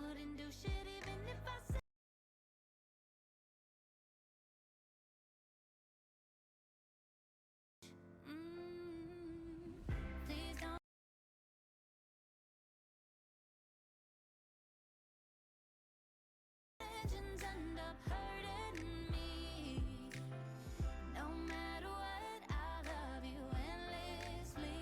wouldn't do shit even if I said please don't legends end up hurting me. No matter what, I love you endlessly.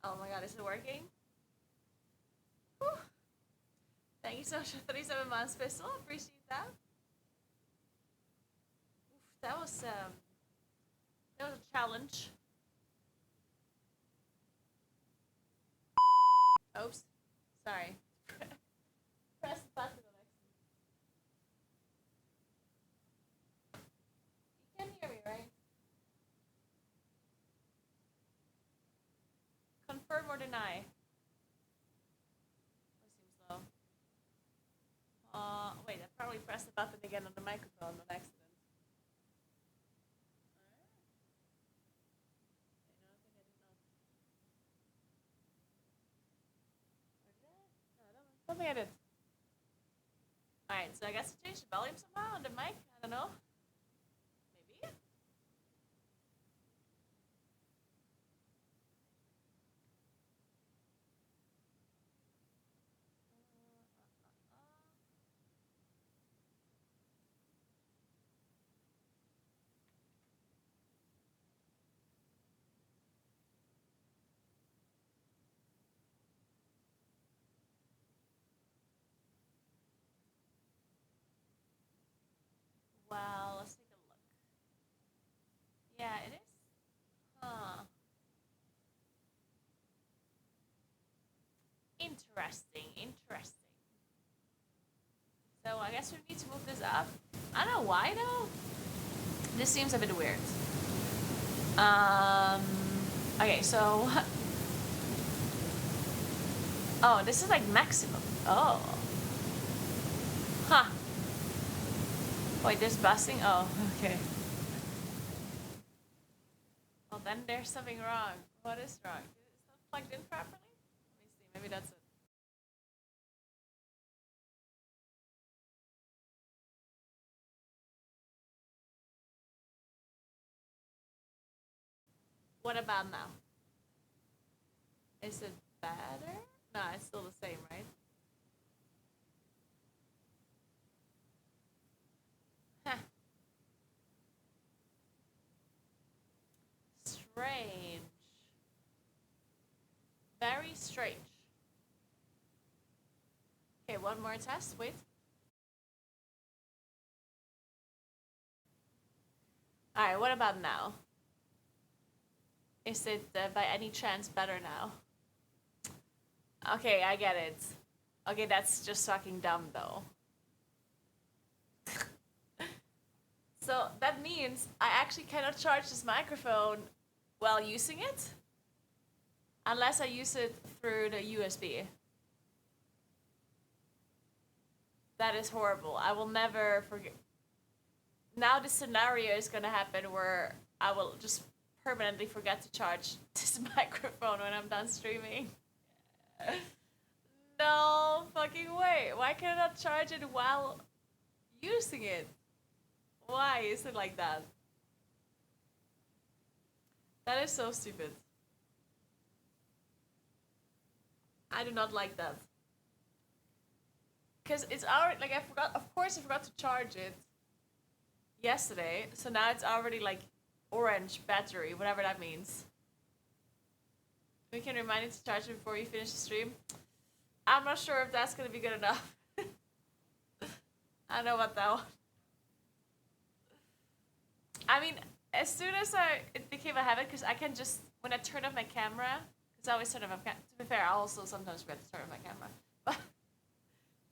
Oh my god, is it working? Whew. Thank you so much for 37 months, Pistol. Appreciate that. Oof, that was a challenge. Oops. Sorry. Press the button on accident. You can hear me, right? Confirm or deny? That seems low. Wait, I probably pressed the button again on the microphone on accident. I don't think I did. Alright, so I guess I changed the volume somehow on the mic. I don't know. Maybe? Well, let's take a look. Yeah, it is. Huh. Interesting, interesting. So I guess we need to move this up. I don't know why though. This seems a bit weird. Okay, so oh, this is like maximum. Oh. Huh. Wait, there's busing? Oh, okay. Well, then there's something wrong. What is wrong? Is it not plugged in properly? Let me see. Maybe that's it. What about now? Is it better? No, it's still the same, right? Huh. Strange. Very strange. Okay, one more test. Wait. Alright, what about now? Is it by any chance better now? Okay, I get it. Okay, that's just fucking dumb though. So that means I actually cannot charge this microphone while using it unless I use it through the USB. That is horrible. I will never forget. Now this scenario is gonna happen where I will just permanently forget to charge this microphone when I'm done streaming. No fucking way. Why can I not charge it while using it? Why is it like that? That is so stupid. I do not like that. Because it's already, like, I forgot, of course I forgot to charge it yesterday, so now it's already, like, orange battery, whatever that means. We can remind it to charge it before you finish the stream. I'm not sure if that's gonna be good enough. I don't know about that one. I mean, as soon as it became a habit, because I can just, when I turn off my camera, because I always turn off my camera, to be fair, I also sometimes forget to turn off my camera, but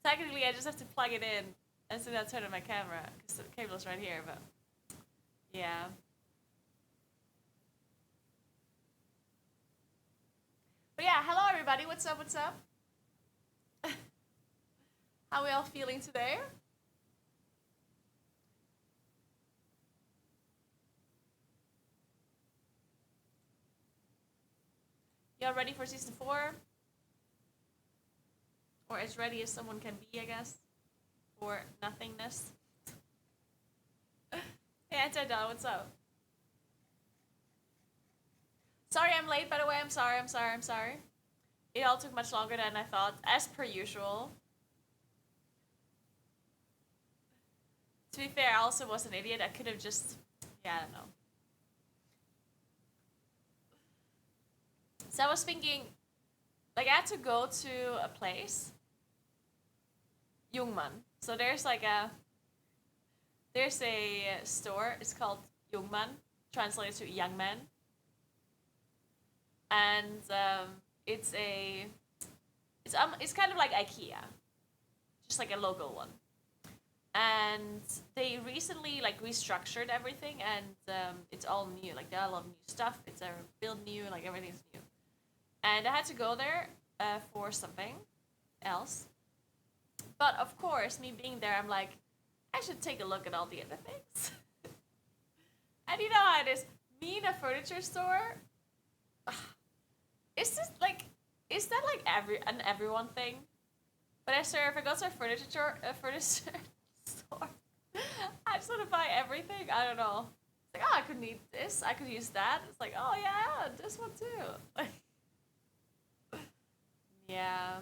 technically I just have to plug it in, and so then I turn on my camera, because the cable is right here, but yeah. But yeah, hello everybody, what's up, what's up? How are we all feeling today? Y'all ready for season 4? Or as ready as someone can be, I guess, for nothingness. Hey, Anti-Don, what's up? Sorry I'm late, by the way. I'm sorry. It all took much longer than I thought, as per usual. To be fair, I also was an idiot. I could have just... Yeah, I don't know. So I was thinking, like I had to go to a place, Jungmann. So there's a store. It's called Jungmann, translated to young man, and it's a it's kind of like IKEA, just like a local one. And they recently like restructured everything, and it's all new. Like there are a lot of new stuff. It's built new, like everything's new. And I had to go there for something else. But of course, me being there, I'm like, I should take a look at all the other things. And you know how it is. Me in a furniture store. Is this like, is that like an everyone thing? But I swear, if I go to a furniture store, I just want to buy everything. I don't know. It's like, oh, I could need this. I could use that. It's like, oh yeah, this one too. Yeah.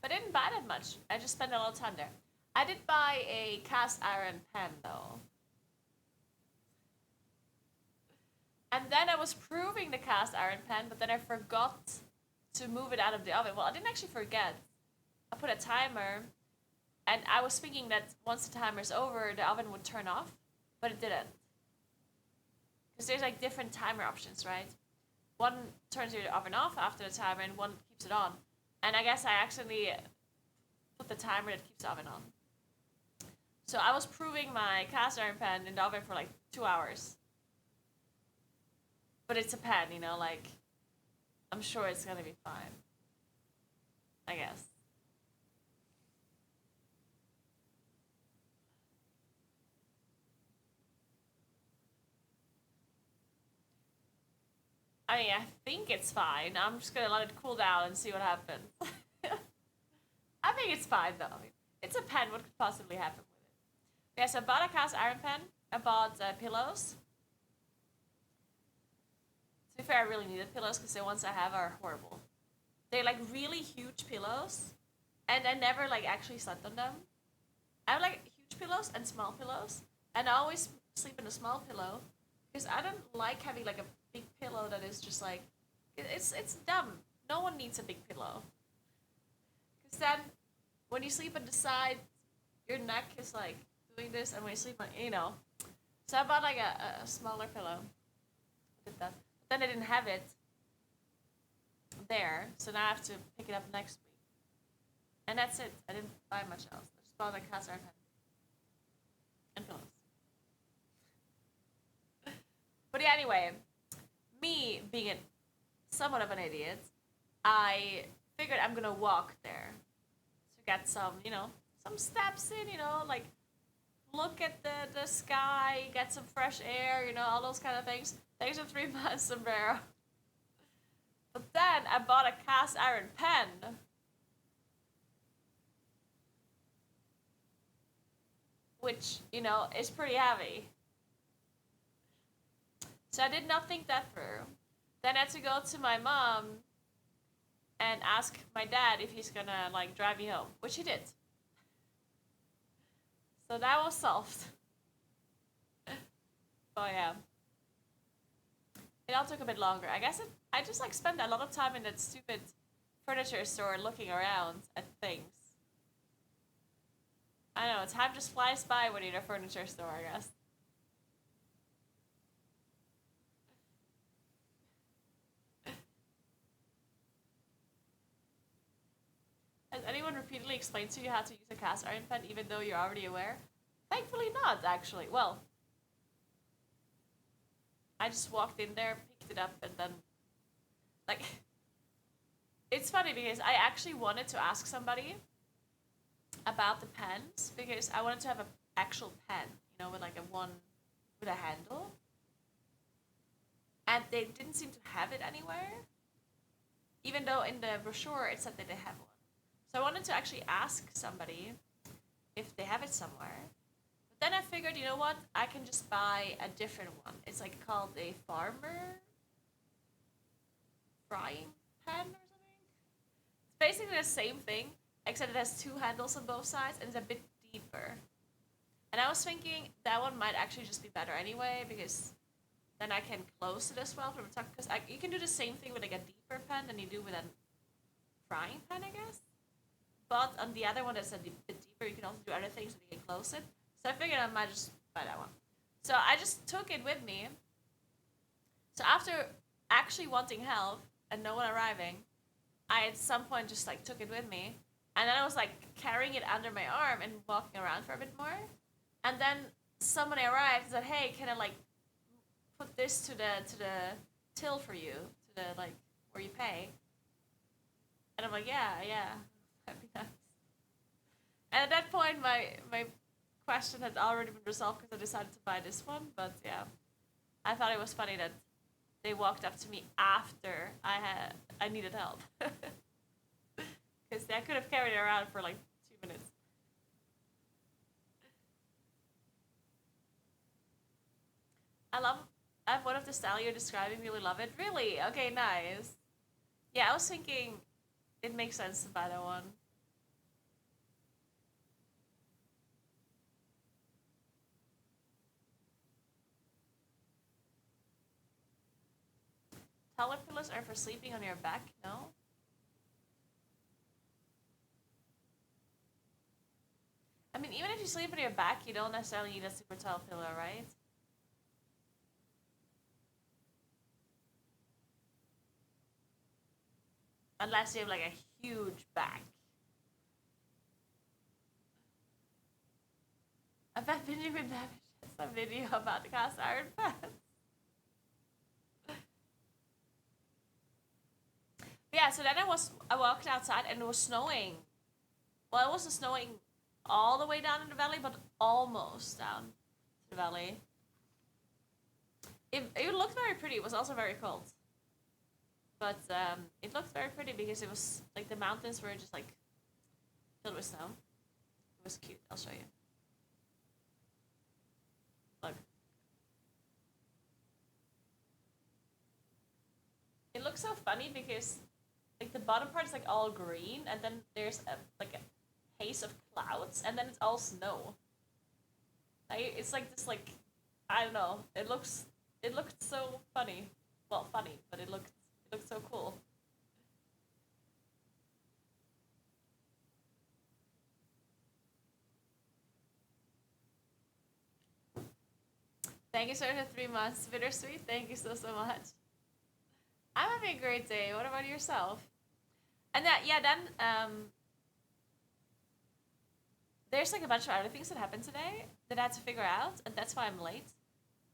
But I didn't buy that much. I just spent a lot of time there. I did buy a cast iron pan though. And then I was proving the cast iron pan, but then I forgot to move it out of the oven. Well, I didn't actually forget. I put a timer, and I was thinking that once the timer's over, the oven would turn off, but it didn't. Because there's like different timer options, right? One turns your oven off after the timer, and one keeps it on. And I guess I accidentally put the timer that keeps the oven on. So I was proving my cast iron pan in the oven for like 2 hours. But it's a pan, you know, like, I'm sure it's gonna be fine. I guess. I mean, I think it's fine. I'm just gonna let it cool down and see what happens. I think it's fine though. I mean, it's a pen. What could possibly happen with it? Yeah, so I bought a cast iron pen. I bought pillows. To be fair, I really needed pillows because the ones I have are horrible. They're like really huge pillows, and I never like actually slept on them. I have like huge pillows and small pillows, and I always sleep in a small pillow because I don't like having like a big pillow that is just like it's dumb. No one needs a big pillow. Because then when you sleep on the side, your neck is like doing this, and when you sleep on, you know. So I bought like a smaller pillow. Did that. But then I didn't have it there, so now I have to pick it up next week. And that's it. I didn't buy much else. I just bought a cast iron pen and pillows. But yeah, anyway, me being somewhat of an idiot, I figured I'm gonna walk there to get some, you know, some steps in, you know, like look at the sky, get some fresh air, you know, all those kind of things. Thanks for 3 months, sombrero. But then I bought a cast iron pen. Which, you know, is pretty heavy. So I did not think that through. Then I had to go to my mom and ask my dad if he's gonna like drive me home, which he did. So that was solved. Oh yeah. It all took a bit longer. I guess I just like spent a lot of time in that stupid furniture store looking around at things. I don't know, time just flies by when you're in a furniture store, I guess. Has anyone repeatedly explained to you how to use a cast iron pen even though you're already aware? Thankfully not, actually. Well, I just walked in there, picked it up, and then, like, it's funny because I actually wanted to ask somebody about the pens because I wanted to have an actual pen, you know, with like with a handle. And they didn't seem to have it anywhere, even though in the brochure it said that they have one. So I wanted to actually ask somebody if they have it somewhere. But then I figured, you know what? I can just buy a different one. It's like called a farmer frying pan or something. It's basically the same thing, except it has 2 handles on both sides and it's a bit deeper. And I was thinking that one might actually just be better anyway because then I can close it as well from the top. Because you can do the same thing with like a deeper pen than you do with a frying pan, I guess. But on the other one that's a bit deeper, you can also do other things and you can close it. So I figured I might just buy that one. So I just took it with me. So after actually wanting help and no one arriving, I at some point just like took it with me. And then I was like carrying it under my arm and walking around for a bit more. And then somebody arrived and said, "Hey, can I like put this to the till for you, to the like where you pay?" And I'm like, yeah, that'd be nice. And at that point, my question had already been resolved because I decided to buy this one. But yeah, I thought it was funny that they walked up to me after I needed help. Because I could have carried it around for like 2 minutes. I have one of the style you're describing, really love it. Really? Okay, nice. Yeah, I was thinking it makes sense to buy that one. Taller pillows are for sleeping on your back, no? I mean, even if you sleep on your back, you don't necessarily need a super tall pillow, right? Unless you have like a huge back. I bet Benjamin Babish has some video about the cast iron pants. Yeah, so then I walked outside and it was snowing. Well, it wasn't snowing all the way down in the valley, but almost down to the valley. It looked very pretty. It was also very cold. But it looked very pretty because it was like the mountains were just like filled with snow. It was cute. I'll show you. Look. It looks so funny because like the bottom part is like all green and then there's like a haze of clouds and then it's all snow. Like, it's like this like I don't know. It looked so funny. Well, funny, but it looked so cool. Thank you so much for 3 months. Bittersweet. Thank you so much. I'm having a great day. What about yourself? And that yeah, then there's like a bunch of other things that happened today that I had to figure out, and that's why I'm late.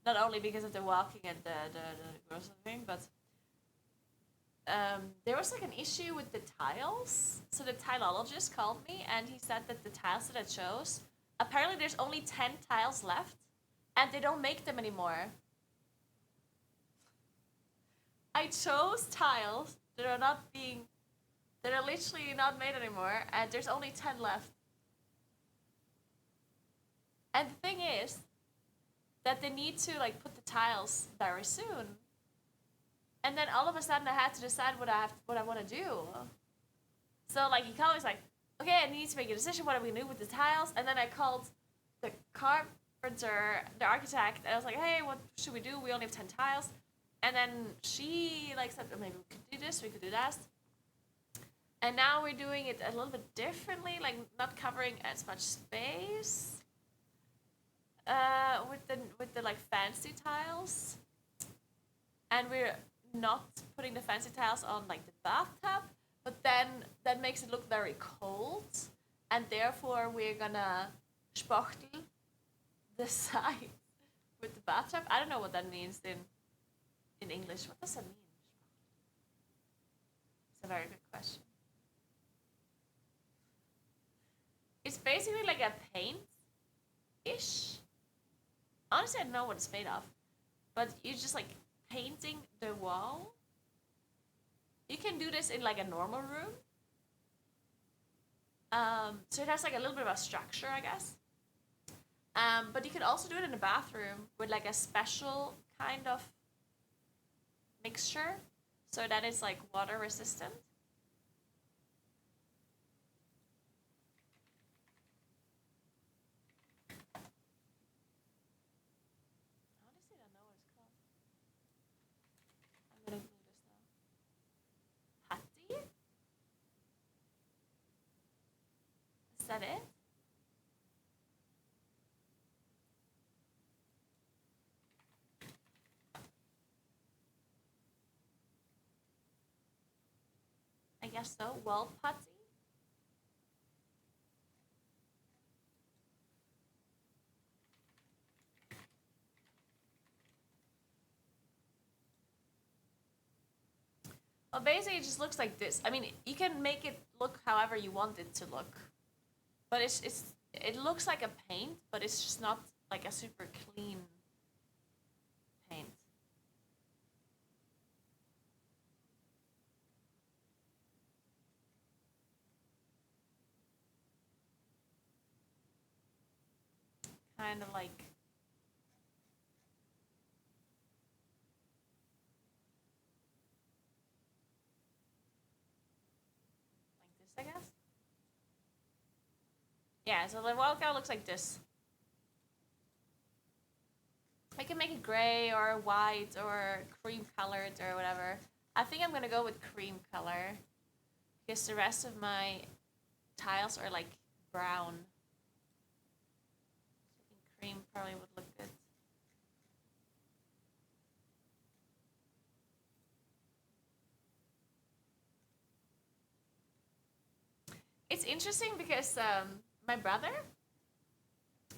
Not only because of the walking and the grocery thing, but there was like an issue with the tiles. So the tilologist called me and he said that the tiles that I chose, apparently there's only 10 tiles left and they don't make them anymore. I chose tiles that are literally not made anymore and there's only 10 left. And the thing is that they need to like put the tiles very soon. And then all of a sudden I had to decide what I want to do. So like he called me, he's like, okay, I need to make a decision. What are we gonna do with the tiles? And then I called the carpenter, the architect, and I was like, hey, what should we do? We only have 10 tiles. And then she like said, oh, maybe we could do this, we could do that. And now we're doing it a little bit differently, like not covering as much space. With the like fancy tiles. And we're not putting the fancy tiles on like the bathtub, but then that makes it look very cold, and therefore we're gonna spachtel the side with the bathtub. I don't know what that means in English. What does that mean? It's a very good question. It's basically like a paint-ish. Honestly, I don't know what it's made of, but you just like painting the wall. You can do this in like a normal room. So it has like a little bit of a structure, I guess. But you can also do it in the bathroom with like a special kind of mixture so that it's like water resistant. Honestly, I don't know what it's called. that it? I guess so. Wall putty? Well, basically, it just looks like this. I mean, you can make it look however you want it to look, but it looks like a paint, but it's just not like a super clean paint. Kind of like this, I guess. Yeah, so the wall cow looks like this. I can make it gray or white or cream colored or whatever. I think I'm gonna go with cream color because the rest of my tiles are like brown. So I think cream probably would look good. It's interesting because my brother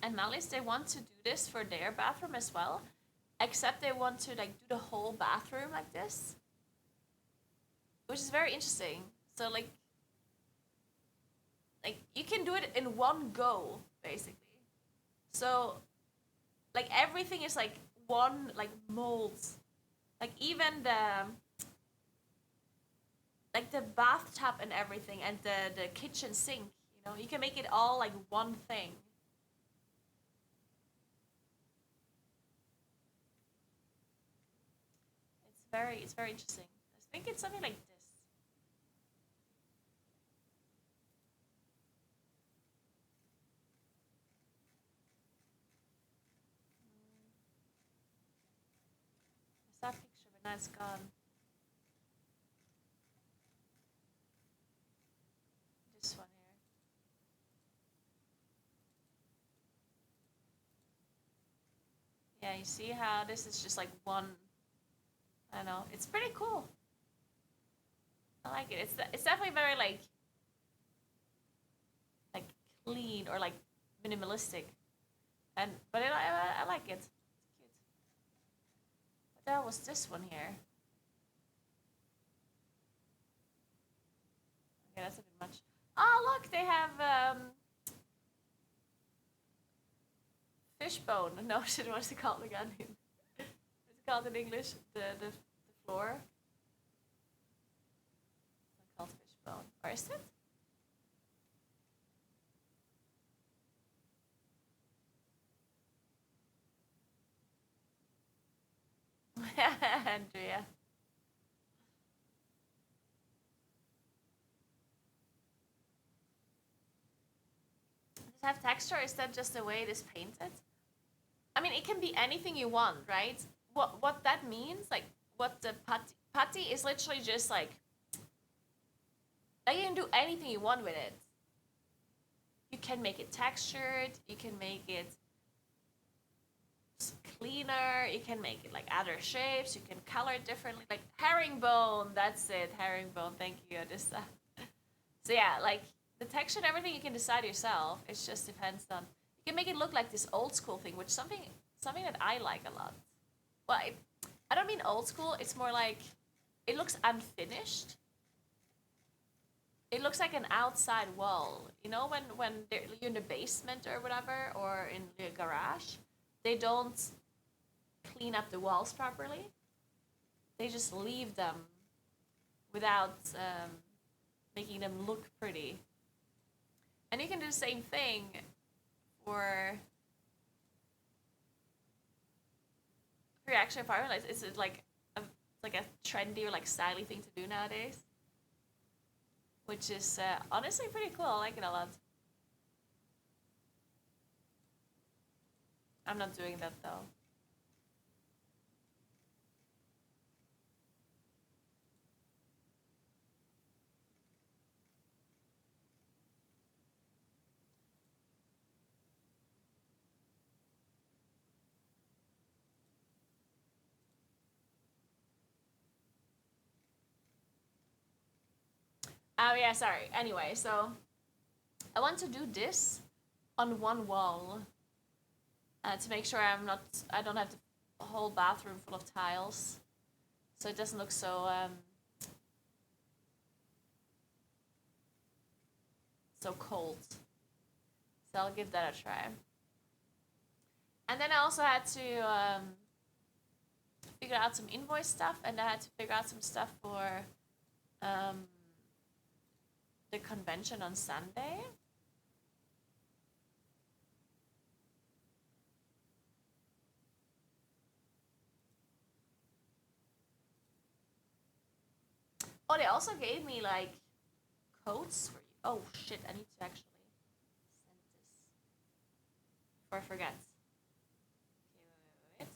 and Malis, they want to do this for their bathroom as well, except they want to like do the whole bathroom like this, which is very interesting. So like you can do it in one go basically. So like everything is like one like mold, like even the bathtub and everything and the kitchen sink, you know, you can make it all like one thing. It's very interesting. I think it's something like this. It's that picture, but now it's gone. This one here. Yeah, you see how this is just like one. I don't know. It's pretty cool. I like it. It's definitely very like clean or like minimalistic, and but I like it. It's cute. But that was this one here. Okay, that's a bit much. Oh look, they have fishbone. No, what's it called again? What's it called in English? The floor. It's not called fishbone. Or is it? Andrea. Does it have texture? Or is that just the way it is painted? I mean, it can be anything you want, right? What that means, like what the putty is literally just like you can do anything you want with it. You can make it textured. You can make it cleaner. You can make it like other shapes. You can color it differently. Like herringbone. That's it. Herringbone. Thank you, Odessa. So yeah, like the texture and everything you can decide yourself. It just depends on. You can make it look like this old school thing, which something that I like a lot. Well, I don't mean old school. It's more like it looks unfinished. It looks like an outside wall. You know, when you're in the basement or whatever, or in the garage, they don't clean up the walls properly. They just leave them without making them look pretty. And you can do the same thing for reaction apartment. It's like a trendy or like stylish thing to do nowadays, which is honestly pretty cool. I like it a lot. I'm not doing that though. Oh yeah, sorry. Anyway, so I want to do this on one wall to make sure I don't have the whole bathroom full of tiles, so it doesn't look so cold. So I'll give that a try. And then I also had to figure out some invoice stuff, and I had to figure out some stuff for the convention on Sunday. Oh, they also gave me like codes for you. Oh shit, I need to actually send this before I forget. Okay, wait.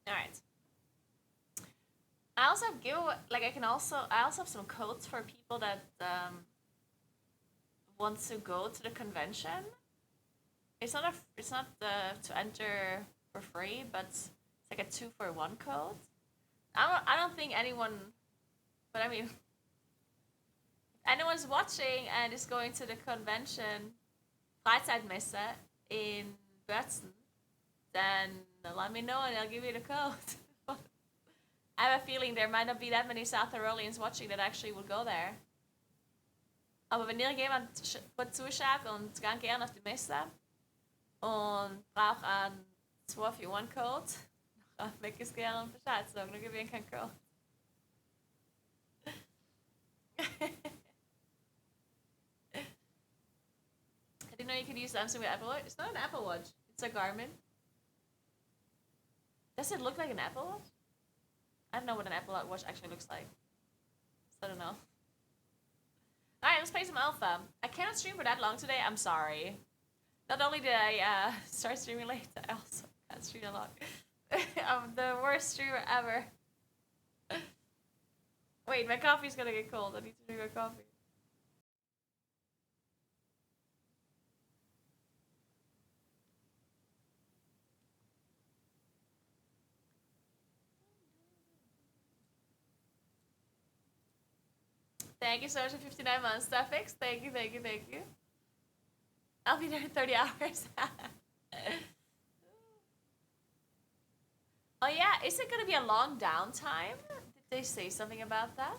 All right. I also have I also have some codes for people that want to go to the convention. It's not to enter for free, but it's like a 2-for-1 code. I don't think anyone, but I mean, if anyone's watching and is going to the convention, Freizeitmesse in Boston, then let me know and I'll give you the code. I have a feeling there might not be that many South Tyroleans watching that actually will go there. Aber wenn irgendjemand zuschaut und ganz gerne auf die Messe und braucht einen 2-for-1 Code, dann möchte ich es gerne Bescheid sagen, dann gebe ich keinen Code. I didn't know you could use Samsung with Apple Watch. It's not an Apple Watch. It's a Garmin. Does it look like an Apple Watch? I don't know what an Apple Watch actually looks like. So I don't know. Alright, let's play some Alpha. I cannot stream for that long today. I'm sorry. Not only did I start streaming late, I also can't stream a lot. I'm the worst streamer ever. Wait, my coffee's gonna get cold. I need to drink my coffee. Thank you so much for 59 months, Steffix. Thank you, thank you, thank you. I'll be there in 30 hours. Oh yeah, is it gonna be a long downtime? Did they say something about that?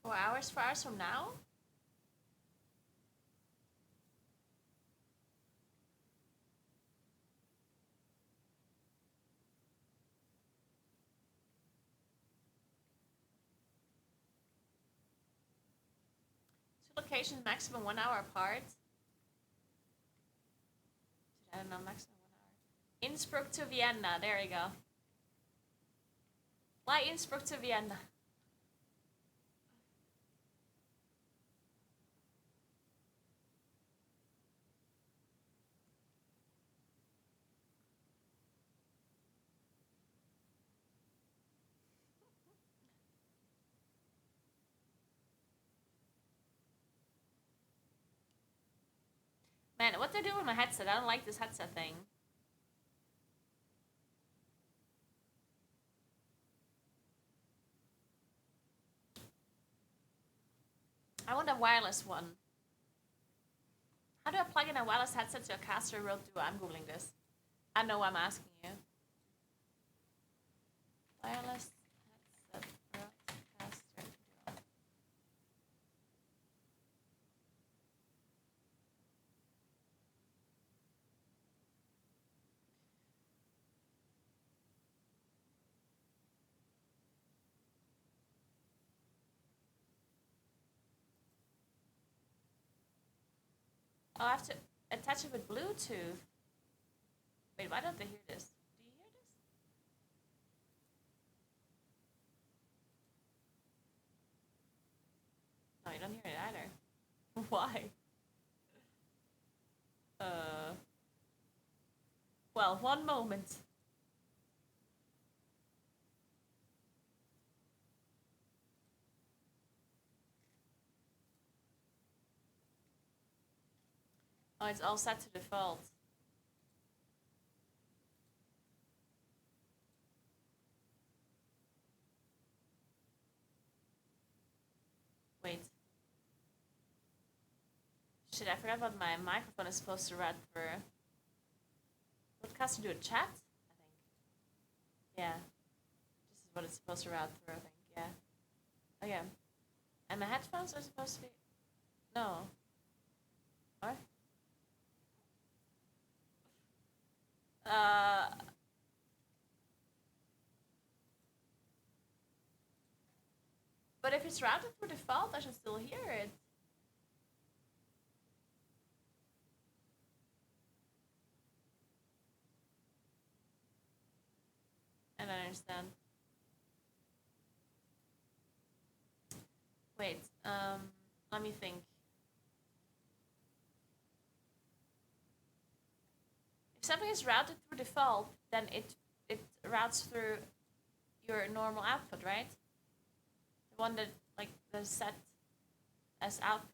Four hours from now? locations maximum 1 hour apart. I don't know, maximum 1 hour. Innsbruck to Vienna, there you go. Fly Innsbruck to Vienna. Man, what they're doing with my headset? I don't like this headset thing. I want a wireless one. How do I plug in a wireless headset to a caster World Duo? I'm googling this. I know I'm asking you. Wireless headset Rodecaster Duo. Oh, I have to attach it with Bluetooth. Wait, why don't they hear this? Do you hear this? No, you don't hear it either. Why? Well, one moment. Oh, it's all set to default. Wait. Shit, I forgot what my microphone is supposed to route through. Broadcast to do a chat? I think. Yeah. This is what it's supposed to route through, I think. Yeah. Oh, yeah. And the headphones are supposed to be... No. What? But if it's routed through default, I should still hear it. I don't understand. Wait, let me think. If something is routed through default, then it routes through your normal output, right? The one that like that's set as output.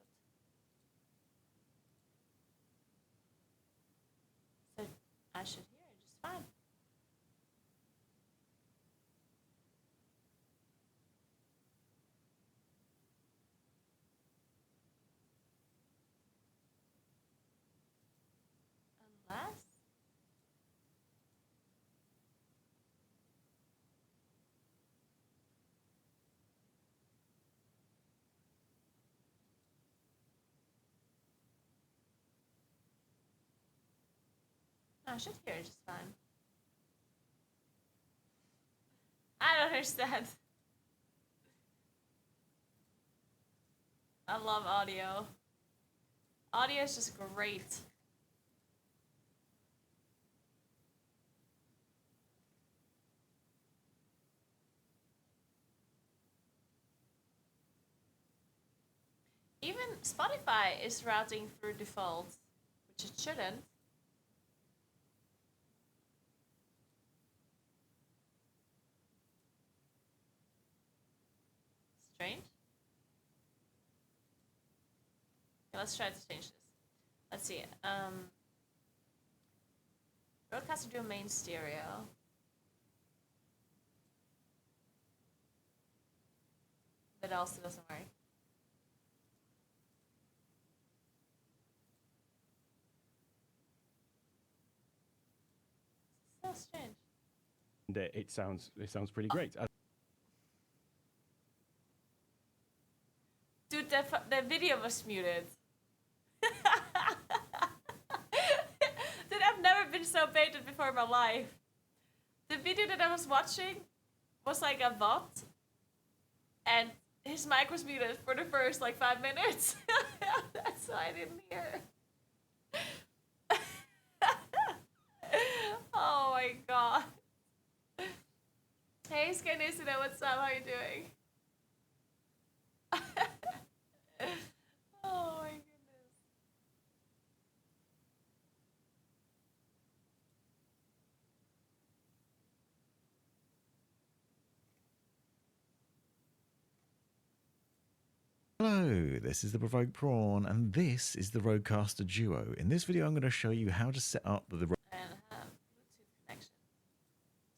So I should hear it just fine. Unless no, I should hear it just fine. I don't understand. I love audio. Audio is just great. Even Spotify is routing through default, which it shouldn't. Strange. Okay, let's try to change this. Let's see. Broadcaster do main stereo. But it also doesn't work. So strange. And it sounds pretty great. Dude, the video was muted. Dude, I've never been so baited before in my life. The video that I was watching was like a VOD, and his mic was muted for the first like 5 minutes. That's why I didn't hear. Oh my god. Hey, Scanisida, what's up? How you doing? Oh my goodness. Hello, this is the Provoked Prawn, and this is the Rodecaster Duo. In this video, I'm going to show you how to set up the And Bluetooth connection.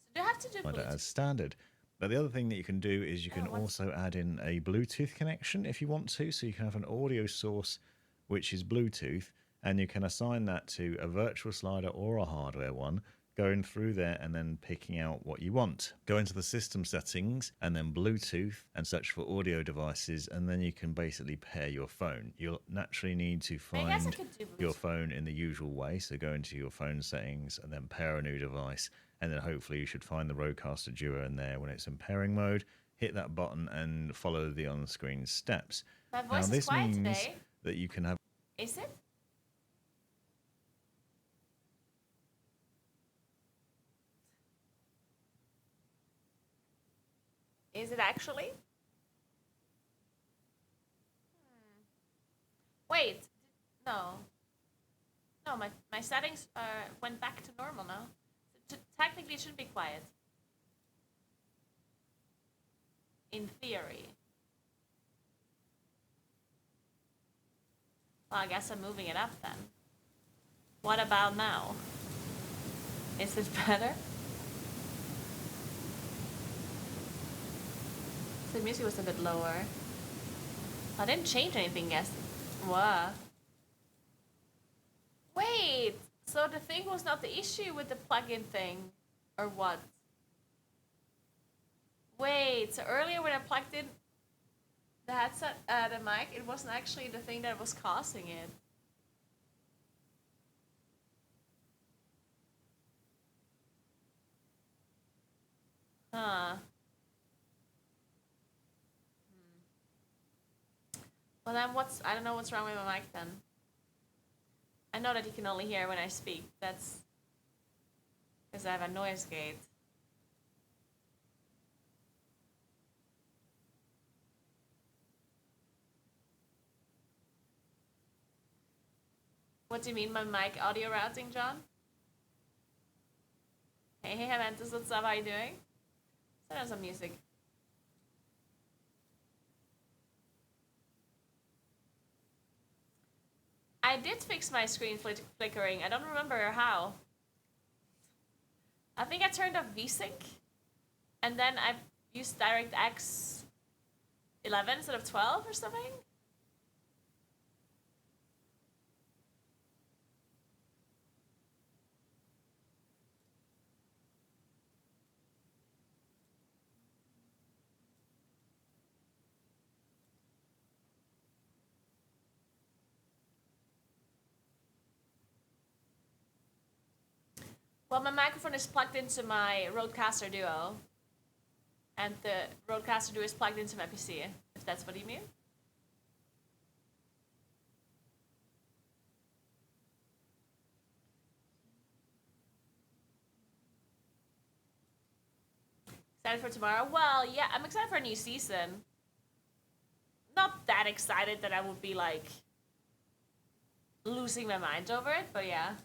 So do you have to do Rodecaster Bluetooth? as standard. But the other thing that you can do is you can what's- also add in a Bluetooth connection if you want to. So you can have an audio source which is Bluetooth, and you can assign that to a virtual slider or a hardware one, going through there and then picking out what you want. Go into the system settings and then Bluetooth and search for audio devices, and then you can basically pair your phone. You'll naturally need to I guess I find could do your Bluetooth. phone in the usual way. So go into your phone settings and then pair a new device, and then hopefully you should find the Rodecaster Duo in there when it's in pairing mode. Hit that button and follow the on-screen steps. My Now voice is this quiet means today. that you can have Is it? Is it actually? Wait. No. No, my settings went back to normal now. So technically it should be quiet. In theory. Well, I guess I'm moving it up then. What about now? Is it better? The music was a bit lower. I didn't change anything, guess. What? Wait! So the thing was not the issue with the plug-in thing? Or what? Wait, so earlier when I plugged in the headset, the mic, it wasn't actually the thing that was causing it. Huh. Well then I don't know what's wrong with my mic then. I know that you can only hear when I speak. That's because I have a noise gate. What do you mean by mic audio routing, John? Hey, Aventus, what's up? How you doing? Send us some music. I did fix my screen flickering. I don't remember how. I think I turned off VSync, and then I used DirectX 11 instead of 12 or something. Well, my microphone is plugged into my Rodecaster Duo, and the Rodecaster Duo is plugged into my PC, if that's what you mean. Excited for tomorrow? Well, yeah, I'm excited for a new season. Not that excited that I would be, like, losing my mind over it, but yeah.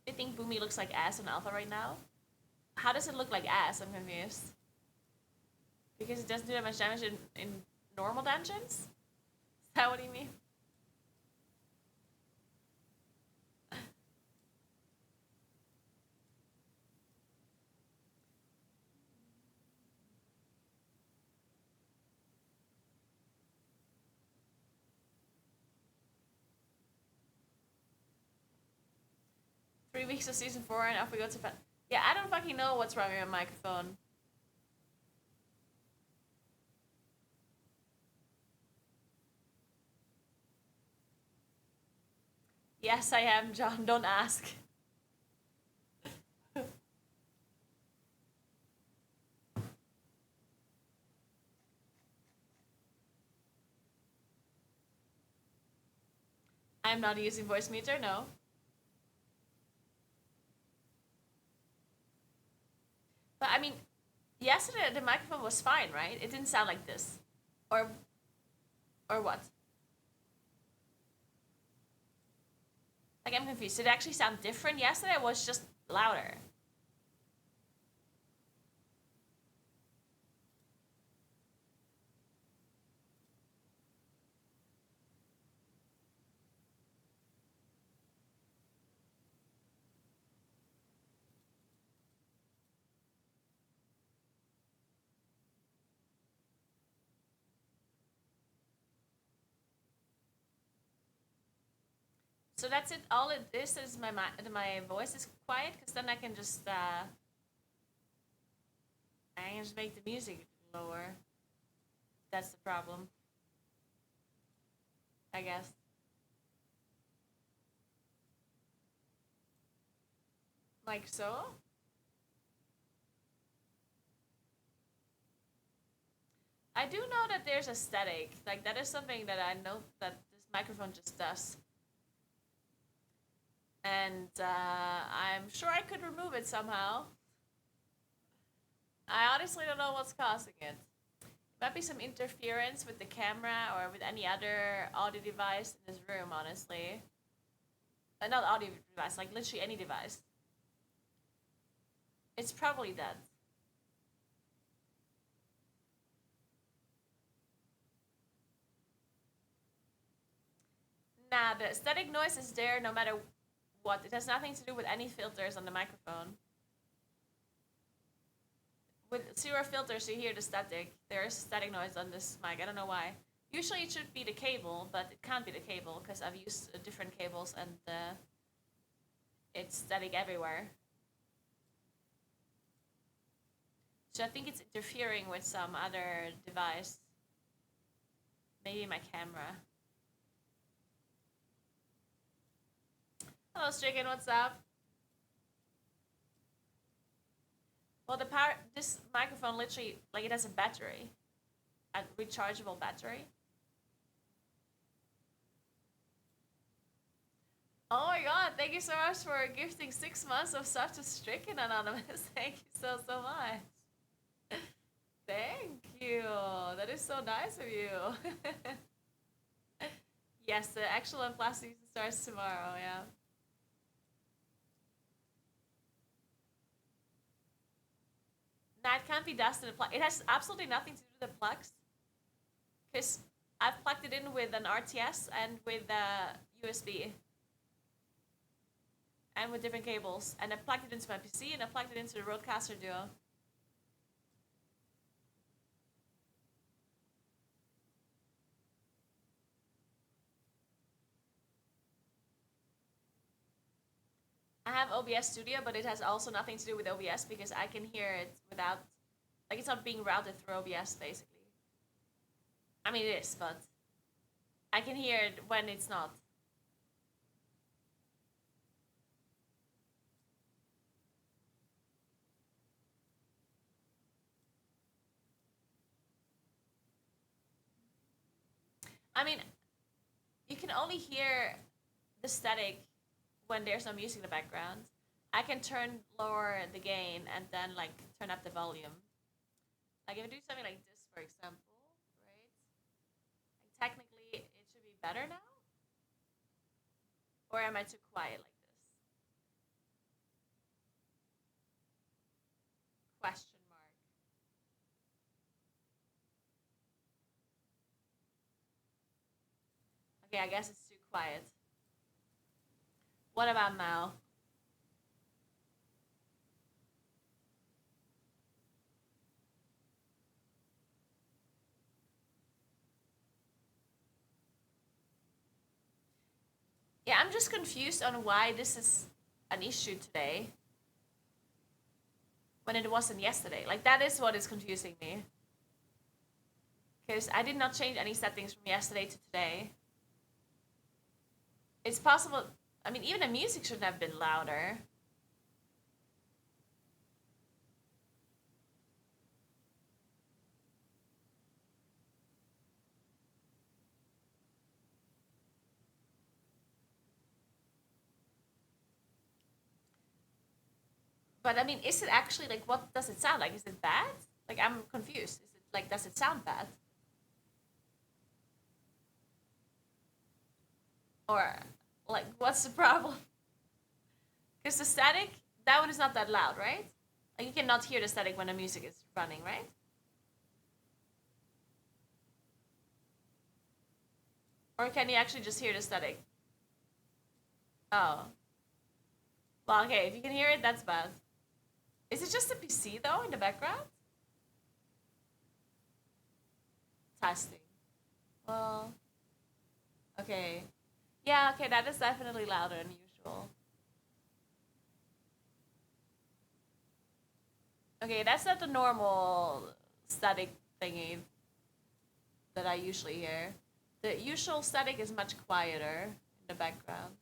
Do you think Boomy looks like ass in Alpha right now? How does it look like ass? I'm confused. Because it doesn't do that much damage in normal dungeons? Is that what you mean? 3 weeks of season 4 and off we go to bed. Yeah, I don't fucking know what's wrong with my microphone. Yes, I am, John. Don't ask. I'm not using voice meter, no. But I mean, yesterday the microphone was fine, right? It didn't sound like this. Or what? Like, I'm confused. Did it actually sound different yesterday? It was just louder. So that's it. All it is my voice is quiet, because then I can just make the music lower. That's the problem, I guess. Like so. I do know that there's a static. Like, that is something that I know that this microphone just does. And I'm sure I could remove it somehow. I honestly don't know what's causing it. Might be some interference with the camera or with any other audio device in this room, honestly. Not audio device, like literally any device. It's probably that. Nah, the static noise is there no matter what. It has nothing to do with any filters on the microphone. With 0 filters, you hear the static. There is static noise on this mic. I don't know why. Usually it should be the cable, but it can't be the cable because I've used different cables and it's static everywhere. So I think it's interfering with some other device. Maybe my camera. Hello, Stricken, what's up? Well, this microphone literally, like, it has a battery. A rechargeable battery. Oh my god, thank you so much for gifting 6 months of stuff to Stricken Anonymous. Thank you so much. Thank you. That is so nice of you. Yes, the actual Unplastic season starts tomorrow, yeah. Nah, it can't be dust in the plug. It has absolutely nothing to do with the plugs. Because I've plugged it in with an RTS and with USB. And with different cables. And I plugged it into my PC and I plugged it into the Rodecaster Duo. I have OBS Studio, but it has also nothing to do with OBS because I can hear it without, like, it's not being routed through OBS, basically. I mean, it is, but I can hear it when it's not. I mean, you can only hear the static when there's no music in the background. I can lower the gain and then, like, turn up the volume. Like, if I do something like this, for example, right? Like, technically, it should be better now? Or am I too quiet like this? Question mark. Okay, I guess it's too quiet. What about now? Yeah, I'm just confused on why this is an issue today when it wasn't yesterday. Like, that is what is confusing me. Because I did not change any settings from yesterday to today. It's possible, I mean, even the music shouldn't have been louder. But I mean, is it actually like, what does it sound like? Is it bad? Like, I'm confused. Is it like, does it sound bad? Or like, what's the problem? Because the static, that one is not that loud, right? Like, you cannot hear the static when the music is running, right? Or can you actually just hear the static? Oh. Well, okay, if you can hear it, that's bad. Is it just a PC though in the background? Testing. Well, okay. Yeah, okay, that is definitely louder than usual. Okay, that's not the normal static thingy that I usually hear. The usual static is much quieter in the background.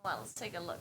Well, let's take a look.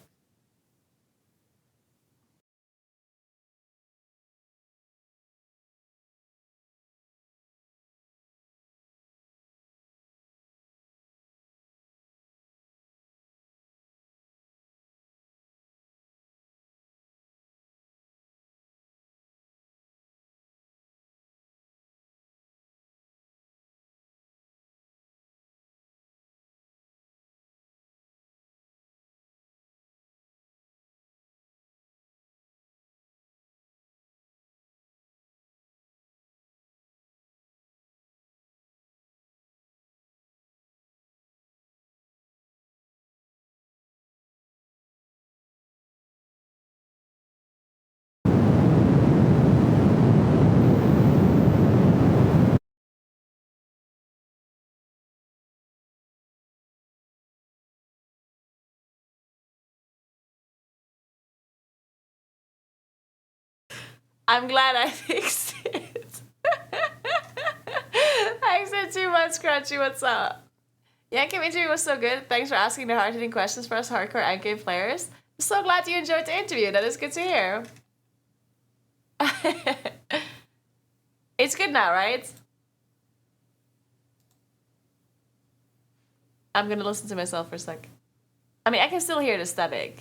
I'm glad I fixed it. Thanks for 2 months, Crunchy. What's up? Yeah, Game interview was so good. Thanks for asking the hard-hitting questions for us hardcore endgame players. I'm so glad you enjoyed the interview. That is good to hear. It's good now, right? I'm gonna listen to myself for a sec. I mean, I can still hear the static.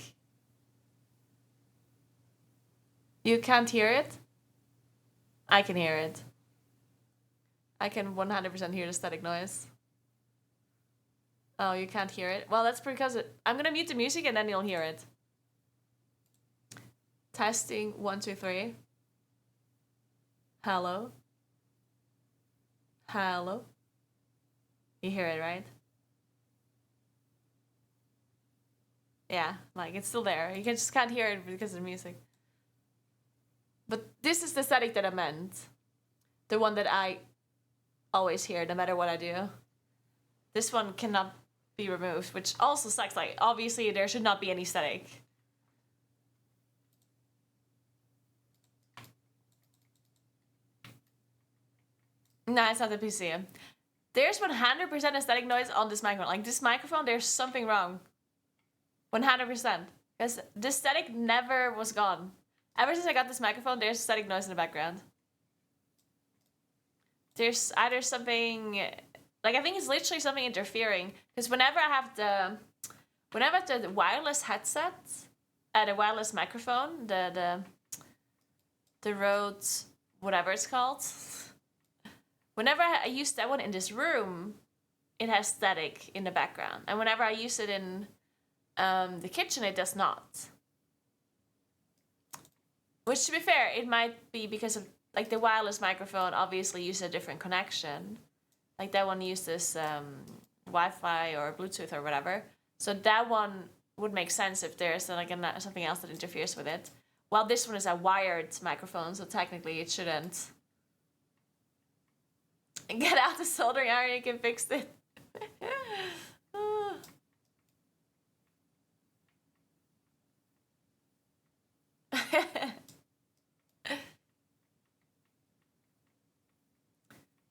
You can't hear it? I can hear it. I can 100% hear the static noise. Oh, you can't hear it? Well, that's because I'm gonna mute the music and then you'll hear it. Testing 1, 2, 3. Hello? Hello? You hear it, right? Yeah, like it's still there. You just can't hear it because of the music. But this is the static that I meant. The one that I always hear no matter what I do. This one cannot be removed, which also sucks. Like, obviously there should not be any static. No, it's not the PC. There's 100% a static noise on this microphone. Like, this microphone, there's something wrong. 100%. Because the static never was gone. Ever since I got this microphone, there's static noise in the background. There's either something... Like, I think it's literally something interfering. Because whenever I have the wireless headset and a wireless microphone, the Rode, whatever it's called... Whenever I use that one in this room, it has static in the background. And whenever I use it in the kitchen, it does not. Which, to be fair, it might be because of, like, the wireless microphone obviously uses a different connection. Like, that one uses Wi-Fi or Bluetooth or whatever. So that one would make sense if there's like something else that interferes with it. While this one is a wired microphone, so technically it shouldn't. Get out the soldering iron, you can fix it.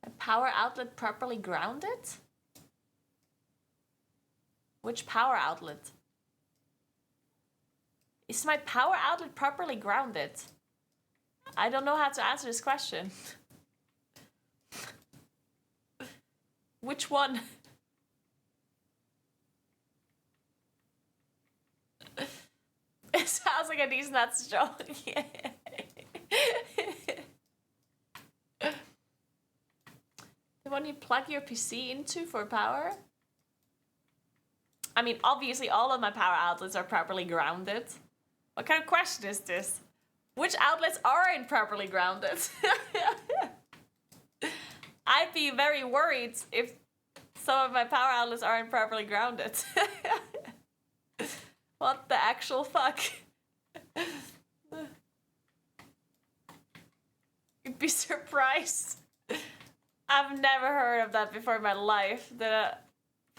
A power outlet properly grounded? Which power outlet? Is my power outlet properly grounded? I don't know how to answer this question. Which one? It sounds like a decent that's joke. Yeah. The one you plug your PC into for power? I mean, obviously all of my power outlets are properly grounded. What kind of question is this? Which outlets aren't properly grounded? I'd be very worried if some of my power outlets aren't properly grounded. What the actual fuck? You'd be surprised. I've never heard of that before in my life, that a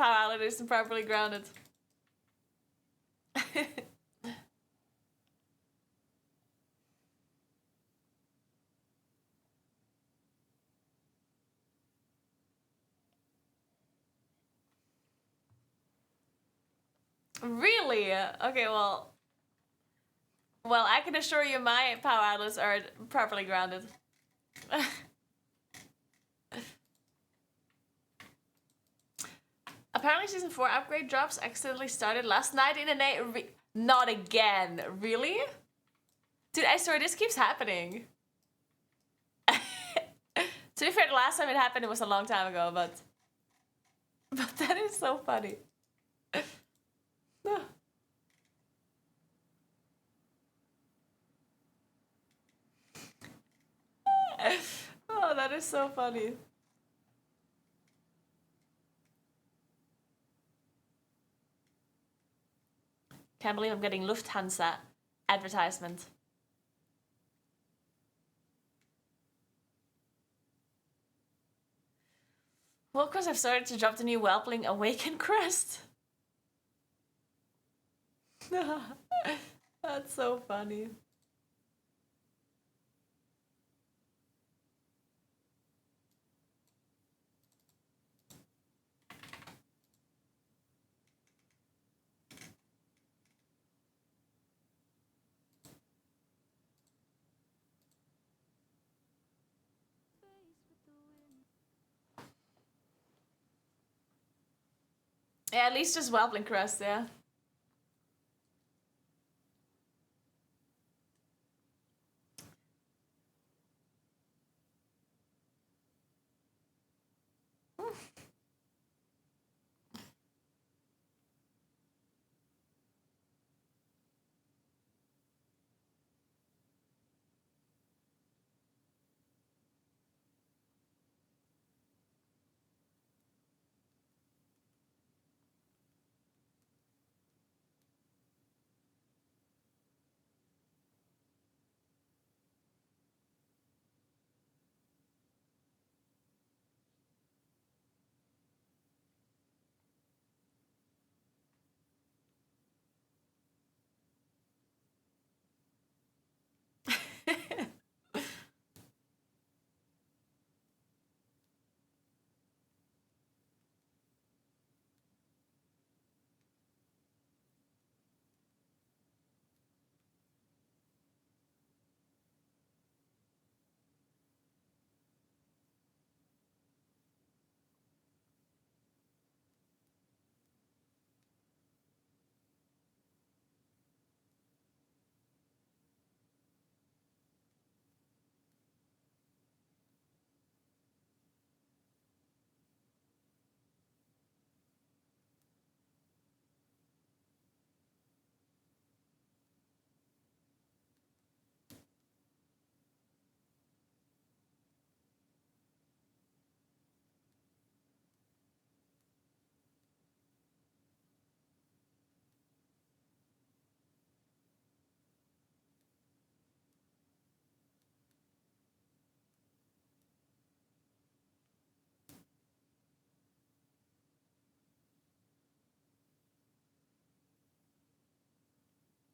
power outlet isn't properly grounded. Really? Okay, well, I can assure you my power outlets are properly grounded. Apparently season 4 upgrade drops accidentally started last night in an not again. Really? Dude, I swear this keeps happening. To be fair, the last time it happened it was a long time ago, but that is so funny. Oh, that is so funny. Can't believe I'm getting Lufthansa advertisement. Well, of course I've started to drop the new Whelpling Awaken crest. That's so funny. Yeah, at least just Whelpling crest, yeah.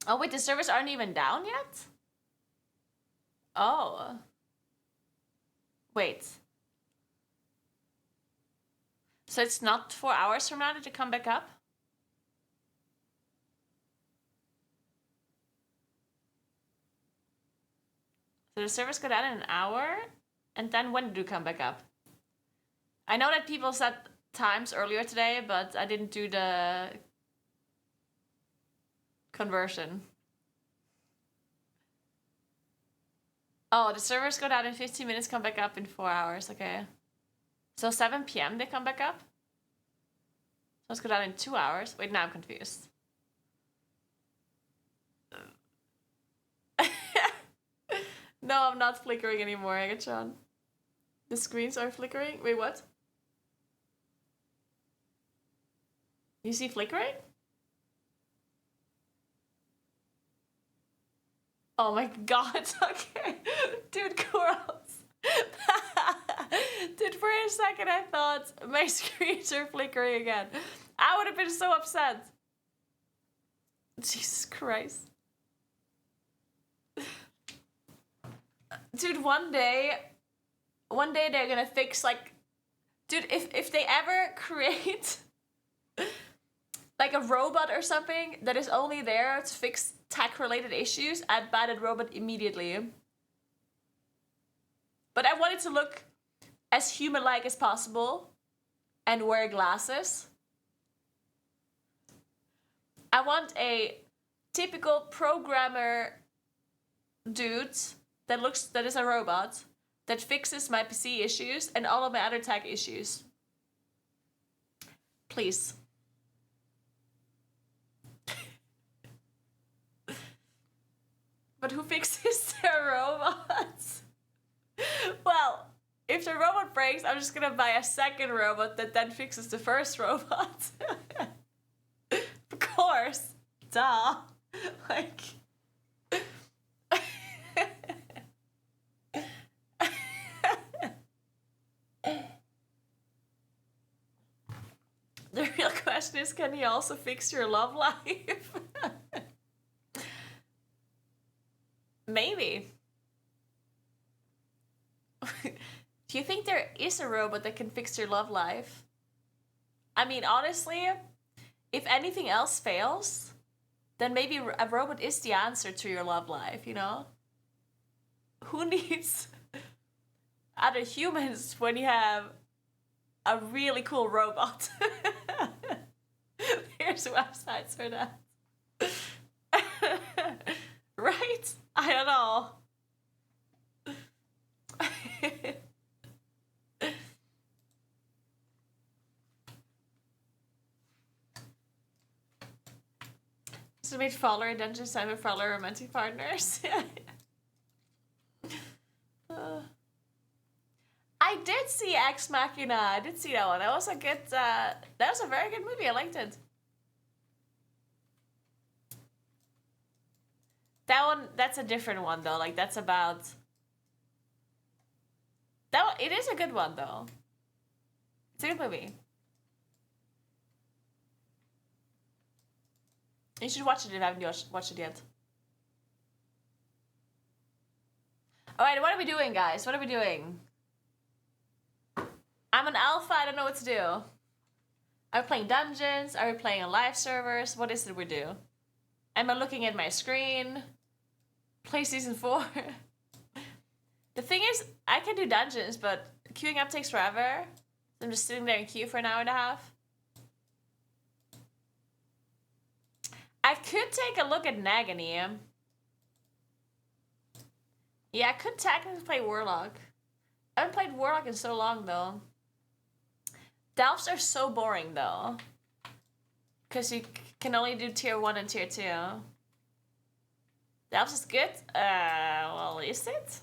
Oh wait, the servers aren't even down yet? Oh. Wait. So it's not 4 hours from now that you come back up? So the servers go down in an hour? And then when do you come back up? I know that people said times earlier today, but I didn't do the conversion. Oh, the servers go down in 15 minutes, come back up in 4 hours. Okay. So 7 p.m. they come back up? So let's go down in 2 hours. Wait, now I'm confused. No, I'm not flickering anymore, Agatron. The screens are flickering? Wait, what? You see flickering? Oh my god, okay. Dude, gross. Dude, for a second I thought my screens are flickering again. I would have been so upset. Jesus Christ. Dude, one day they're gonna fix, like... Dude, if they ever create... like a robot or something that is only there to fix tech-related issues, I'd buy that robot immediately. But I want it to look as human-like as possible and wear glasses. I want a typical programmer dude that is a robot that fixes my PC issues and all of my other tech issues. Please. But who fixes their robots? Well, if the robot breaks, I'm just gonna buy a second robot that then fixes the first robot. Of course. Duh. Like... The real question is, can he also fix your love life? Maybe. Do you think there is a robot that can fix your love life? I mean, honestly, if anything else fails, then maybe a robot is the answer to your love life, you know? Who needs other humans when you have a really cool robot? There's websites for that. Right? I don't know. So made Faller and Dungeon Simon Faller romantic partners. I did see Ex Machina. I did see that one. That was a good. That was a very good movie. I liked it. That one. That's a different one though. Like that's about. That one, it is a good one though. It's a good movie. You should watch it if you haven't watched it yet. Alright, what are we doing, guys? What are we doing? I'm an alpha, I don't know what to do. Are we playing dungeons? Are we playing on live servers? What is it we do? Am I looking at my screen? Play season 4? The thing is, I can do dungeons, but queuing up takes forever. I'm just sitting there in queue for an hour and a half. I could take a look at Nagany. Yeah, I could technically play Warlock. I haven't played Warlock in so long, though. Delves are so boring, though. Because you can only do tier 1 and tier 2. Delves is good? Well, is it?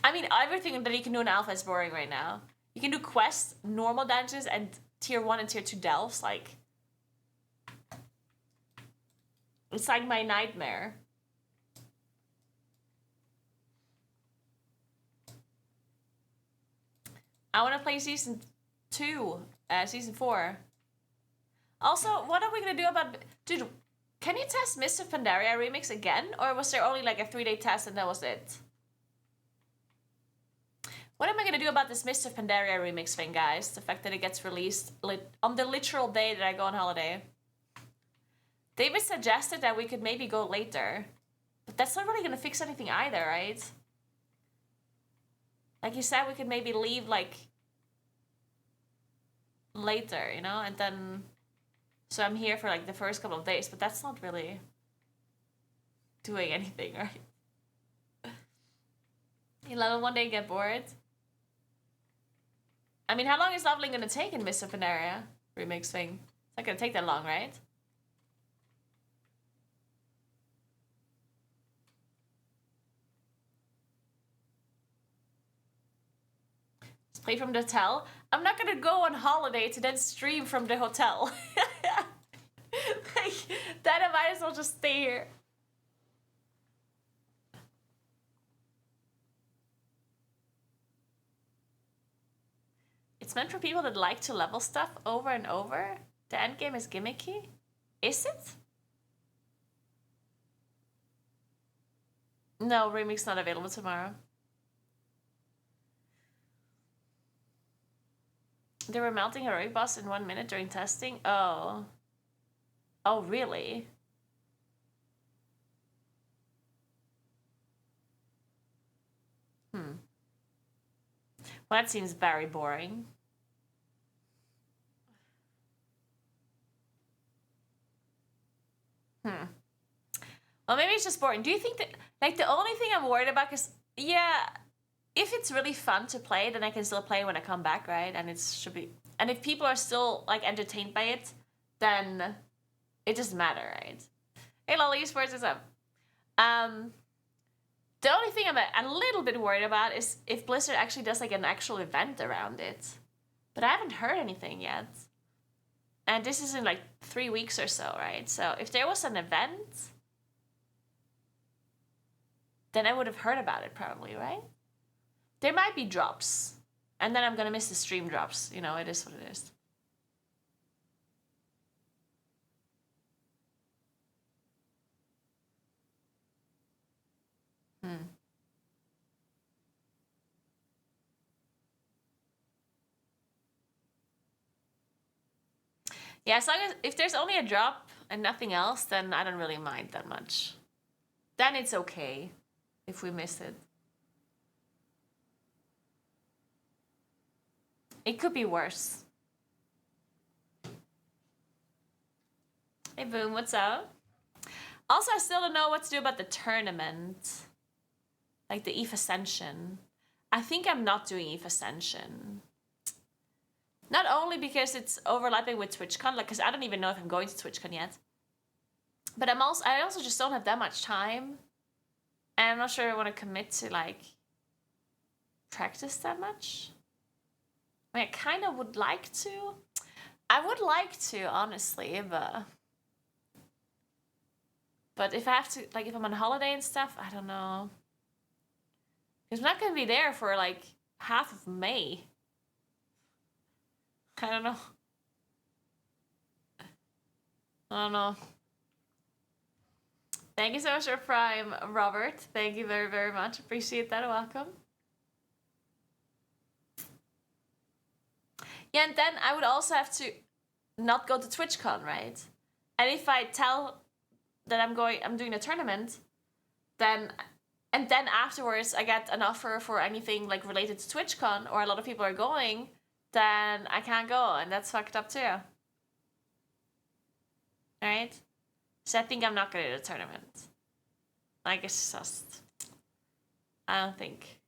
I mean, everything that you can do in Alpha is boring right now. You can do quests, normal dungeons, and tier 1 and tier 2 delves, like... It's like my nightmare. I want to play season 2, season 4. Also, what are we gonna do about... Dude, can you test Mist of Pandaria remix again? Or was there only like a 3-day test and that was it? What am I gonna do about this Mist of Pandaria remix thing, guys? The fact that it gets released on the literal day that I go on holiday. David suggested that we could maybe go later. But that's not really gonna fix anything either, right? Like you said, we could maybe leave like later, you know, and then so I'm here for like the first couple of days, but that's not really doing anything, right? You level one day and get bored. I mean, how long is leveling gonna take in Mists of Pandaria remix thing? It's not gonna take that long, right? Just play from the hotel. I'm not gonna go on holiday to then stream from the hotel. Like, then I might as well just stay here. It's meant for people that like to level stuff over and over. The endgame is gimmicky. Is it? No, remix not available tomorrow. They were melting heroic boss in 1 minute during testing. Oh. Oh, really? Well, that seems very boring. Well, maybe it's just boring. Do you think that, like, the only thing I'm worried about is, yeah, if it's really fun to play, then I can still play when I come back, right? And it should be, and if people are still, like, entertained by it, then it doesn't matter, right? Hey, Lolly Esports is up. The only thing I'm a little bit worried about is if Blizzard actually does, like, an actual event around it. But I haven't heard anything yet. And this is in, like, 3 weeks or so, right? So if there was an event, then I would have heard about it probably, right? There might be drops. And then I'm gonna miss the stream drops. You know, it is what it is. Yeah, as long as, if there's only a drop and nothing else, then I don't really mind that much. Then it's okay if we miss it. It could be worse. Hey, Boom, what's up? Also, I still don't know what to do about the tournament. Like the EVE Ascension. I think I'm not doing EVE Ascension. Not only because it's overlapping with TwitchCon, like, because I don't even know if I'm going to TwitchCon yet. But I also just don't have that much time. And I'm not sure I want to commit to, like, practice that much. I mean, I kind of would like to. I would like to, honestly, but if I have to, like, if I'm on holiday and stuff, I don't know. Because I'm not going to be there for, like, half of May. I don't know. I don't know. Thank you so much for Prime, Robert. Thank you very, very much. Appreciate that. Welcome. Yeah, and then I would also have to not go to TwitchCon, right? And if I tell that I'm doing a tournament, then afterwards I get an offer for anything like related to TwitchCon, or a lot of people are going, then I can't go, and that's fucked up too. Alright? So I think I'm not gonna do the tournament. Like, it's just, I don't think.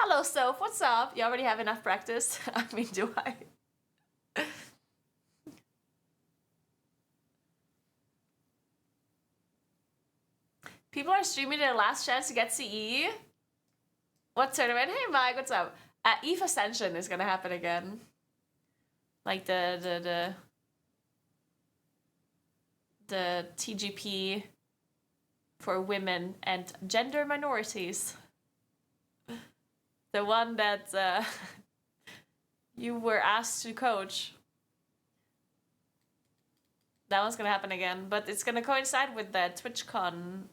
Hello, Soph, what's up? You already have enough practice? I mean, do I? People are streaming their last chance to get CE. What tournament? Hey, Mike, what's up? EVE Ascension is gonna happen again. Like the TGP for women and gender minorities. The one that you were asked to coach. That one's gonna happen again, but it's gonna coincide with the TwitchCon,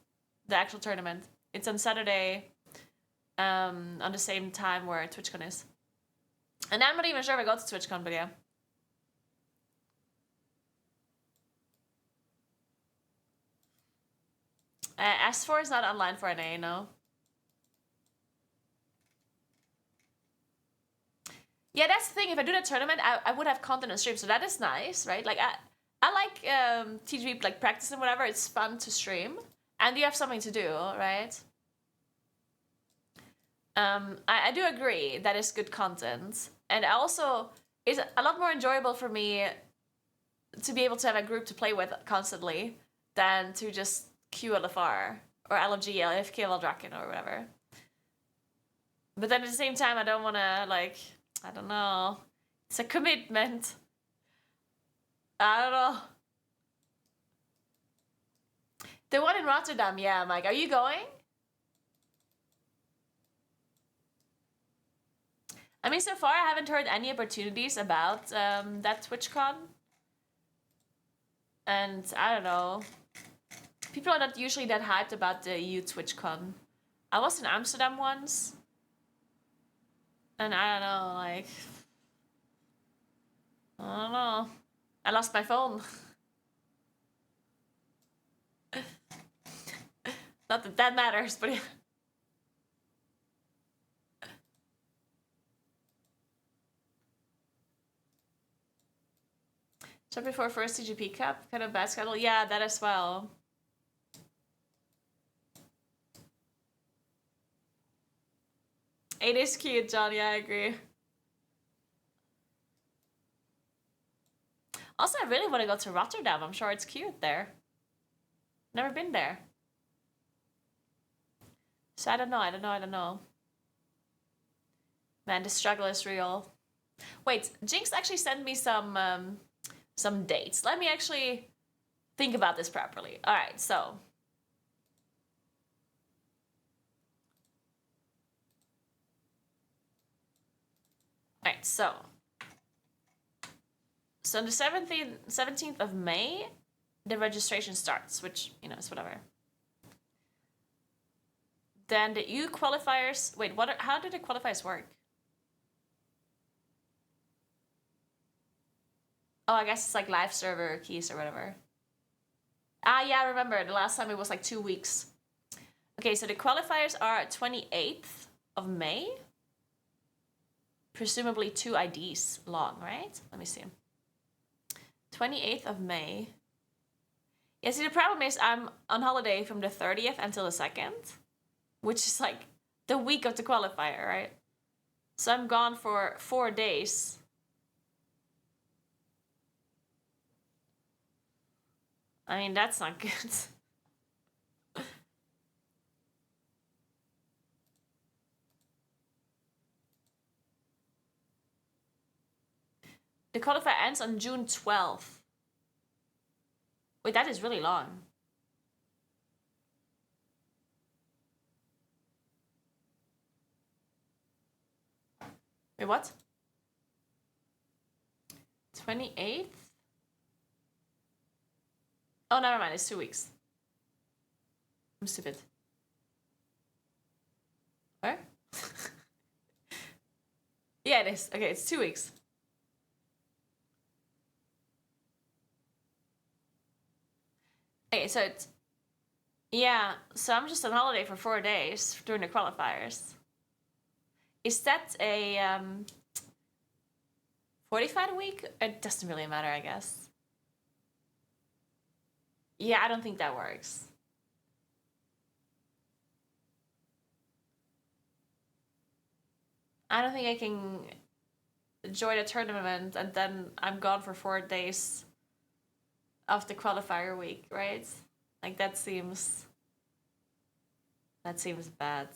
the actual tournament. It's on Saturday, on the same time where TwitchCon is. And I'm not even sure if I go to TwitchCon, but yeah. S4 is not online for NA, no. Yeah, that's the thing. If I do that tournament, I would have content on stream, so that is nice, right? Like I like TGV like practice and whatever. It's fun to stream, and you have something to do, right? I do agree that is good content, and also it's a lot more enjoyable for me to be able to have a group to play with constantly than to just queue LFR or LFG, LFK, Draken or whatever. But then at the same time, I don't want to, like, I don't know. It's a commitment. I don't know. The one in Rotterdam, yeah, Mike. Are you going? I mean, so far I haven't heard any opportunities about that TwitchCon. And I don't know. People are not usually that hyped about the EU TwitchCon. I was in Amsterdam once. And I don't know, like... I don't know. I lost my phone. Not that that matters, but... Just before first TGP Cup, kind of bad schedule. Yeah, that as well. It is cute, John. Yeah, I agree. Also, I really want to go to Rotterdam. I'm sure it's cute there. Never been there. So I don't know. Man, the struggle is real. Wait, Jinx actually sent me some dates. Let me actually think about this properly. All right, so. All right, so on the 17th of May, the registration starts, which, you know, is whatever. Then the EU qualifiers, wait, how do the qualifiers work? Oh, I guess it's like live server keys or whatever. Ah, yeah, I remember. The last time it was like 2 weeks. Okay, so the qualifiers are 28th of May. Presumably 2 IDs long, right? Let me see. 28th of May. Yeah, see, the problem is I'm on holiday from the 30th until the 2nd, which is like the week of the qualifier, right? So I'm gone for 4 days. I mean, that's not good. The qualifier ends on June 12th. Wait, that is really long. Wait, what? 28th? Oh, never mind. It's 2 weeks. I'm stupid. Where? Yeah, it is. Okay, it's 2 weeks. Okay, so it's... Yeah, so I'm just on holiday for 4 days during the qualifiers. Is that a 45 week? It doesn't really matter, I guess. Yeah, I don't think that works. I don't think I can join a tournament and then I'm gone for 4 days of the qualifier week, right? Like that seems bad.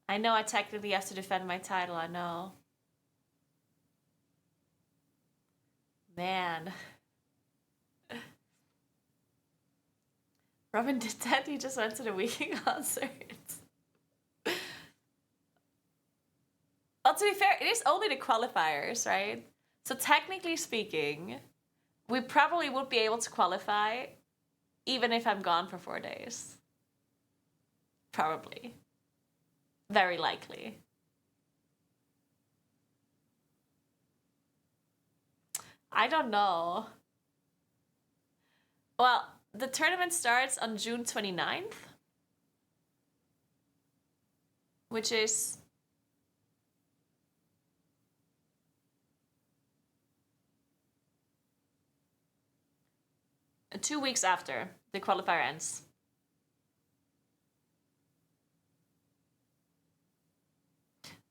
I know I technically have to defend my title, I know. Man. Robin did that? He just went to the Weekend concert. Well, to be fair, it is only the qualifiers, right? So technically speaking, we probably would be able to qualify even if I'm gone for 4 days. Probably. Very likely. I don't know. Well, the tournament starts on June 29th. which is two weeks after the qualifier ends.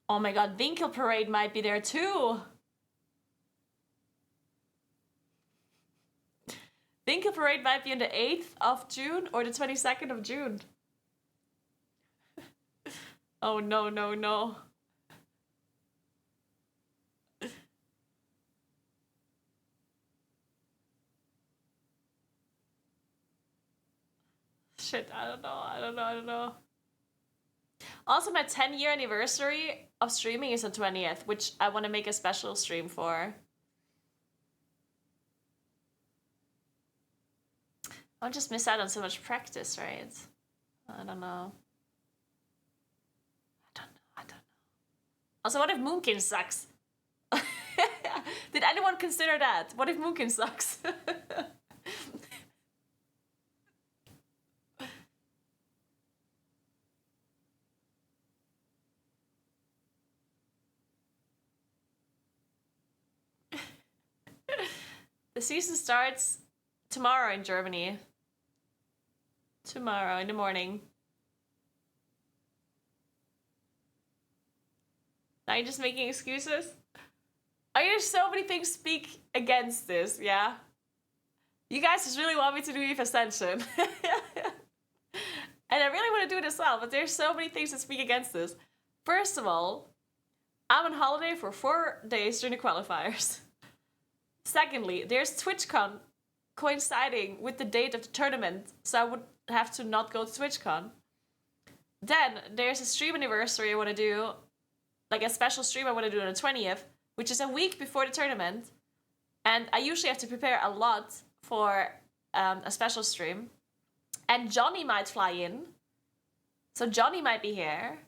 Oh my god, Winkel Parade might be there too. Winkel Parade might be on the 8th of June or the 22nd of June. Oh no, no, no. Shit, I don't know. Also, my 10-year anniversary of streaming is the 20th, which I want to make a special stream for. I'll just miss out on so much practice, right? I don't know. Also, what if Moonkin sucks? Did anyone consider that? What if Moonkin sucks? The season starts tomorrow in Germany. Tomorrow in the morning. Now you're just making excuses? I hear so many things speak against this, yeah? You guys just really want me to do Eve Ascension. And I really want to do it as well, but there's so many things that speak against this. First of all, I'm on holiday for 4 days during the qualifiers. Secondly, there's TwitchCon coinciding with the date of the tournament, so I would have to not go to TwitchCon. Then there's a stream anniversary I want to do, like a special stream I want to do on the 20th, which is a week before the tournament. And I usually have to prepare a lot for a special stream. And Johnny might fly in. So Johnny might be here.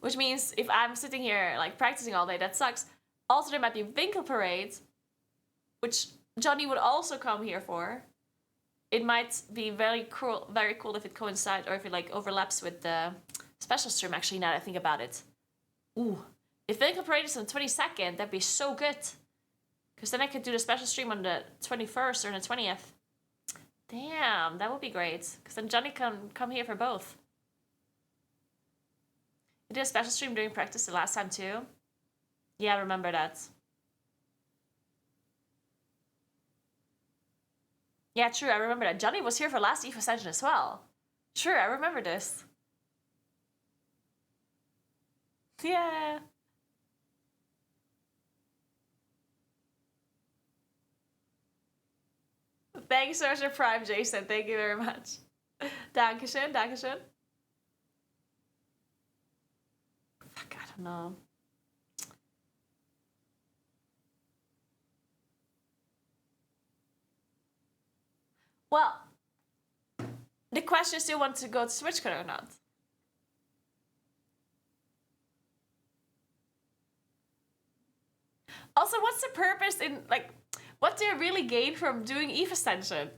Which means if I'm sitting here like practicing all day, that sucks. Also, there might be Winkel Parade, which Johnny would also come here for. It might be very cool if it coincides or if it like overlaps with the special stream, actually, now that I think about it. Ooh, if Winkel Parade is on the 22nd, that'd be so good. Because then I could do the special stream on the 21st or the 20th. Damn, that would be great. Because then Johnny can come here for both. You did a special stream during practice the last time too? Yeah, I remember that. Yeah, true, I remember that. Johnny was here for last Eve Ascension as well. Sure, I remember this. Yeah. Thanks, Sorcerer Prime, Jason. Thank you very much. Dankeschön, Dankeschön. Fuck, I don't know. Well, the question is, do you want to go to SwitchCon or not? Also, what's the purpose in, like, what do you really gain from doing Eve Ascension?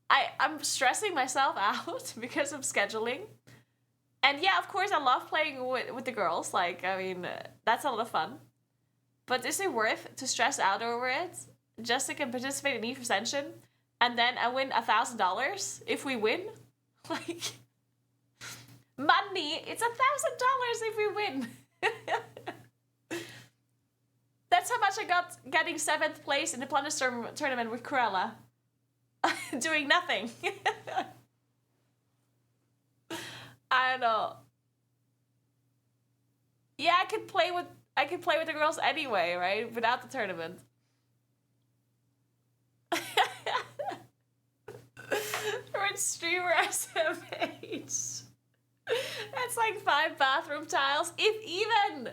I'm stressing myself out because of scheduling. And yeah, of course, I love playing with the girls. Like, I mean, that's a lot of fun. But is it worth to stress out over it just so I can participate in Eve Ascension? And then I win $1,000 if we win? Like, money, it's $1,000 if we win. That's how much I got getting 7th place in the Plunderstorm tournament with Cruella. Doing nothing. I don't know. Yeah, I could play with the girls anyway, right? Without the tournament. Rich streamer SMH. That's like 5 bathroom tiles, if even.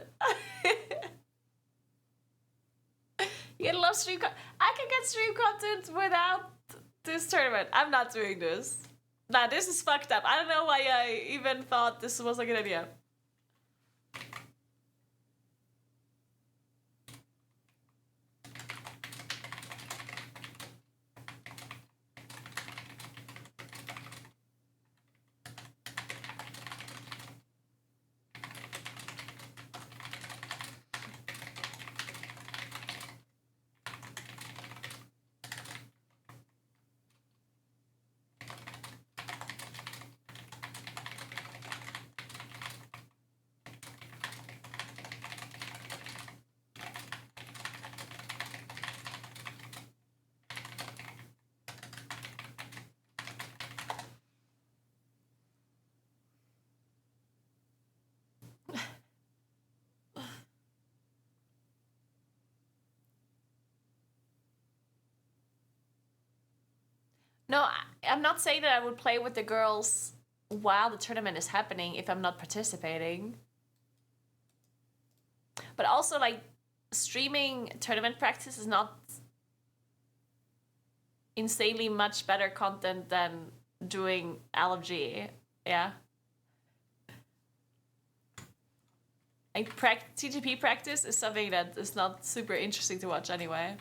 You get a lot of stream content. I can get stream content without this tournament. I'm not doing this. Nah, this is fucked up. I don't know why I even thought this was a good idea. No, I'm not saying that I would play with the girls while the tournament is happening if I'm not participating. But also, like, streaming tournament practice is not insanely much better content than doing LFG. Yeah. Like, TGP practice is something that is not super interesting to watch anyway.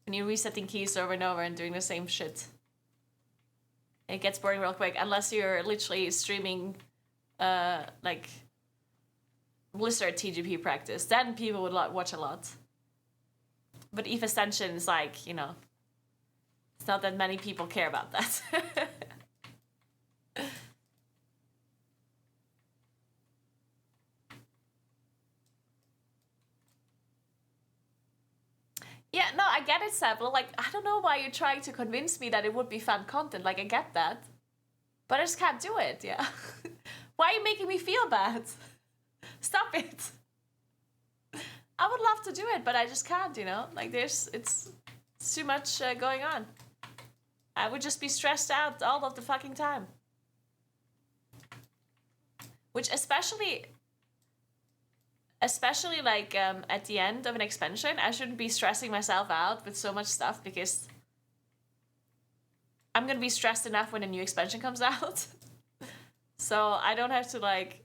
When you're resetting keys over and over and doing the same shit. It gets boring real quick, unless you're literally streaming, like, Blizzard TGP practice. Then people would watch a lot. But EVE Ascension is like, you know, it's not that many people care about that. Yeah, no, I get it, Seville. Like, I don't know why you're trying to convince me that it would be fun content. Like, I get that. But I just can't do it, yeah. Why are you making me feel bad? Stop it. I would love to do it, but I just can't, you know? Like, it's too much going on. I would just be stressed out all of the fucking time. Which especially like at the end of an expansion, I shouldn't be stressing myself out with so much stuff because I'm gonna be stressed enough when a new expansion comes out. So I don't have to like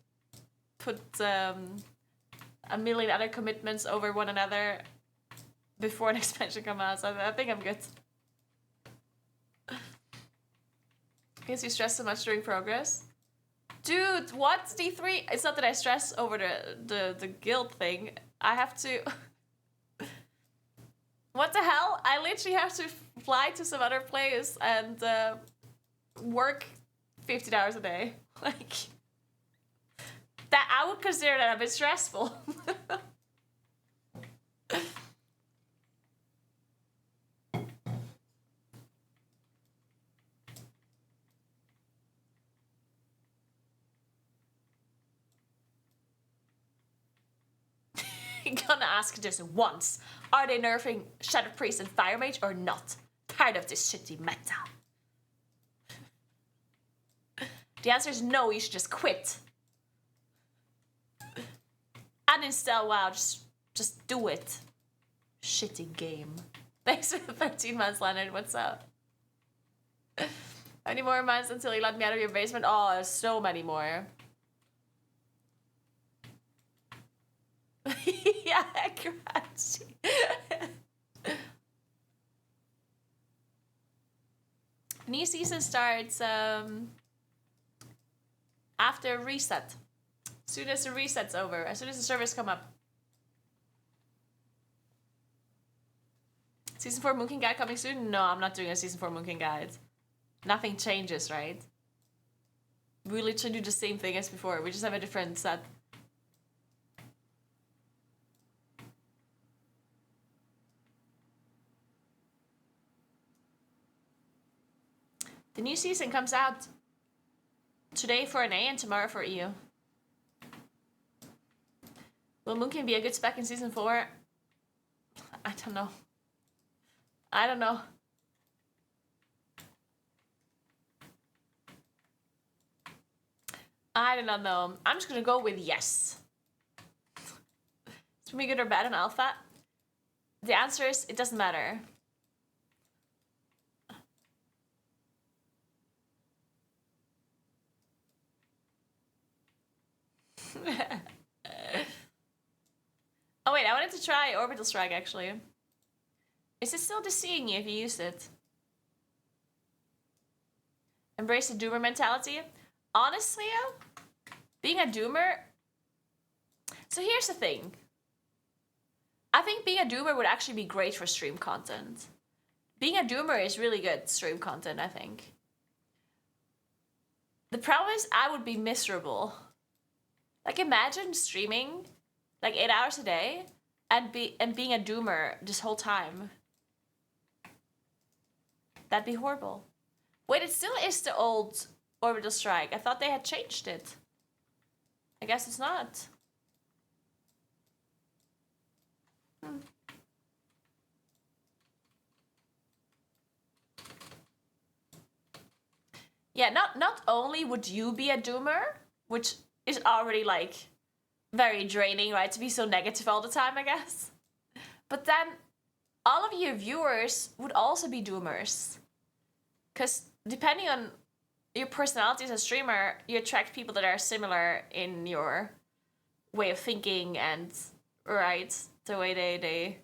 put a million other commitments over one another before an expansion comes out. So I think I'm good. Guess you stress so much during progress. Dude, what? D3? It's not that I stress over the guild thing. I have to... What the hell? I literally have to fly to some other place and work 15 hours a day. Like... That I would consider that a bit stressful. Gonna ask this once. Are they nerfing Shadow Priest and Fire Mage or not? Tired of this shitty meta. The answer is no, you should just quit. Uninstall WoW, just do it. Shitty game. Thanks for the 13 months, Leonard. What's up? How many more months until you let me out of your basement? Oh, there's so many more. Yeah, accuracy. New season starts after reset. As soon as the reset's over, as soon as the servers come up. Season 4 Moon King Guide coming soon? No, I'm not doing a Season 4 Moon King Guide. Nothing changes, right? We literally do the same thing as before. We just have a different set. The new season comes out today for NA and tomorrow for EU. Will Moon King be a good spec in Season 4? I don't know. I don't know. I do not know. I'm just gonna go with yes. Is me good or bad in alpha? The answer is it doesn't matter. Oh wait, I wanted to try Orbital Strike actually. Is it still deceiving you if you used it? Embrace the doomer mentality? Honestly, being a doomer... So here's the thing. I think being a doomer would actually be great for stream content. Being a doomer is really good stream content, I think. The problem is I would be miserable. Like imagine streaming like 8 hours a day and being a doomer this whole time. That'd be horrible. Wait, it still is the old Orbital Strike. I thought they had changed it. I guess it's not. Yeah, not only would you be a doomer, which is already like very draining, right? To be so negative all the time, I guess. But then all of your viewers would also be doomers. Because depending on your personality as a streamer, you attract people that are similar in your way of thinking and, right, the way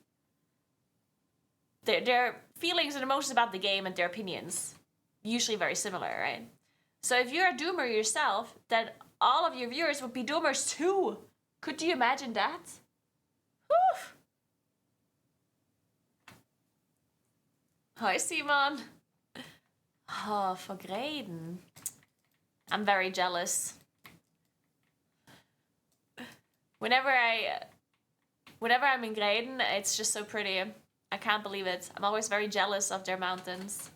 their feelings and emotions about the game and their opinions, usually very similar, right? So if you're a doomer yourself, then all of your viewers would be doomers too. Could you imagine that? Whew. Hi, Simon. Oh, for Graden. I'm very jealous. Whenever I'm in Graden, it's just so pretty. I can't believe it. I'm always very jealous of their mountains.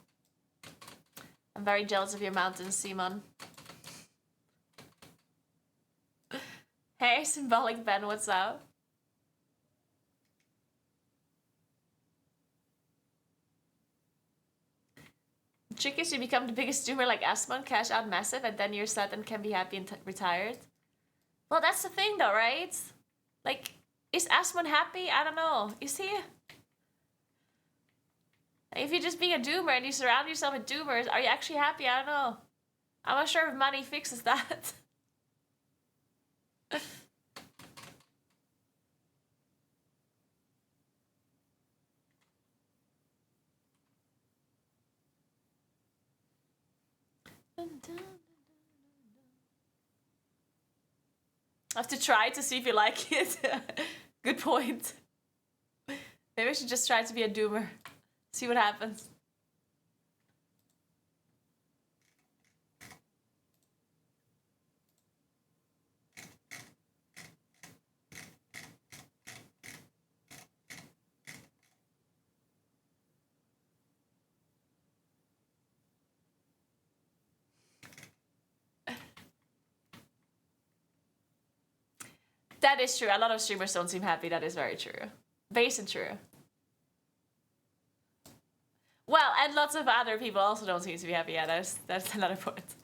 I'm very jealous of your mountains, Simon. Hey, Symbolic Ben, what's up? Trick is you become the biggest doomer like Asmon, cash out massive, and then you're sad and can be happy and retired. Well, that's the thing though, right? Like, is Asmon happy? I don't know. Is he? If you're just being a doomer and you surround yourself with doomers, are you actually happy? I don't know. I'm not sure if money fixes that. I have to try to see if you like it. Good point. Maybe I should just try to be a doomer. See what happens. That is true. A lot of streamers don't seem happy. That is very true. Based and true. Well, and lots of other people also don't seem to be happy. Yeah, that's another point.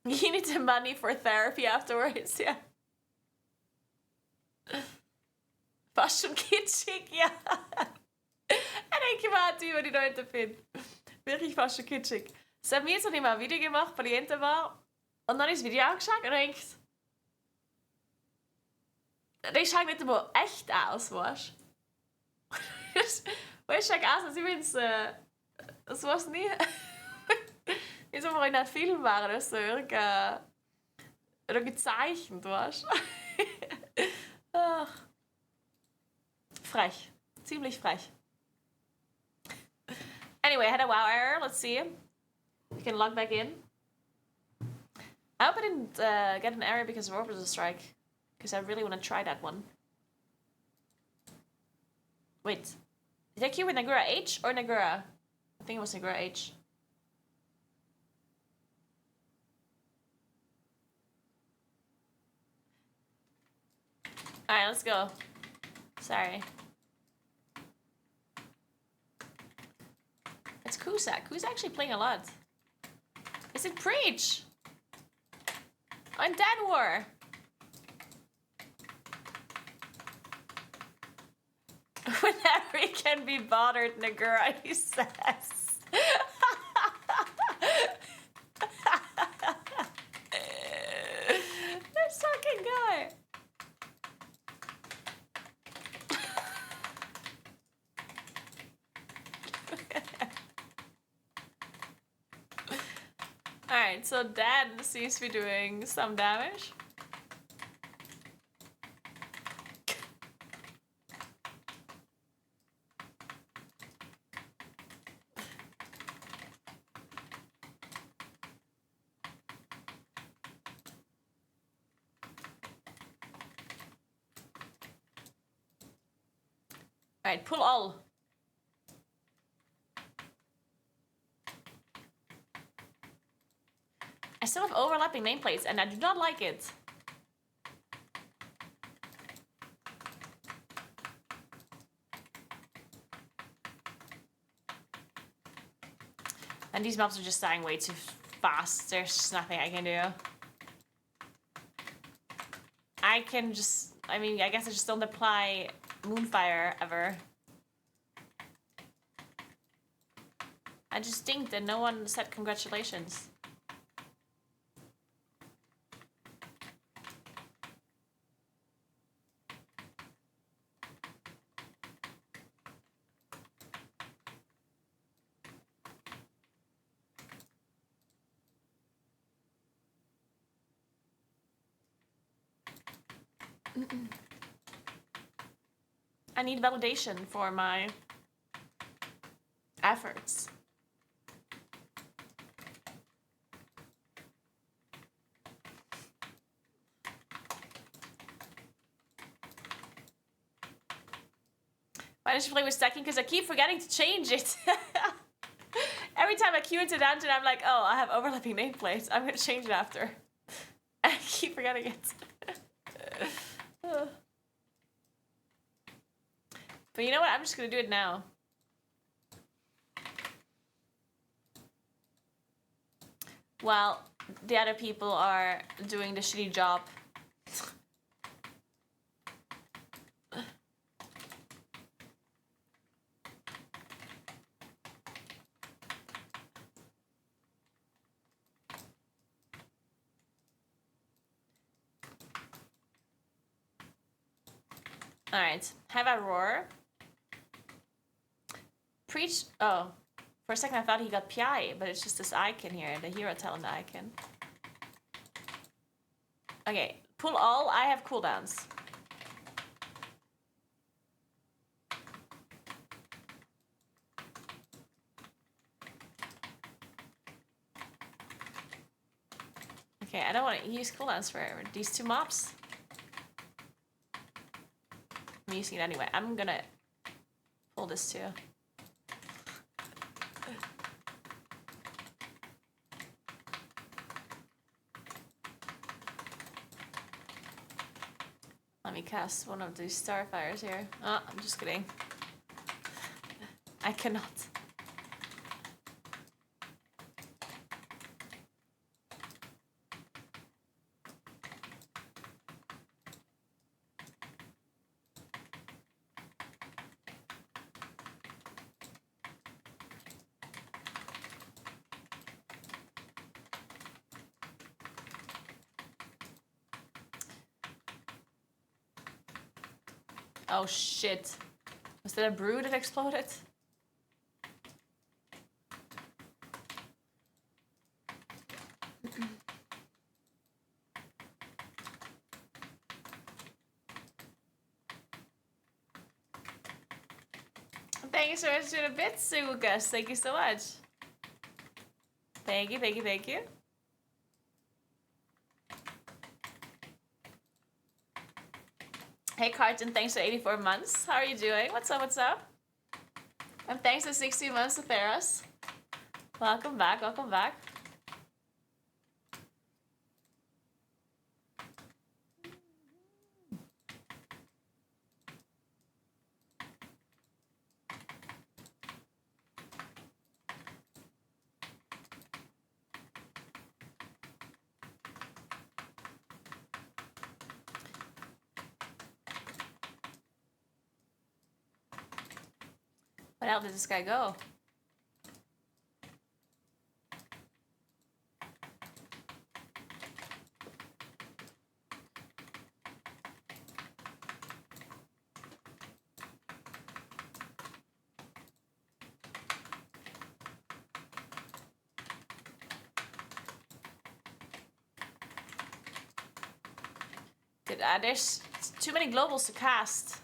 You need the money for therapy afterwards, yeah. Fast schon kitschig, ja. En denk je mal, die die Leute finden. Wirklich fast schon kitschig. Sie haben mir jetzt noch nicht mal ein Video gemacht bei der Intervall. Und dann habe ich das Video angeschaut und denke, das schaut nicht einmal echt aus, weißt du? Das schaut aus, als wenn es, das weiß nicht. Wie so in einem Film war, das so oder gezeichnet, weißt du? Ach. Frech. Ziemlich frech. Anyway, I had a WoW error. Let's see. We can log back in. I hope I didn't get an error because of Orbital Strike. Because I really want to try that one. Wait. Did I queue with Naguura H or Naguura? I think it was Naguura H. Alright, let's go. Sorry. It's Kusak. Who's actually playing a lot? Is it Preach? On Dead War. Whenever he can be bothered, Naguura, he says. This fucking guy. Alright, so Dad seems to be doing some damage. Alright, pull all. I still have overlapping nameplates and I do not like it. And these mobs are just dying way too fast. There's just nothing I can do. I can just... I mean, I guess I just don't apply Moonfire ever. I just dinked and no one said congratulations. I need validation for my efforts. Why don't you play with stacking? Because I keep forgetting to change it. Every time I queue into dungeon, I'm like, oh, I have overlapping nameplates. I'm gonna change it after. And I keep forgetting it. But you know what? I'm just gonna do it now. While the other people are doing the shitty job. Alright, have I roar? Preach. Oh, for a second I thought he got PI, but it's just this icon here, the hero talent icon. Okay, pull all. I have cooldowns. Okay, I don't want to use cooldowns for these two mobs. I'm using it anyway. I'm gonna pull this too. Let me cast one of these starfires here. Oh, I'm just kidding. I cannot. Oh shit. Was that a brew that exploded? Thank you so much for the bits, Lucas. Thank you so much. Thank you, thank you, thank you. Hey Carton, thanks for 84 months. How are you doing? What's up, what's up? And thanks for 60 months to Paris. Welcome back, welcome back. Where the hell did this guy go? There's too many globals to cast.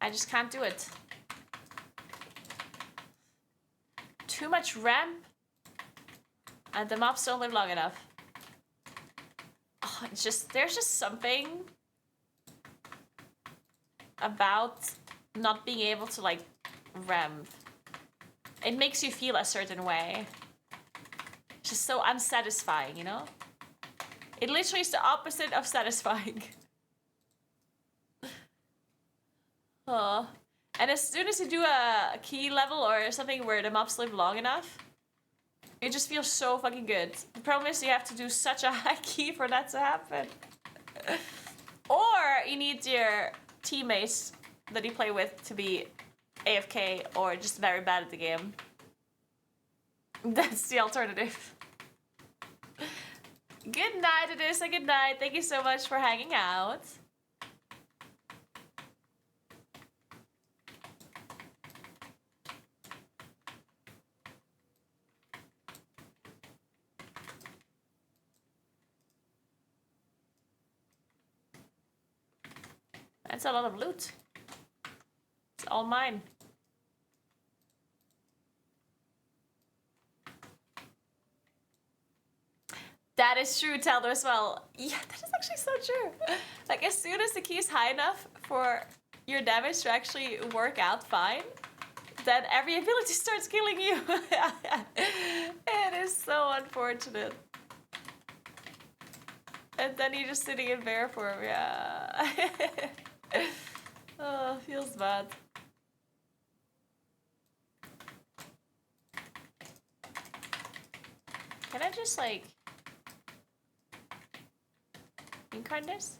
I just can't do it. Too much ramp, and the mobs don't live long enough. Oh, it's just, there's just something about not being able to like ramp. It makes you feel a certain way. It's just so unsatisfying, you know? It literally is the opposite of satisfying. Oh. And as soon as you do a key level or something where the mobs live long enough, it just feels so fucking good. The problem is you have to do such a high key for that to happen. Or you need your teammates that you play with to be AFK or just very bad at the game. That's the alternative. Good night, Adusa. Good night. Thank you so much for hanging out. That's a lot of loot. It's all mine. That is true, Telder, as well. Yeah, that is actually so true. Like, as soon as the key is high enough for your damage to actually work out fine, then every ability starts killing you. It is so unfortunate. And then you're just sitting in bear form, yeah. Oh, feels bad. Can I just, like, incarn this?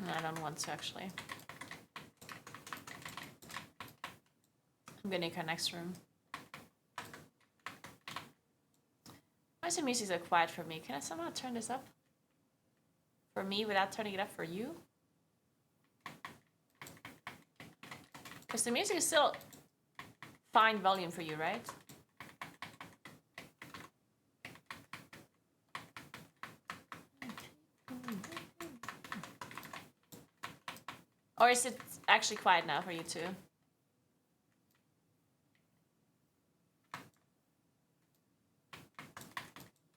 I don't want to, actually. I'm gonna incarn next room. Why is the music so quiet for me? Can I somehow turn this up? For me without turning it up for you? Because the music is still fine volume for you, right? Or is it actually quiet now for you too?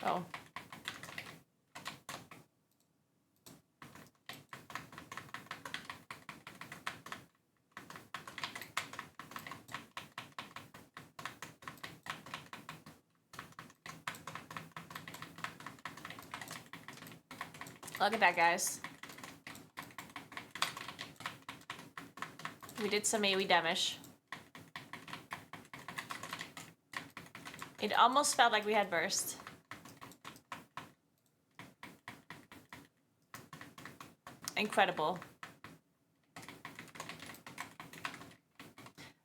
Oh. Look at that, guys. We did some AoE damage. It almost felt like we had burst. Incredible.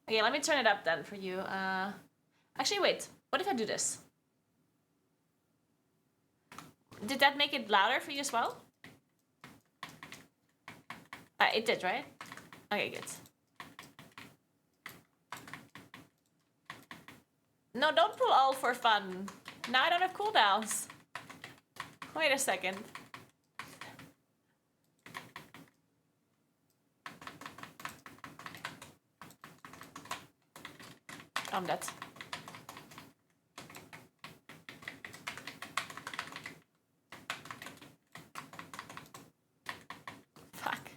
Okay, let me turn it up then for you. Actually, wait. What if I do this? Did that make it louder for you as well? It did, right? Okay, good. No, don't pull all for fun. Now I don't have cooldowns. Wait a second. I'm dead. Fuck.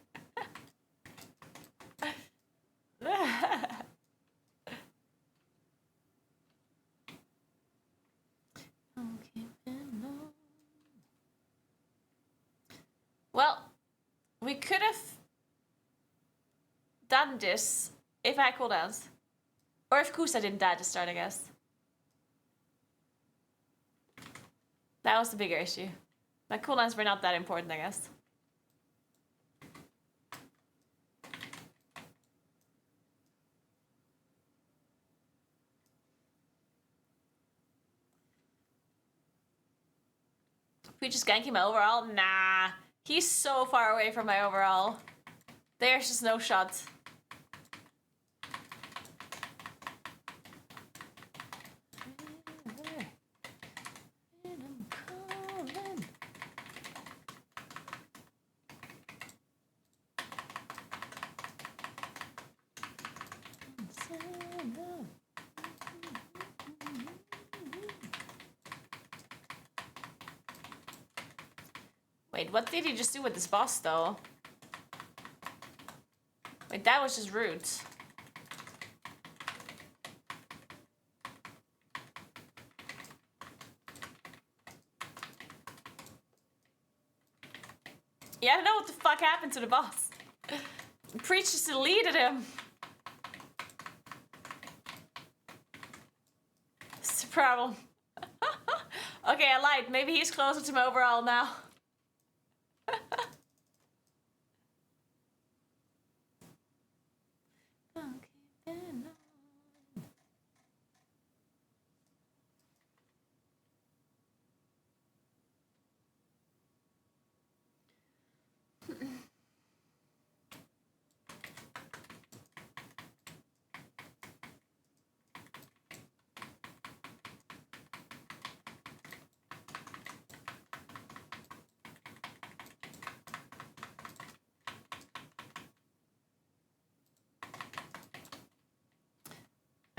Well, we could have done this if I had cooldowns. Or if Kusa didn't die to start, I guess. That was the bigger issue. My cooldowns were not that important, I guess. We just ganking my overall? Nah. He's so far away from my overall. There's just no shot. Wait, what did he just do with this boss, though? Wait, that was just rude. Yeah, I don't know what the fuck happened to the boss. Preach just deleted him. It's the problem. Okay, I lied. Maybe he's closer to my overall now.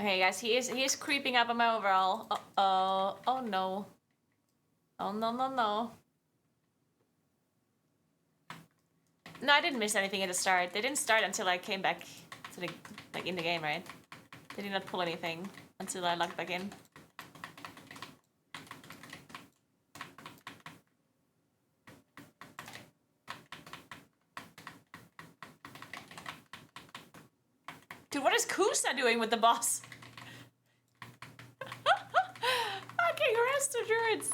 Okay, guys, he is creeping up on my overall. Oh no. Oh no no no. No, I didn't miss anything at the start. They didn't start until I came back to the in the game, right? They did not pull anything until I logged back in. Dude, what is Kusa doing with the boss? Fucking rest of druids.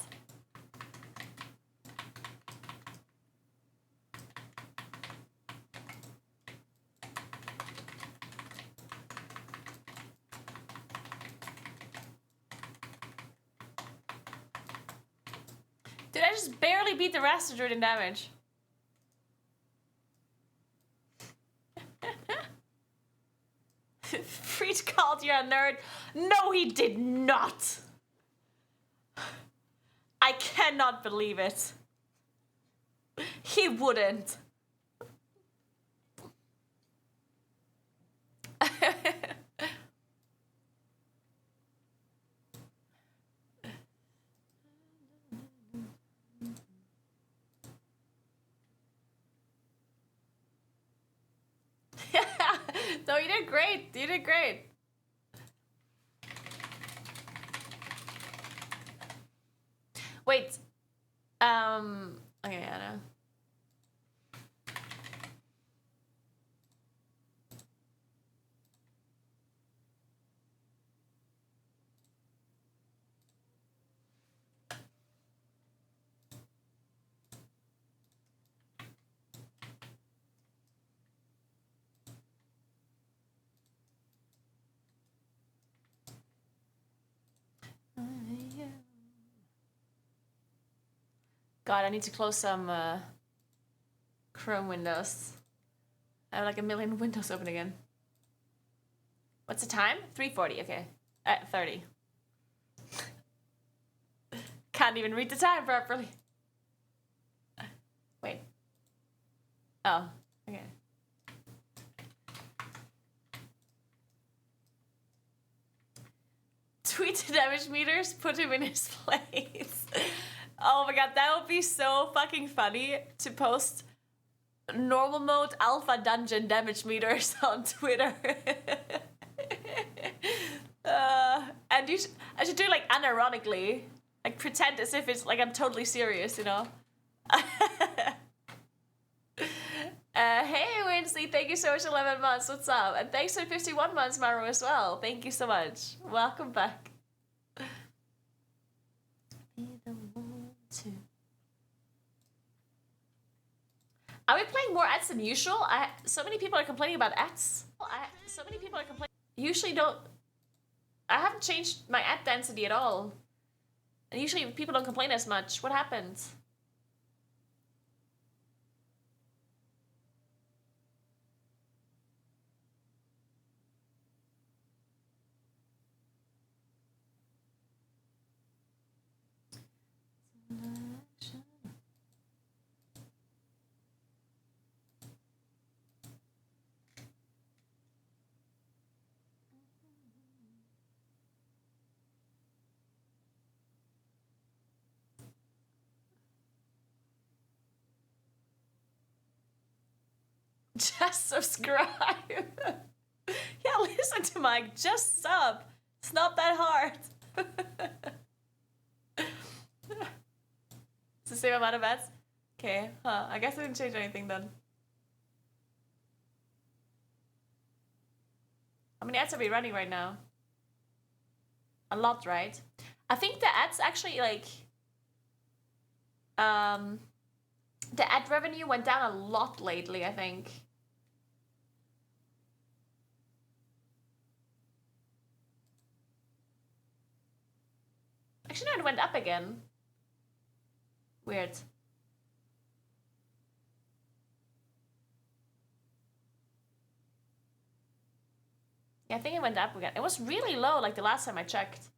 Dude, I just barely beat the rest of druid in damage. Freed called you a nerd. No, he did not. I cannot believe it. He wouldn't. No, you did great. You did great. Wait. Okay, I know. God, I need to close some Chrome windows. I have like a million windows open again. What's the time? 3:40, okay. 30. Can't even read the time properly. Wait. Oh, okay. Tweet the damage meters, put him in his place. Oh my god, that would be so fucking funny to post normal mode alpha dungeon damage meters on Twitter. And I should do it like unironically, like pretend as if it's like I'm totally serious, you know. Hey Wednesday, thank you so much, 11 months. What's up? And thanks for 51 months, Maru, as well. Thank you so much. Welcome back. Are we playing more ads than usual? So many people are complaining about ads. So many people are complaining. Usually don't. I haven't changed my ad density at all. And usually people don't complain as much. What happened? Just subscribe. Yeah, listen to Mike. Just sub. It's not that hard. It's the same amount of ads. Okay, huh. I guess I didn't change anything then. How many ads are we running right now? A lot, right? I think the ads actually, like... the ad revenue went down a lot lately, I think. Actually, no, it went up again. Weird. Yeah, I think it went up again. It was really low, like the last time I checked.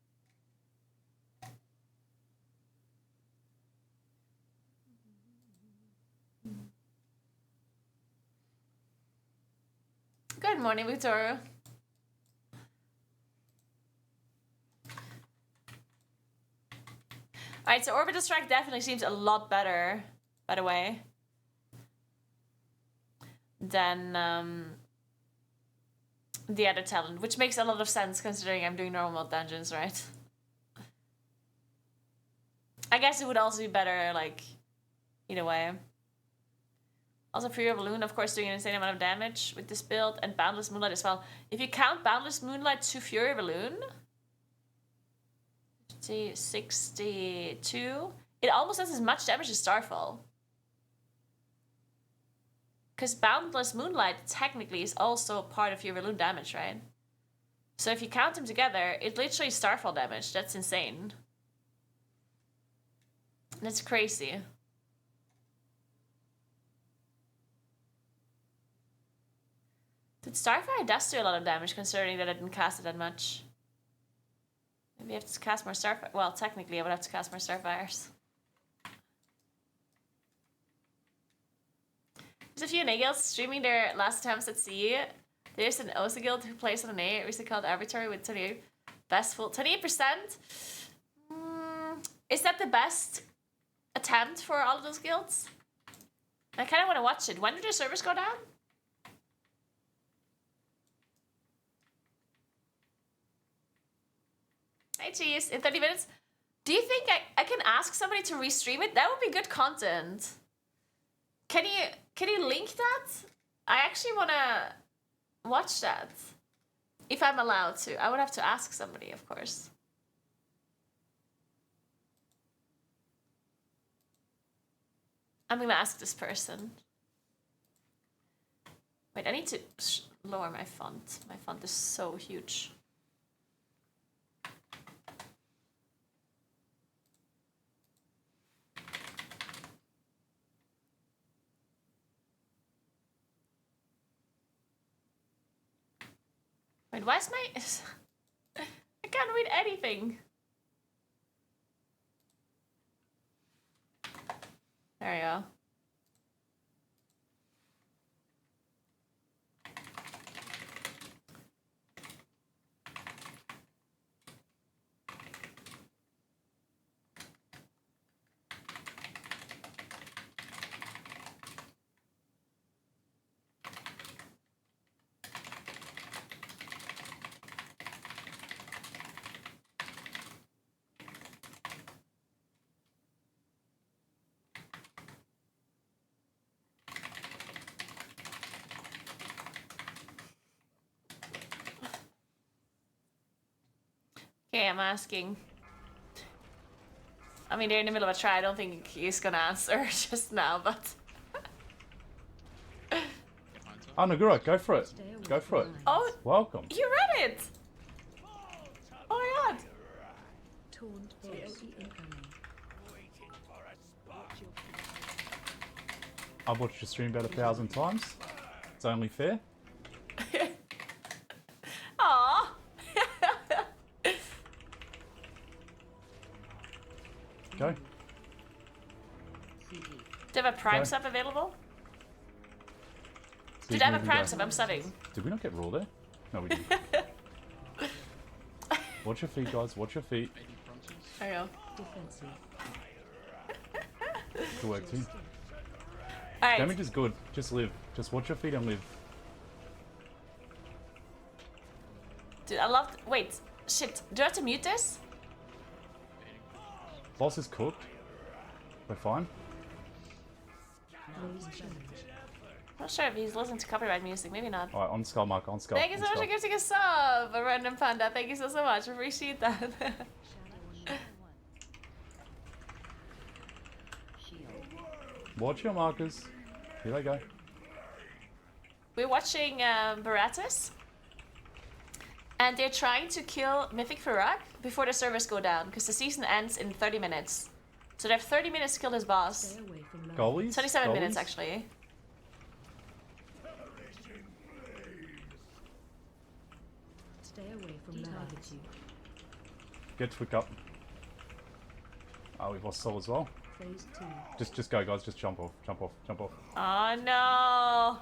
Good morning, Victoria. Alright, so Orbital Strike definitely seems a lot better, by the way, than the other talent, which makes a lot of sense considering I'm doing normal mode dungeons, right? I guess it would also be better, like, either way. Also, Fury of Balloon, of course, doing an insane amount of damage with this build, and Boundless Moonlight as well. If you count Boundless Moonlight to Fury of Balloon, 62, it almost does as much damage as Starfall. Because Boundless Moonlight technically is also part of your balloon damage, right? So if you count them together, it's literally Starfall damage. That's insane. That's crazy. Did Starfire does do a lot of damage considering that I didn't cast it that much. Maybe I have to cast more Starfire. Well, technically I would have to cast more Starfires. There's a few NA guilds streaming their last attempts at sea. There's an OSA guild who plays on NA, recently called Arbitrary with 28 best full 28%. Is that the best attempt for all of those guilds? I kind of want to watch it. When did their servers go down? Hey, cheese. In 30 minutes. Do you think I can ask somebody to restream it? That would be good content. Can you link that? I actually want to watch that. If I'm allowed to. I would have to ask somebody, of course. I'm gonna ask this person. Wait, I need to lower my font. My font is so huge. Wait, why is my... I can't read anything. There we go. Okay, I'm asking. I mean, they're in the middle of a try. I don't think he's gonna answer just now, but... Oh, Naguura, go for it. Go for it. Oh, Welcome. you read it! Oh my god! I've watched your stream about 1,000 times. It's only fair. Aww! Go. Do you have a Prime Okay. sub available? See Did if I have a we can Prime go. sub? I'm subbing. Did we not get raw there? No, we didn't. Watch your feet, guys. Watch your feet. There you go. Good work, team. Alright. Damage is good. Just live. Just watch your feet and live. Dude, I love... Wait. Shit. Do I have to mute this? Boss is cooked. We're fine. I'm not sure if he's listening to copyright music. Maybe not. Alright, on skull marker, on skull. Thank you so on much for skull. gifting a sub, a random panda. Thank you so much. Appreciate that. Watch your markers. Here they go. We're watching Baratus, and they're trying to kill Mythic Farak before the servers go down, because the season ends in 30 minutes. So they have 30 minutes to kill his boss. Goalies? 27 minutes, Goalies? actually. Stay away from target you. Get Twick up. Oh, we've lost Soul as well. Phase 2. Just go, guys. Just jump off. Jump off. Jump off. Oh no!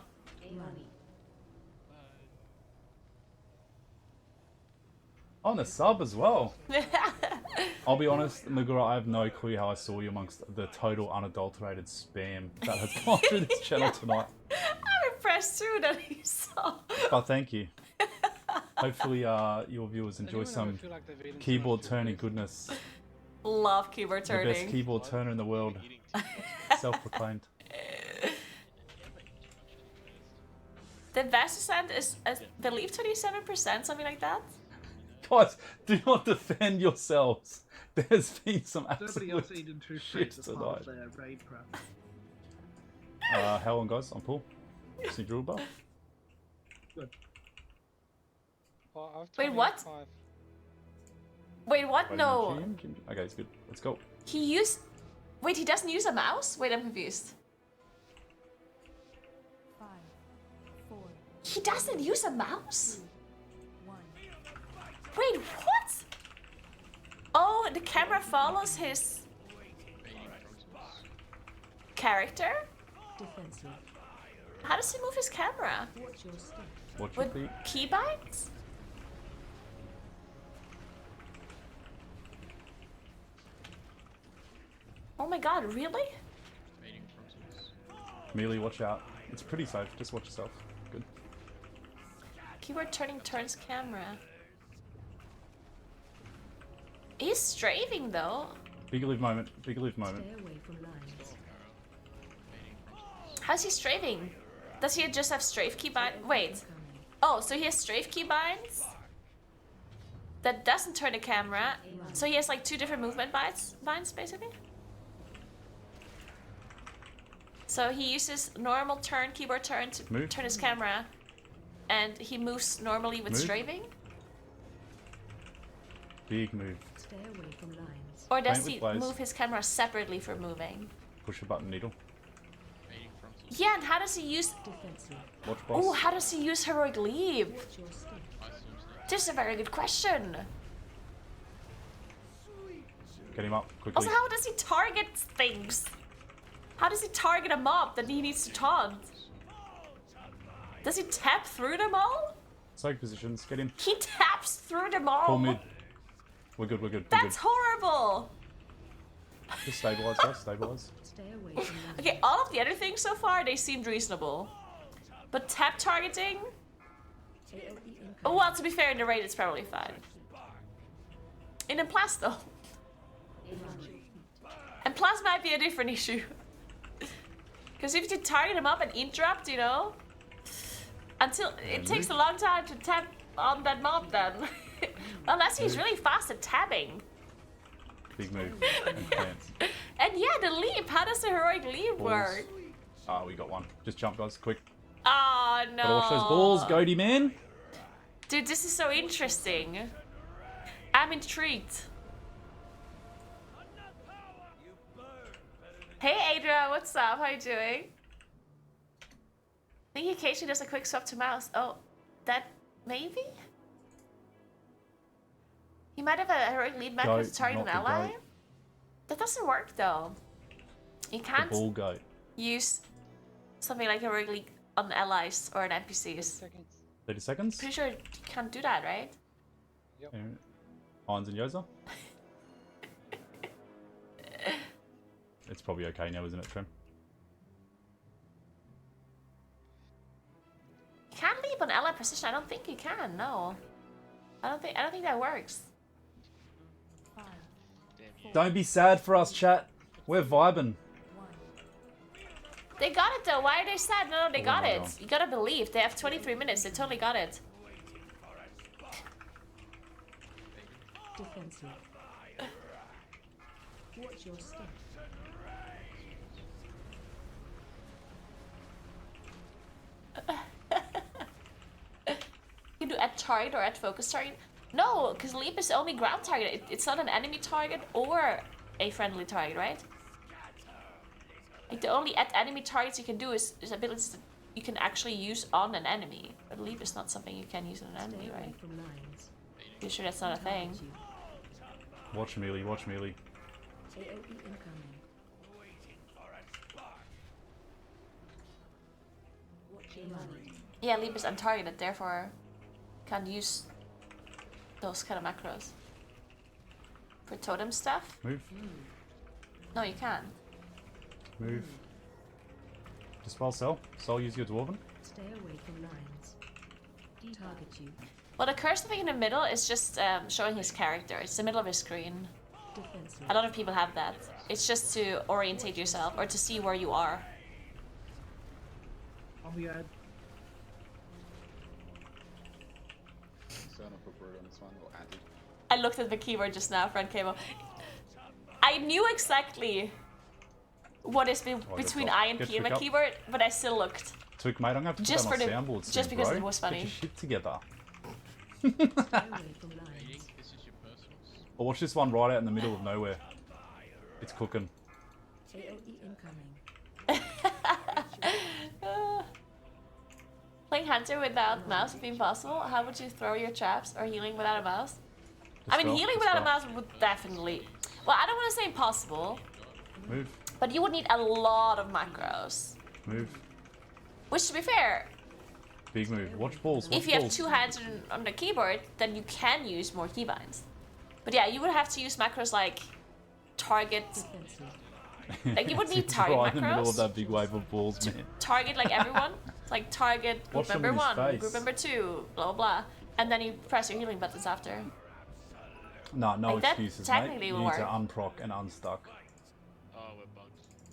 Oh, and a sub as well. I'll be honest, Naguura, I have no clue how I saw you amongst the total unadulterated spam that has gone through this channel tonight. I'm impressed too that he saw. But thank you. Hopefully your viewers enjoy some keyboard turning goodness. Love keyboard The best turning. keyboard turner in the world. Self-proclaimed. The Vasisand is, I believe, 27%, something like that. Guys, do not defend yourselves. There's been some Nobody else absolute needed to shit face as part of tonight. their raid prep. How long, guys? On pool. See drill buff. Wait, what? Wait, what? No. Okay, it's good. Let's go. He used... Wait, he doesn't use a mouse? Wait, I'm confused. 5, 4, He doesn't use a mouse? 1. Wait, what? Oh, the camera follows his... character? Defensive. How does he move his camera? Watch your step. Watch your With feet. keybinds? Oh my god, really? Melee, watch out. It's pretty safe. Just watch yourself. Good. Keyboard turning turns camera. He's strafing though. Big live moment. Big live moment. Stay away from lines. How's he strafing? Does he just have strafe keybind? Wait. Coming. Oh, so he has strafe keybinds? That doesn't turn the camera. So he has like two different movement binds basically? So he uses normal turn, keyboard turn to Move. turn his camera. And he moves normally with Move. strafing? Big move. Stay away from lines. Or does Paint with he blaze. move his camera separately for moving? Push the button needle. Yeah, and how does he use... Defensive. Watch boss. Oh, how does he use heroic leap? Watch your step. This is a very good question. Get him up quickly. Also, how does he target things? How does he target a mob that he needs to taunt? Does he tap through them all? Soak positions. Get him. He taps through them all. Pull mid. We're good. We're good. We're That's good. horrible. Just stabilize, guys. Stabilize. Stay away from lines. Okay, all of the other things so far, they seemed reasonable. But tap targeting? AoE incoming. Oh, well, to be fair, in the raid, it's probably fine. In a Plas, though. And Plas might be a different issue. Because if you target him up and interrupt, you know, until it takes a long time to tap on that mob then. Unless he's really fast at tabbing. Big move. And pants. And yeah, the leap, how does the heroic leap work? Ah, we got one. Just jump, guys. Quick. Oh no. Gotta watch those balls, Goaty man. Dude, this is so interesting. I'm intrigued. Hey Adria, what's up? How you doing? I think he occasionally does a quick swap to mouse. Oh, that maybe? He might have a heroic lead method to Goat, target an not the ally. goat. That doesn't work though. You The can't ball goat. use something like heroic lead on allies or on NPCs. 30 seconds. Pretty sure you can't do that, right? Hines and Yoza. It's probably okay now, isn't it, Trim? You can't leap on ally position. I don't think you can. No, I don't think that works. Don't be sad for us, chat. We're vibing. They got it though. Why are they sad? No, they Oh, got my it. God. You gotta believe. They have 23 minutes. They totally got it. Defensive. Watch your step. You can do at target or at focus target. No, because leap is only ground target. It's not an enemy target or a friendly target, right? Like the only at enemy targets you can do is abilities that you can actually use on an enemy. But leap is not something you can use on an Stay enemy, away right? from lines. You sure that's not a thing? Target you. Watch melee, watch melee. AoE incoming. Watch your lines. Yeah, leap is untargeted, therefore can't use those kind of macros. For totem stuff? Move, No, you can't. move. Dispel Cell. Soul, use your Dwarven. Stay away from lines. Target you. Well, the cursed thing in the middle is just showing his character. It's the middle of his screen. Defensive. A lot of people have that. It's just to orientate yourself or to see where you are. Oh my god. I looked at the keyboard just now, friend came up. I knew exactly what is between I and Get P in the pick up. keyboard, but I still looked. Took, mate, I'm gonna have to put Just that for on the- soundboard soon, just because bro. it was funny. Get your shit together. Stay away from lines. Or watch this one right out in the middle of nowhere. It's cooking. AoE incoming. Playing Hunter without mouse would be impossible. How would you throw your traps or healing without a mouse? I mean, Dispel, healing without a dispel. mouse would definitely... Well, I don't want to say impossible, Move, but you would need a lot of macros. move. Which, to be fair, Big move. Watch balls, watch if you have balls. two hands on the keyboard, then you can use more keybinds. But yeah, you would have to use macros like target, Defensive. like you would need It's target right in the middle of macros. that big wave of balls, man. Target like everyone, like target group Watch member somebody's 1, face. group member 2, blah blah blah, and then you press your healing buttons after. No, no Like, that excuses, technically mate. You will need to work. unproc and unstuck.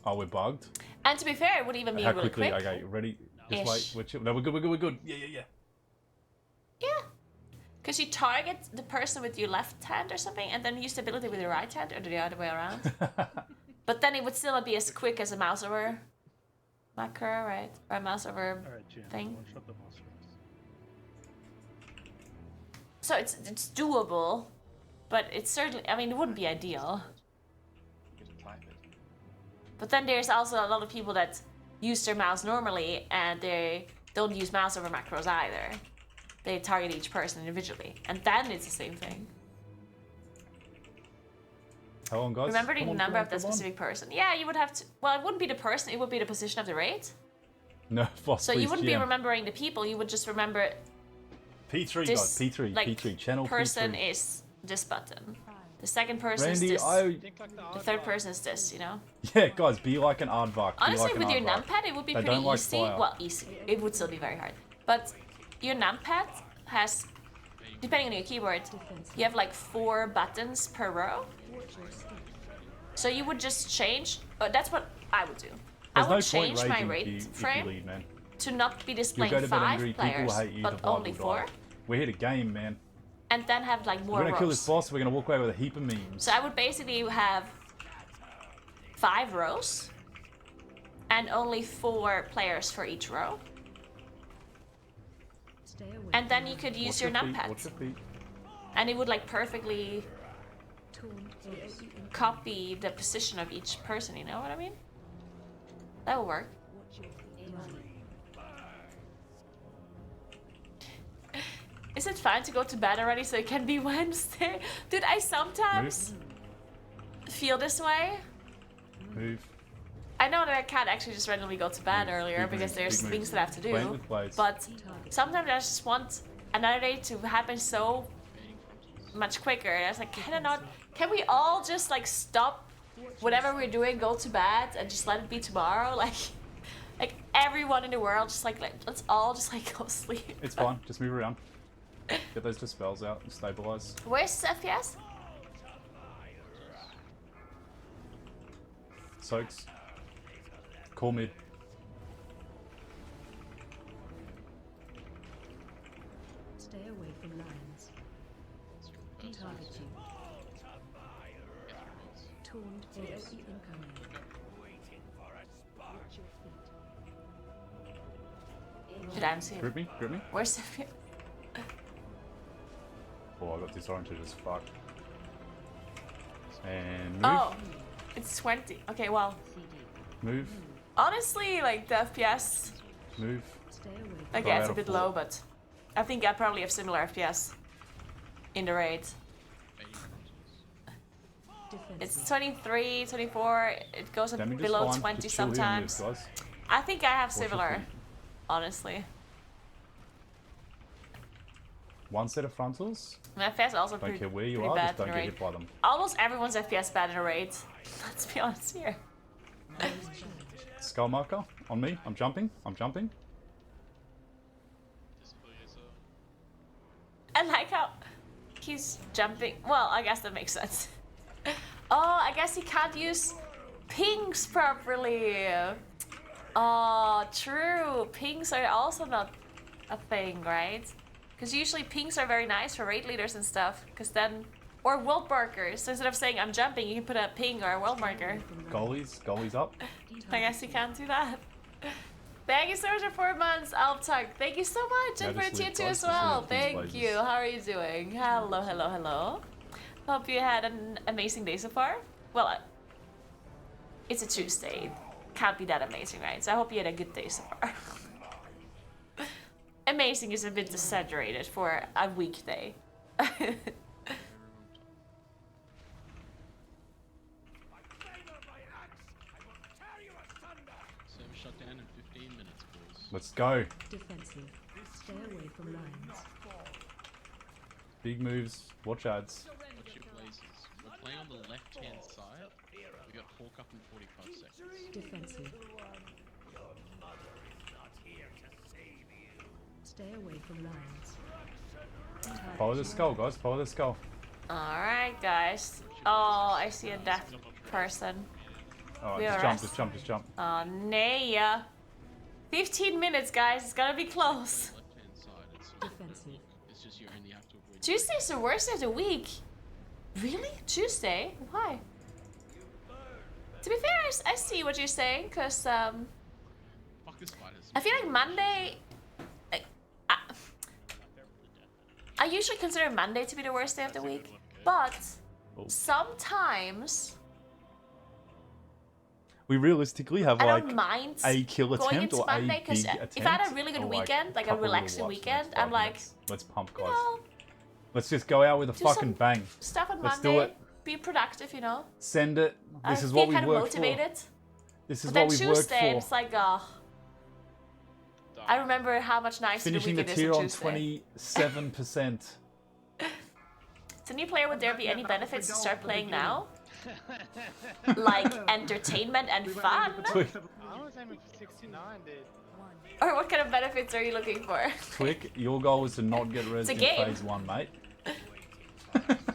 Oh, we're bugged? And to be fair, it would even be How really quickly? quick. Okay, ready? Just Ish. wait. We're chill. No, we're good, we're good, we're good. Yeah, yeah, Yeah. Because you target the person with your left hand or something, and then use the ability with your right hand, or the other way around. yeah. But then it would still not be as quick as a mouse over macro, right? Or a mouse over Alright, Jen. thing. One shot the boss first. So it's doable, but it's certainly, I mean, it wouldn't be ideal. But then there's also a lot of people that use their mouse normally and they don't use mouse over macros either. They target each person individually, and then it's the same thing. How long, guys? Remember the Come on, number come of the on, come on. specific person. Yeah, you would have to. Well, it wouldn't be the person; it would be the position of the raid. No, boss, So please, you wouldn't be GM. remembering the people. You would just remember P3, this. guys. P3, like, P3. Channel person P3. is this button. The second person is Randy, this. The third person is this. You know. Yeah, guys, be like an aardvark. Be Honestly, like an with your aardvark. numpad, it would be They pretty don't like easy. fire. Well, easy. It would still be very hard. But your numpad has, depending on your keyboard, you have like 4 buttons per row. Watch your step. So you would just change. That's what I would do. There's I no would point change my raging rate if you frame lead, man. to not be You'll displaying go to bed 5 angry. People players, will hate you. but the vibe only will 4, die. We're here to game, man. and then have like more We're gonna kill rows. this boss. We're gonna walk away with a heap of memes. So I would basically have 5 rows and only 4 players for each row. Stay away And then from you could lines. use Watch your feet, numpad. Watch your feet. And it would like perfectly Taunt AoE incoming. copy the position of each person, you know what I mean? That will work. Watch your feet. Line. Is it fine to go to bed already so it can be Wednesday? Dude, I sometimes feel this way. Move. I know that I can't actually just randomly go to bed earlier Big because move, there's big move. things that I have to Playing do. with blades. But sometimes I just want another day to happen so much quicker. And I was like, can we all just like stop whatever we're doing, go to bed and just let it be tomorrow? Like everyone in the world, just like let's all just like go sleep. It's fine. Just move around. Get those dispels out and stabilize. Where's FPS? Soaks. Call mid. Spawned AoE incoming. Watch your feet. Did I see it? Grip me, grip me. Where's the... Oh, I got disoriented as fuck. And move. Oh, it's 20. Okay, well, Move. honestly, like the FPS, Move. Stay away from like Go yeah, out it's a of bit four. low, but I think I probably have similar FPS in the raid. defensive. It's 23, 24. It goes Let me just below find- 20 just chill here and sometimes. live, guys. I think I have Watch your similar, feet. honestly. One set of frontals. My FPS is also Don't pretty, care where you pretty are, bad just don't in get the raid. hit by them. Almost everyone's FPS bad in a raid. Let's be honest here. Skull marker on me. I'm jumping. I'm jumping. I like how he's jumping. Well, I guess that makes sense. Oh, I guess he can't use pings properly. Oh, true. Pings are also not a thing, right? Because usually pings are very nice for raid leaders and stuff. Because then, or world markers. So instead of saying I'm jumping, you can put a ping or a world marker. Goalies up. I guess you can't do that. Thank you so much for 4 months, Alptug. Thank you so much, and Yeah, for just tier leave 2 as guys, just well. leave these Thank places. you. How are you doing? Hello, hello, hello. Hope you had an amazing day so far. Well, it's a Tuesday. Can't be that amazing, right? So I hope you had a good day so far. Amazing is a bit exaggerated for a weekday. Server shut down in 15 minutes, boys. Let's go. Defensive. Stay away from lines. Big moves. Watch ads. Watch your places. We're playing on the left-hand side. We got Hawk up in 45 seconds. Defensive. Stay away from lines. Follow the skull, guys. Follow the skull. Alright, guys. Oh, I see a deaf person. Alright, We just are jump, rest. just jump, just jump. Oh, Naya. 15 minutes, guys. It's gonna be close. Left-hand side, it's Defensive. it's just you only have to avoid. Tuesday's the worst day of the week. Really? Tuesday? Why? To be fair, I see what you're saying, because Fuck the spiders. I feel like Monday... I usually consider Monday to be the worst day of the week, but Oh. sometimes We realistically have I like don't mind a kill going attempt into or a Monday, big 'cause attempt. if I had a really good or, weekend, like a couple little relaxing wipes for the next weekend, I'm 5 like, minutes. Let's pump, you guys. know, Let's just go out with a do fucking some bang. stuff on Let's do Monday, it. be productive, you know. Send it. This I is feel what we kind of work motivated. for. This is But then what we work Tuesday, for. it's like, I remember how much nicer Finishing the the weekend tier is on on Tuesday. 27%. It's a new player. Would there be any benefits to start playing now? Like entertainment and fun? I was aiming for 69, dude. Or what kind of benefits are you looking for? Quick, your goal is to not get res a in game. phase 1, mate.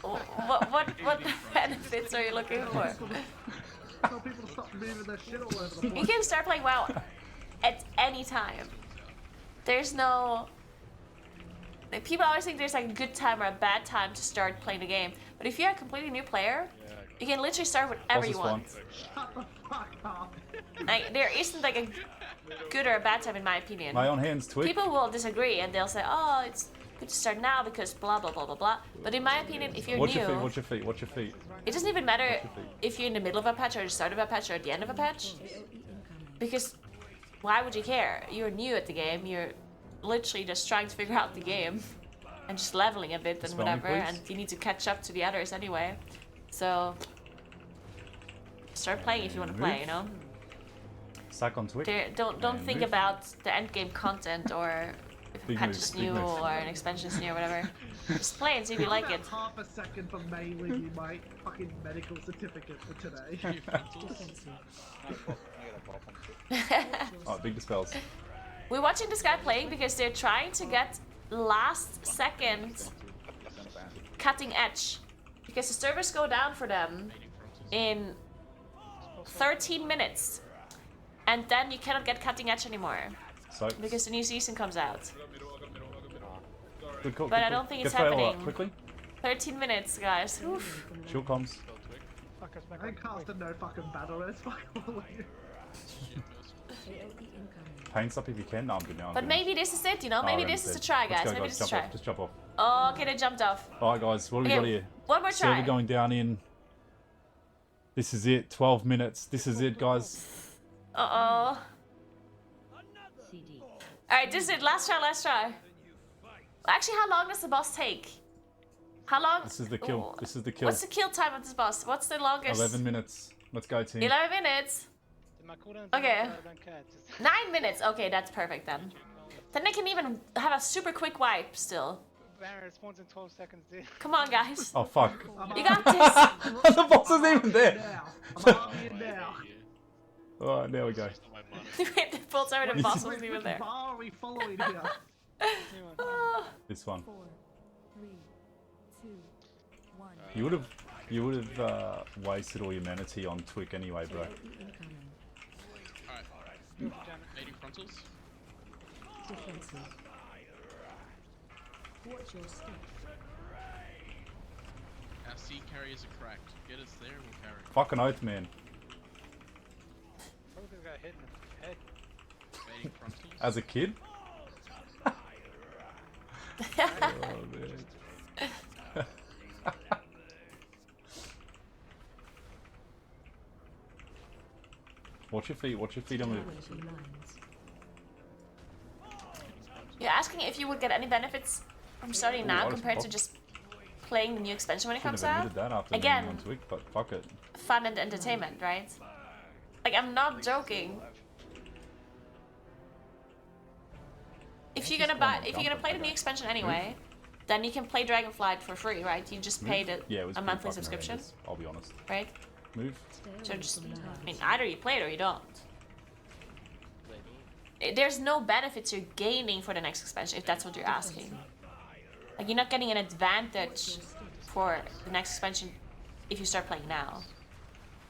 what benefits are you looking for? Tell people to stop moving their shit all over the You place. can start playing WoW at any time. There's no... Like, people always think there's like a good time or a bad time to start playing the game. But if you're a completely new player, you can literally start whenever Boss you is want. Shut the fuck up. Like, there isn't like a good or a bad time in my opinion. My on hands, Twig. People will disagree and they'll say, oh, it's good to start now because blah blah blah blah blah. But in my opinion, if you're Watch new, your feet, watch your feet, watch your feet. it doesn't even matter your feet. if you're in the middle of a patch or the start of a patch or at the end of a patch. AoE incoming. Because why would you care? You're new at the game. You're literally just trying to figure out the game and just leveling a bit and Spell me, whatever. please. And you need to catch up to the others anyway. So start playing if you want to play. You know, Sack on Twig. don't And think move. about the end game content or if a Big patch moves, is big new moves. or an expansion is new or whatever. Just play and see if you like it. Half a second for mailing you my fucking medical certificate for today. Defensive. Alright, big dispels. We're watching this guy playing because they're trying to get last second cutting edge. Because the servers go down for them in 13 minutes. And then you cannot get cutting edge anymore. So, Because the new season comes out. good call. But good I call. don't think it's Get Fail up happening. quickly. 13 minutes, guys. Oof. Shield comms. I ain't casting no fucking battle res. Fuck all of you. Paints up if you can. No, I'm good now. But maybe this is it, you know? Maybe this is a try, guys. Maybe this is a try. Just jump off. Oh, okay, they jumped off. Alright, guys, what do we got here? One more try. Server going down in. This is it. 12 minutes. This is it, guys. Uh-oh. Alright, this is it. Last try, last try. Actually, how long does the boss take? How long? This is the kill. This is the kill. What's the kill time of this boss? What's the longest? 11 minutes. Let's go, team. 11 minutes? Okay. 9 minutes. Okay, that's perfect then. Then they can even have a super quick wipe still. Baron spawns in 12 seconds, dude. Come on, guys. Oh, fuck. You got this. The boss isn't even there. Now. Alright, there we go. Wait, the full time the boss wasn't even there. Bar are we following here? This one. 4, 3, 2, 1. You would have wasted all your manatee on Twick anyway, bro. Alright. 80 frontals. Defensive. Watch your step. Our sea carriers are cracked. Get us there and we'll carry. Fucking oath, man. Probably this guy hit in the head. 80 frontals. As a kid? Oh, man. Watch your feet on move. You're asking if you would get any benefits from starting now I compared to was- just playing the new expansion when it Shouldn't comes have out? admitted that after Again. being on Twick, but fuck it. Fun and entertainment, right? Like, I'm not joking. If you're gonna play the new expansion anyway, then you can play Dragonflight for free, right? You just pay Yeah, it was a pretty monthly fucking subscription, horrendous, I'll be honest. right? Move. So just, I mean, either you play it or you don't. There's no benefits you're gaining for the next expansion, if that's what you're asking. Like, you're not getting an advantage for the next expansion if you start playing now.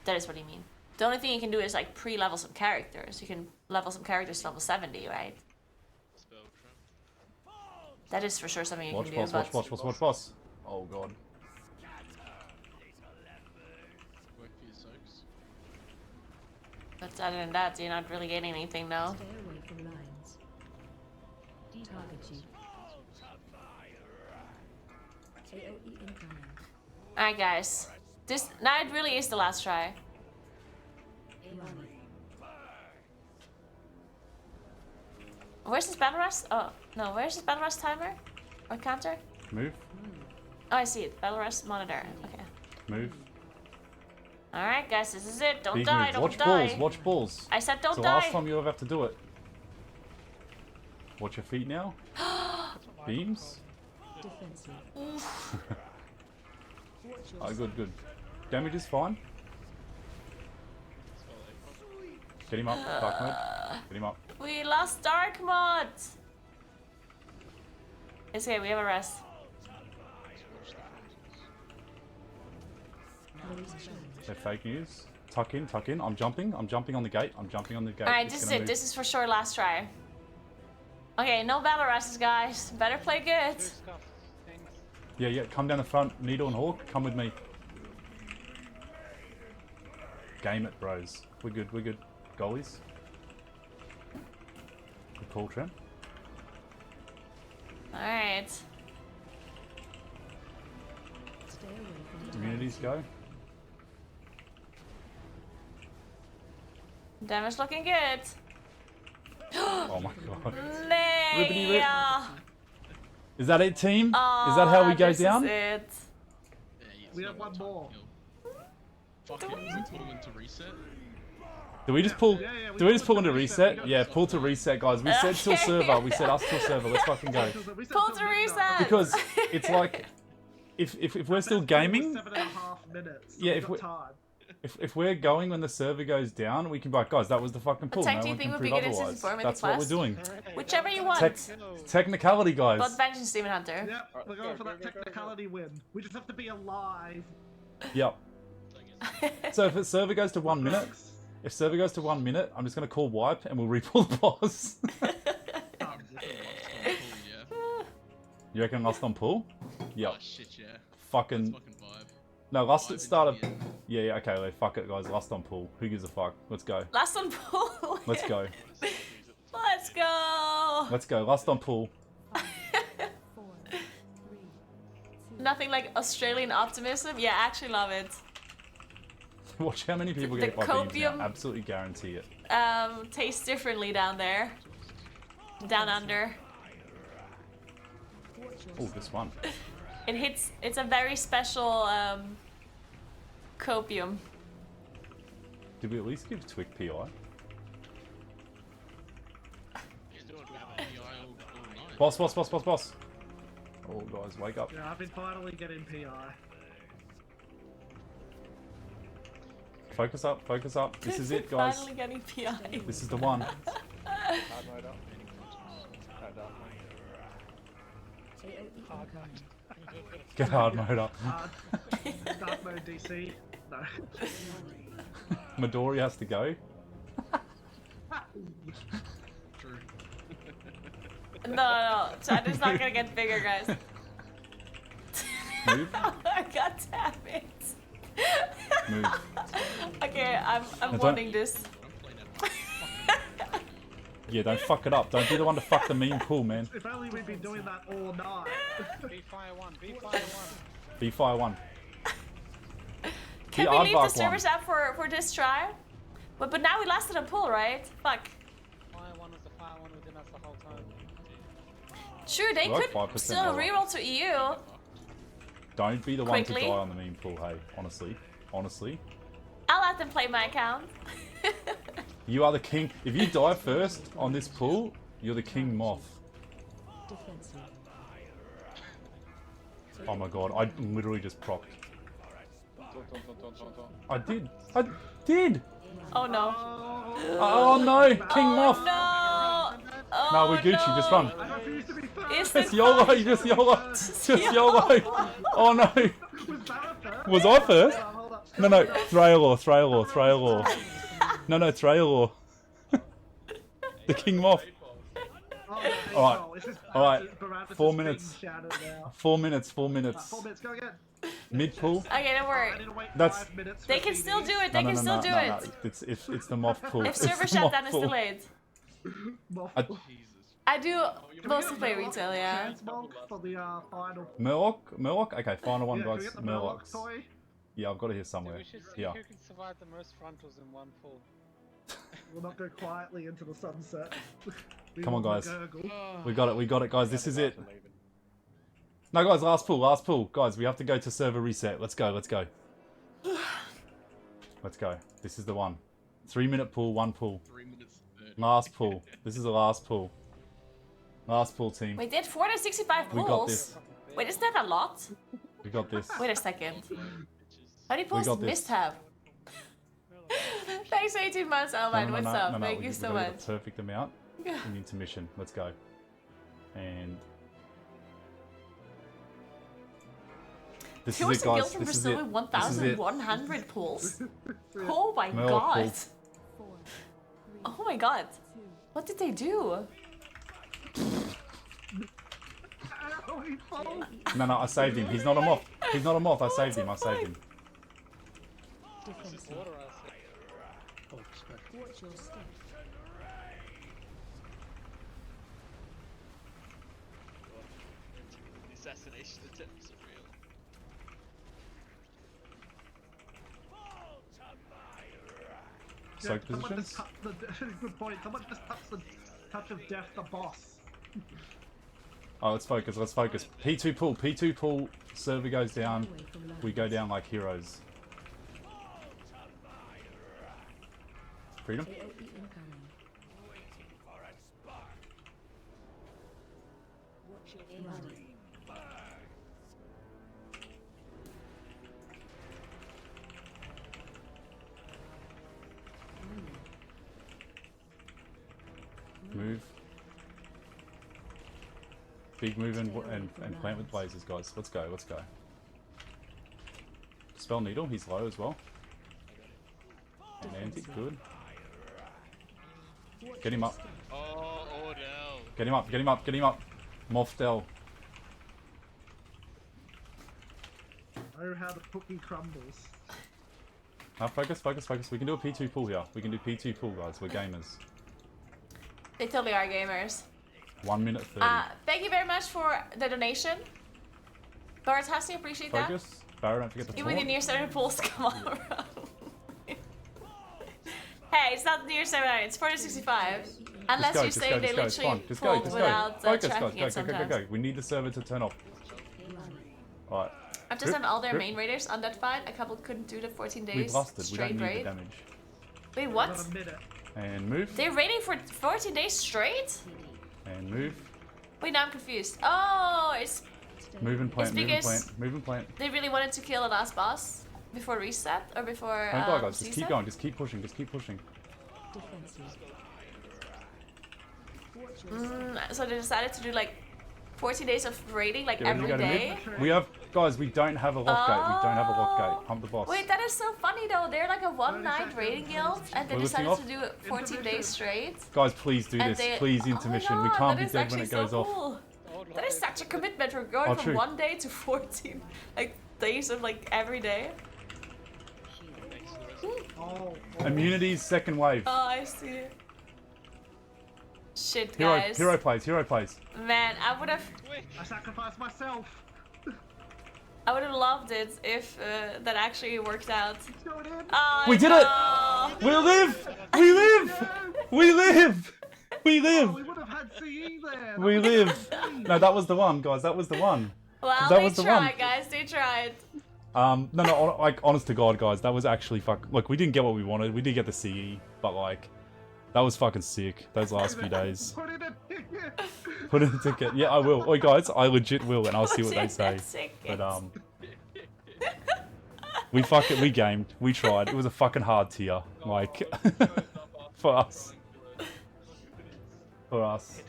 That is what you mean. The only thing you can do is, like, pre-level some characters. You can level some characters to level 70, right? That is for sure something you Watch can boss, do, but... watch boss. Oh god. Work for your soaks. But other than that, you're not really gaining anything, no. Stay away from lines. Target you. AOE incoming. Alright, guys. Now it really is the last try. Run. Where's this battle rest? Oh, no, where's this battle rest timer? Or counter? Move. Oh, I see it. Battle rest monitor. Okay. Move. Alright, guys, this is it. Don't Big die, move. don't Watch die. balls, watch balls. I said don't It's the die. last time you'll ever have to do it. Watch your feet now. Beams. Defensive. Oof. Watch your Oh, good. Damage is fine. Get him up, dark mode. Get him up. We lost dark mod. It's okay, we have a rest. They're fake news. Tuck in. I'm jumping on the gate. Alright, It's this is gonna it. move. This is for sure last try. Okay, no battle rests, guys. Better play good. Scuff things. Yeah, come down the front. Needle and Hawk, come with me. Game it, bros. We're good. Goalies. Good call, Trent. Alright. Stay away from Immunities go. Damage looking good. Oh my god. Ribbity rip. Nay. Is that it, team? Is that how we go this down? Is it. Yeah, yes, We no have one time to more. kill. Fuck it, we pull into reset. Do we just pull? Yeah, Do we just pull into We reset? got Yeah, pull to reset, guys. We said till server. We said us till server. Let's fucking go. Pull to reset. Because it's like, if we're still gaming, 7.5 minutes. So Yeah, we've if got we- time. if we're going when the server goes down, we can be like, guys, that was the fucking pull. tech No do you one think can would be prove good in Season otherwise. 4 with That's the what we're quest? doing. Whichever you want. Technicality, guys. Both Vengeance Demon Hunter. Yep, we're going for that technicality win. We just have to be alive. Yep. So if the server goes to 1 minute, I'm just gonna call wipe and we'll re-pull the boss. You reckon last on pull? Yep. Oh shit, yeah. Fucking Fucking vibe. no, last at start of Vibe Yeah, okay, like, fuck it, guys. Last on pool. Who gives a fuck? Let's go. Last on pool. Let's go. Let's go. Let's go. Last on pool. Nothing like Australian optimism. Yeah, I actually love it. Watch how many people The get by beans copium- now. Absolutely guarantee it. Tastes differently down there. Down under. Oh, this one. It hits. It's a very special copium. Did we at least give Twick PI? He's doing PI all night. Boss, boss, boss, boss, boss. Oh, guys, wake up. Yeah, I've been finally getting PI. Focus up, focus up. This is it, guys. Finally getting PI. This is the one. Hard mode up. Hard mode. Get hard mode up. Dark mode DC. No. Midori has to go. True. No. Chat is not gonna get bigger, guys. Move. God damn it. Move. Okay, I'm don't- wanting this. I'm playing that. Yeah, don't fuck it up. Don't be the one to fuck the meme pool, man. If only we'd been doing that all night. Be fire one. Be fire one. Be fire one. Can The we leave aardvark the servers up for this try? But now we lasted a pull, right? Fuck. Fire one was the fire one within us the whole time. Sure, they We're like could 5% still lower. reroll to EU. Don't be the one to Quickly. die on the meme pool, hey. Honestly. Honestly. I'll let them play my account. You are the king. If you die first on this pool, you're the king moth. Defensive. Oh my god, I literally just procced. I did. I did! Oh no. Oh no! King moth! No! Oh, No, we're Gucci, just run. I refuse to be first. Is Just this YOLO, you just YOLO! Just YOLO! Oh no! Was that a first? Was I first? Hold up. No, Thrayalor. No, Thrayalor. The king moth. Oh, there you Alright. go. This is Alright. Barabbas' 4 being minutes. shadowed now. 4 minutes, 4 4 minutes. minutes, go again. Mid pool. Okay, don't I worry. need to wait That's- 5 minutes They for can still CDs. do it. They can still do it. It's the moth pool. If It's server the shutdown moth is pool. delayed. Moth- I- Jesus. I do mostly play retail, yeah. Chance Monk for the final. Murloc? Okay, final one, Yeah, can we guys. get the Murloc Murlocs. toy? Yeah, I've got it here So somewhere. we should see Here. who can survive the most frontals in one pool. We'll not go quietly into the sunset. We Come on, want the guys. gurgle. We got it, guys. This is it. No, guys, last pool. Guys, we have to go to server reset. Let's go. Let's go. This is the one. 3-minute pool, 1 pool. 3 minutes 30. Last pool. This is the last pool. Last pool, team. We did 465 We pulls. got this. Wait, isn't that a lot? We got this. Wait a second. How many pulls got did this. Mist have? Thanks for 18 months, Alvin. What's up? Thank you we so gotta get much. the perfect amount in intermission. Let's go. And this He was is a it, guild guys. from This is Brazil it. with This is it. 1,100 pulls. Oh my Murloc god. pool. Oh my god. What did they do? Oh, he falls. No, I saved him. He's not a moth. I saved him. Defensive. Order us. Watch your step. The assassination attempts are real. Soak Someone positions. just touched the good point. Someone just touched the touch of death, the boss. Oh, let's focus. P2 pull. Server goes down. Away from love. We go down like heroes. Freedom. AOE incoming. Watch your blood. Move. Big move and plant with blazes, guys. Let's go. Spell needle. He's low as well. And anti, good. Get him up. Oh, no. Get him up. Mofdel. Oh, how the cookie crumbles. Focus, focus, focus. We can do a P2 pool here. We can do P2 pool, guys. We're gamers. They totally are gamers. 1 minute 30. Thank you very much for the donation. Bart Hassie, appreciate that. Focus. Barrow, don't forget the Even with your taunt. near 7 pulls, come on, bro. Hey, it's not near 7, it's 465. Unless you say they literally pulled without Focus, tracking guys. it Go, go, go, sometimes. go. We need the server to turn off. Alright. I've just done all their main raiders on that fight. A couple couldn't do the 14 We days blasted. We don't straight need the raid. damage. Wait, what? Another minute. And move. They're raiding for 14 days straight? And move. Wait, now I'm confused. Oh, it's Move and plant. It's Move and because- plant. Move and plant. they really wanted to kill the last boss before reset or before Don't die, guys. Just reset? keep going. Just keep pushing. Just keep pushing. Defensive. So they decided to do like 14 days of raiding like Get ready to every go to day. mid. We have, guys. We don't have a lock gate. We don't have a lock Oh. gate. Hump the boss. Wait, that is so funny though. They're like a one-night raiding guild, and they We're lifting decided to off. do it 14 days straight. Guys, please do And this. they, Please oh my intermission. We God, can't that be is dead when actually it goes so off. cool. That is such a commitment for going Oh, from true. 1 day to 14 like days of like every day. Oh, Immunity's second wave. Oh, I see. Shit, Hero, guys. hero plays. Hero plays. Man, I would have I sacrificed myself. loved it if that actually worked out. Go in. Oh, We did it! We live! We live! We live! We Oh, live! we would have had CE there. That We was live! insane. No, that was the one, guys. That was the one. Well, That they was the tried, one. guys. They tried. No, like, honest to God, guys, that was actually Look, we didn't get what we wanted. We did get the CE, but like, that was fucking sick. Those last few days. Put in a ticket. Put in a ticket. Yeah, I will. Oi, guys, I legit will, and I'll see what they say. But we gamed. We tried. It was a fucking hard tier, like, for us. For us.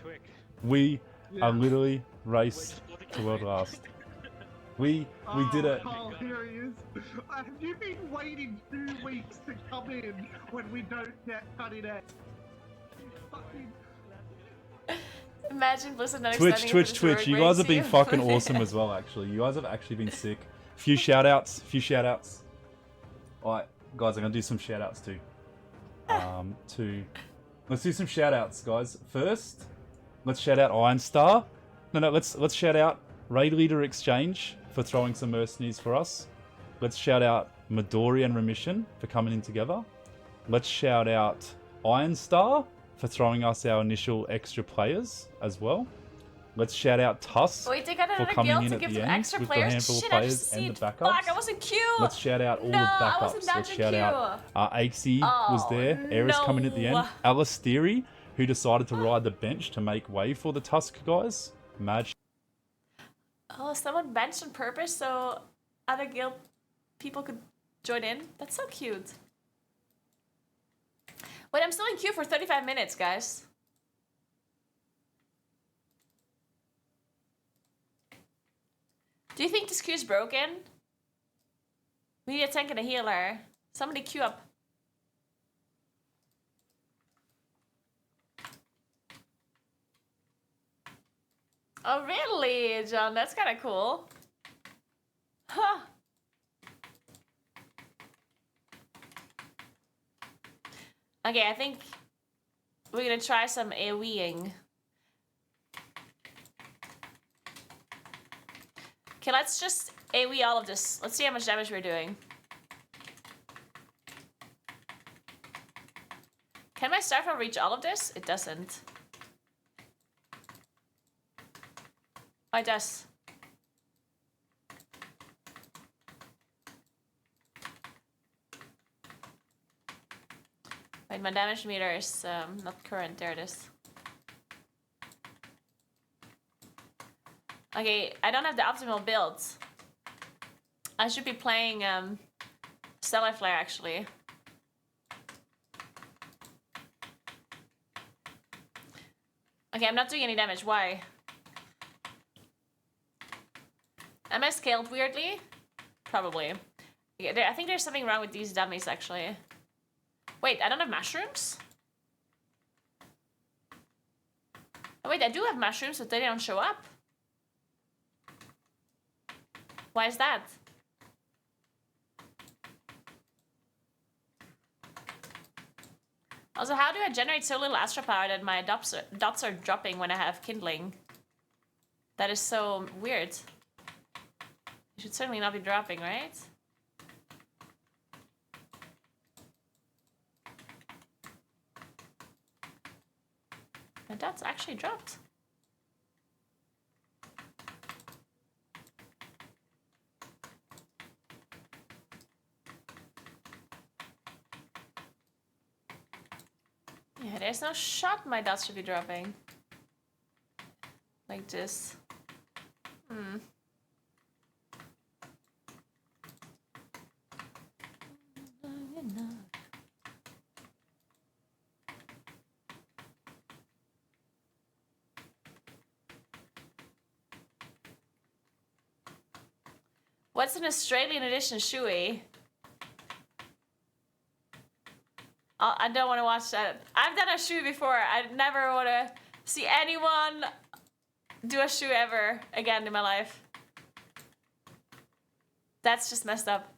We are literally race to world last. We did it. Oh, here he is. Have you been waiting 2 weeks to come in when we don't get cutting edge? Fucking... Imagine Blizzard not Twitch, extending Twitch, this Twitch. work You rate guys have to been you. fucking awesome as well, actually. You guys have actually been sick. Few shout-outs. Alright, guys, I'm gonna do some shout-outs too. Let's do some shout-outs, guys. First, let's shout out Iron Star. No, let's shout out Raid Leader Exchange for throwing some mercenaries for us. Let's shout out Midori and Remission for coming in together. Let's shout out Iron Star for throwing us our initial extra players as well. Let's shout out Tusk Wait, they got for another coming guild in to at give the them end extra with the players. handful of Shit, I players just and see the it. backups. Fuck, I was in queue. Let's shout out all No, the I backups. wasn't down Let's to shout out Axie was Oh, there. Ares coming at the end. no. Alice Theory, who decided to ride the bench to make way for the Tusk guys. Mad. Oh, someone benched on purpose so other guild people could join in. That's so cute. Wait, I'm still in queue for 35 minutes, guys. Do you think this queue is broken? We need a tank and a healer. Somebody queue up. Oh, really, John? That's kind of cool. Huh. Okay, I think we're gonna try some AoEing. Okay, let's just AoE all of this. Let's see how much damage we're doing. Can my Starfall reach all of this? It doesn't. Oh, it does. Wait, my damage meter is not current. There it is. Okay, I don't have the optimal build. I should be playing Stellar Flare actually. Okay, I'm not doing any damage. Why? Am I scaled weirdly? Probably. Yeah, I think there's something wrong with these dummies actually. Wait, I don't have mushrooms? Oh wait, I do have mushrooms, but they don't show up. Why is that? Also, how do I generate so little Astra power that my dots are dropping when I have kindling? That is so weird. It should certainly not be dropping, right? My dots actually dropped. Yeah, there's no shot my dots should be dropping. Like this. What's an Australian edition Shui? I don't want to watch that. I've done a Shui before. I never want to see anyone do a Shui ever again in my life. That's just messed up.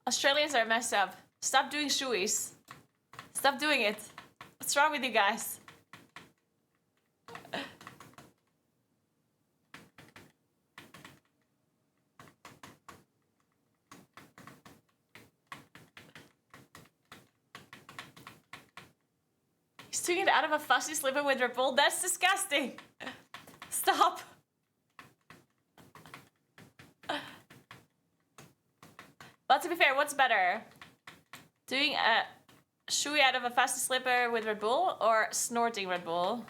Australians are messed up. Stop doing Shuis. Stop doing it. What's wrong with you guys? He's doing it out of a fussy slipper with Red Bull. That's disgusting. Stop. But to be fair, what's better? Doing a Shui out of a fussy slipper with Red Bull or snorting Red Bull?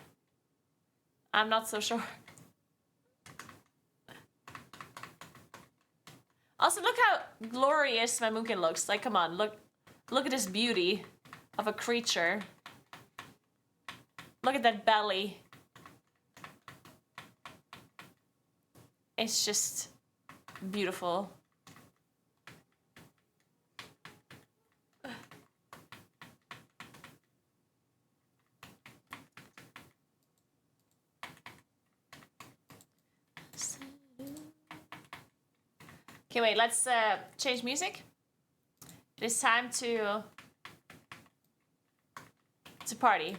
I'm not so sure. Also, look how glorious my Moonkin looks. Like, come on, look at this beauty of a creature. Look at that belly. It's just beautiful. Okay, wait, let's change music. It is time to party.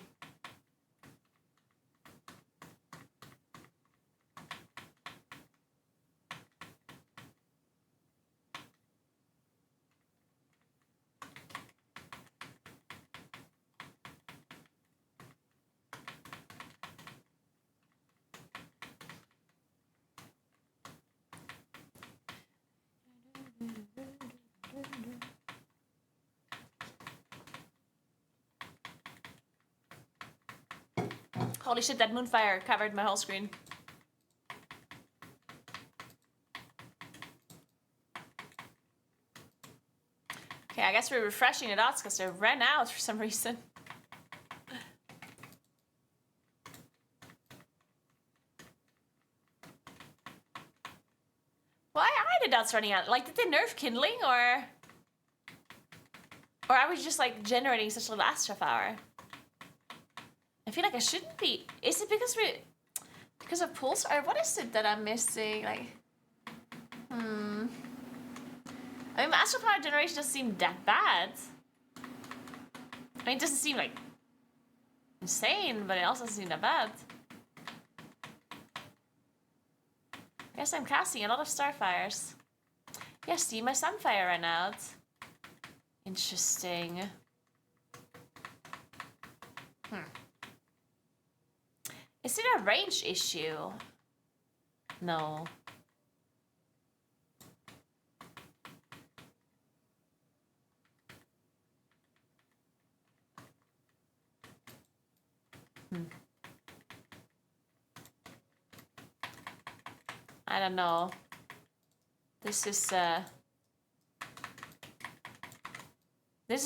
Holy shit, that moonfire covered my whole screen. Okay, I guess we're refreshing the dots because they ran out for some reason. Why are the dots running out? Like, did they nerf kindling or are we just like generating such little Astra power? I feel like I shouldn't be. Is it because of pulse or what is it that I'm missing? Like, I mean, my Astra power generation doesn't seem that bad. I mean, it doesn't seem like insane, but it also doesn't seem that bad. I guess I'm casting a lot of Starfires. Yeah, see, my Sunfire ran out. Interesting. Is it a range issue? No. I don't know. This is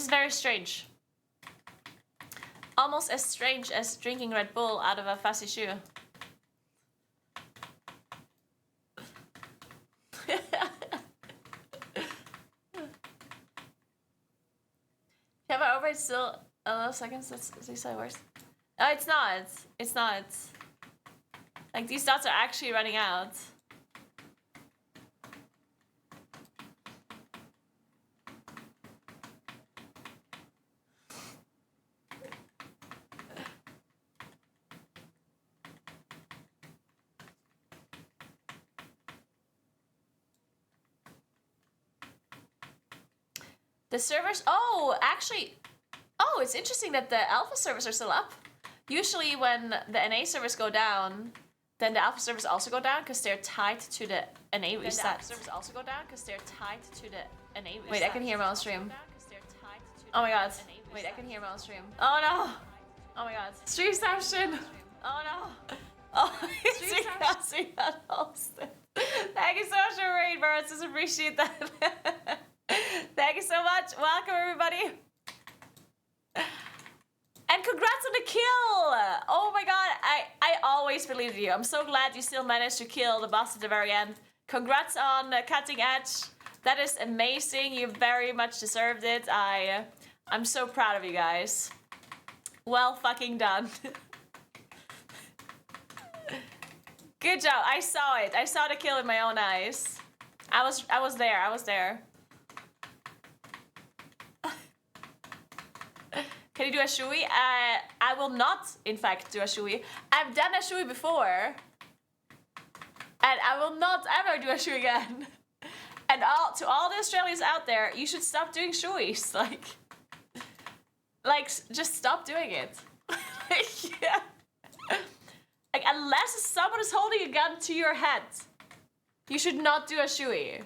very strange. Almost as strange as drinking Red Bull out of a fussy shoe. Yeah, but over it's still 11 seconds. Let's see how it works. Oh, it's not. It's not. Like, these dots are actually running out. The servers, oh, actually, oh, it's interesting that the alpha servers are still up. Usually when the NA servers go down, then the alpha servers also go down because they're tied to the NA reset. Then the alpha servers also go down because they're tied to the NA reset. Wait, I can hear my own stream. Oh my god. Wait, I can hear my own stream. Oh no. Oh my god. Stream session. Oh no. Oh, stream session got hosted. Thank you so much for raid, Birds. Just appreciate that. Thank you so much. Welcome, everybody. And congrats on the kill! Oh my god, I always believed you. I'm so glad you still managed to kill the boss at the very end. Congrats on Cutting Edge. That is amazing. You very much deserved it. I'm so proud of you guys. Well fucking done. Good job. I saw it. I saw the kill with my own eyes. I was there. I was there. Can you do a shui? I will not, in fact, do a shui. I've done a shui before. And I will not ever do a shui again. And to all the Australians out there, you should stop doing shuis. Like, just stop doing it. Yeah. Like, unless someone is holding a gun to your head, you should not do a shui.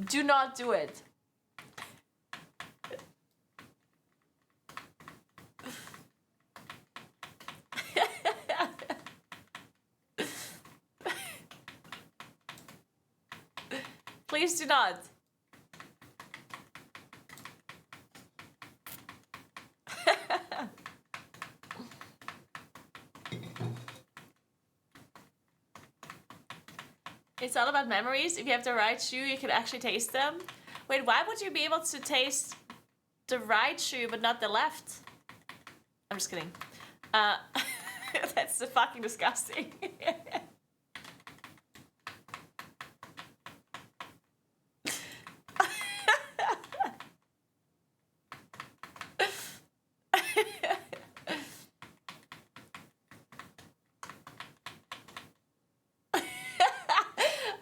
Do not do it. Please do not. It's all about memories. If you have the right shoe, you can actually taste them. Wait, why would you be able to taste the right shoe but not the left? I'm just kidding. That's fucking disgusting.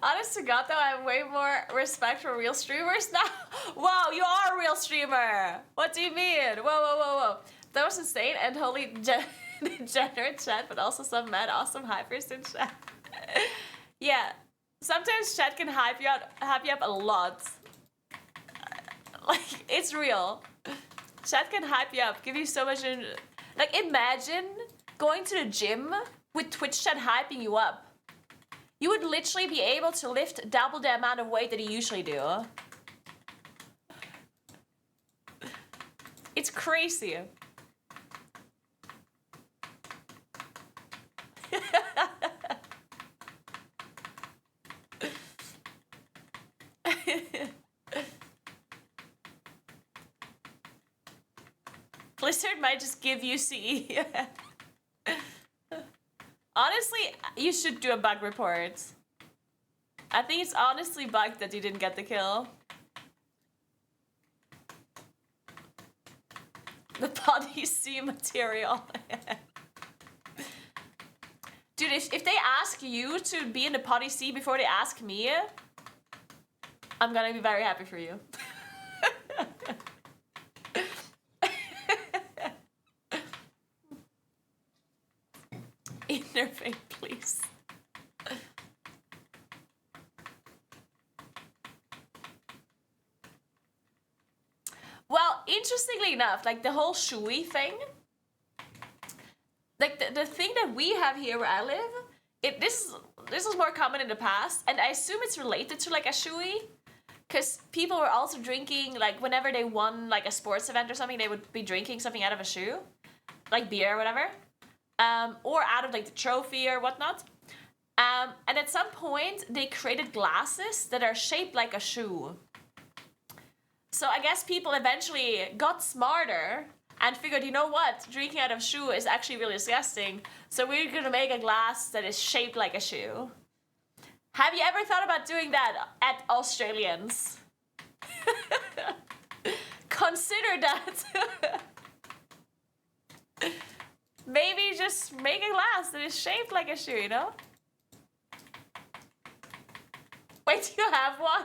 Honest to God, though, I have way more respect for real streamers now. Wow, you are a real streamer. What do you mean? Whoa, whoa, whoa, whoa. That was insane and wholly degenerate chat, but also some mad awesome hypers in chat. Yeah, sometimes chat can hype you up a lot. Like, it's real. Chat can hype you up, give you so much. Like, imagine going to the gym with Twitch chat hyping you up. You would literally be able to lift double the amount of weight that you usually do. It's crazy. Blizzard might just give you CE. Honestly, you should do a bug report. I think it's honestly bugged that you didn't get the kill. The body C material. Dude, if they ask you to be in the potty C before they ask me, I'm gonna be very happy for you. Innervate, please. Well, interestingly enough, like the whole shui thing, like the thing that we have here where I live, this was more common in the past, and I assume it's related to like a shui, because people were also drinking, like whenever they won like a sports event or something, they would be drinking something out of a shoe, like beer or whatever. Or out of like the trophy or whatnot. And at some point, they created glasses that are shaped like a shoe. So I guess people eventually got smarter and figured, you know what, drinking out of shoe is actually really disgusting. So we're gonna make a glass that is shaped like a shoe. Have you ever thought about doing that at Australians? Consider that. Maybe just make a glass that is shaped like a shoe, you know? Wait, do you have one?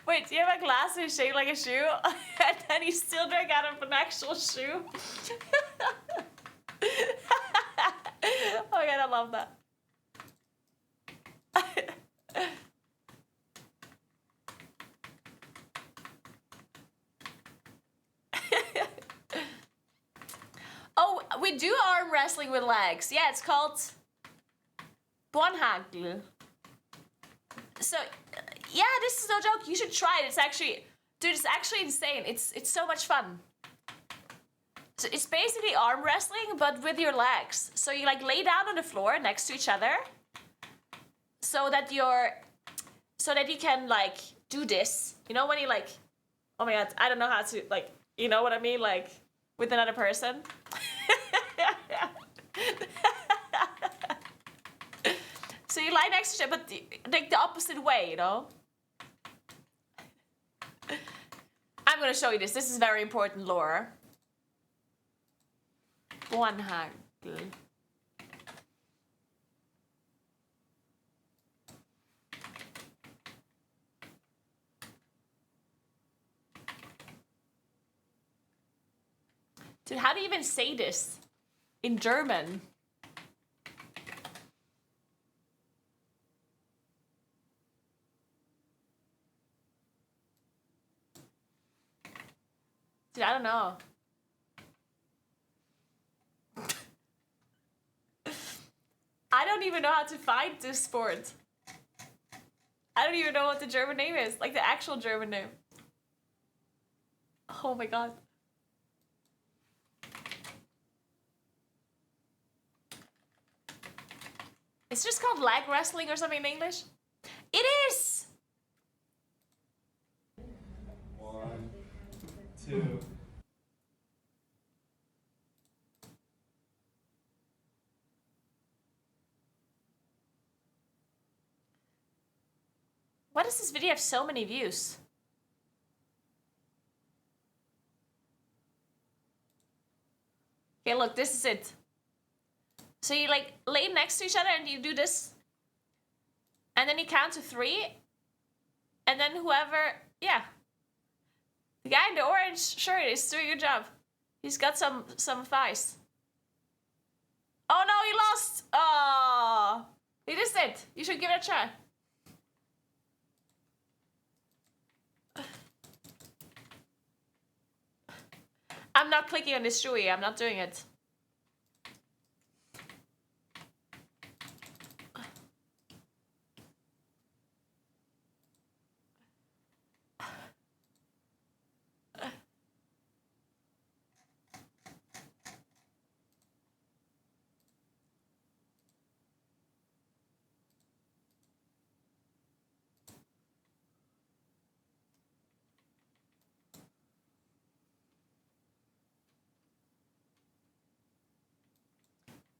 Wait, do you have a glass that is shaped like a shoe? And then you still drink out of an actual shoe? Oh my god, I love that. Oh, we do arm wrestling with legs. Yeah, it's called Bonhagel. So, yeah, this is no joke. You should try it. It's actually, dude, it's actually insane. It's so much fun. So it's basically arm wrestling, but with your legs. So you like lay down on the floor next to each other, so that you can like do this. You know when you like, oh my god, I don't know how to like, you know what I mean, like with another person. So you lie next to each other, but like the opposite way, you know? I'm gonna show you this. This is very important lore. Bonhagel. Dude, how do you even say this in German? Dude, I don't know. I don't even know how to find this sport. I don't even know what the German name is, like the actual German name. Oh my god. It's just called leg wrestling or something in English. It is! 1, 2. Why does this video have so many views? Okay, look, this is it. So you like lay next to each other and you do this. And then you count to 3. And then whoever, yeah. The guy in the orange shirt is doing a good job. He's got some thighs. Oh no, he lost! Oh, he just did. You should give it a try. I'm not clicking on this shoey. I'm not doing it.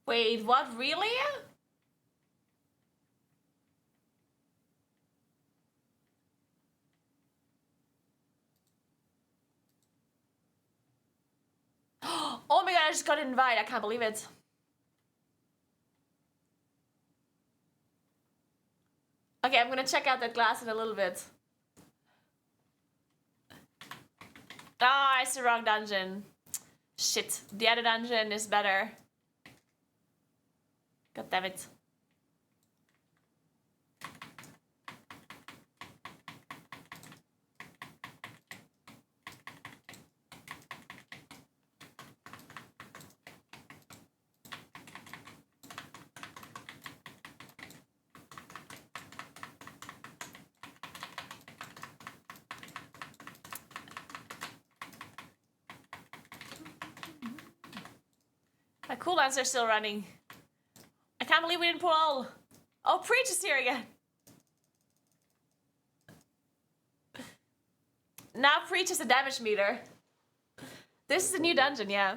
Wait, what? Really? Oh my god, I just got an invite. I can't believe it. Okay, I'm gonna check out that glass in a little bit. Ah, it's the wrong dungeon. Shit, the other dungeon is better. God damn it. My cooldowns are still running. I can't believe we didn't pull all. Oh, Preach is here again. Now Preach is a damage meter. This is a new dungeon, yeah.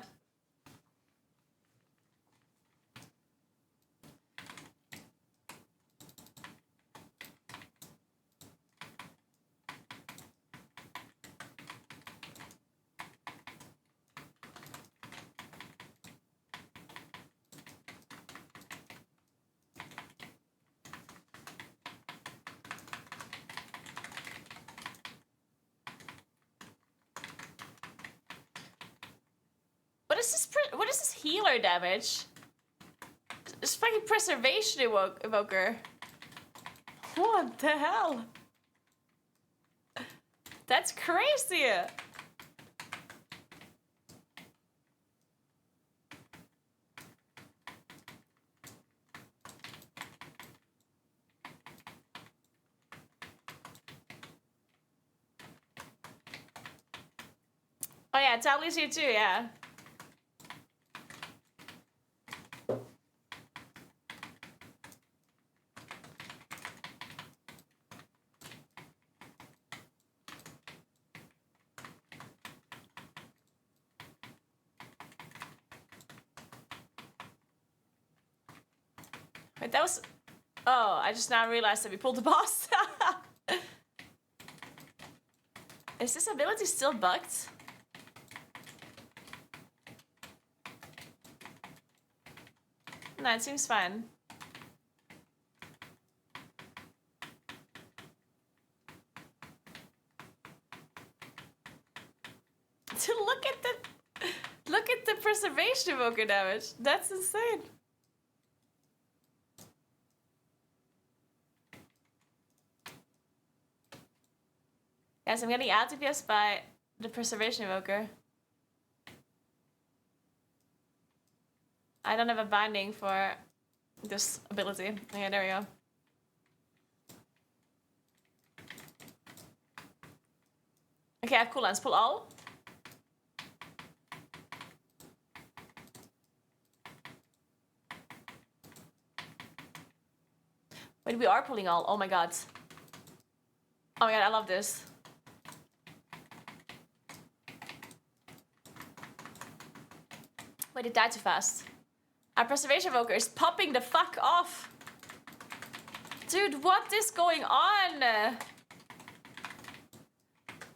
What is this healer damage? It's fucking preservation evoker. What the hell? That's crazy. Oh yeah, Tally's here too, yeah. Wait, that was... Oh, I just now realized that we pulled the boss. Is this ability still bugged? No, it seems fine. Look at the preservation evoker damage. That's insane. Yes, I'm getting out DPS by the preservation evoker. I don't have a binding for this ability. Okay, there we go. Okay, I have cooldowns. Pull all. Wait, we are pulling all. Oh my god. Oh my god, I love this. Wait, it died too fast. Our preservation evoker is popping the fuck off. Dude, what is going on?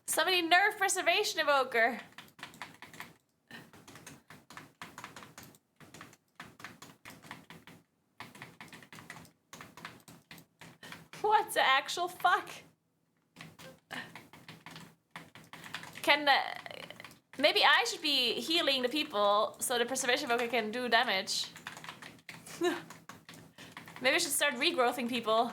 Somebody nerf preservation evoker. What the actual fuck? Can maybe I should be healing the people so the preservation evoker can do damage. Maybe I should start regrowthing people.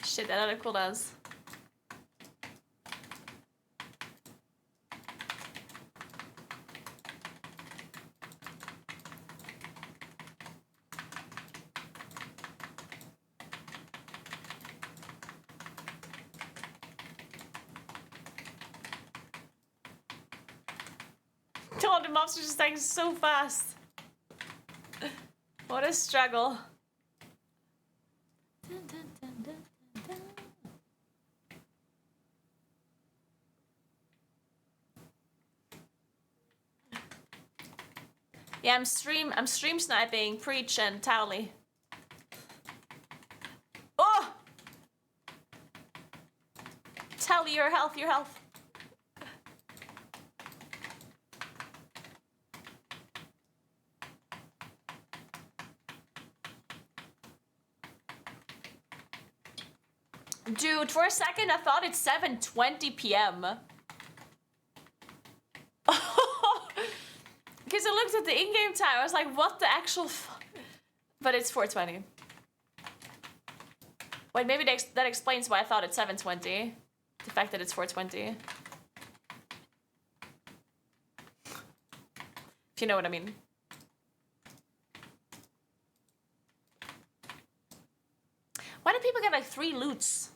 Shit, that other cooldowns. Oh, the mobs are just dying so fast. What a struggle. Yeah, I'm stream sniping Preach and Towley. Oh! Towley, your health, your health. Dude, for a second I thought it's 7:20 p.m. Because I looked at the in-game time, I was like, what the actual But it's 4:20. Wait, maybe that explains why I thought it's 7:20. The fact that it's 4:20. If you know what I mean. Why do people get like 3 loots?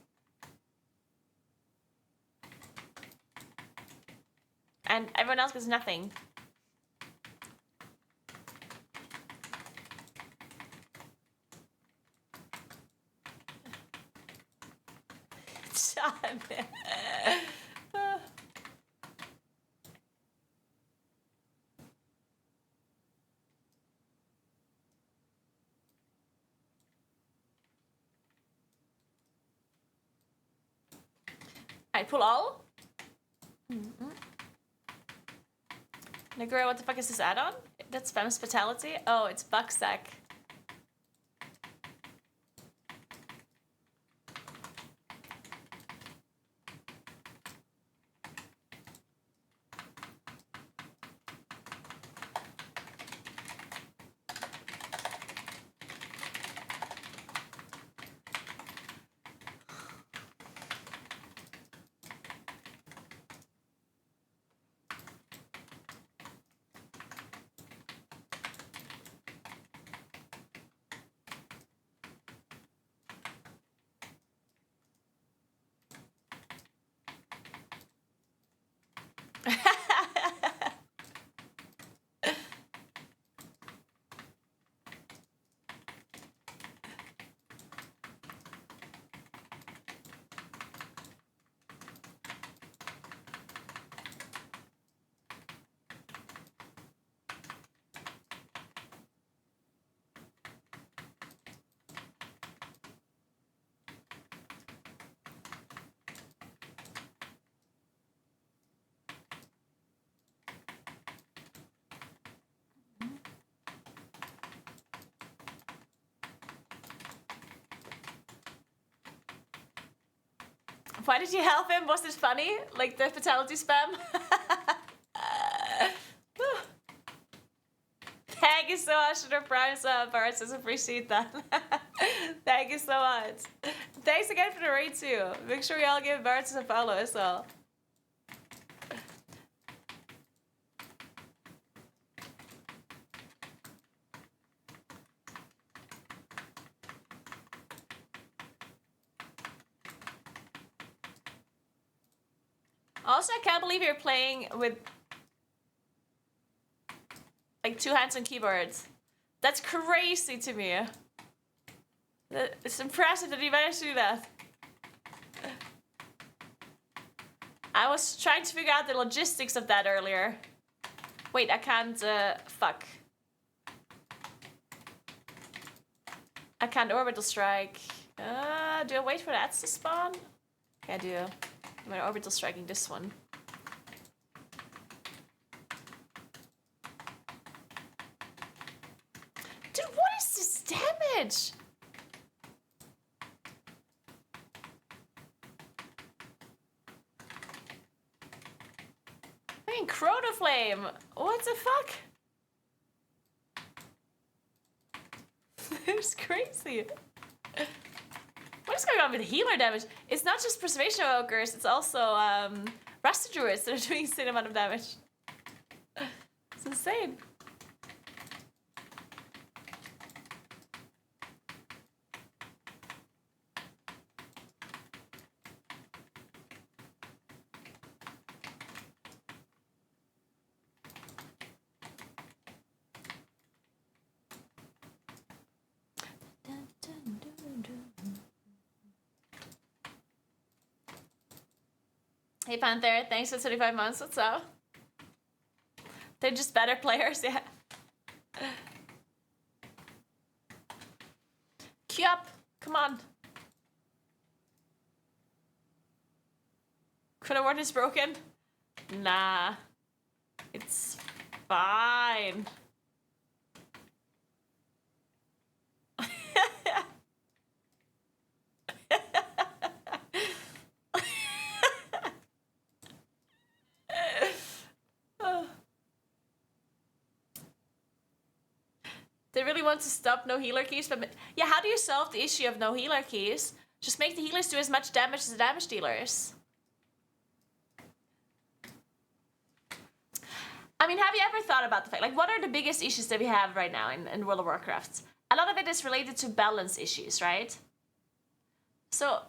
and everyone else gets nothing. John. Alright, pull all. Naguura, what the fuck is this add-on? That's Fem's Fatality? Oh, it's Bucksack. Why did you help him? Was it funny? Like the fatality spam? Thank you so much for the prime sub, Barces. Appreciate that. Thank you so much. Thanks again for the raid too. Make sure y'all give Barces a follow as well. Also, I can't believe you're playing with like 2 hands on keyboards. That's crazy to me. It's impressive that you managed to do that. I was trying to figure out the logistics of that earlier. Wait, I can't, fuck. I can't orbital strike. Do I wait for that to spawn? Yeah, I do. I'm gonna orbital striking this one. Dude, what is this damage? I mean, Chronoflame. What the fuck? It's crazy. What is going on with healer damage? It's not just Preservation Evokers, it's also Rusted Druids that are doing the same amount of damage. It's insane. Hey Panther, thanks for 25 months. What's up? They're just better players, yeah. Queue up, come on. Credit Ward is broken? Nah, it's fine. They really want to stop no healer keys, but yeah, how do you solve the issue of no healer keys? Just make the healers do as much damage as the damage dealers. I mean, have you ever thought about the fact, like, what are the biggest issues that we have right now in World of Warcraft? A lot of it is related to balance issues, right? So,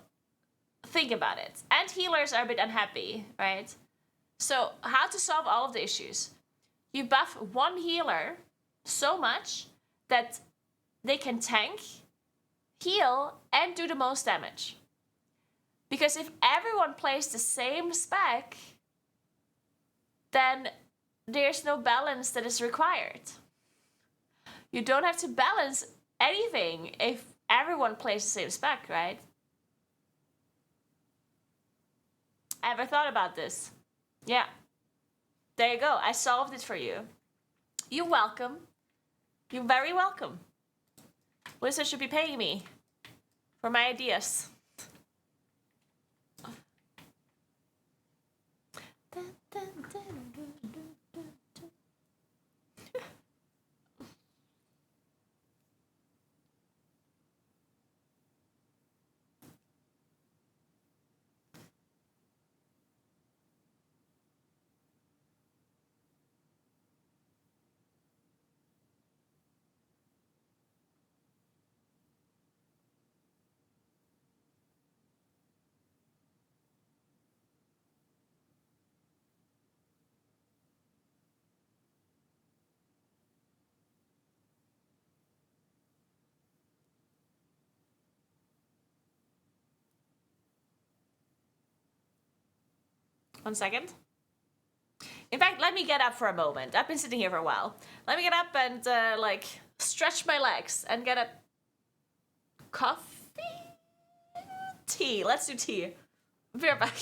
think about it. And healers are a bit unhappy, right? So how to solve all of the issues? You buff one healer so much that they can tank, heal, and do the most damage. Because if everyone plays the same spec, then there's no balance that is required. You don't have to balance anything if everyone plays the same spec, right? Ever thought about this? Yeah. There you go. I solved it for you. You're welcome. You're very welcome. Blizzard should be paying me for my ideas. One second. In fact, let me get up for a moment. I've been sitting here for a while. Let me get up and like stretch my legs and get a coffee? Tea. Let's do tea. Be right back.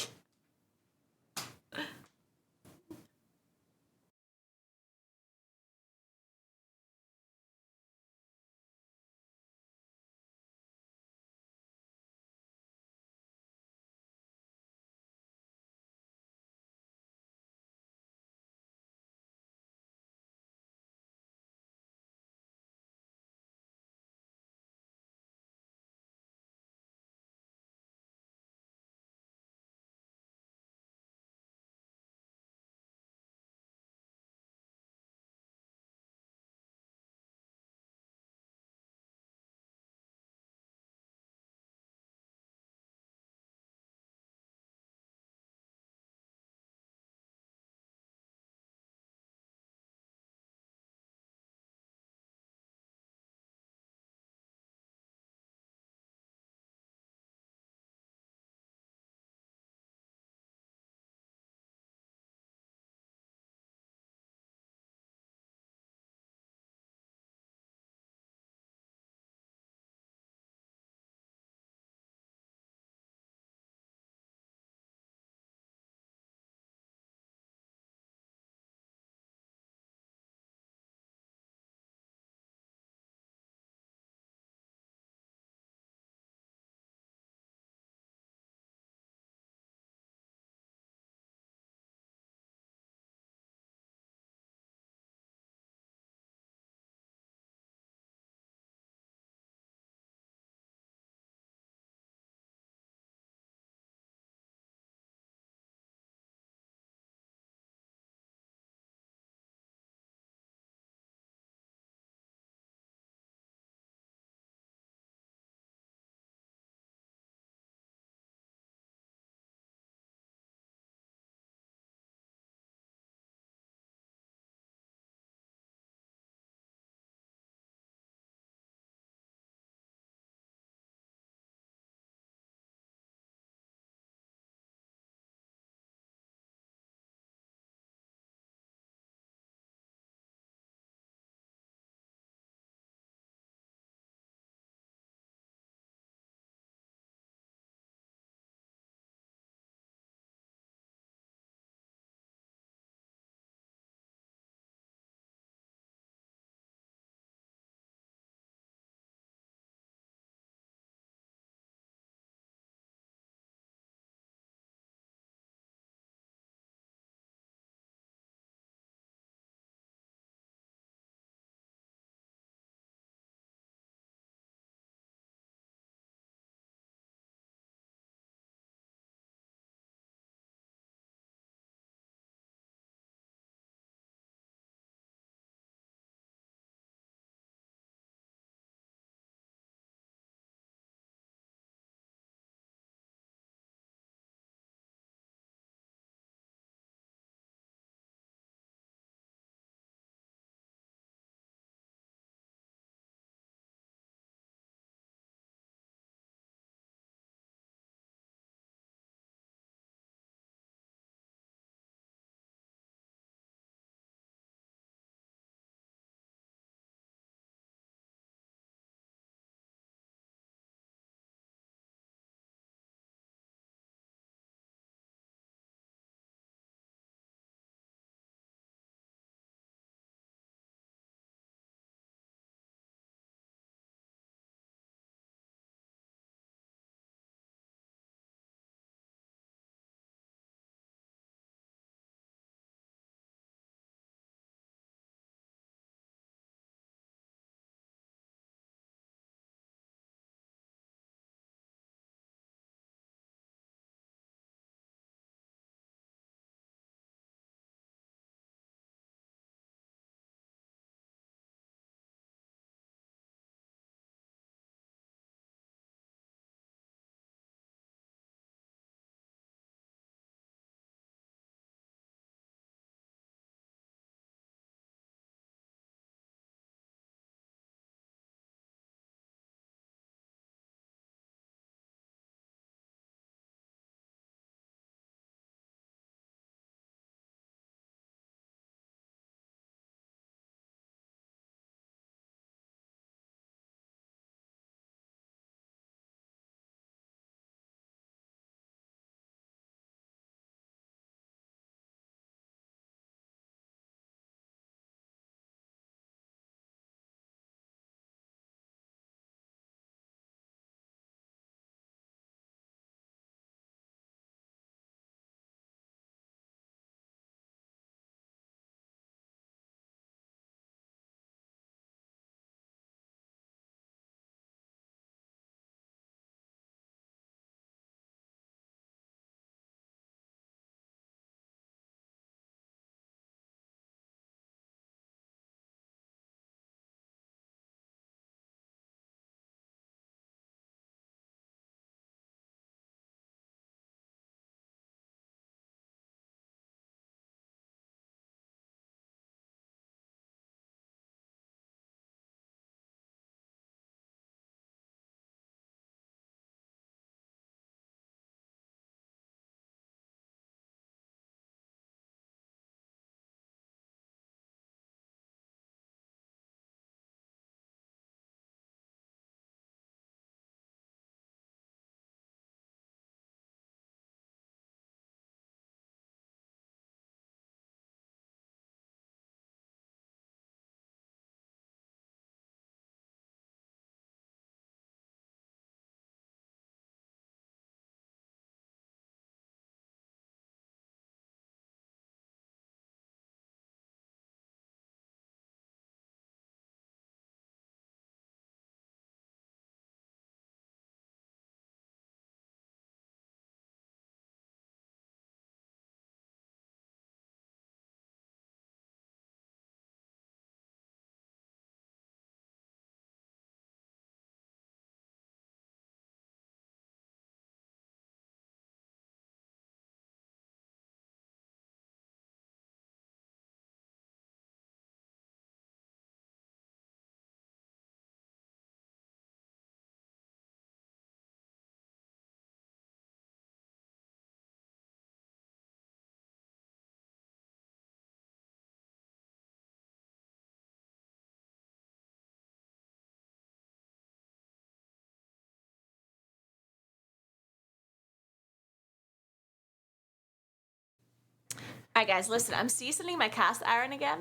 Alright guys, listen, I'm seasoning my cast iron again.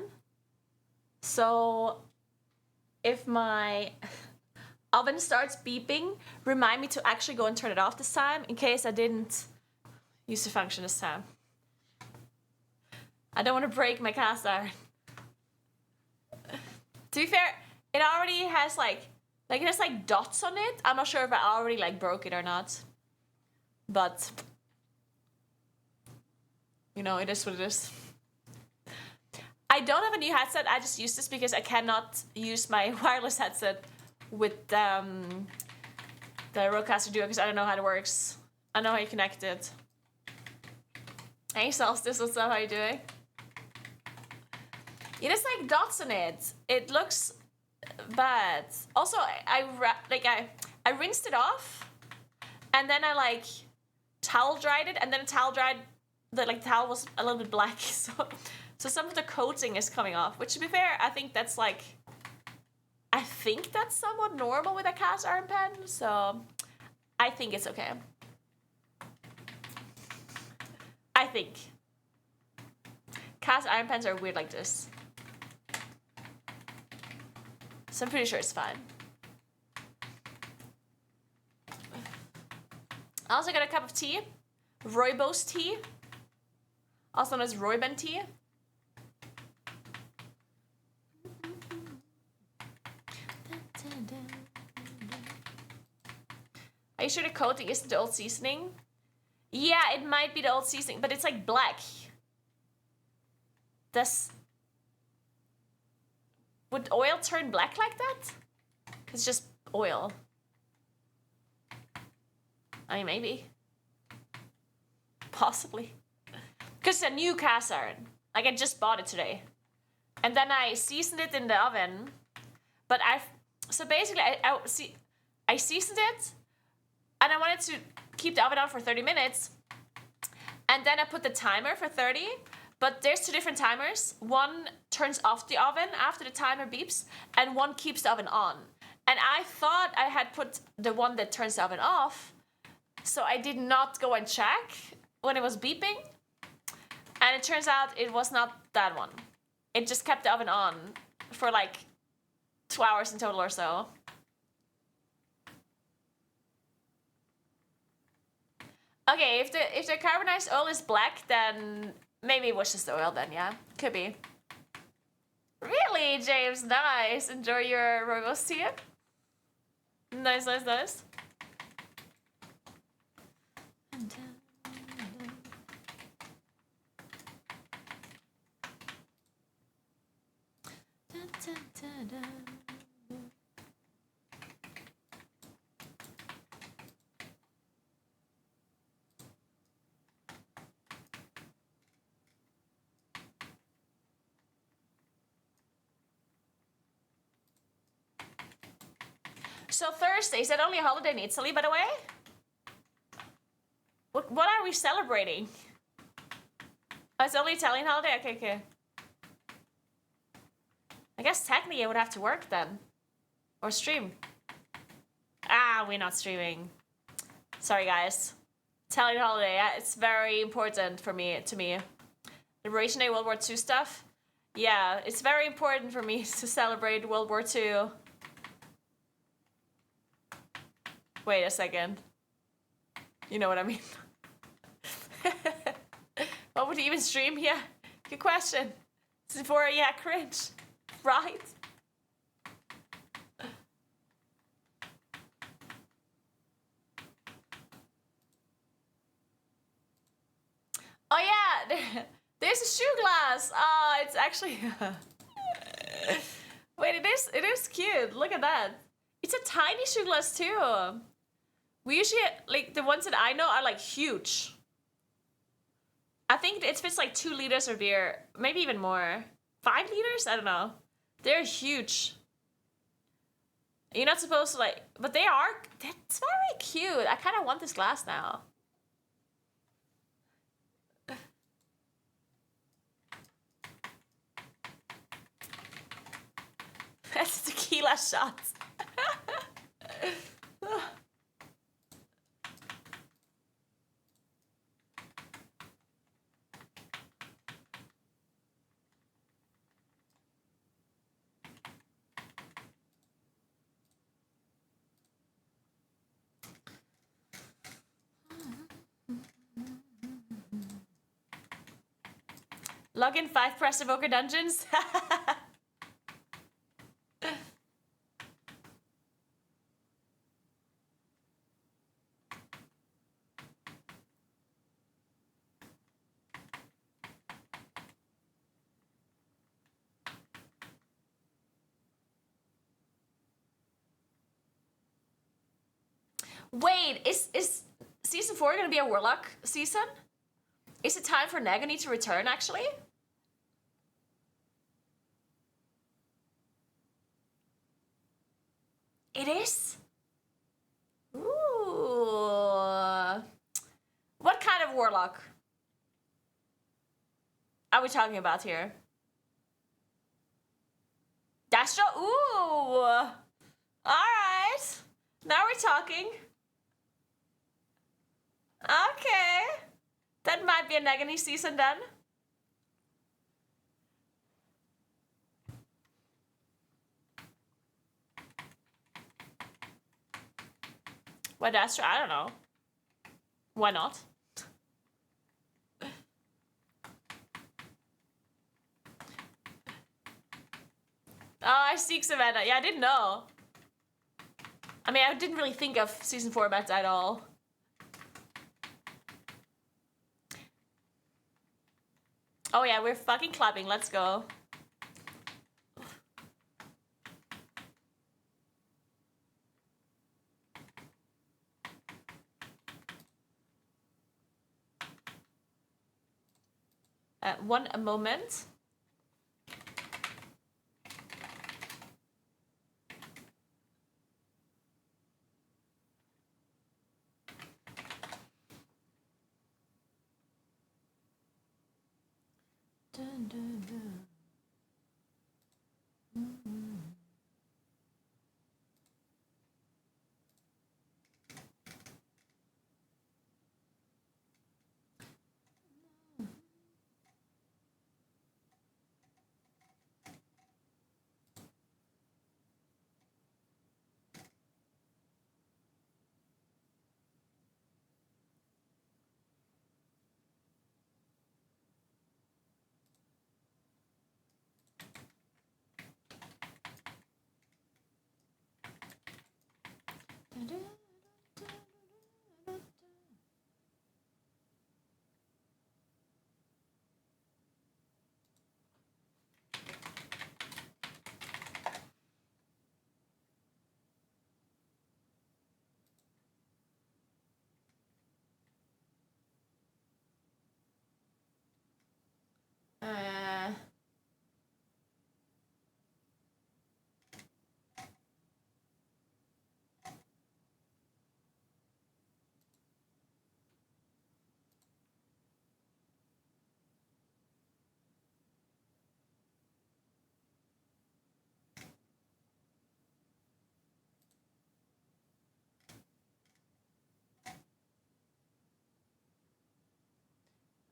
So if my oven starts beeping, remind me to actually go and turn it off this time in case I didn't use the function this time. I don't want to break my cast iron. To be fair, it already has like it has like dots on it. I'm not sure if I already like broke it or not. But you know, it is what it is. I don't have a new headset. I just use this because I cannot use my wireless headset with the Rodecaster Duo because I don't know how it works. I know how you connect it. Hey Solstice, what's up? How you doing? It has like dots on it. It looks bad. Also, I rinsed it off, and then I like towel dried it, and then towel dried. The towel was a little bit black, so some of the coating is coming off. Which, to be fair, I think that's somewhat normal with a cast iron pan. So I think it's okay. I think cast iron pans are weird like this. So I'm pretty sure it's fine. I also got a cup of tea. Rooibos tea. Also known as Rooibos tea. Are you sure the coating isn't the old seasoning? Yeah, it might be the old seasoning, but it's like black. Would oil turn black like that? It's just oil. I mean, maybe. Possibly. Because it's a new cast iron. Like, I just bought it today. And then I seasoned it in the oven. But so basically, I seasoned it. And I wanted to keep the oven on for 30 minutes. And then I put the timer for 30. But there's two different timers. One turns off the oven after the timer beeps, and one keeps the oven on. And I thought I had put the one that turns the oven off, so I did not go and check when it was beeping. And it turns out it was not that one. It just kept the oven on for like 2 hours in total or so. Okay, if the carbonized oil is black, then maybe it was just the oil then, yeah. Could be. Really, James? Nice. Enjoy your rooibos tea. Nice, nice, nice. So Thursday, is that only a holiday in Italy, by the way? What are we celebrating? Oh, it's only Italian holiday? Okay, okay. I guess technically I would have to work then. Or stream. Ah, we're not streaming. Sorry, guys. Italian holiday, it's very important for me, to me. Liberation Day, World War II stuff. Yeah, it's very important for me to celebrate World War II. Wait a second. You know what I mean. What would you even stream? Yeah, good question. Sephora, yeah, cringe. Right? Oh yeah, there's a shoe glass. It's actually... Wait, it is cute. Look at that. It's a tiny shoe glass too. We usually, like, the ones that I know are, like, huge. I think it fits, like, 2 liters of beer. Maybe even more. 5 liters? I don't know. They're huge. You're not supposed to, like... But they are... That's very cute. I kind of want this glass now. That's a tequila shot. Log in 5 press evoker dungeons. Wait, is season 4 gonna be a warlock season? Is it time for Nagony to return actually? It is? Ooh. What kind of warlock are we talking about here? Dastro? Ooh. Alright. Now we're talking. Okay. That might be a Nagany season then. What Dastro? I don't know. Why not? Oh, I seek Savannah. Yeah, I didn't know. I mean, I didn't really think of season 4 bets at all. Oh yeah, we're fucking clapping. Let's go. One moment. Dun, dun, dun.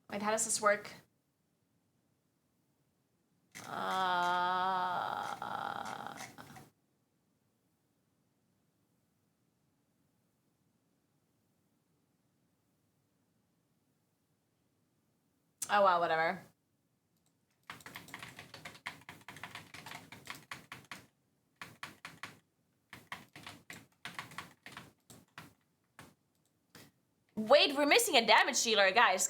Wait, how does this work? Oh well, whatever. Wait, we're missing a damage dealer, guys.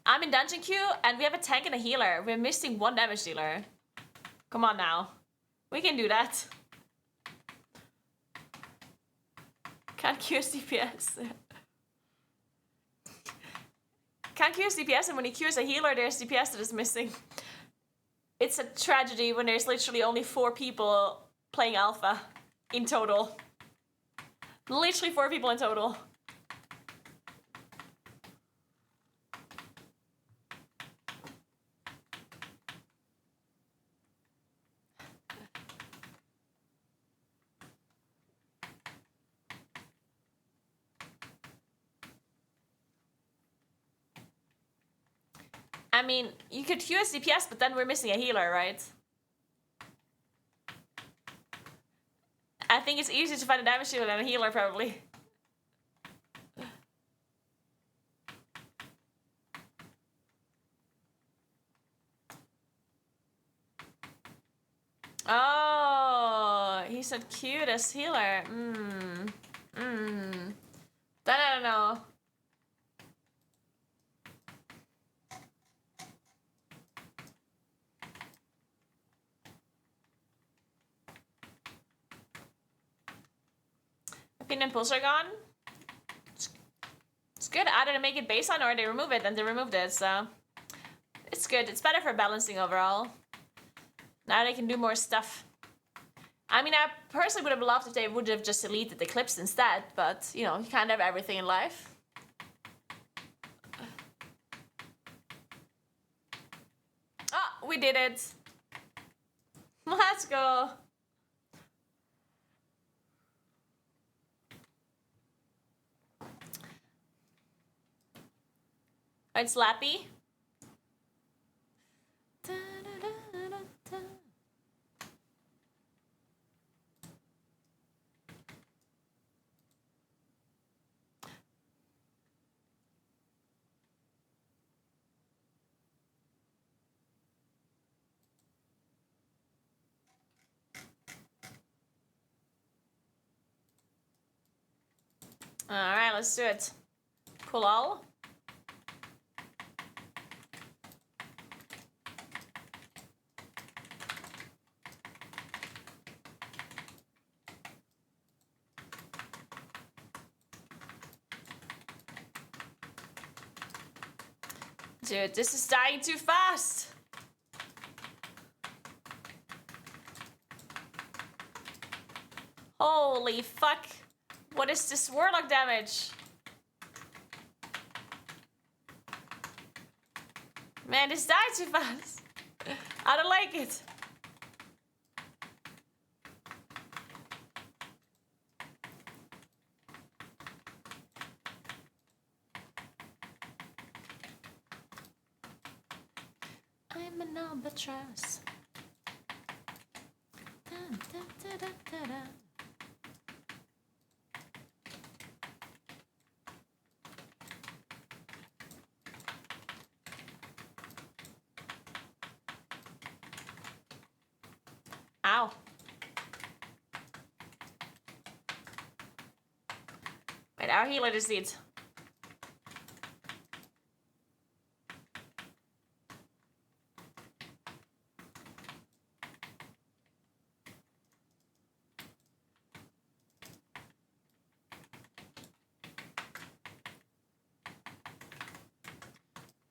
I'm in dungeon queue and we have a tank and a healer. We're missing one damage dealer. Come on now. We can do that. Can't queue DPS. Can't queue DPS, and when he queues a healer, there's DPS that is missing. It's a tragedy when there's literally only 4 people playing alpha in total. Literally 4 people in total. I mean, you could use DPS, but then we're missing a healer, right? I think it's easier to find a damage dealer than a healer, probably. he's not cute as healer. Then I don't know. Pin and pulse are gone. It's good. Either they make it baseline or they remove it, and they removed it, so it's good. It's better for balancing overall. Now they can do more stuff. I mean, I personally would have loved if they would have just deleted the clips instead, but you know, you can't have everything in life. Oh, we did it. Let's go. It's Lappy. Alright, let's do it. Cool all. Dude, this is dying too fast. Holy fuck. What is this warlock damage? Man, this died too fast. I don't like it. I'm an albatross. Dun, dun, dun, dun, dun, dun. Ow. Wait, our healer just did.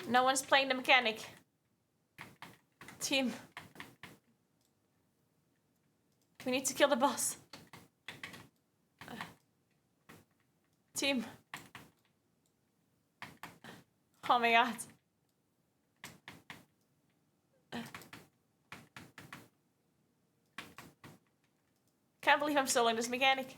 No one's playing the mechanic. Team. We need to kill the boss. Team. Oh my god. Can't believe I'm soloing this mechanic.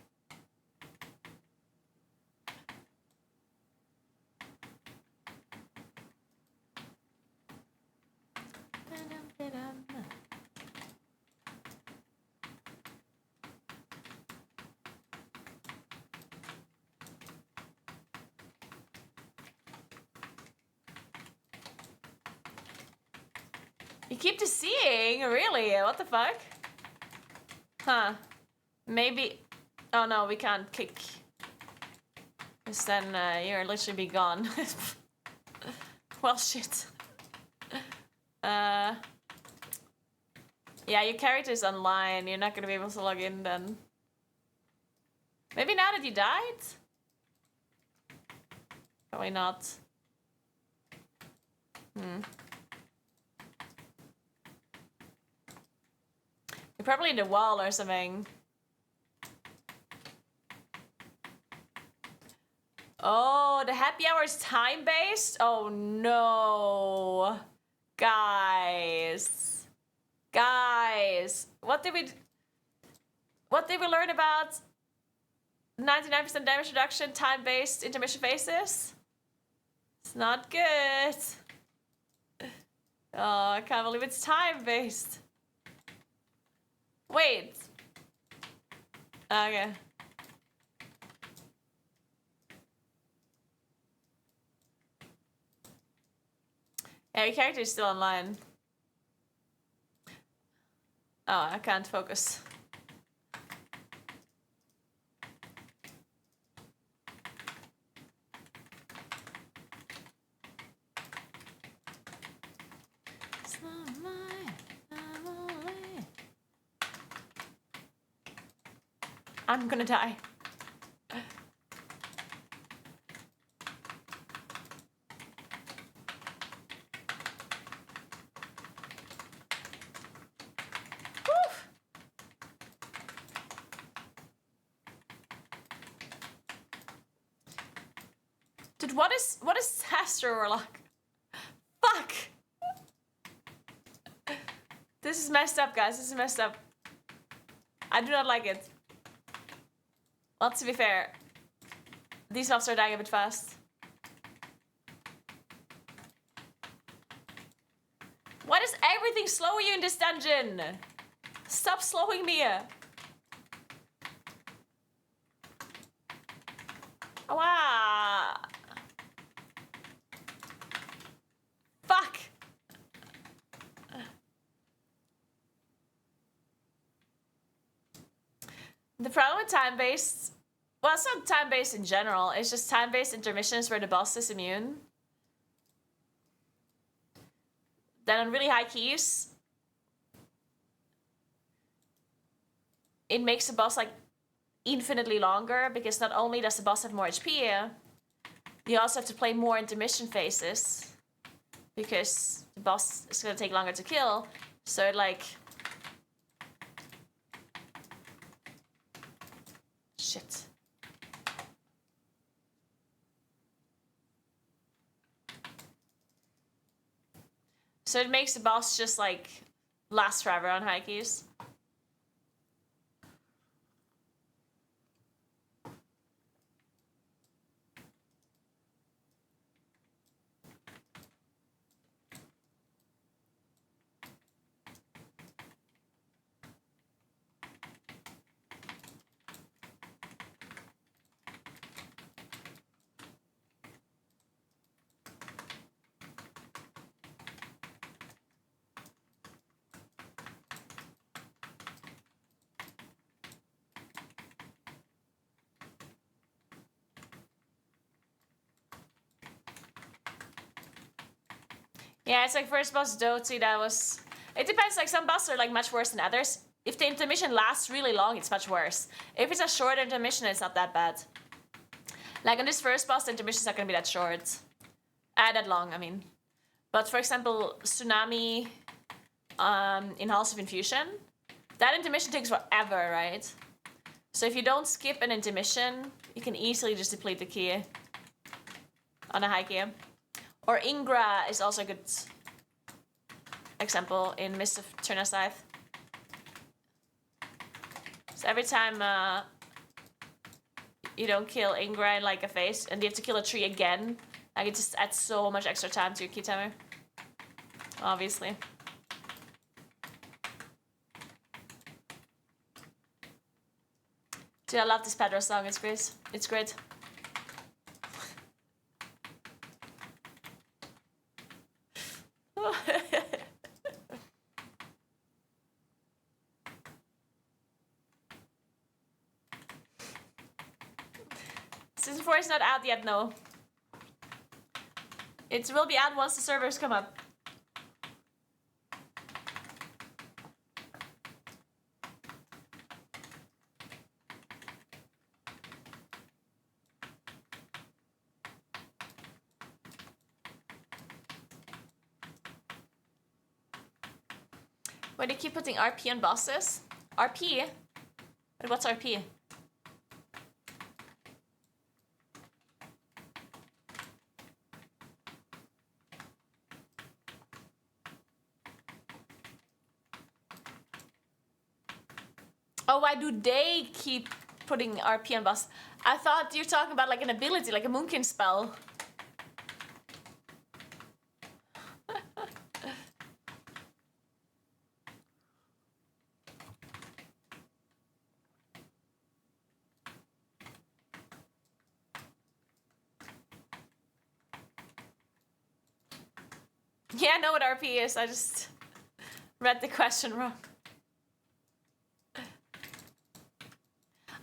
You keep seeing, really? What the fuck? Huh. Maybe... Oh no, we can't kick. Because then you're literally be gone. Well, shit. Yeah, your character's online. You're not gonna be able to log in then. Maybe now that you died? Probably not. You're probably in the wall or something. Oh, the happy hour is time-based? Oh no. Guys. Guys. What did we learn about 99% damage reduction, time-based intermission phases? It's not good. Oh, I can't believe it's time-based. Wait. Okay. Yeah, your character is still online. Oh, I can't focus. I'm gonna die. Dude, what is Astro Warlock? Fuck! This is messed up, guys. This is messed up. I do not like it. Well, to be fair, these mobs are dying a bit fast. Why does everything slow you in this dungeon? Stop slowing me. Wow. Fuck. The problem with time-based, well, it's not time-based in general, it's just time-based intermissions where the boss is immune. Then on really high keys, it makes the boss like infinitely longer, because not only does the boss have more HP, you also have to play more intermission phases, because the boss is going to take longer to kill. So it like... Shit. So it makes the boss just like last forever on high keys. Yeah, it's like first boss Doti, that was... It depends, like some bosses are like much worse than others. If the intermission lasts really long, it's much worse. If it's a short intermission, it's not that bad. Like on this first boss, the intermission's not gonna be that short. That long, I mean. But for example, Tsunami in Halls of Infusion, that intermission takes forever, right? So if you don't skip an intermission, you can easily just deplete the key on a high key. Or Ingra is also a good example in Mist of Turna Scythe. So every time you don't kill Ingra in like a phase, and you have to kill a tree again, like it just adds so much extra time to your key timer. Obviously. Dude, I love this Pedro song, it's great. It's great. Season 4 is not out yet, no. It will be out once the servers come up. Why do you keep putting RP on bosses? RP? Wait, what's RP? Oh, why do they keep putting RP on boss? I thought you were talking about like an ability, like a Moonkin spell. Yeah, I know what RP is, I just read the question wrong.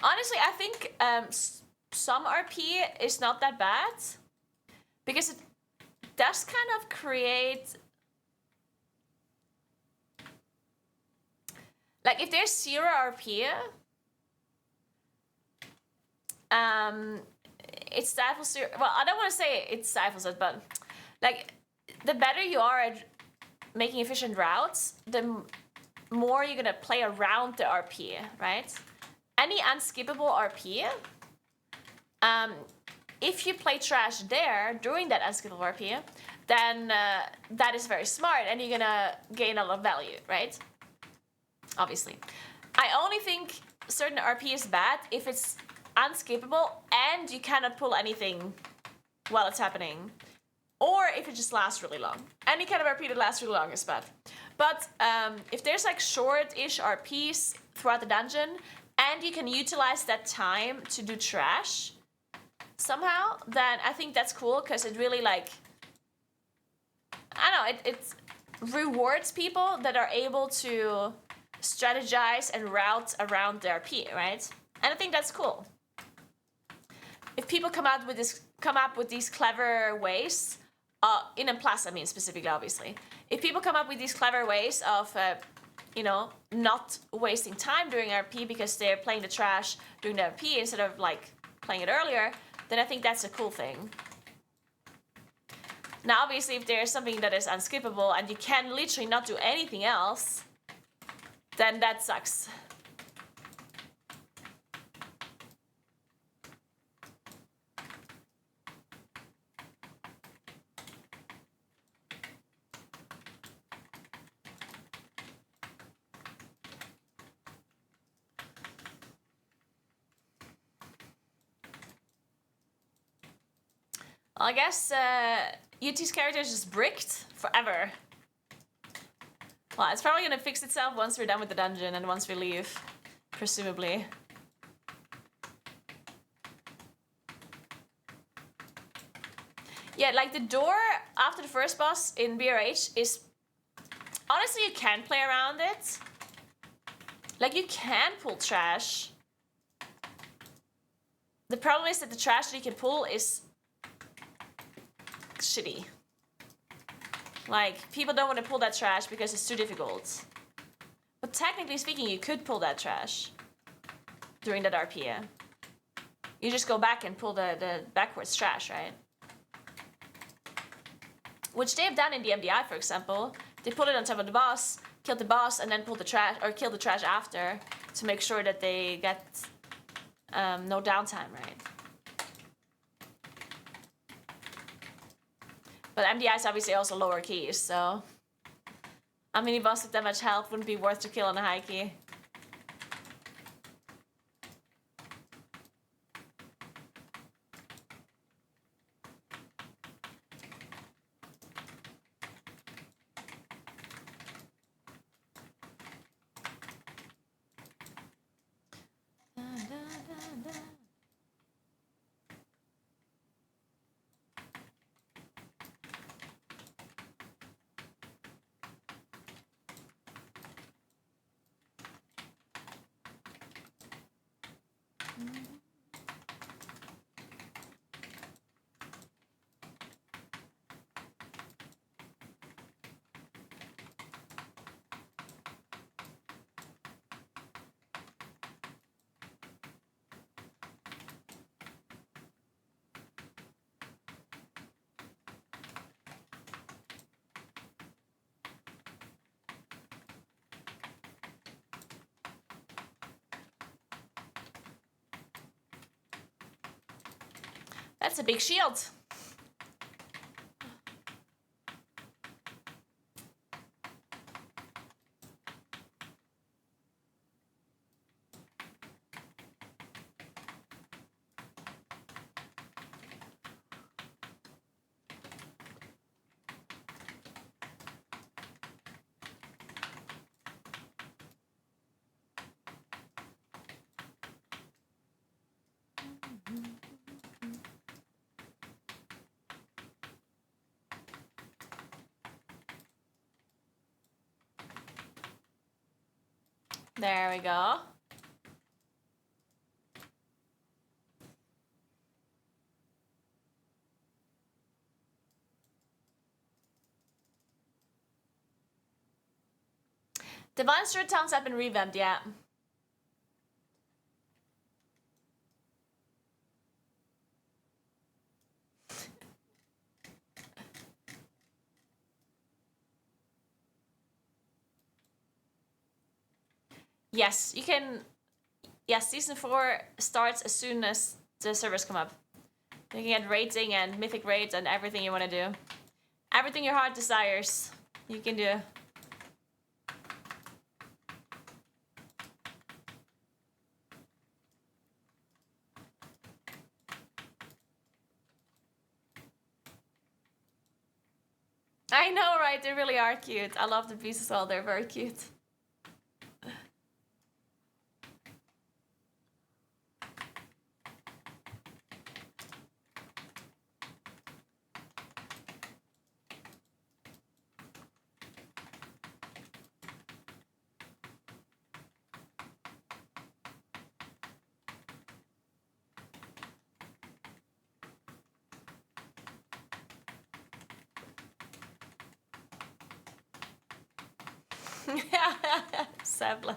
Honestly, I think some RP is not that bad, because it does kind of create... Like, if there's zero RP, it stifles your, well, I don't want to say it stifles it, but like the better you are at making efficient routes, the more you're gonna play around the RP, right? Any unskippable RP, if you play trash there during that unskippable RP, then that is very smart and you're gonna gain a lot of value, right? Obviously. I only think certain RP is bad if it's unskippable and you cannot pull anything while it's happening. Or if it just lasts really long. Any kind of RP that lasts really long is bad. But if there's like short-ish RPs throughout the dungeon and you can utilize that time to do trash somehow, then I think that's cool because it really like, I don't know, it rewards people that are able to strategize and route around their RP, right? And I think that's cool. If people come up with these clever ways, in M+, I mean specifically, obviously. If people come up with these clever ways of, you know, not wasting time during RP because they're playing the trash during the RP instead of like playing it earlier, then I think that's a cool thing. Now, obviously, if there's something that is unskippable and you can literally not do anything else, then that sucks. I guess UT's character is just bricked forever. Well, it's probably gonna fix itself once we're done with the dungeon and once we leave, presumably. Yeah, like the door after the first boss in BRH is... Honestly, you can play around it. Like, you can pull trash. The problem is that the trash that you can pull is shitty. Like, people don't want to pull that trash because it's too difficult. But technically speaking, you could pull that trash during that RP. You just go back and pull the backwards trash, right? Which they have done in the MDI, for example. They put it on top of the boss, killed the boss, and then pulled the trash, or killed the trash after to make sure that they get no downtime, right? But MDI is obviously also lower keys, so a mini boss with that much health wouldn't be worth to kill on a high key. That's a big shield. There we go. The monster towns have been revamped, yeah. Yes, you can. Yes, season 4 starts as soon as the servers come up. You can get rating and mythic raids and everything you want to do. Everything your heart desires, you can do. I know, right? They really are cute. I love the bees as well. They're very cute. Sabla.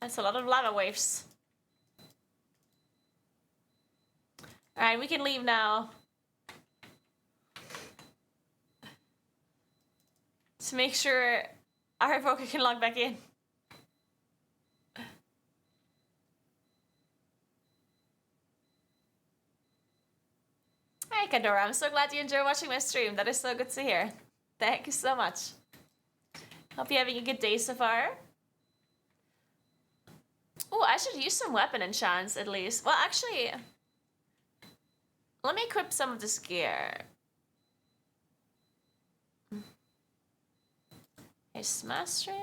That's a lot of lava waves. Alright, we can leave now. To make sure our evoker can log back in. Hey Kadora, I'm so glad you enjoy watching my stream. That is so good to hear. Thank you so much. Hope you're having a good day so far. Oh, I should use some weapon enchants at least. Well, actually, let me equip some of this gear. Haste mastery.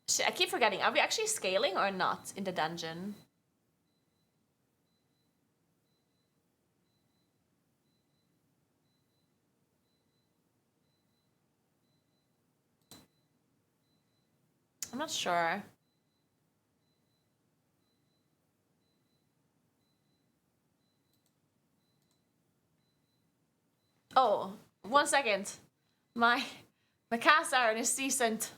Shit, I keep forgetting. Are we actually scaling or not in the dungeon? I'm not sure. Oh, 1 second. My cast iron is decent.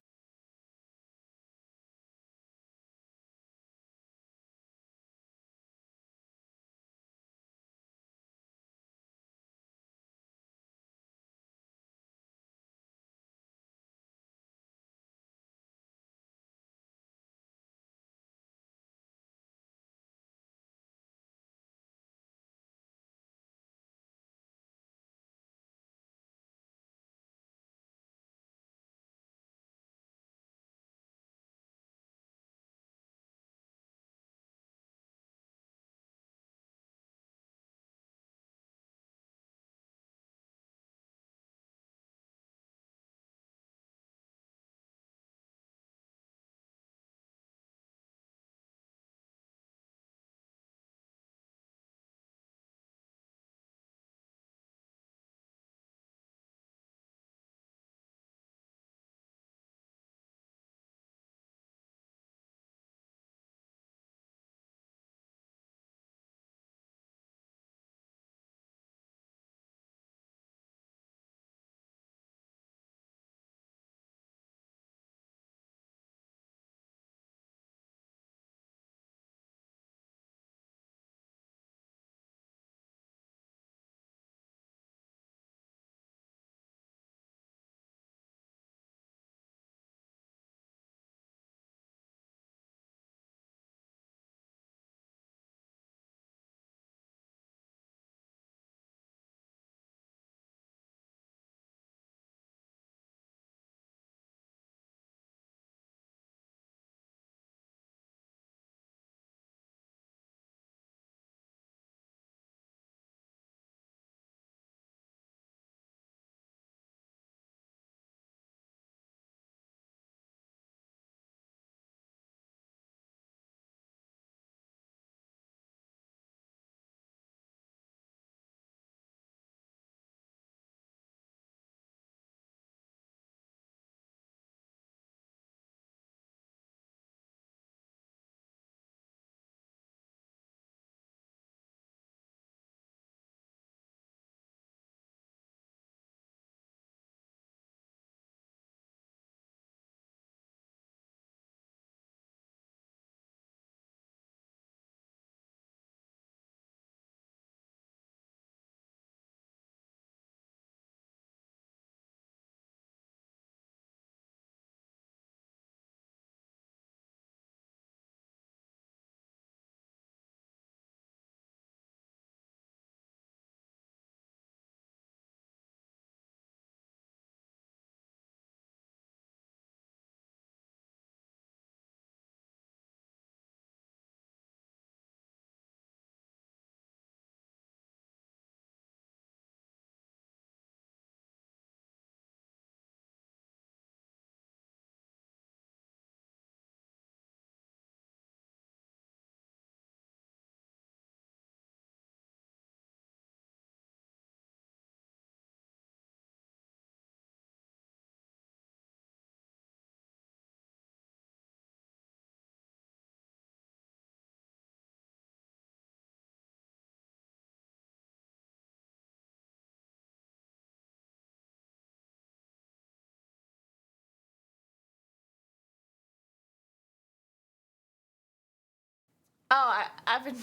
I've been.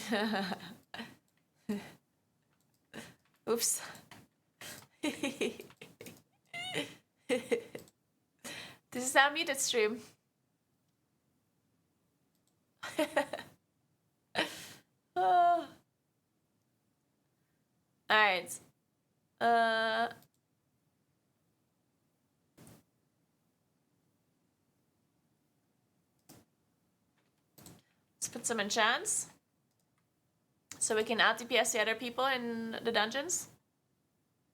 Oops. This is our muted stream. All right. Let's put some enchants. So we can out DPS the other people in the dungeons.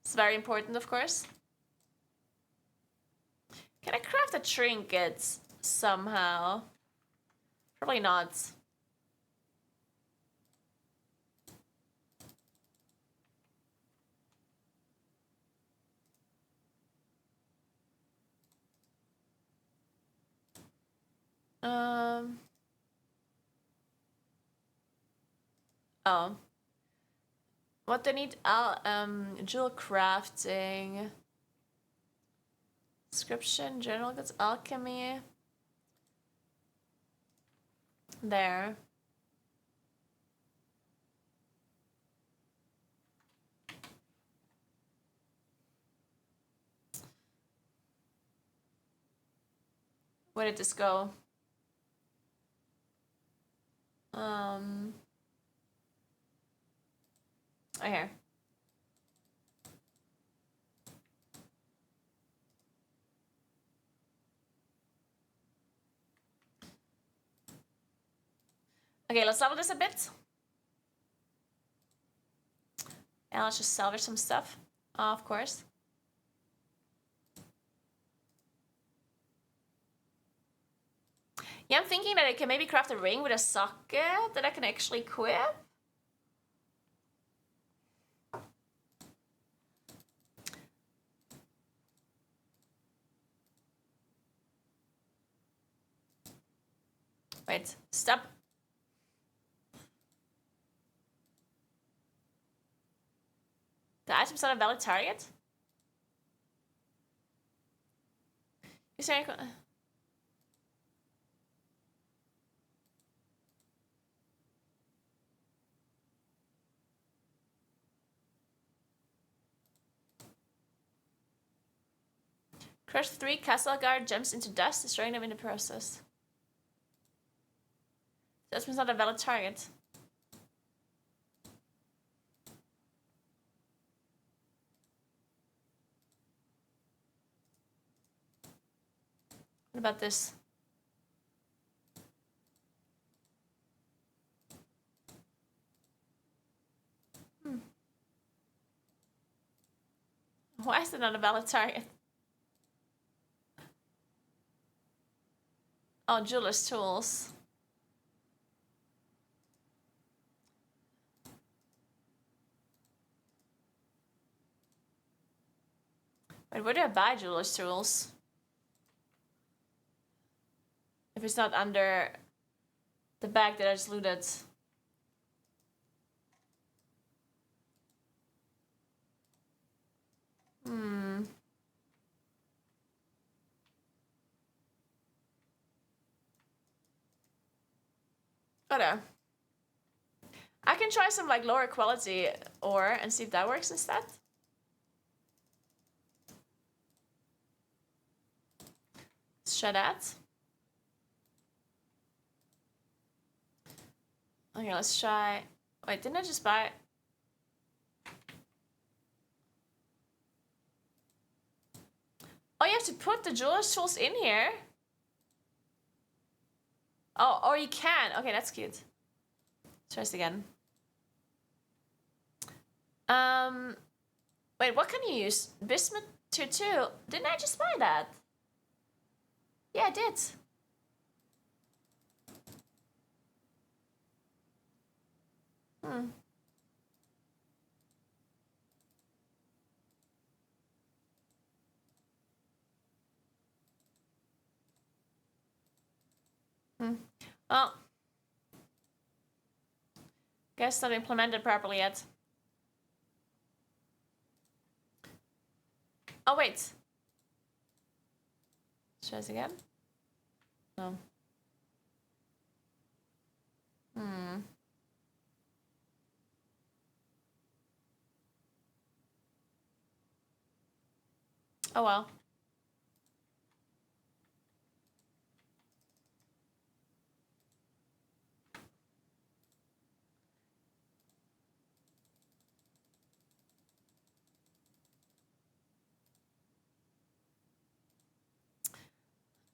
It's very important, of course. Can I craft a trinket somehow? Probably not. Oh. What do I need? Jewel crafting. Description, general goods, alchemy. There. Where did this go? Oh, here. Okay, let's level this a bit. And let's just salvage some stuff, of course. Yeah, I'm thinking that I can maybe craft a ring with a socket that I can actually equip. Wait, stop. The item's not a valid target? Is there any... Crush 3 castle guard jumps into dust, destroying them in the process. That means not a valid target. What about this? Why is it not a valid target? Oh, jeweler's tools. Wait, where do I buy jeweler's tools? If it's not under the bag that I just looted. Whatever. I can try some like lower quality ore and see if that works instead. Let's try that. Okay, let's try. Wait, didn't I just buy? Oh, you have to put the jeweler's tools in here. Oh, or you can. Okay, that's cute. Let's try this again. Wait, what can you use? Bismuth 2. Didn't I just buy that? Yeah, I did. Oh. Guess not implemented properly yet. Oh, wait. Let's try this again. No. Hmm. Oh well.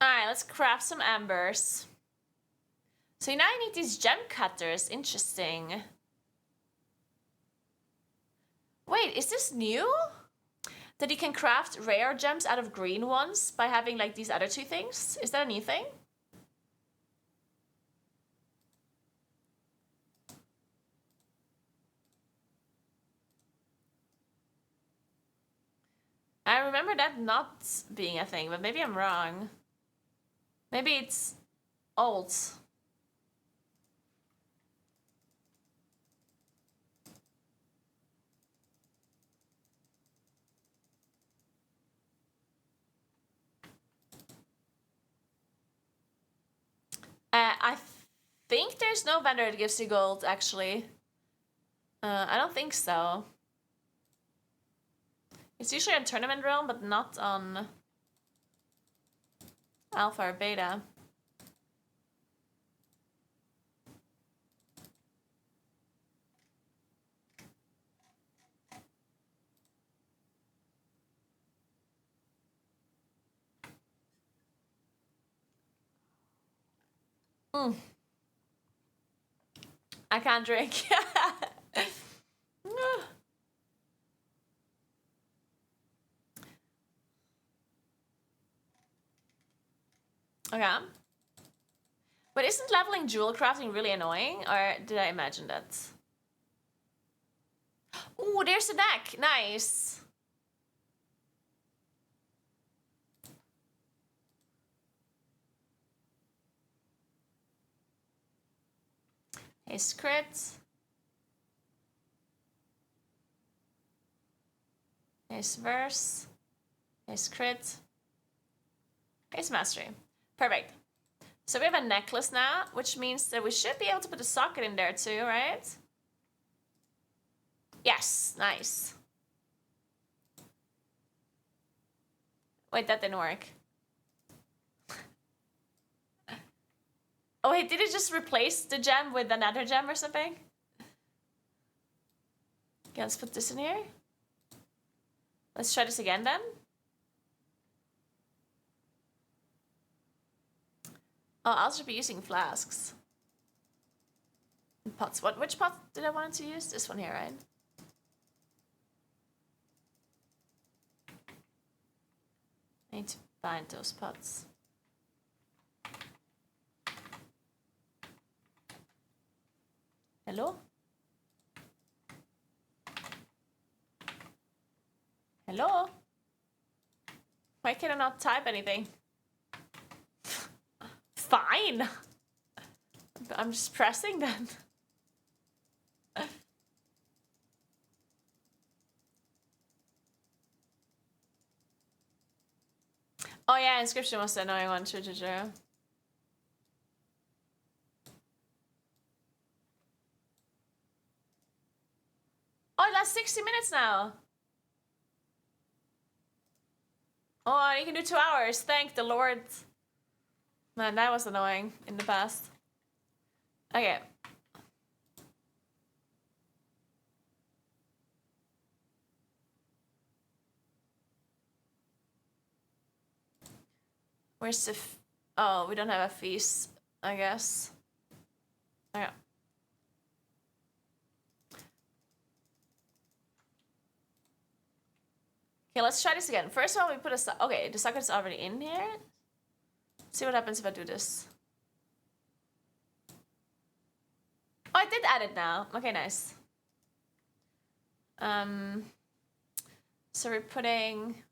Alright, let's craft some embers. So now I need these gem cutters. Interesting. Wait, is this new? That you can craft rare gems out of green ones by having like these other two things? Is that a new thing? I remember that not being a thing, but maybe I'm wrong. Maybe it's old. I think there's no vendor that gives you gold, actually. I don't think so. It's usually on Tournament Realm, but not on Alpha or Beta. Mm. I can't drink. Okay. But isn't leveling jewel crafting really annoying? Or did I imagine that? Ooh, there's the neck. Nice. His crit. His verse. His crit. His mastery. Perfect. So we have a necklace now, which means that we should be able to put a socket in there too, right? Yes, nice. Wait, that didn't work. Oh wait, did it just replace the gem with another gem or something? Okay, let's put this in here. Let's try this again then. Oh, I'll just be using flasks. And pots. Which pot did I want to use? This one here, right? I need to find those pots. Hello? Hello? Why can I not type anything? Fine! I'm just pressing then. Oh yeah, inscription was the annoying one, true. Oh, that's 60 minutes now. Oh, you can do 2 hours. Thank the Lord. Man, that was annoying in the past. Okay. Where's the oh, we don't have a feast, I guess. Okay. Okay, let's try this again. First of all, we put a okay, the socket's already in here. See what happens if I do this. Oh, I did add it now. Okay, nice. So we're putting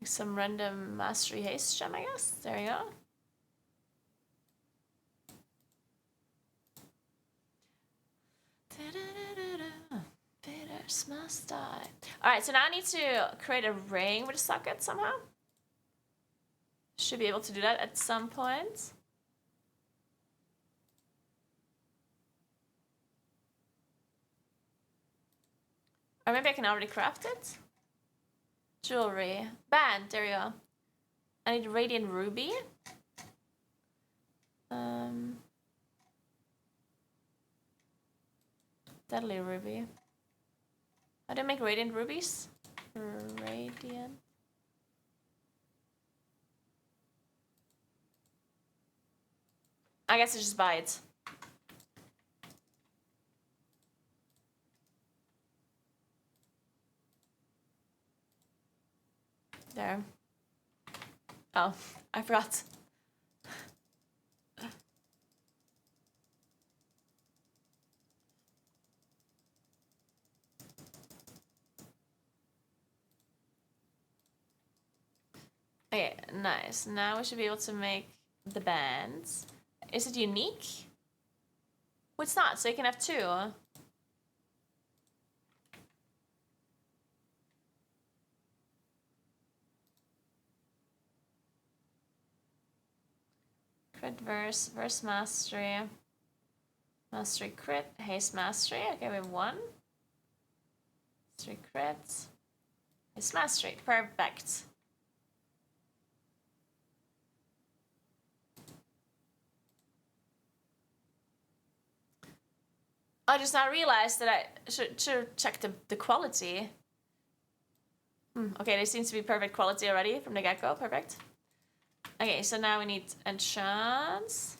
some random mastery haste gem, I guess. There you go. Bitters must die. Alright, so now I need to create a ring with a socket somehow. Should be able to do that at some point. Or maybe I can already craft it. Jewelry. Band, there you go. I need Radiant Ruby. Deadly Ruby. How do I make Radiant Rubies? Radiant. I guess I just buy it. There. Oh, I forgot. Okay, nice. Now we should be able to make the bands. Is it unique? Well, it's not, so you can have two. Crit verse, verse mastery. Mastery crit, haste mastery. Okay, we have one. Mastery crit. Haste mastery, perfect. I just now realized that I should check the quality. Okay, they seems to be perfect quality already from the get-go. Perfect. Okay, so now we need enchants.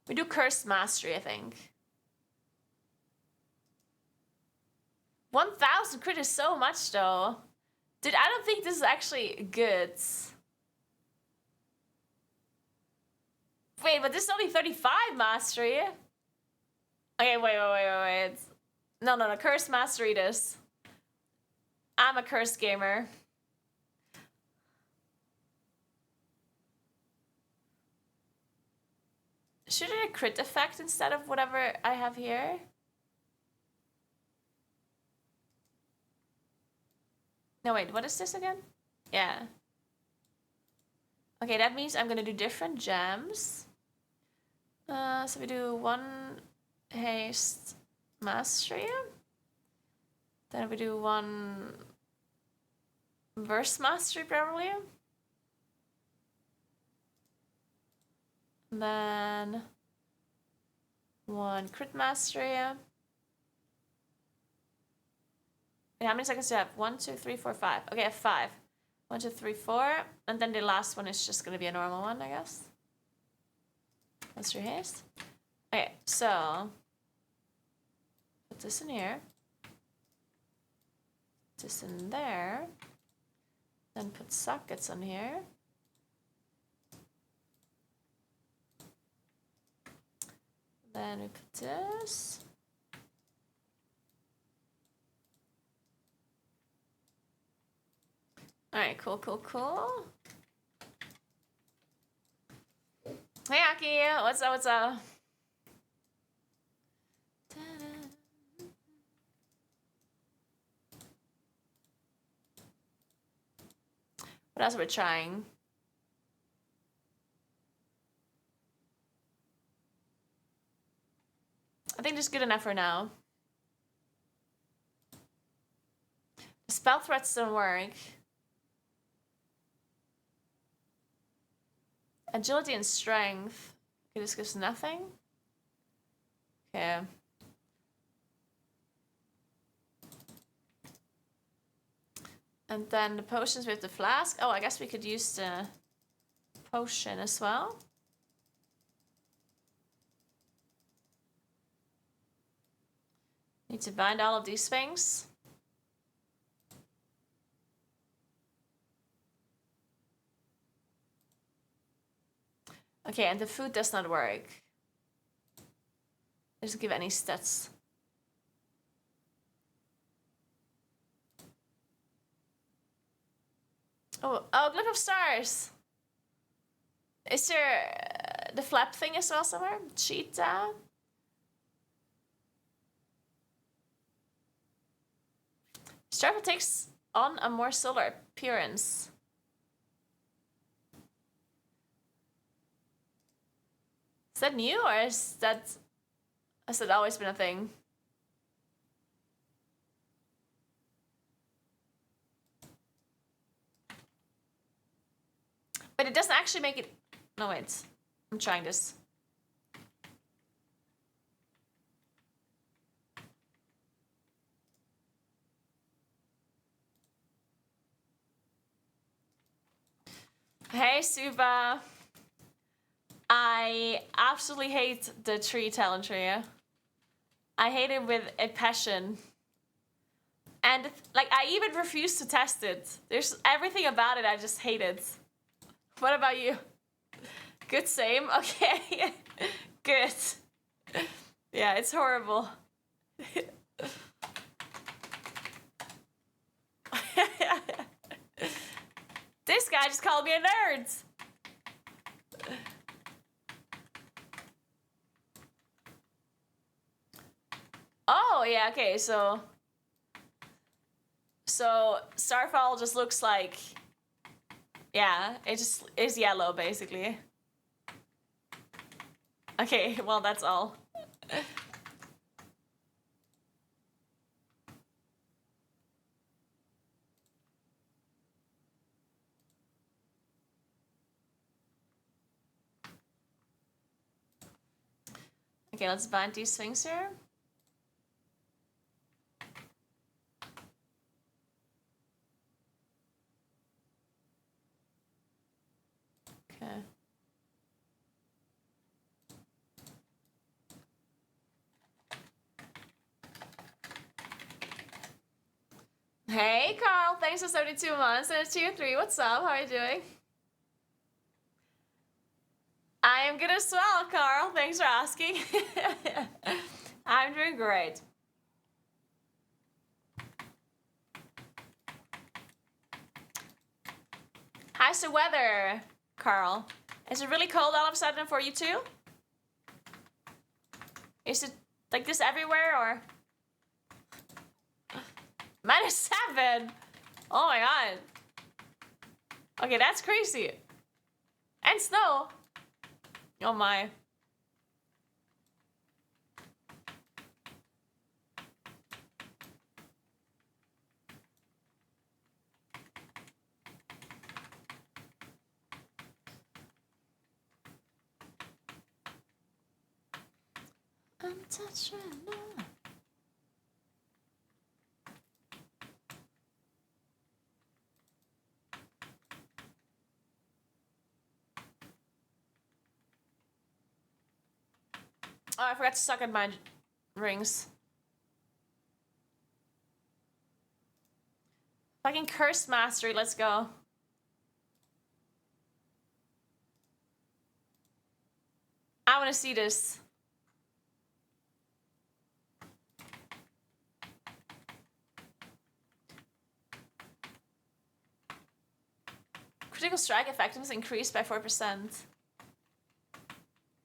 We do cursed mastery, I think. 1,000 crit is so much though. Dude, I don't think this is actually good. Wait, but this is only 35 mastery. Okay, wait. No, curse mastery this. I'm a cursed gamer. Should it a crit effect instead of whatever I have here? No, wait, what is this again? Yeah. Okay, that means I'm gonna do different gems. So we do one haste mastery. Then we do one verse mastery probably. And then one crit mastery. Wait, how many seconds do you have? 1, 2, 3, 4, 5. Okay, I have 5. 1, 2, 3, 4. And then the last one is just gonna be a normal one, I guess. Let's do haste. Okay, so put this in here. Put this in there. Then put sockets on here. Then we put this. Alright, cool. Hey Aki, what's up? What else are we trying? I think just good enough for now. The spell threats don't work. Agility and strength. Okay, this gives nothing. Okay. And then the potions with the flask. Oh, I guess we could use the potion as well. Need to bind all of these things. Okay, and the food does not work. It doesn't give any stats. Oh, Glyph of Stars! Is there the flap thing as well somewhere? Cheetah? Starfall takes on a more solar appearance. Is that new or has that always been a thing? But it doesn't actually make it. No, wait. I'm trying this. Hey, Suba. I absolutely hate the tree talent trio. I hate it with a passion. And, like, I even refuse to test it. There's everything about it, I just hate it. What about you? Good, same? Okay. Good. Yeah, it's horrible. This guy just called me a nerd. Oh, yeah, okay, so Starfall just looks like, yeah, it just is yellow, basically. Okay, well, that's all. Okay, let's bind these things here. Okay. Hey, Carl, thanks for 72 months and it's tier 3. What's up? How are you doing? I am good as well, Carl. Thanks for asking. I'm doing great. How's the weather, Carl? Is it really cold all of a sudden for you too? Is it like this everywhere or? -7! Oh my god. Okay, that's crazy. And snow. Oh my. I'm touching now. Oh, I forgot to suck at my rings. Fucking curse mastery, let's go. I wanna see this. Critical strike effectiveness increased by 4%.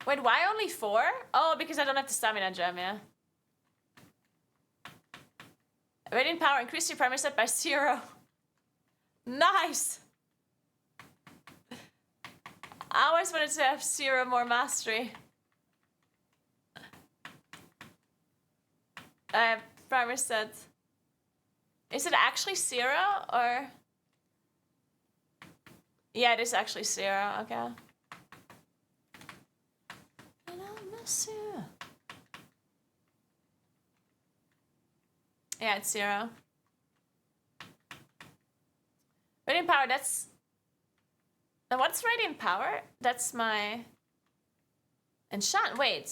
Wait, why only 4? Oh, because I don't have the stamina gem, yeah. Radiant power, increase your primary set by 0. Nice! I always wanted to have 0 more mastery. Primary set. Is it actually 0 or? Yeah, it is actually 0, okay. And I'll miss you. Yeah, it's 0. Radiant power, that's... Now what's radiant power? That's my... enchant, wait.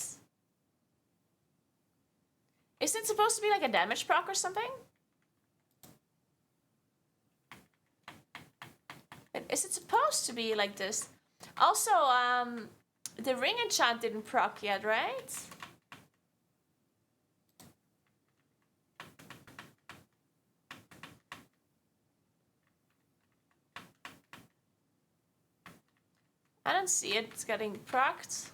Isn't it supposed to be like a damage proc or something? Is it supposed to be like this? Also, the ring enchant didn't proc yet, right? I don't see it. It's getting procced.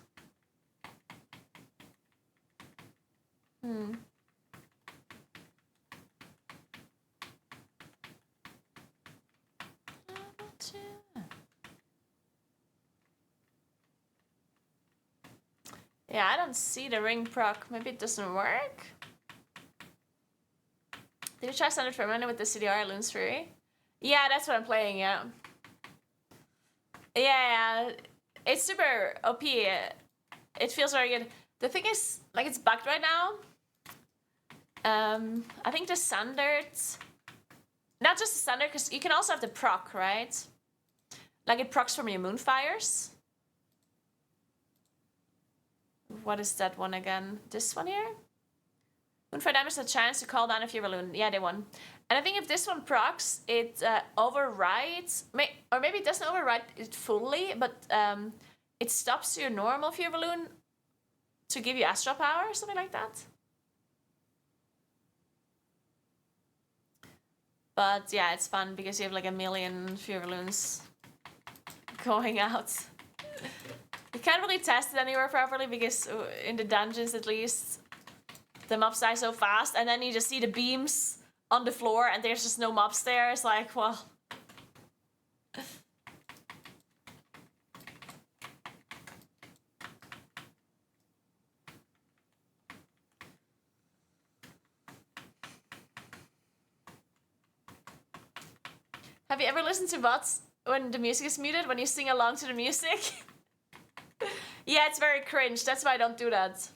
Yeah, I don't see the ring proc. Maybe it doesn't work? Did you try standard for a minute with the CDR Loons Fury? Yeah, that's what I'm playing, yeah. Yeah, it's super OP. It feels very good. The thing is, like, it's bugged right now. I think the standard... Not just the standard, because you can also have the proc, right? Like, it procs from your Moonfires. What is that one again? This one here? Moonfire damage has a chance to call down a fever balloon. Yeah, they won. And I think if this one procs, it overrides... Or maybe it doesn't override it fully, but it stops your normal fever balloon to give you astral power or something like that. But yeah, it's fun because you have like a million fever balloons going out. You can't really test it anywhere properly because in the dungeons at least, the mobs die so fast, and then you just see the beams on the floor and there's just no mobs there. It's like, well... Have you ever listened to VODs when the music is muted, when you sing along to the music? Yeah, it's very cringe. That's why I don't do that.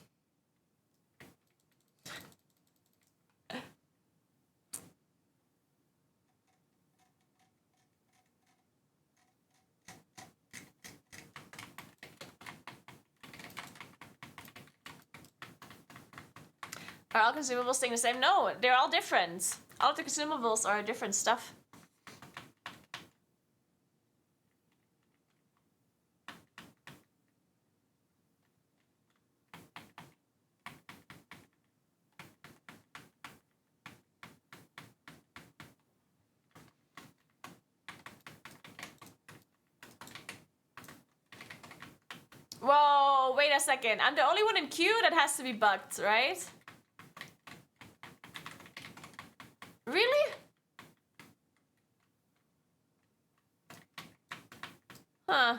Are all consumables staying the same? No, they're all different. All of the consumables are different stuff. Whoa, wait a second. I'm the only one in queue that has to be bugged, right? Really? Huh.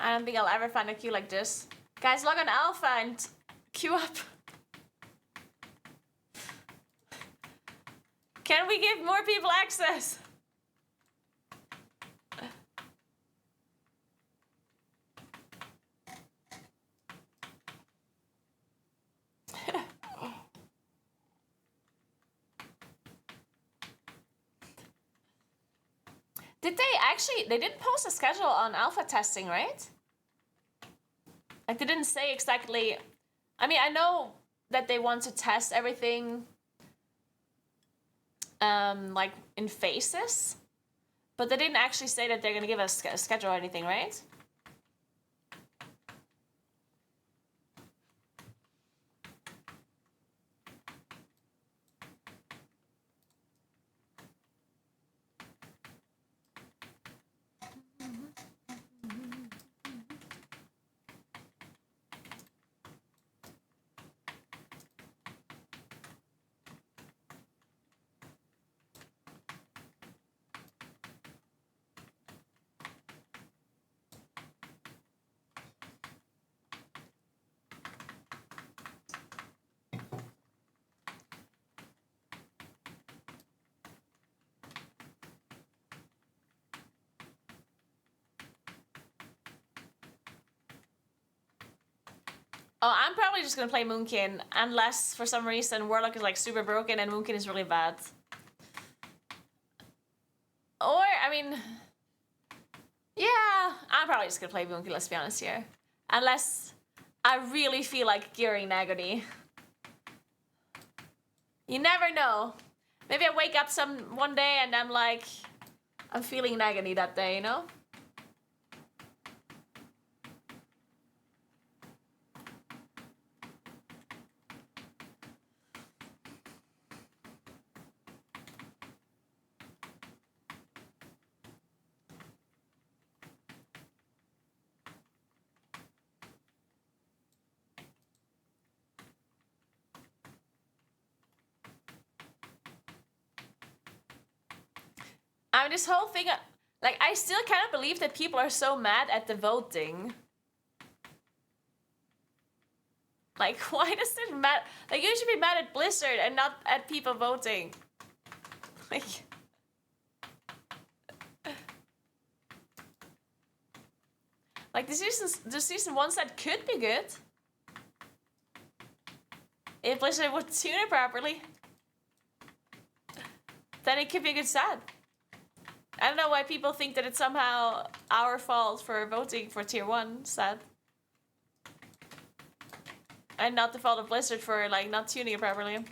I don't think I'll ever find a queue like this. Guys, log on Alpha and queue up. Can we give more people access? Did they actually... They didn't post a schedule on alpha testing, right? Like, they didn't say exactly... I mean, I know that they want to test everything, like, in phases. But they didn't actually say that they're going to give us a schedule or anything, right? Oh, I'm probably just gonna play Moonkin, unless for some reason Warlock is like super broken and Moonkin is really bad. Or, I mean... Yeah, I'm probably just gonna play Moonkin, let's be honest here. Unless I really feel like gearing Nagony. You never know. Maybe I wake up one day and I'm like, I'm feeling an agony that day, you know? I mean, this whole thing, like, I still cannot believe that people are so mad at the voting. Like, why does it matter? Like, you should be mad at Blizzard and not at people voting. Like, the season 1 set could be good if Blizzard would tune it properly. Then it could be a good set. I don't know why people think that it's somehow our fault for voting for tier 1 set. And not the fault of Blizzard for like not tuning it properly.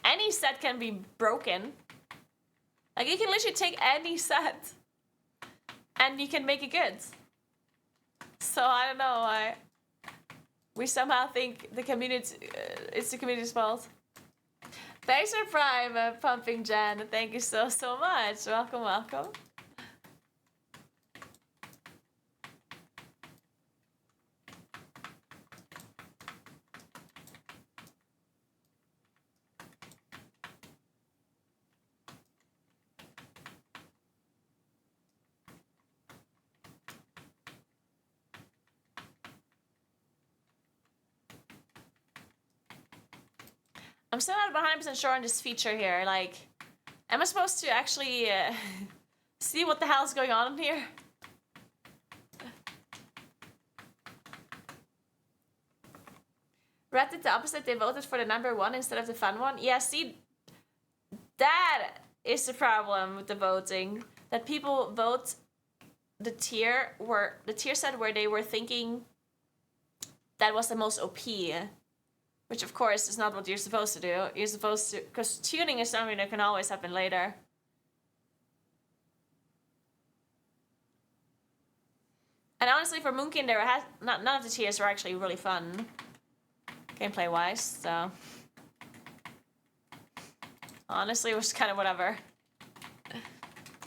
Any set can be broken. Like you can literally take any set and you can make it good. So I don't know why we somehow think the community it's the community's fault. Thanks for Prime, Pumping Jen. Thank you so much. Welcome, welcome. I'm still not 100% sure on this feature here. Like, am I supposed to actually see what the hell's going on in here? Red did the opposite. They voted for the number 1 instead of the fun one. Yeah, see, that is the problem with the voting. That people vote the tier set where they were thinking that was the most OP. Which, of course, is not what you're supposed to do. You're supposed to... Because tuning is something that can always happen later. And honestly, for Moonkin, none of the tiers were actually really fun. Gameplay-wise, so... Honestly, it was kind of whatever.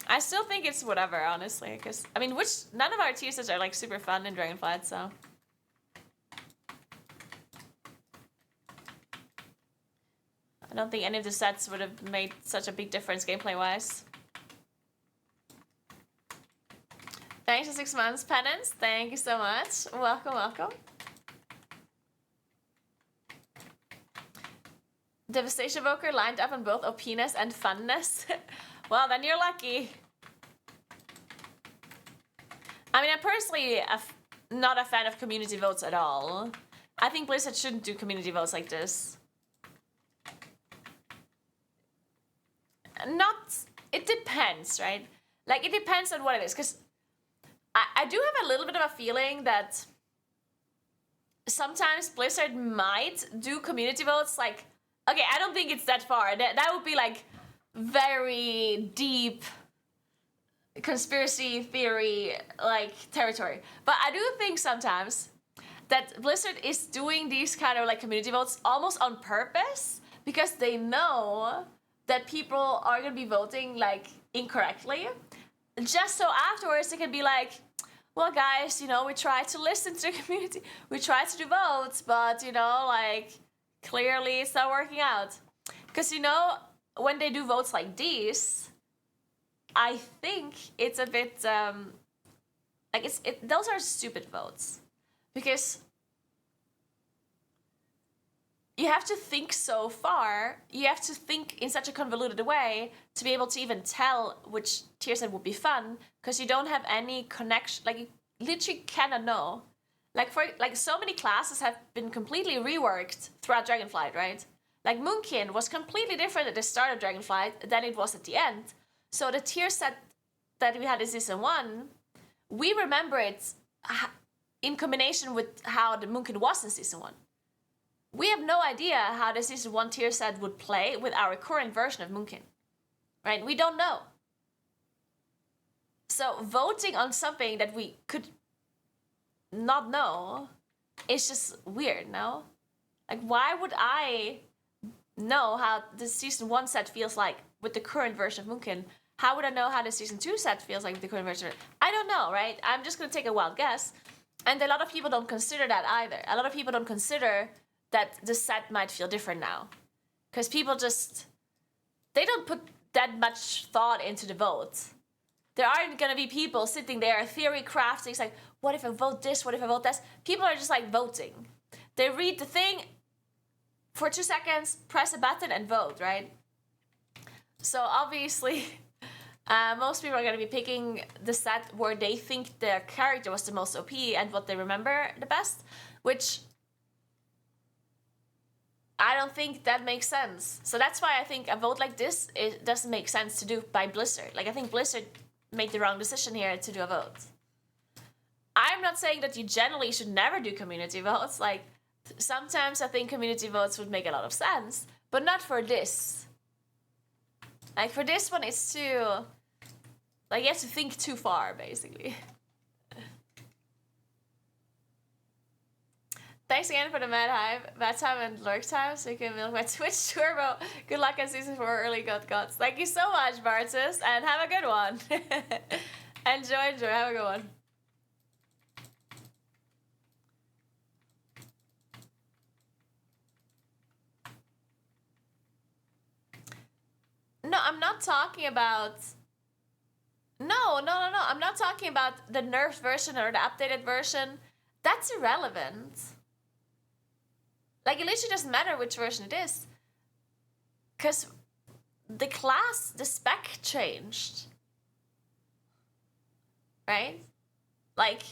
I still think it's whatever, honestly. Because, I mean, none of our tier sets are, like, super fun in Dragonflight, so... I don't think any of the sets would have made such a big difference gameplay-wise. Thanks for 6 months, Penance. Thank you so much. Welcome, welcome. Devastation Evoker lined up on both OPness and funness. Well, then you're lucky. I mean, I'm personally not a fan of community votes at all. I think Blizzard shouldn't do community votes like this. It depends, right? Like, it depends on what it is, because I do have a little bit of a feeling that sometimes Blizzard might do community votes, like, okay, I don't think it's that far. That would be, like, very deep conspiracy theory, like, territory. But I do think sometimes that Blizzard is doing these kind of, like, community votes almost on purpose, because they know that people are gonna be voting like incorrectly, just so afterwards they can be like, well guys, you know, we tried to listen to the community, we tried to do votes, but you know, like clearly it's not working out. Because you know, when they do votes like these, I think it's a bit like those are stupid votes, because you have to think so far, you have to think in such a convoluted way to be able to even tell which tier set would be fun, because you don't have any connection, like you literally cannot know. Like so many classes have been completely reworked throughout Dragonflight, right? Like Moonkin was completely different at the start of Dragonflight than it was at the end. So the tier set that we had in Season 1, we remember it in combination with how the Moonkin was in Season 1. we have no idea how the Season 1 tier set would play with our current version of Moonkin. Right? We don't know. So voting on something that we could not know is just weird, no? Like, why would I know how the Season 1 set feels like with the current version of Moonkin? How would I know how the Season 2 set feels like with the current version? I don't know, right? I'm just gonna take a wild guess. And a lot of people don't consider that either. A lot of people don't consider that the set might feel different now. Because people just, they don't put that much thought into the vote. There aren't gonna be people sitting there theory crafting. It's like, what if I vote this? What if I vote that? People are just like voting. They read the thing for 2 seconds, press a button and vote, right? So obviously, most people are gonna be picking the set where they think their character was the most OP and what they remember the best, which I don't think that makes sense. So that's why I think a vote like this, it doesn't make sense to do by Blizzard. Like, I think Blizzard made the wrong decision here to do a vote. I'm not saying that you generally should never do community votes. Like, sometimes I think community votes would make a lot of sense, but not for this. Like, for this one, it's too... Like, you have to think too far, basically. Thanks again for the Mad Hive, Bad Time and Lurk Time, so you can milk my Twitch Turbo. Good luck in Season 4 early gods. Thank you so much, Bartus, and have a good one. enjoy, have a good one. No, I'm not talking about... No. I'm not talking about the nerfed version or the updated version. That's irrelevant. Like, it literally doesn't matter which version it is. Because the class, the spec changed. Right? Like,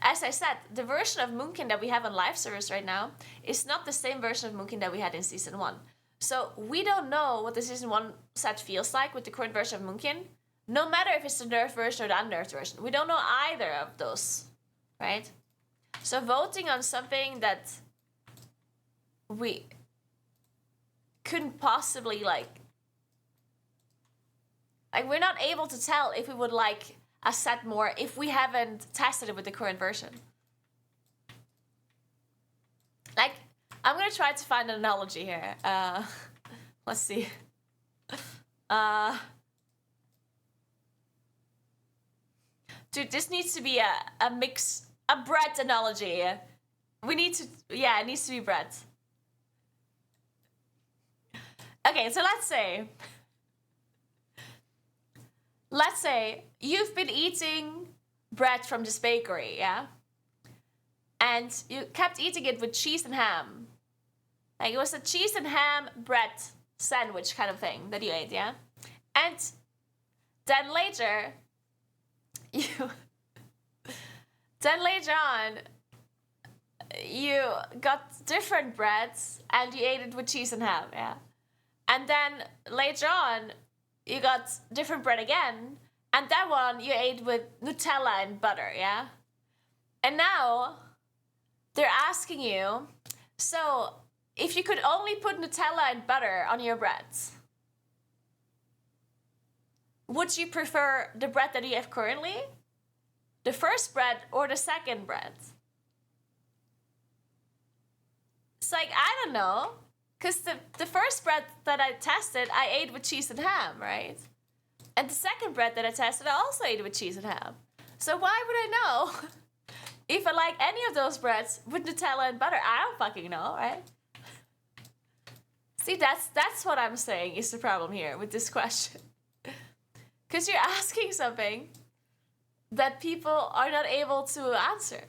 as I said, the version of Moonkin that we have on live service right now is not the same version of Moonkin that we had in Season 1. So we don't know what the Season 1 set feels like with the current version of Moonkin. No matter if it's the nerfed version or the unnerfed version. We don't know either of those. Right? So voting on something that we couldn't possibly like we're not able to tell if we would like a set more if we haven't tested it with the current version. Like, I'm gonna try to find an analogy here. Let's see. Dude, this needs to be a mix. A bread analogy. We need to... Yeah, it needs to be bread. Okay, so let's say... Let's say you've been eating bread from this bakery, yeah? And you kept eating it with cheese and ham. Like, it was a cheese and ham bread sandwich kind of thing that you ate, yeah? And then later... Then later on, you got different breads and you ate it with cheese and ham, yeah? And then later on, you got different bread again, and that one you ate with Nutella and butter, yeah? And now, they're asking you, so, if you could only put Nutella and butter on your breads, would you prefer the bread that you have currently? The first bread or the second bread? It's like, I don't know. Because the first bread that I tested, I ate with cheese and ham, right? And the second bread that I tested, I also ate with cheese and ham. So why would I know if I like any of those breads with Nutella and butter? I don't fucking know, right? See, that's what I'm saying is the problem here with this question. Because you're asking something that people are not able to answer.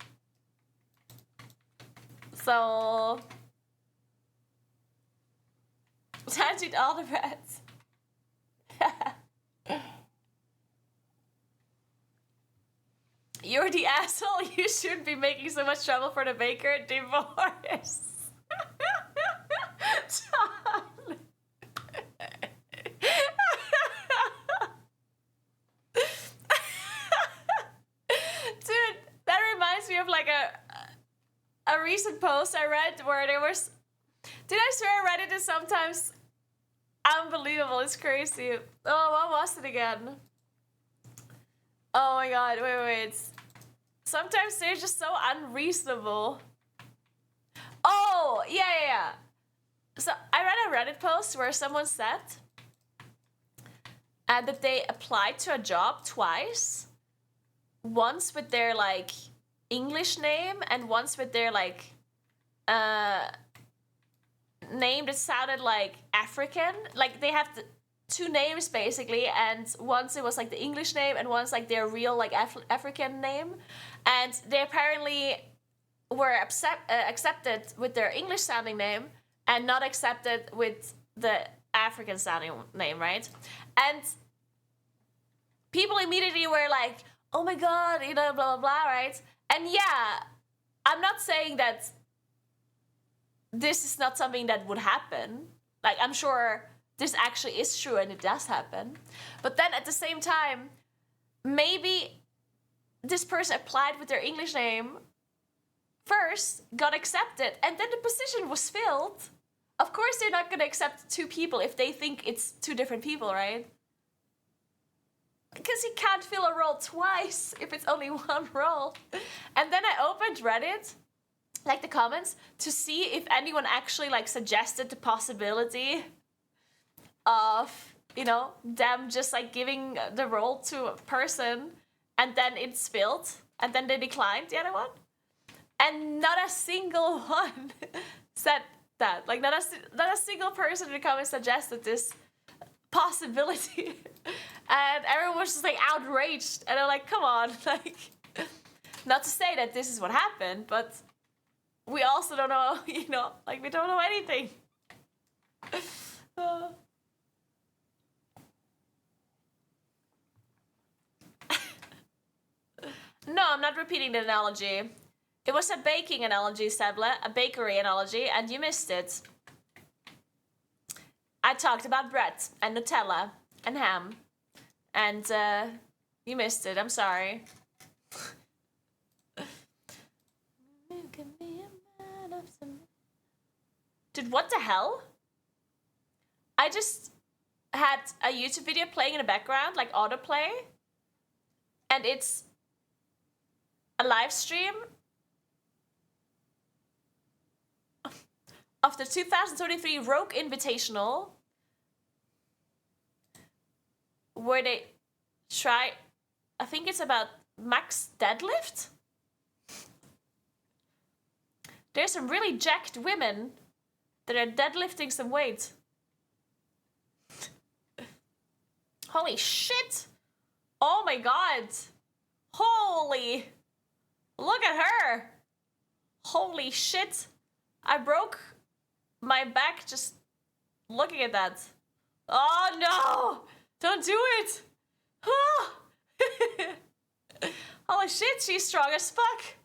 So... Time to eat all the breads. You're the asshole. You shouldn't be making so much trouble for the baker. Divorce. Dude, that reminds me of like a recent post I read where there was. Did I swear Reddit is sometimes unbelievable? It's crazy. Oh, what was it again? Oh my god, wait. Sometimes they're just so unreasonable. Oh, yeah. So I read a Reddit post where someone said that they applied to a job twice. Once with their like English name and once with their like name that sounded like African. Like they have two names basically, and once it was like the English name and once like their real like African name, and they apparently were accepted with their English sounding name and not accepted with the African sounding name, right? And people immediately were like, oh my god, you know, blah blah blah, right? And yeah, I'm not saying that this is not something that would happen. Like, I'm sure this actually is true and it does happen. But then at the same time, maybe this person applied with their English name first, got accepted, and then the position was filled. Of course they're not going to accept two people if they think it's two different people, right? Because you can't fill a role twice if it's only one role. And then I opened Reddit, like the comments, to see if anyone actually like suggested the possibility of, you know, them just like giving the role to a person and then it's filled and then they declined the other one. And not a single one said that. Like not a single person in the comments suggested this possibility. And everyone was just like outraged. And I'm like, come on, like, not to say that this is what happened, but we also don't know, you know, like we don't know anything. No, I'm not repeating the analogy. It was a baking analogy, Seble, a bakery analogy, and you missed it. I talked about bread and Nutella and ham, and you missed it. I'm sorry. Dude, what the hell? I just had a YouTube video playing in the background, like autoplay, and it's a live stream of the 2023 Rogue Invitational, where they try, I think it's about max deadlift. There's some really jacked women that are deadlifting some weight. Holy shit! Oh my god! Holy! Look at her! Holy shit! I broke my back just looking at that. Oh no! Don't do it! Ah! Holy shit, she's strong as fuck!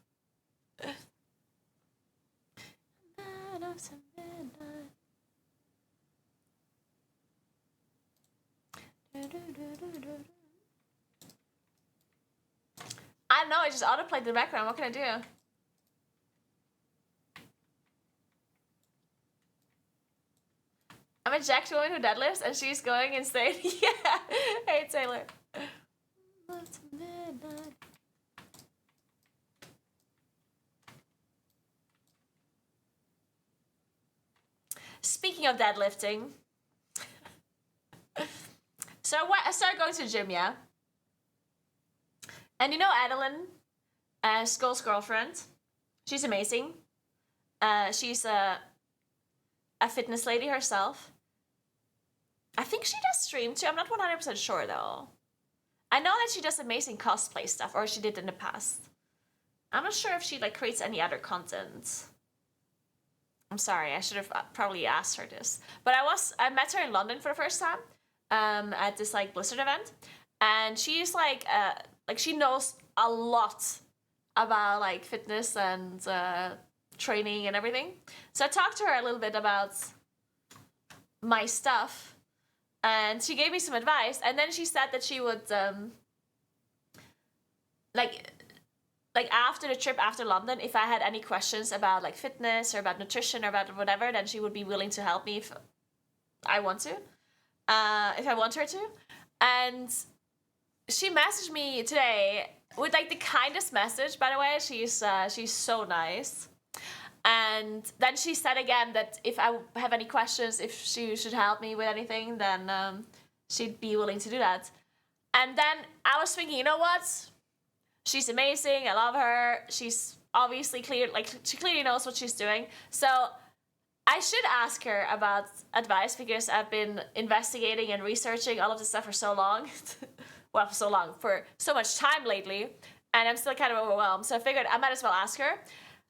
I don't know, I just autoplayed in the background. What can I do? I'm a jacked woman who deadlifts and she's going insane. Yeah! Hey, Taylor. Speaking of deadlifting, so I started going to the gym, yeah? And you know Adeline, Skull's girlfriend? She's amazing. She's a fitness lady herself. I think she does stream too. I'm not 100% sure though. I know that she does amazing cosplay stuff, or she did in the past. I'm not sure if she like creates any other content. I'm sorry, I should have probably asked her this. But I met her in London for the first time at this like Blizzard event, and she's like she knows a lot about like fitness and training and everything. So I talked to her a little bit about my stuff, and she gave me some advice. And then she said that she would like after the trip after London, if I had any questions about like fitness or about nutrition or about whatever, then she would be willing to help me if I want to, if I want her to. And she messaged me today with like the kindest message, by the way. She's so nice. And then she said again that if I have any questions, if she should help me with anything, then she'd be willing to do that. And then I was thinking, you know what? She's amazing. I love her. She's obviously clear, like she clearly knows what she's doing. So I should ask her about advice because I've been investigating and researching all of this stuff for so long. Well, for so much time lately, and I'm still kind of overwhelmed. So I figured I might as well ask her.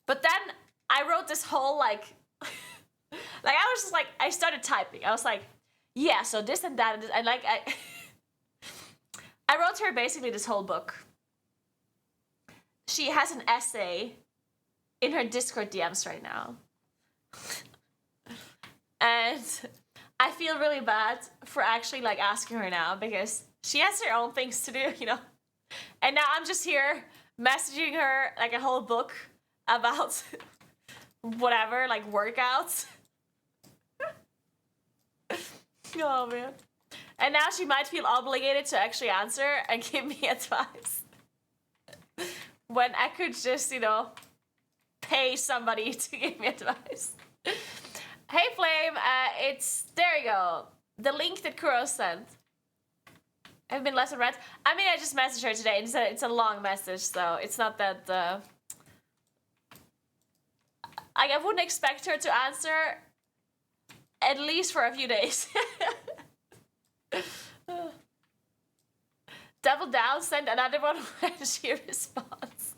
But then I wrote this whole like I was just like, I started typing. I was like, yeah, so this and that, and like I wrote her basically this whole book. She has an essay in her Discord DMs right now. And I feel really bad for actually like asking her now because she has her own things to do, you know? And now I'm just here messaging her like a whole book about whatever, like workouts. Oh man. And now she might feel obligated to actually answer and give me advice. When I could just, you know, pay somebody to give me advice. Hey Flame, there you go. The link that Kuro sent. I've been lesson read. I mean, I just messaged her today and said it's a long message, so it's not that, I wouldn't expect her to answer at least for a few days. Double down, send another one when she responds.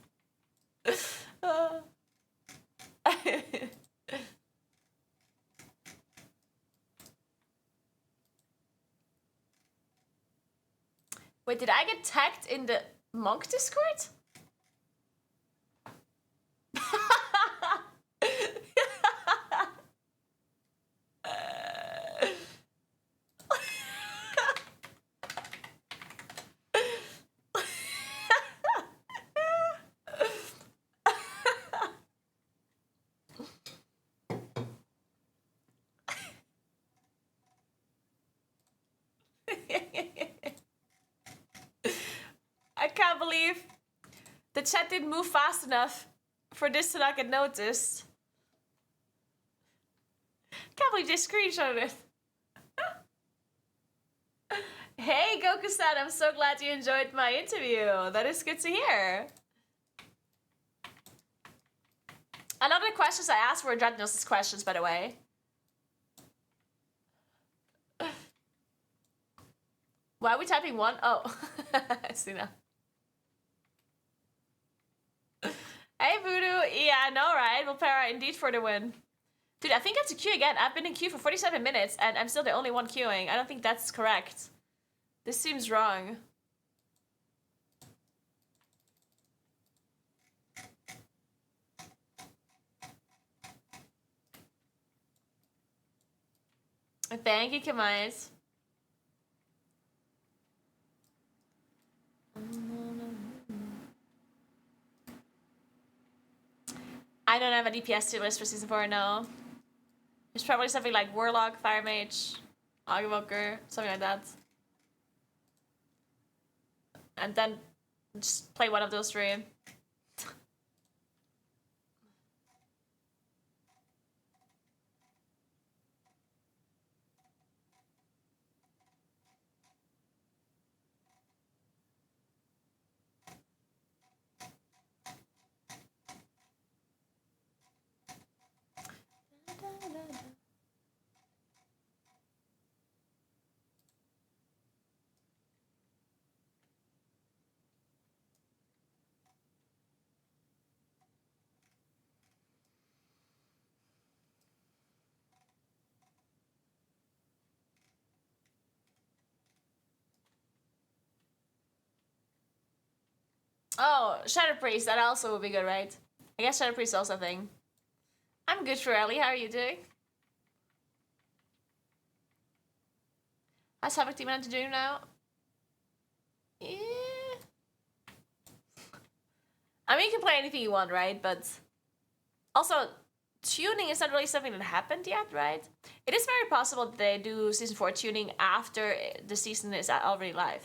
Wait, did I get tagged in the monk Discord? I can't believe the chat didn't move fast enough for this to not get noticed. Can't believe they screenshotted it. Hey Goku-san, I'm so glad you enjoyed my interview. That is good to hear. A lot of the questions I asked were Dreadnoughts' questions, by the way. Why are we typing one? Oh, I see now. Hey Voodoo, yeah, I know, right? Well, Para, indeed for the win. Dude, I think I have to queue again. I've been in queue for 47 minutes and I'm still the only one queuing. I don't think that's correct. This seems wrong. Thank you, Kamais. I don't have a DPS tier list for season 4, no. It's probably something like Warlock, Fire Mage, Augmenker, something like that. And then just play one of those three. Oh, Shadow Priest, that also would be good, right? I guess Shadow Priest is also a thing. I'm good, Ferelli. How are you doing? How's Havoc Demon doing now? Yeah. I mean, you can play anything you want, right? But also, tuning is not really something that happened yet, right? It is very possible that they do Season 4 tuning after the season is already live.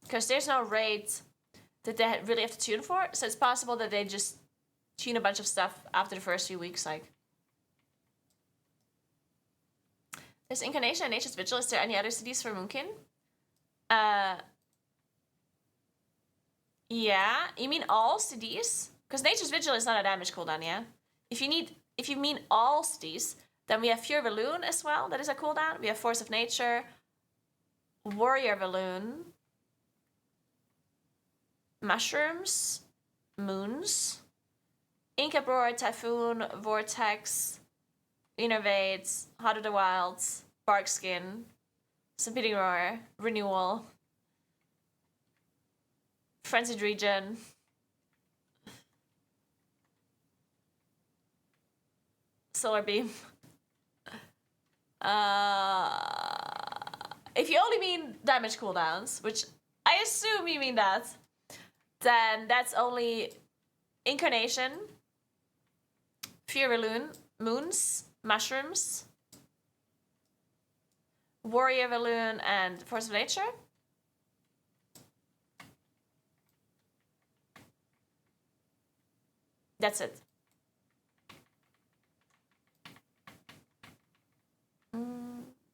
Because there's no raid that they really have to tune for, so it's possible that they just tune a bunch of stuff after the first few weeks, like. There's Incarnation and Nature's Vigil. Is there any other cities for Moonkin? Yeah, you mean all cities? Because Nature's Vigil is not a damage cooldown, yeah? If you mean all cities, then we have Fury Balloon as well, that is a cooldown. We have Force of Nature, Warrior Balloon, Mushrooms, Moons, Inkabroar, Typhoon, Vortex, Innervate, Heart of the Wilds, Barkskin, Stampeding Roar, Renewal, Frenzied Region, Solar Beam. If you only mean damage cooldowns, which I assume you mean that, then that's only Incarnation, Fury Balloon, Moons, Mushrooms, Warrior Balloon, and Force of Nature. That's it.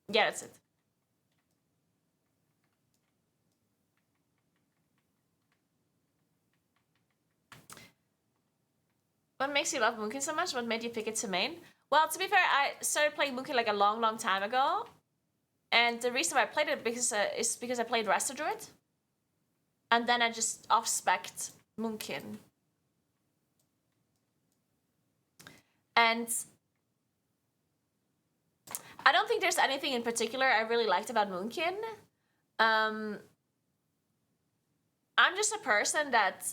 Yeah, that's it. What makes you love Moonkin so much? What made you pick it to main? Well, to be fair, I started playing Moonkin like a long time ago. And the reason why I played it is because I played Resto Druid. And then I just off-spec'd Moonkin. And I don't think there's anything in particular I really liked about Moonkin. I'm just a person that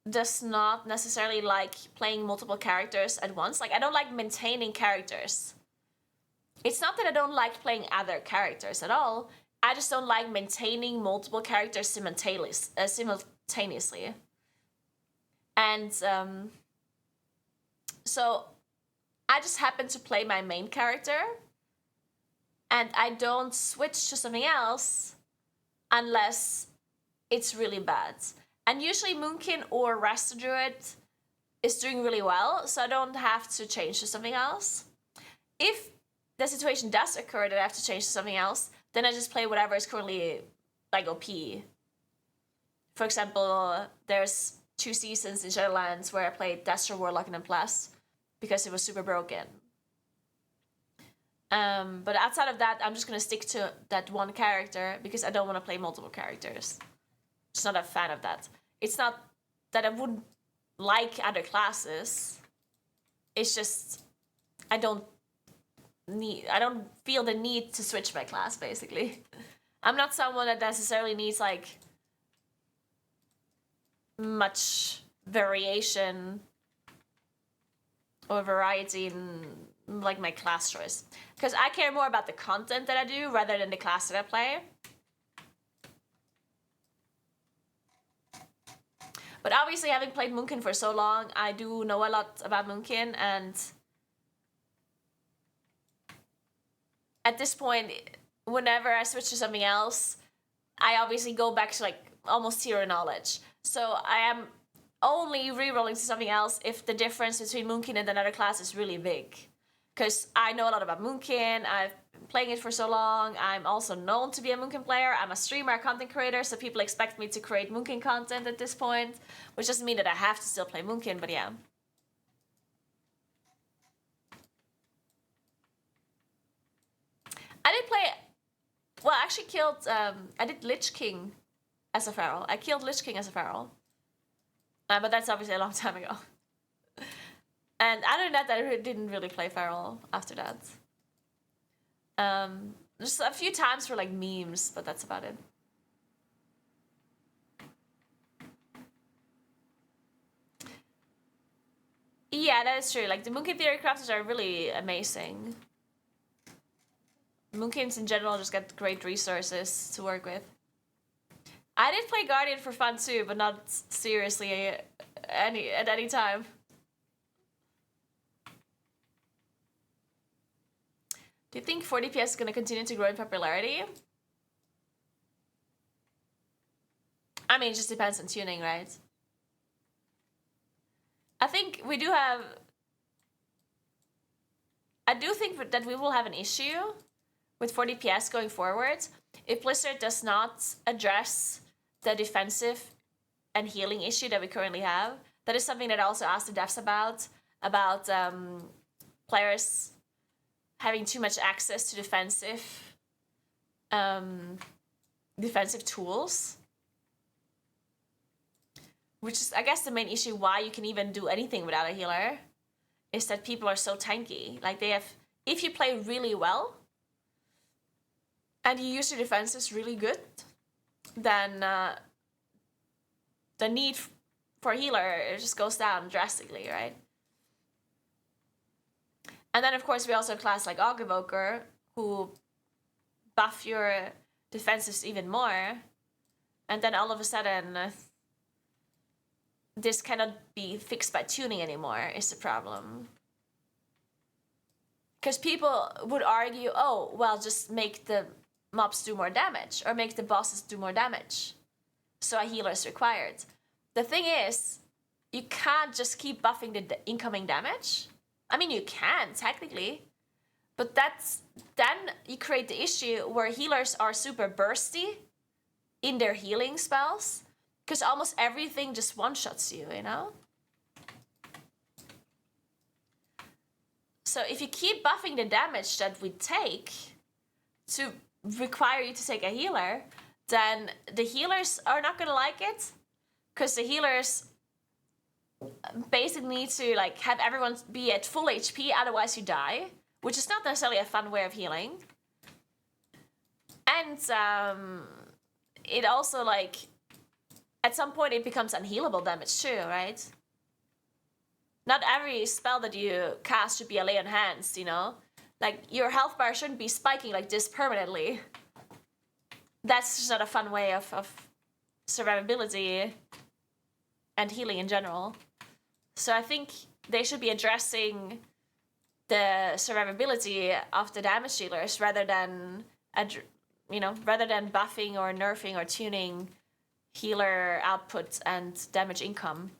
does not necessarily like playing multiple characters at once. Like, I don't like maintaining characters. It's not that I don't like playing other characters at all. I just don't like maintaining multiple characters simultaneously. And so I just happen to play my main character, and I don't switch to something else unless it's really bad. And usually Moonkin or Resto Druid is doing really well, so I don't have to change to something else. If the situation does occur that I have to change to something else, then I just play whatever is currently like OP. For example, there's 2 seasons in Shadowlands where I played Destro, Warlock, and Plus because it was super broken. But outside of that, I'm just gonna stick to that one character because I don't want to play multiple characters. Just not a fan of that. It's not that I wouldn't like other classes. It's just I don't feel the need to switch my class, basically. I'm not someone that necessarily needs like much variation or variety in like my class choice, because I care more about the content that I do rather than the class that I play. But obviously, having played Moonkin for so long, I do know a lot about Moonkin, and at this point, whenever I switch to something else, I obviously go back to like almost zero knowledge. So I am only rerolling to something else if the difference between Moonkin and another class is really big. Because I know a lot about Moonkin, I've been playing it for so long, I'm also known to be a Moonkin player, I'm a streamer, a content creator, so people expect me to create Moonkin content at this point, which doesn't mean that I have to still play Moonkin, but yeah. I did play, well, I actually killed, I did Lich King as a feral. I killed Lich King as a feral. But that's obviously a long time ago. And other than that, I didn't really play feral after that. Just a few times for like memes, but that's about it. Yeah, that is true. Like, the Moonkin Theory crafters are really amazing. Moonkins in general just get great resources to work with. I did play Guardian for fun too, but not seriously at any time. Do you think 4 DPS is going to continue to grow in popularity? I mean, it just depends on tuning, right? I think we do have... I do think that we will have an issue with 4 DPS going forward if Blizzard does not address the defensive and healing issue that we currently have. That is something that I also asked the devs about players having too much access to defensive tools. Which is, I guess, the main issue why you can even do anything without a healer, is that people are so tanky. Like, they have, if you play really well, and you use your defenses really good, then the need for a healer just goes down drastically, right? And then, of course, we also have a class like Augevoker, who buff your defenses even more, and then all of a sudden... this cannot be fixed by tuning anymore, is the problem. Because people would argue, oh, well, just make the mobs do more damage, or make the bosses do more damage, so a healer is required. The thing is, you can't just keep buffing the incoming damage. I mean, you can, technically, but then you create the issue where healers are super bursty in their healing spells, because almost everything just one-shots you, you know? So if you keep buffing the damage that we take to require you to take a healer, then the healers are not gonna like it, because the healers basically need to like have everyone be at full HP, otherwise you die, which is not necessarily a fun way of healing. And it also like... at some point, it becomes unhealable damage too, right? Not every spell that you cast should be a lay on hands, you know? Like, your health bar shouldn't be spiking like this permanently. That's just not a fun way of survivability and healing in general. So I think they should be addressing the survivability of the damage dealers rather than, rather than buffing or nerfing or tuning healer output and damage income.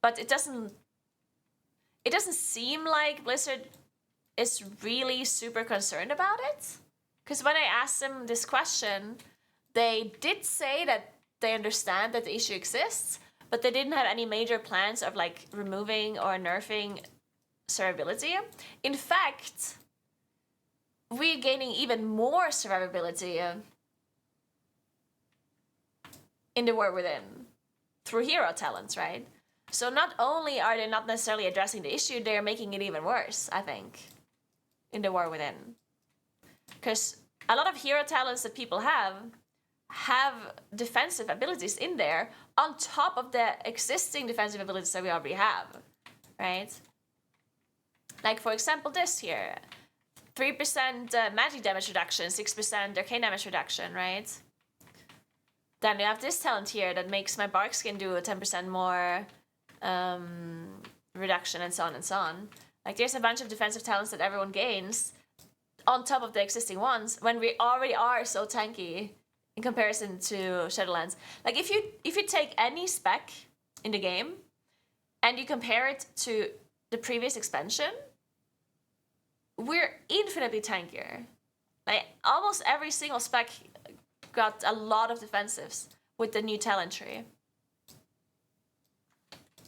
But it doesn't seem like Blizzard is really super concerned about it. Because when I asked them this question, they did say that they understand that the issue exists, but they didn't have any major plans of like removing or nerfing survivability. In fact, we're gaining even more survivability in the War Within through hero talents, right? So not only are they not necessarily addressing the issue, they're making it even worse, I think, in the War Within. Because a lot of hero talents that people have defensive abilities in there on top of the existing defensive abilities that we already have, right? Like, for example, this here. 3% magic damage reduction, 6% arcane damage reduction, right? Then we have this talent here that makes my bark skin do a 10% more reduction, and so on and so on. Like, there's a bunch of defensive talents that everyone gains on top of the existing ones when we already are so tanky in comparison to Shadowlands. Like, if you take any spec in the game and you compare it to the previous expansion, we're infinitely tankier. Like, almost every single spec got a lot of defensives with the new talent tree.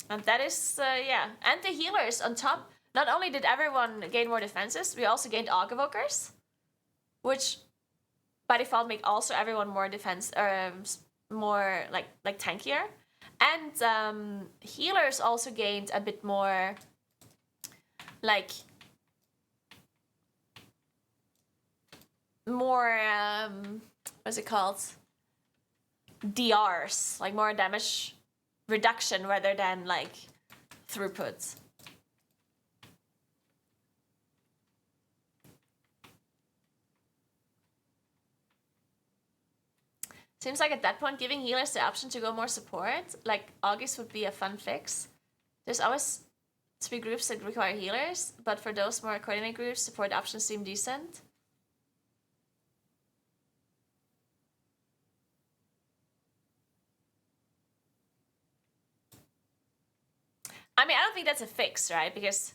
And that is, yeah. And the healers on top. Not only did everyone gain more defenses, we also gained Augevokers, which by default make also everyone more defense, more like tankier. And healers also gained a bit more, like, more, what's it called? DRs, like more damage reduction rather than like throughput. Seems like at that point, giving healers the option to go more support, like August would be a fun fix. There's always 3 groups that require healers, but for those more coordinated groups, support options seem decent. I mean, I don't think that's a fix, right? Because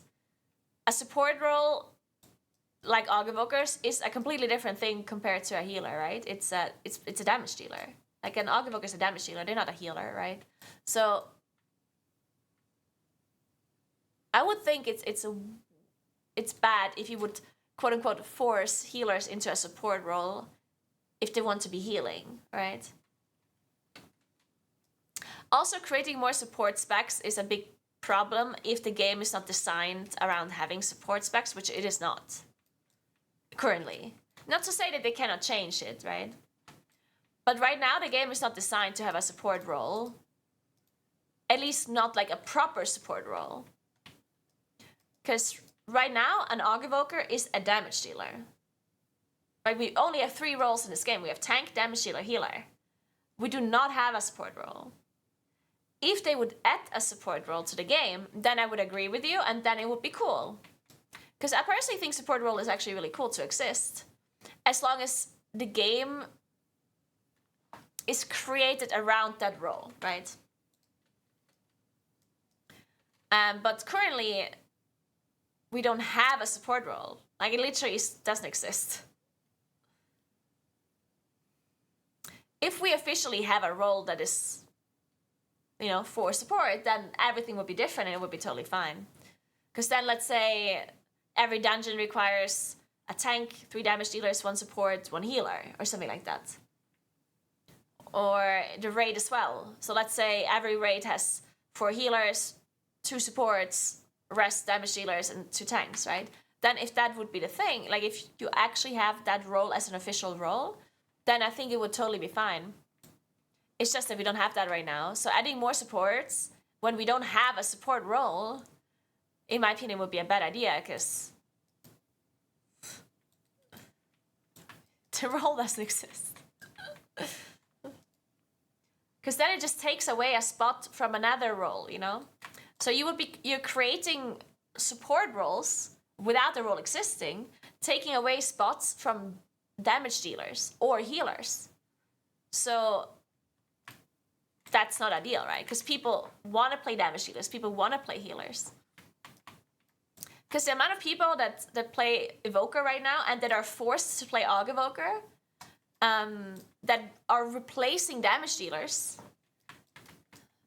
a support role like Augevokers is a completely different thing compared to a healer, right? It's a damage dealer. Like an Augevoker is a damage dealer, they're not a healer, right? So I would think it's bad if you would quote unquote force healers into a support role if they want to be healing, right? Also, creating more support specs is a big problem if the game is not designed around having support specs, which it is not currently. Not to say that they cannot change it, right? But right now the game is not designed to have a support role. At least not like a proper support role. Because right now an Augevoker is a damage dealer. Like we only have 3 roles in this game. We have tank, damage dealer, healer. We do not have a support role. If they would add a support role to the game, then I would agree with you, and then it would be cool. Because I personally think support role is actually really cool to exist. As long as the game is created around that role, right? But currently, we don't have a support role. Like, it literally doesn't exist. If we officially have a role that is, you know, for support, then everything would be different and it would be totally fine. Because then, let's say, every dungeon requires a tank, 3 damage dealers, 1 support, 1 healer, or something like that. Or the raid as well. So let's say every raid has 4 healers, 2 supports, rest damage dealers, and 2 tanks, right? Then if that would be the thing, like if you actually have that role as an official role, then I think it would totally be fine. It's just that we don't have that right now. So adding more supports when we don't have a support role, in my opinion, would be a bad idea, because the role doesn't exist. Because then it just takes away a spot from another role, you know? So you're creating support roles without the role existing, taking away spots from damage dealers or healers. So that's not ideal, right? Because people want to play damage dealers, people want to play healers. Because the amount of people that play Evoker right now and that are forced to play Augevoker, that are replacing damage dealers.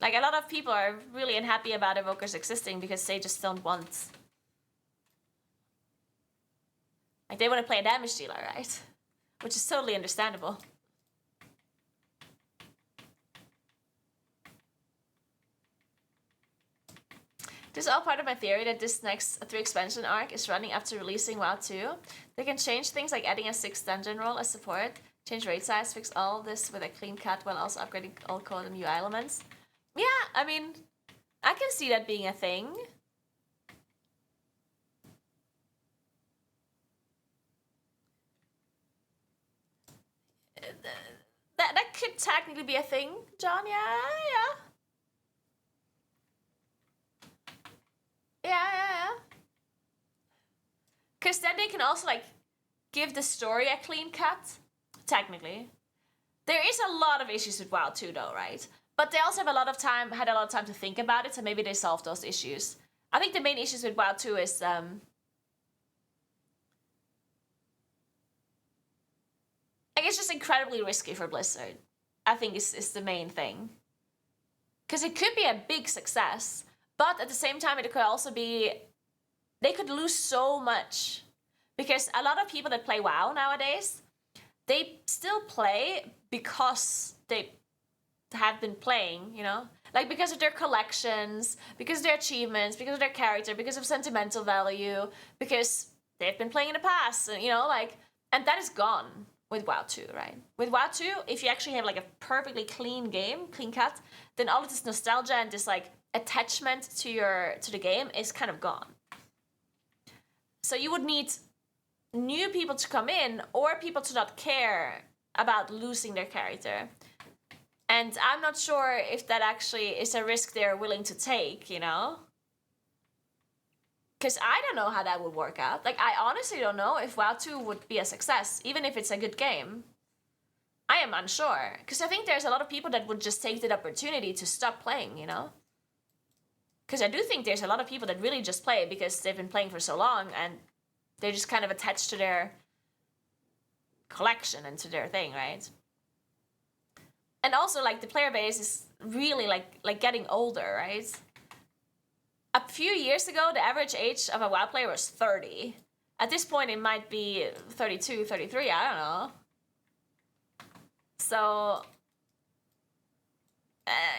Like, a lot of people are really unhappy about Evokers existing because they just don't want... Like, they want to play a damage dealer, right? Which is totally understandable. This is all part of my theory that this next 3 expansion arc is running after releasing WoW 2. They can change things like adding a 6th dungeon role as support, change raid size, fix all this with a clean cut while also upgrading all code and UI elements. Yeah, I mean, I can see that being a thing. That could technically be a thing, John. Yeah. Because then they can also, like, give the story a clean cut, technically. There is a lot of issues with WoW 2, though, right? But they also have had a lot of time to think about it, so maybe they solved those issues. I think the main issues with WoW 2 is, like, it's just incredibly risky for Blizzard. I think is the main thing. Because it could be a big success, but at the same time, it could also be... They could lose so much. Because a lot of people that play WoW nowadays, they still play because they have been playing, you know? Like, because of their collections, because of their achievements, because of their character, because of sentimental value, because they've been playing in the past, you know, like... And that is gone with WoW 2, right? With WoW 2, if you actually have, like, a perfectly clean game, clean cut, then all of this nostalgia and this, like, attachment to the game is kind of gone. So you would need new people to come in, or people to not care about losing their character. And I'm not sure if that actually is a risk they're willing to take, you know? Because I don't know how that would work out. Like, I honestly don't know if WoW 2 would be a success, even if it's a good game. I am unsure. Because I think there's a lot of people that would just take the opportunity to stop playing, you know? Because I do think there's a lot of people that really just play because they've been playing for so long and they're just kind of attached to their collection and to their thing, right? And also, like, the player base is really, like getting older, right? A few years ago, the average age of a WoW player was 30. At this point, it might be 32, 33, I don't know. So,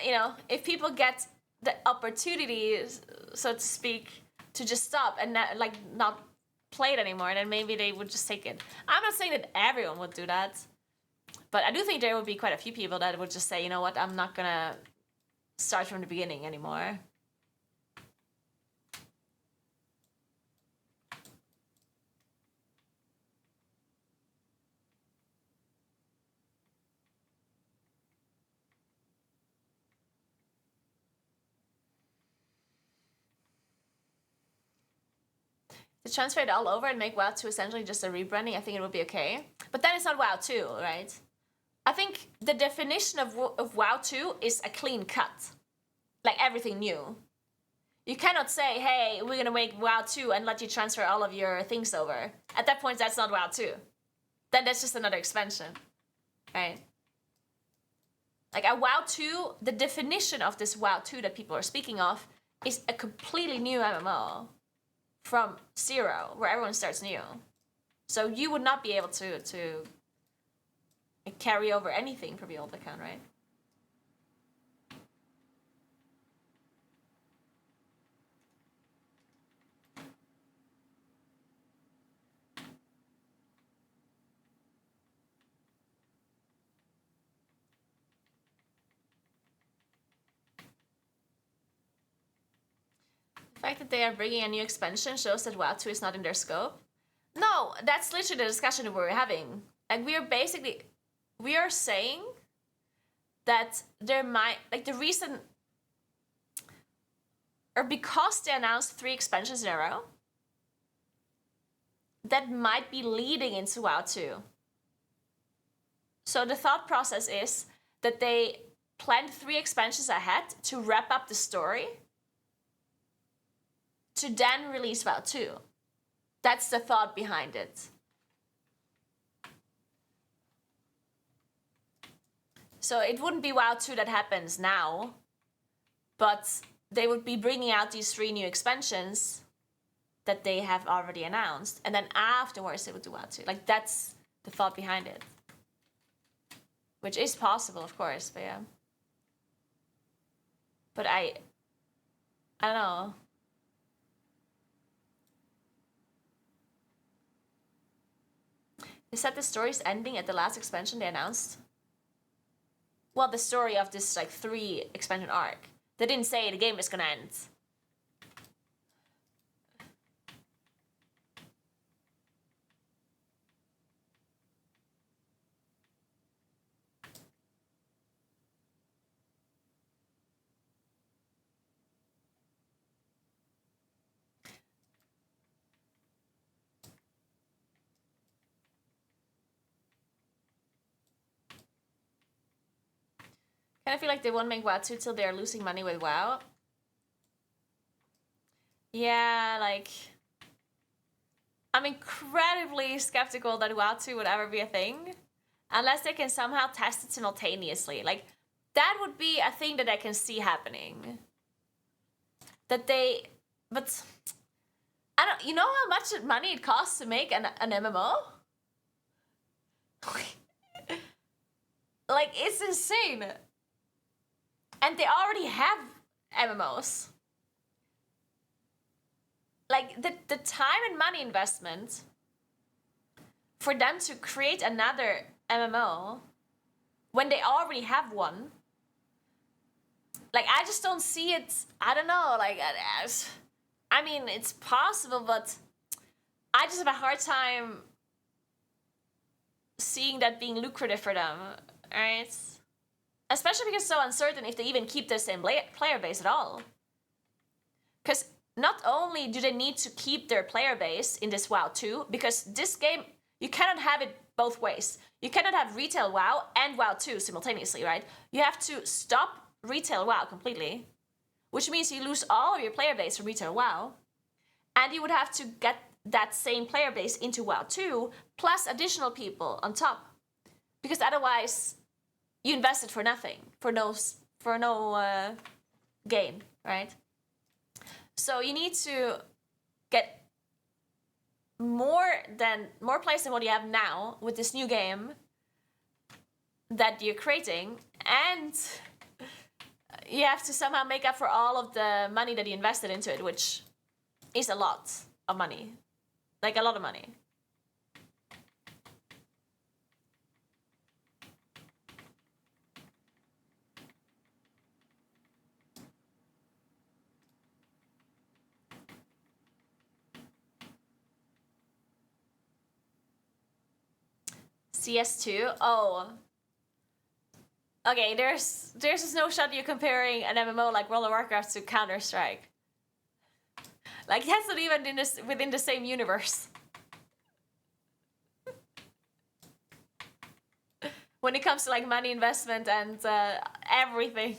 you know, if people get the opportunity, so to speak, to just stop and not play it anymore, then maybe they would just take it. I'm not saying that everyone would do that, but I do think there would be quite a few people that would just say, you know what, I'm not gonna start from the beginning anymore. To transfer it all over and make WoW 2 essentially just a rebranding, I think it would be okay. But then it's not WoW 2, right? I think the definition of WoW 2 is a clean cut. Like everything new. You cannot say, hey, we're gonna make WoW 2 and let you transfer all of your things over. At that point, that's not WoW 2. Then that's just another expansion, right? Like a WoW 2, the definition of this WoW 2 that people are speaking of is a completely new MMO. From zero, where everyone starts new. So you would not be able to carry over anything from the old account, right? The fact that they are bringing a new expansion shows that WoW 2 is not in their scope. No, that's literally the discussion we're having. Like, we are saying that there might, like, the reason, or because they announced 3 expansions in a row, that might be leading into WoW 2. So the thought process is that they planned 3 expansions ahead to wrap up the story, to then release WoW 2. That's the thought behind it. So it wouldn't be WoW 2 that happens now, but they would be bringing out these 3 new expansions that they have already announced, and then afterwards they would do WoW 2. Like, that's the thought behind it. Which is possible, of course, but yeah. But I don't know. They said the story's ending at the last expansion they announced. Well, the story of this, like, 3 expansion arc. They didn't say the game is gonna end. Kind of feel like they won't make WoW 2 till they're losing money with WoW. Yeah, like, I'm incredibly skeptical that WoW 2 would ever be a thing. Unless they can somehow test it simultaneously. Like, that would be a thing that I can see happening. But I don't, you know how much money it costs to make an MMO? Like, it's insane. And they already have MMOs. Like, the time and money investment for them to create another MMO when they already have one, like, I just don't see it. I don't know, like, I mean, it's possible, but I just have a hard time seeing that being lucrative for them, right? Especially because it's so uncertain if they even keep the same player base at all. Because not only do they need to keep their player base in this WoW 2, because this game, you cannot have it both ways. You cannot have retail WoW and WoW 2 simultaneously, right? You have to stop retail WoW completely, which means you lose all of your player base from retail WoW, and you would have to get that same player base into WoW 2, plus additional people on top. Because otherwise, you invested for nothing, for no gain, right? So you need to get more players than what you have now with this new game that you're creating, and you have to somehow make up for all of the money that you invested into it, which is a lot of money, like a lot of money. CS2? Oh. Okay, there's just no shot you're comparing an MMO like World of Warcraft to Counter-Strike. Like, that's not even within the same universe. When it comes to like money investment and everything.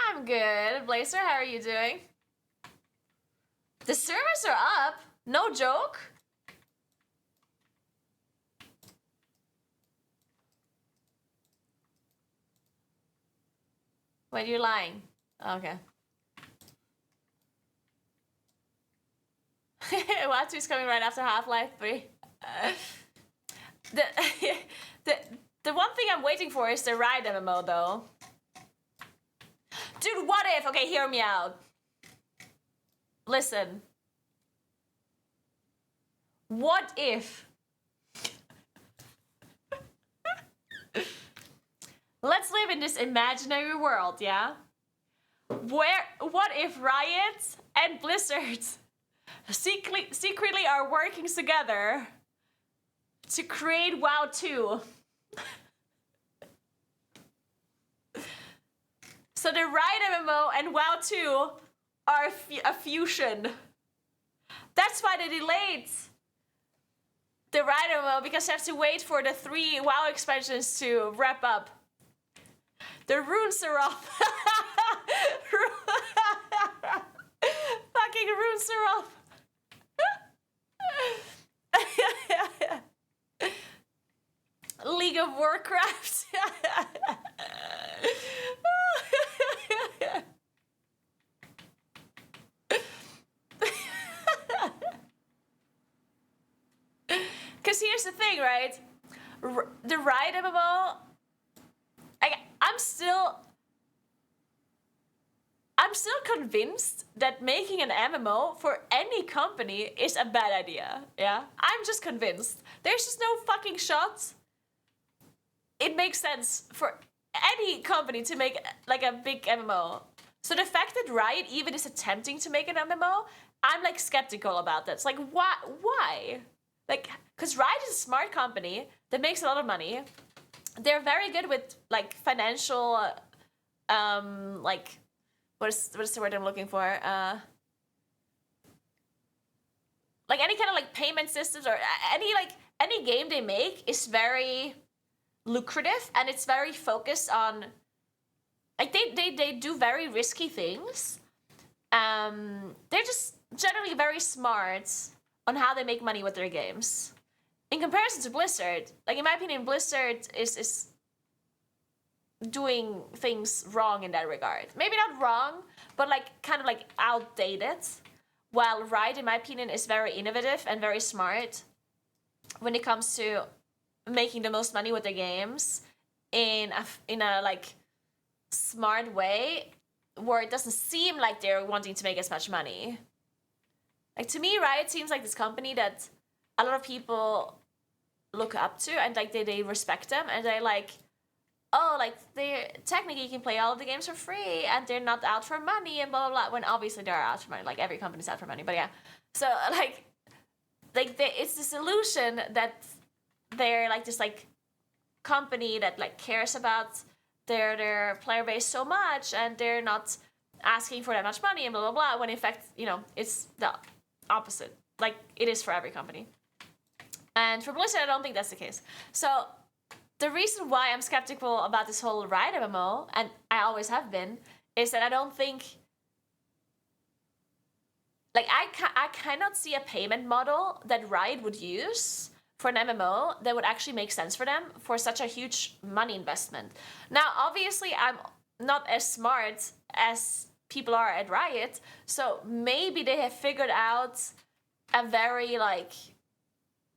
I'm good. Blazer, how are you doing? The servers are up. No joke. Wait, you're lying. Okay. WoW 2 is coming right after Half-Life 3. The one thing I'm waiting for is the Ride MMO, though. Dude, what if? Okay, hear me out. Listen. What if? Let's live in this imaginary world, yeah? What if Riot and Blizzard secretly are working together to create WoW 2? So the Riot MMO and WoW 2 are a fusion. That's why they delayed the Riot MMO, because they have to wait for the 3 WoW expansions to wrap up. The runes are off. Fucking runes are off. League of Warcraft. Because here's the thing, right? The Riot MMO, I'm still convinced that making an MMO for any company is a bad idea, yeah? I'm just convinced. There's just no fucking shot. It makes sense for any company to make like a big MMO. So the fact that Riot even is attempting to make an MMO, I'm like skeptical about that. It's like, why? Like, because Riot is a smart company that makes a lot of money. They're very good with like financial, like, what is the word I'm looking for? Like any kind of like payment systems or any game they make is very lucrative, and it's very focused on, like, they do very risky things. They're just generally very smart on how they make money with their games. In comparison to Blizzard, like in my opinion, Blizzard is doing things wrong in that regard. Maybe not wrong, but like kind of like outdated. While Riot, in my opinion, is very innovative and very smart when it comes to making the most money with their games in a like smart way, where it doesn't seem like they're wanting to make as much money. Like, to me, Riot seems like this company that a lot of people look up to, and like they respect them, and they like, oh, like they technically can play all of the games for free, and they're not out for money, and blah blah blah. When obviously they're out for money, like every company's out for money, but yeah. So like it's this illusion that they're like this like company that like cares about their player base so much, and they're not asking for that much money, and blah blah blah. When in fact, it's the opposite. Like it is for every company. And for Blizzard, I don't think that's the case. So the reason why I'm skeptical about this whole Riot MMO, and I always have been, is that I don't think, like I cannot see a payment model that Riot would use for an MMO that would actually make sense for them for such a huge money investment. Now, obviously, I'm not as smart as people are at Riot, so maybe they have figured out a very like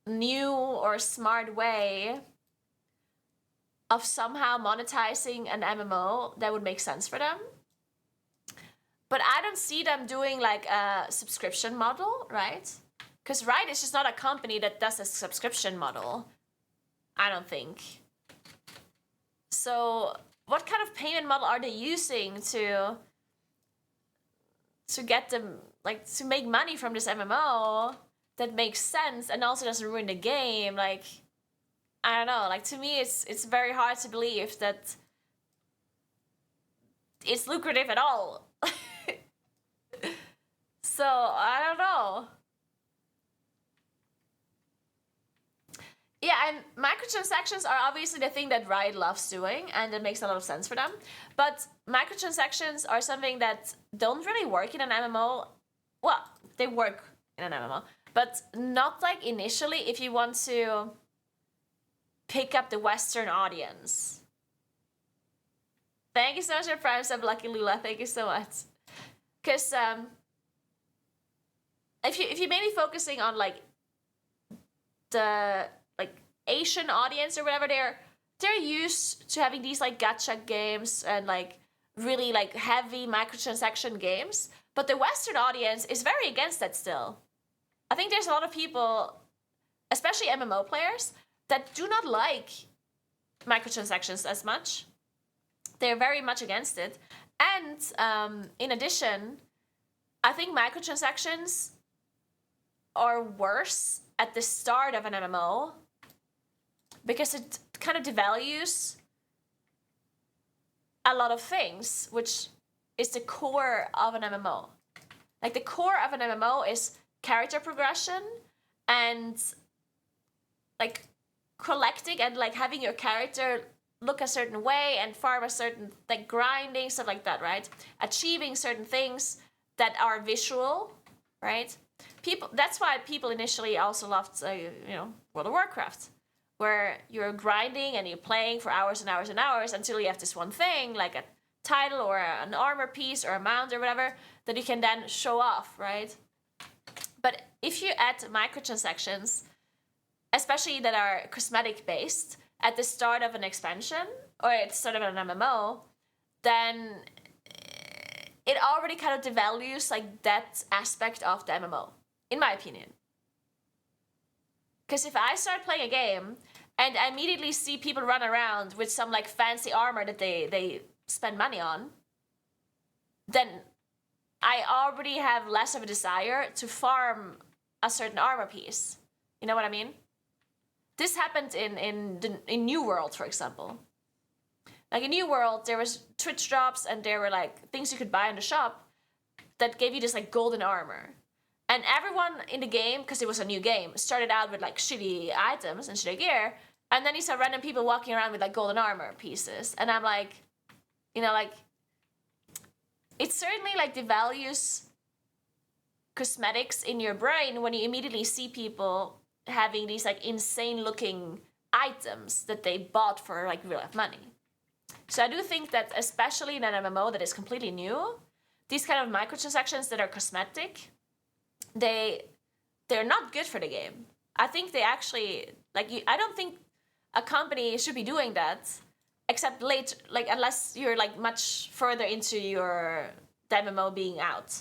new or smart way of somehow monetizing an MMO that would make sense for them. But I don't see them doing like a subscription model, right? Because Riot is just not a company that does a subscription model, I don't think. So what kind of payment model are they using to get them, like, to make money from this MMO that makes sense and also doesn't ruin the game? Like, I don't know. Like, to me, it's very hard to believe that it's lucrative at all. So, I don't know. Yeah, and microtransactions are obviously the thing that Riot loves doing, and it makes a lot of sense for them. But microtransactions are something that don't really work in an MMO. Well, they work in an MMO, but not like initially if you want to pick up the Western audience. Thank you so much for Prime Sub, Lucky Lula. Thank you so much. Because if you're mainly focusing on like the like Asian audience or whatever, they're used to having these like gacha games and like really like heavy microtransaction games. But the Western audience is very against that still. I think there's a lot of people, especially MMO players, that do not like microtransactions as much. They're very much against it. And in addition, I think microtransactions are worse at the start of an MMO because it kind of devalues a lot of things, which is the core of an MMO. Like, the core of an MMO is character progression and like collecting and like having your character look a certain way and farm a certain, like, grinding, stuff like that, right? Achieving certain things that are visual, right? That's why people initially also loved, World of Warcraft, where you're grinding and you're playing for hours and hours and hours until you have this one thing, like a title or an armor piece or a mount or whatever, that you can then show off, right? But if you add microtransactions, especially that are cosmetic based, at the start of an expansion or at the start of an MMO, then it already kind of devalues like that aspect of the MMO, in my opinion. Because if I start playing a game and I immediately see people run around with some like fancy armor that they spend money on, then I already have less of a desire to farm a certain armor piece. You know what I mean? This happened in New World, for example. Like, in New World, there was Twitch drops and there were like things you could buy in the shop that gave you this like golden armor. And everyone in the game, because it was a new game, started out with like shitty items and shitty gear. And then you saw random people walking around with like golden armor pieces. And I'm like, like, it certainly like devalues cosmetics in your brain when you immediately see people having these like insane looking items that they bought for like real life money. So I do think that, especially in an MMO that is completely new, these kind of microtransactions that are cosmetic, they're not good for the game. I think they actually, like, I don't think a company should be doing that, except late, like, unless you're like much further into the MMO being out.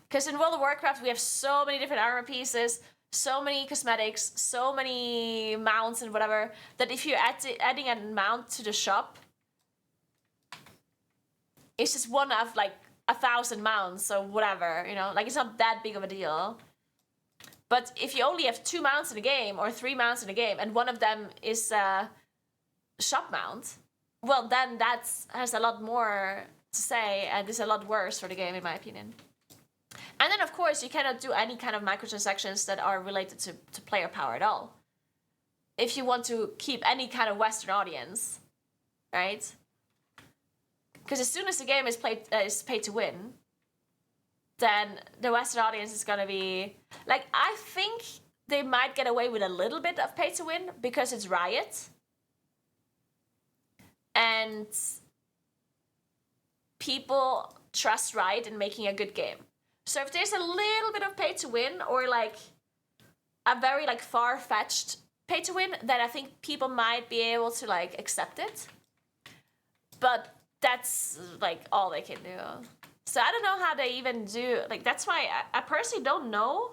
Because in World of Warcraft, we have so many different armor pieces, so many cosmetics, so many mounts and whatever, that if you're adding a mount to the shop, it's just one of like 1,000 mounts or whatever, you know, like it's not that big of a deal. But if you only have 2 mounts in a game or 3 mounts in a game, and one of them is a shop mount, well, then that has a lot more to say, and is a lot worse for the game, in my opinion. And then, of course, you cannot do any kind of microtransactions that are related to player power at all. If you want to keep any kind of Western audience, right? Because as soon as the game is paid to win, then the Western audience is gonna be like, I think they might get away with a little bit of pay to win because it's Riot, and people trust Riot in making a good game. So if there's a little bit of pay to win, or like a very like far-fetched pay to win, then I think people might be able to like accept it. But that's like all they can do. So I don't know how they even do, like that's why I personally don't know.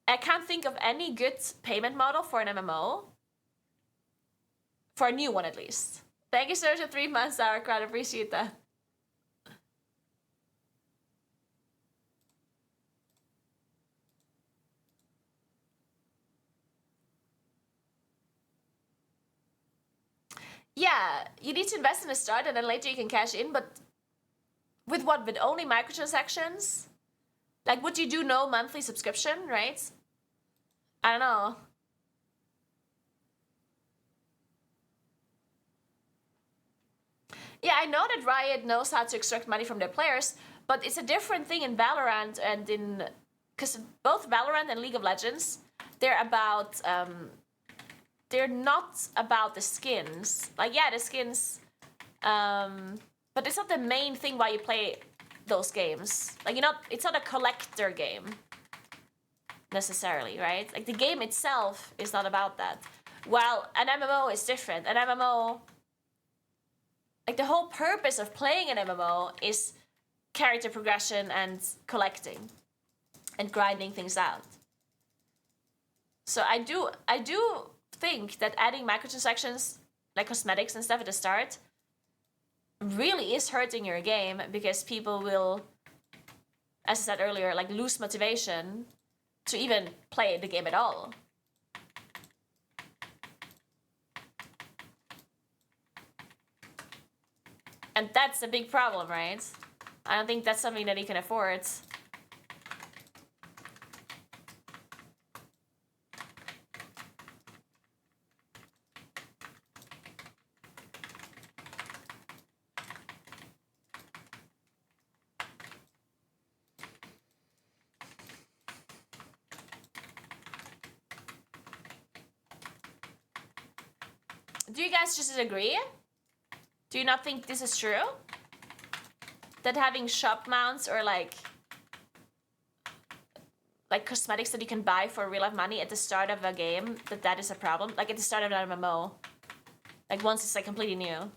I can't think of any good payment model for an MMO. For a new one at least. Thank you so much for 3 months, Sauerkraut, appreciate that. Yeah, you need to invest in the start and then later you can cash in, but with what? With only microtransactions? Like, would you do no monthly subscription, right? I don't know. Yeah, I know that Riot knows how to extract money from their players, but it's a different thing in Valorant and in... Because both Valorant and League of Legends, they're about... they're not about the skins. Like, yeah, the skins... but it's not the main thing why you play those games. Like, it's not a collector game, necessarily, right? Like, the game itself is not about that. While an MMO is different. An MMO... Like, the whole purpose of playing an MMO is character progression and collecting. And grinding things out. So I do think that adding microtransactions, like cosmetics and stuff at the start, really is hurting your game, because people will, as I said earlier, like lose motivation to even play the game at all. And that's a big problem, right? I don't think that's something that he can afford. Do you guys just agree? Do you not think this is true? That having shop mounts or like cosmetics that you can buy for real life money at the start of a game, that is a problem? Like at the start of an MMO. Like once it's like completely new.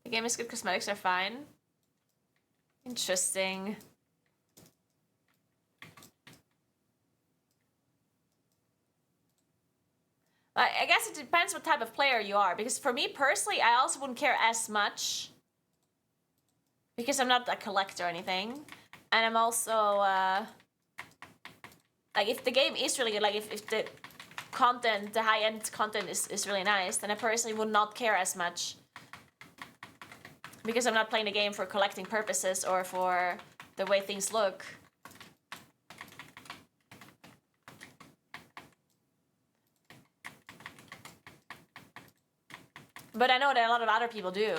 The game is good, cosmetics are fine. Interesting. I guess it depends what type of player you are, because for me personally, I also wouldn't care as much, because I'm not a collector or anything, and I'm also like, if the game is really good, like if the content, the high-end content is really nice, then I personally would not care as much, because I'm not playing the game for collecting purposes or for the way things look. But I know that a lot of other people do.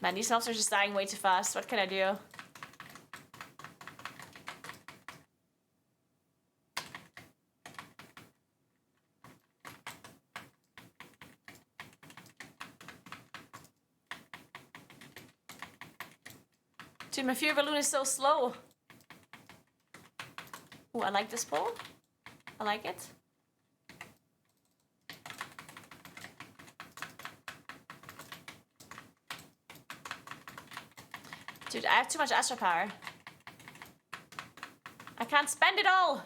Man, these mobs are just dying way too fast. What can I do? Dude, my Fury Balloon is so slow. Ooh, I like this pole. I like it. Dude, I have too much Astra power. I can't spend it all.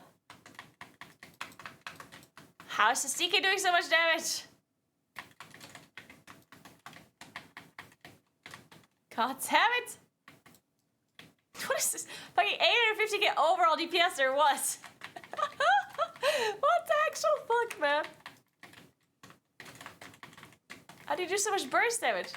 How is the CK doing so much damage? God damn it! What is this? Fucking 850k overall DPS or what? What the actual fuck, man? How do you do so much burst damage?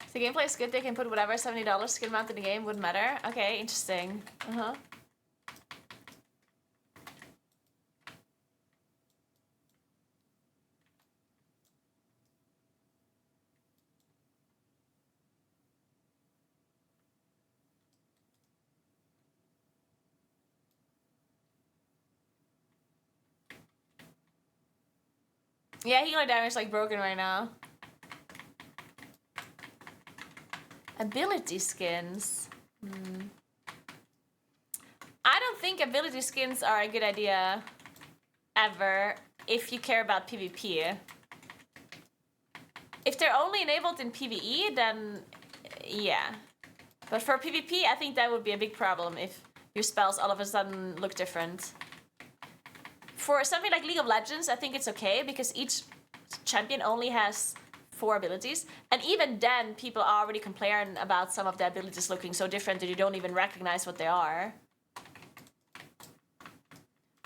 If the gameplay is good, they can put whatever $70 skin amount in the game, wouldn't matter. Okay, interesting. Uh-huh. Yeah, healer damage is like broken right now. Ability skins. I don't think ability skins are a good idea ever if you care about PvP. If they're only enabled in PvE, then yeah. But for PvP, I think that would be a big problem if your spells all of a sudden look different. For something like League of Legends, I think it's okay because each champion only has 4 abilities, and even then people are already complaining about some of the abilities looking so different that you don't even recognize what they are.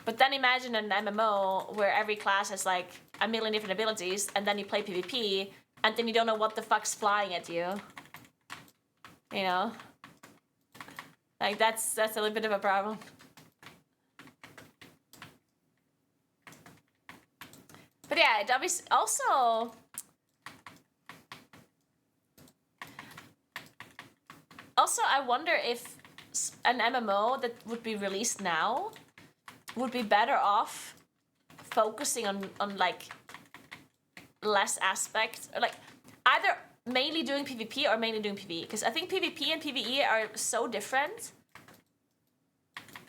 But then imagine an MMO where every class has like a million different abilities, and then you play PvP, and then you don't know what the fuck's flying at you. You know? Like that's a little bit of a problem. But yeah, it obviously also I wonder if an MMO that would be released now would be better off focusing on like less aspects, or like either mainly doing PvP or mainly doing PvE, because I think PvP and PvE are so different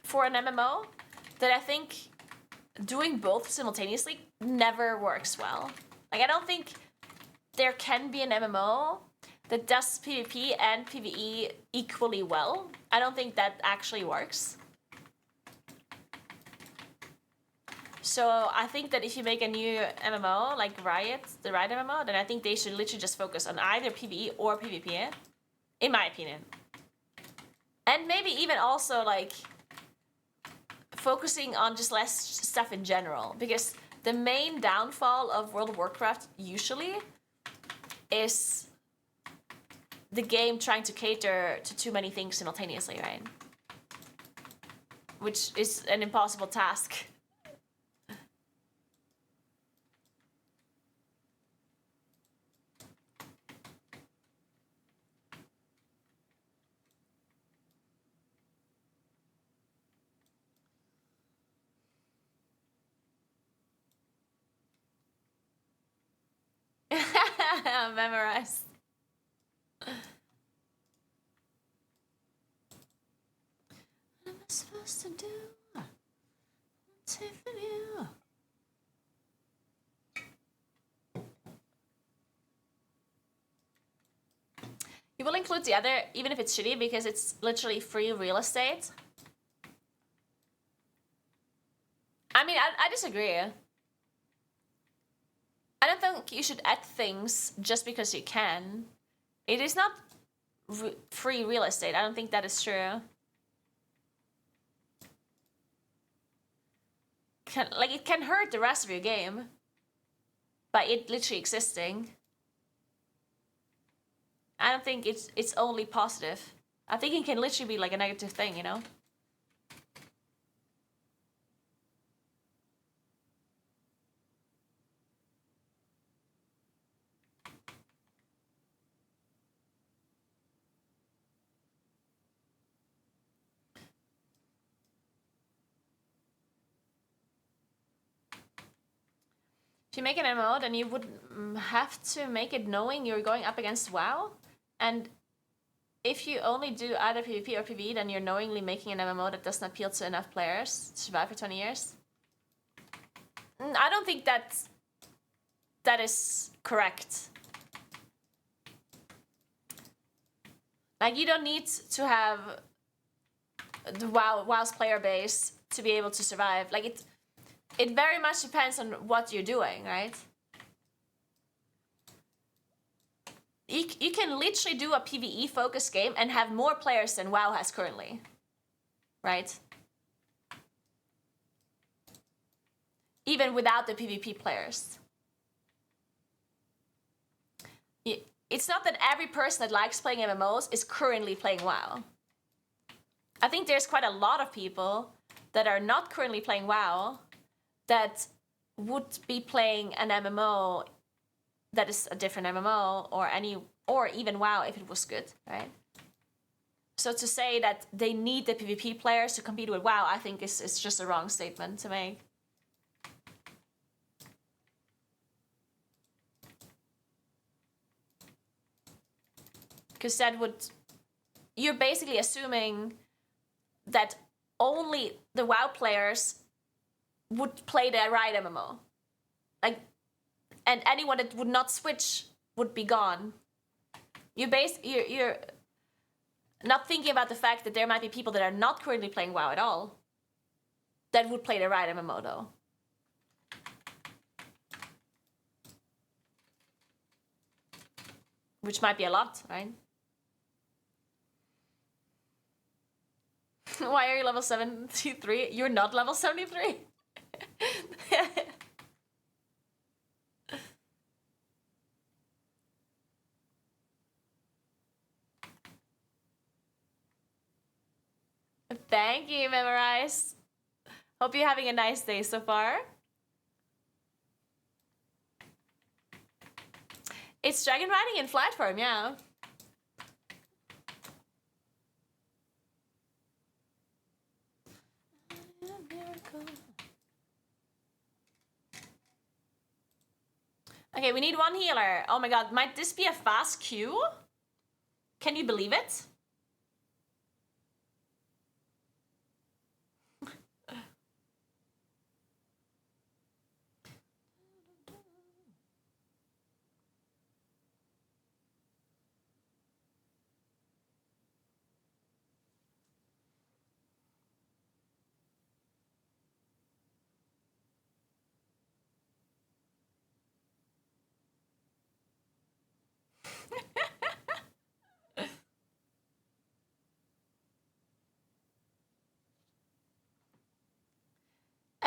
for an MMO that I think doing both simultaneously never works well. Like I don't think there can be an MMO that does PvP and PvE equally well. I don't think that actually works. So I think that if you make a new MMO, like Riot, the Riot MMO, then I think they should literally just focus on either PvE or PvP, in my opinion. And maybe even also like focusing on just less stuff in general, because the main downfall of World of Warcraft usually is the game trying to cater to too many things simultaneously, right? Which is an impossible task. Memorized. What am I supposed to do? Tiffany. You will include the other, even if it's shitty, because it's literally free real estate. I mean, I disagree. I don't think you should add things just because you can. It is not free real estate. I don't think that is true. It can hurt the rest of your game by it literally existing. I don't think it's only positive. I think it can literally be like a negative thing, you know? If you make an MMO, then you would have to make it knowing you're going up against WoW. And if you only do either PvP or PvE, then you're knowingly making an MMO that doesn't appeal to enough players to survive for 20 years. I don't think that is correct. Like, you don't need to have the WoW's player base to be able to survive. Like, it very much depends on what you're doing, right? You can literally do a PvE focused game and have more players than WoW has currently, right? Even without the PvP players. It's not that every person that likes playing MMOs is currently playing WoW. I think there's quite a lot of people that are not currently playing WoW that would be playing an MMO that is a different MMO or even WoW if it was good, right? So to say that they need the PvP players to compete with WoW, I think is just a wrong statement to make. Because you're basically assuming that only the WoW players would play the right MMO. Like, and anyone that would not switch would be gone. You're not thinking about the fact that there might be people that are not currently playing WoW at all that would play the right MMO though. Which might be a lot, right? Why are you level 73? You're not level 73. Thank you, Memorize. Hope you're having a nice day so far. It's dragon riding in flight form, yeah. Okay, we need one healer. Oh my god, might this be a fast queue? Can you believe it?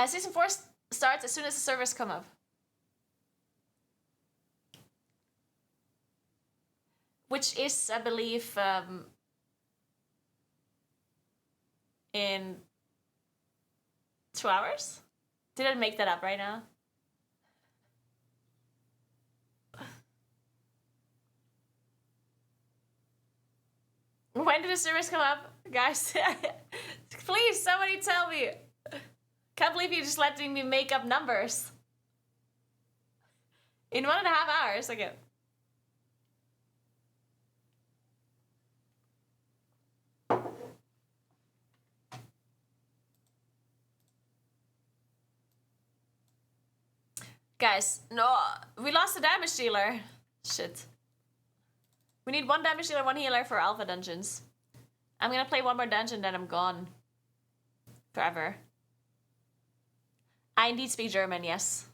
Season 4 starts as soon as the servers come up. Which is, I believe, in 2 hours? Did I make that up right now? When did the servers come up? Guys, please, somebody tell me. Can't believe you're just letting me make up numbers. In 1.5 hours, okay. Guys, no, we lost the damage dealer. Shit. We need 1 damage dealer, 1 healer for alpha dungeons. I'm gonna play 1 more dungeon, then I'm gone. Forever. I indeed speak German, yes.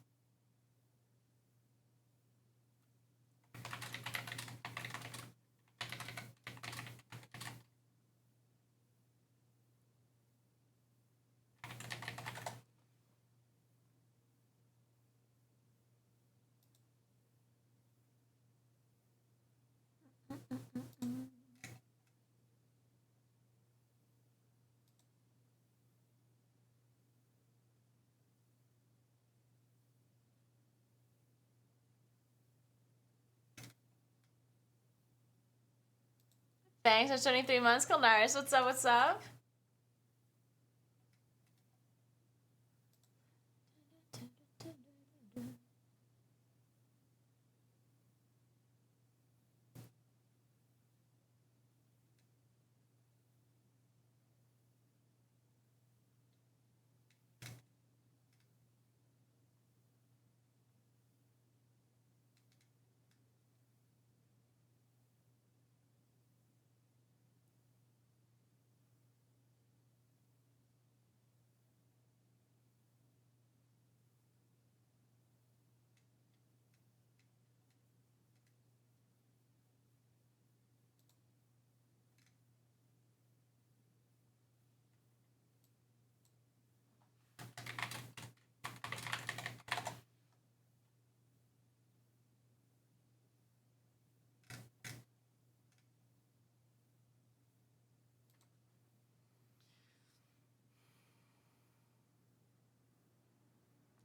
Thanks for 23 months, Kalnaris. What's up? What's up?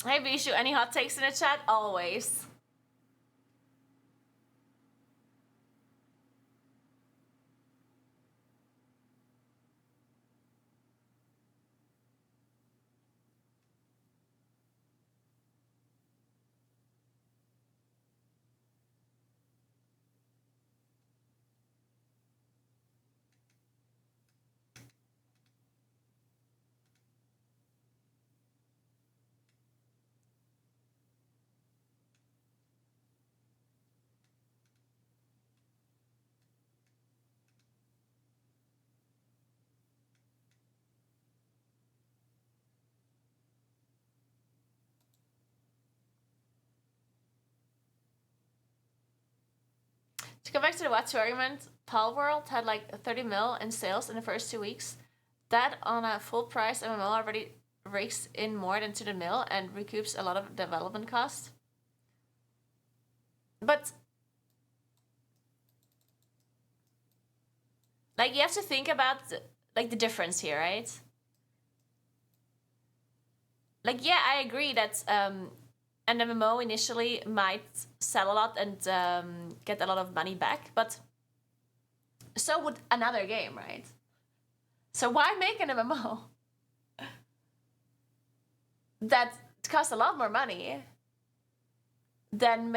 Hey Bishu, any hot takes in the chat? Always. To go back to the Watsu argument, Palworld had like 30 mil in sales in the first 2 weeks. That on a full price MMO already rakes in more than 2 mil and recoups a lot of development costs. But like you have to think about like the difference here, right? Like yeah, I agree that an MMO initially might sell a lot and get a lot of money back, but so would another game, right? So why make an MMO that costs a lot more money than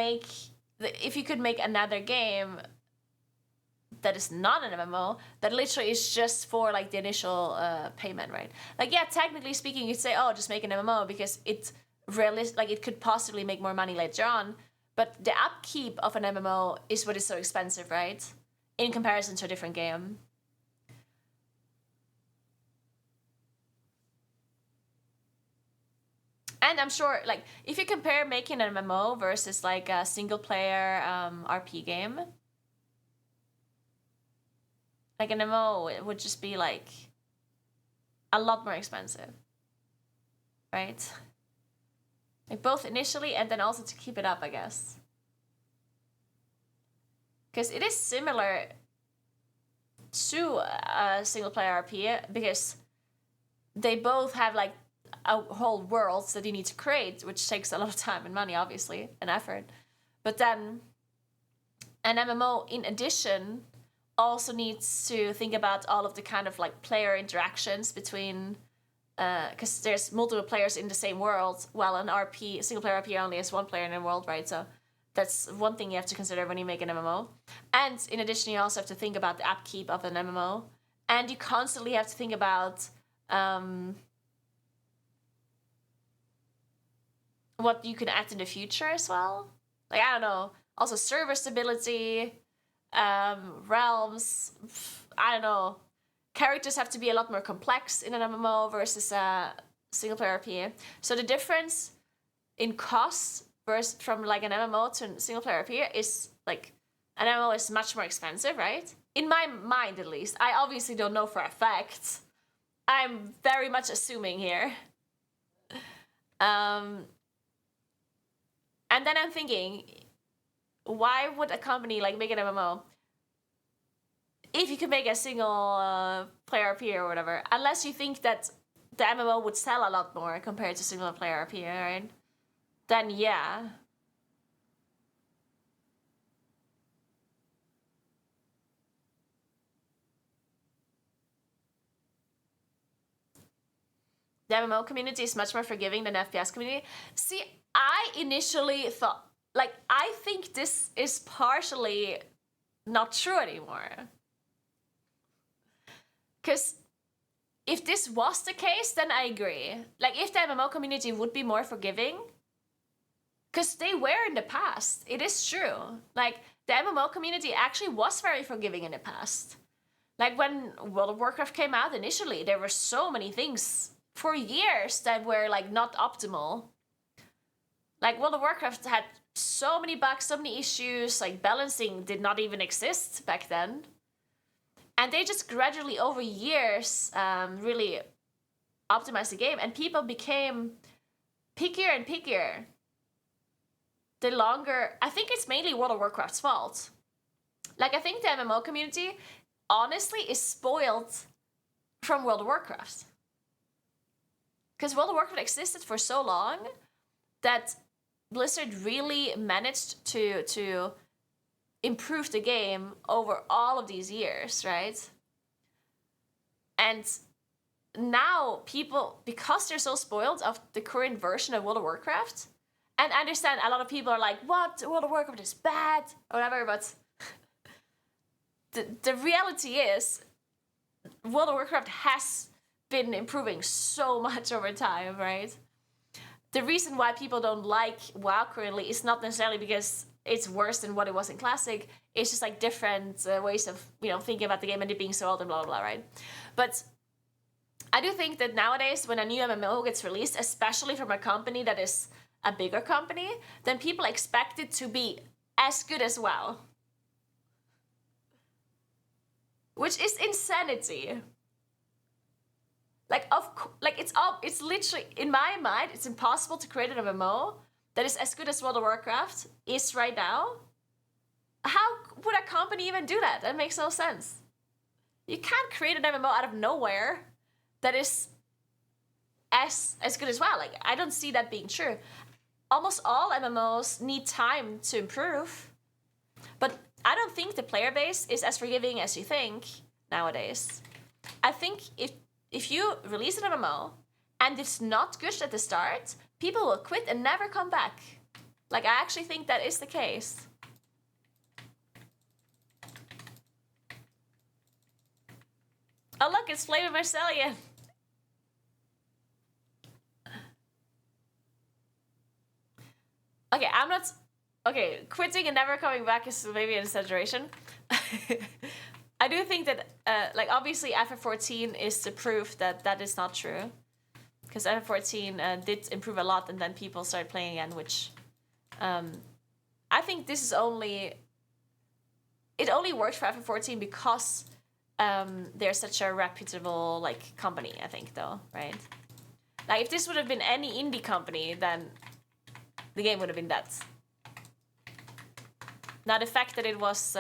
if you could make another game that is not an MMO that literally is just for like the initial payment, right? Like yeah, technically speaking, you'd say, oh, just make an MMO because it's like it could possibly make more money later on, but the upkeep of an MMO is what is so expensive, right? In comparison to a different game. And I'm sure, like, if you compare making an MMO versus like a single player RP game, like an MMO, it would just be like a lot more expensive, right? Like both initially and then also to keep it up, I guess. Because it is similar to a single player RP because they both have like a whole world that you need to create, which takes a lot of time and money, obviously, and effort. But then an MMO, in addition, also needs to think about all of the kind of like player interactions between, because there's multiple players in the same world. Well, an RP, single player RP only has one player in the world, right? So that's one thing you have to consider when you make an MMO. And in addition, you also have to think about the upkeep of an MMO. And you constantly have to think about what you can add in the future as well. Like, I don't know. Also server stability, realms, I don't know. Characters have to be a lot more complex in an MMO versus a single player RP. So the difference in costs from like an MMO to a single player RP is like an MMO is much more expensive, right? In my mind, at least. I obviously don't know for a fact. I'm very much assuming here. And then I'm thinking, why would a company like make an MMO if you could make a single player RP or whatever, unless you think that the MMO would sell a lot more compared to single player RP, right? Then yeah. the MMO community is much more forgiving than the FPS community. See, I initially thought, like, I think this is partially not true anymore. Because if this was the case, then I agree. Like, if the MMO community would be more forgiving, because they were in the past, it is true. Like, the MMO community actually was very forgiving in the past. Like, when World of Warcraft came out initially, there were so many things for years that were, like, not optimal. Like, World of Warcraft had so many bugs, so many issues, like, balancing did not even exist back then. And they just gradually, over years, really optimized the game, and people became pickier and pickier. The longer, I think it's mainly World of Warcraft's fault. Like, I think the MMO community, honestly, is spoiled from World of Warcraft. Because World of Warcraft existed for so long that Blizzard really managed to improve the game over all of these years, right? And now people, because they're so spoiled of the current version of World of Warcraft, and I understand a lot of people are like, what, World of Warcraft is bad, or whatever, but the reality is World of Warcraft has been improving so much over time, right? The reason why people don't like WoW currently is not necessarily because it's worse than what it was in Classic. It's just like different ways of, you know, thinking about the game and it being so old and blah, blah, blah, right? But I do think that nowadays when a new MMO gets released, especially from a company that is a bigger company, then people expect it to be as good as WoW. Which is insanity. Like, it's literally, in my mind, it's impossible to create an MMO that is as good as World of Warcraft is right now. How would a company even do that? That makes no sense. You can't create an MMO out of nowhere that is as good as WoW. Like, I don't see that being true. Almost all MMOs need time to improve. But I don't think the player base is as forgiving as you think nowadays. I think if you release an MMO and it's not good at the start, people will quit and never come back. Like, I actually think that is the case. Oh look, it's Flavor Marcellian. Okay, I'm not... Okay, quitting and never coming back is maybe an exaggeration. I do think that, like, obviously FF14 is the proof that that is not true. Because FF14 did improve a lot and then people started playing again, which... I think this is only... It only worked for FF14 because they're such a reputable, like, company, I think, though, right? Like, if this would have been any indie company, then the game would have been dead. Now, the fact that it was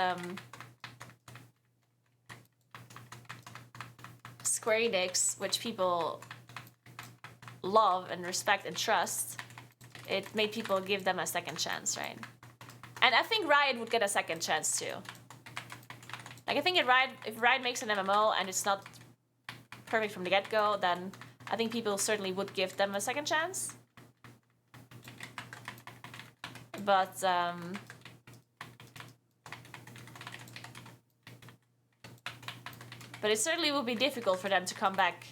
Square Enix, which people love and respect and trust, it made people give them a second chance, right? And I think Riot would get a second chance too. Like, I think if Riot makes an MMO and it's not perfect from the get-go, then I think people certainly would give them a second chance. But it certainly will be difficult for them to come back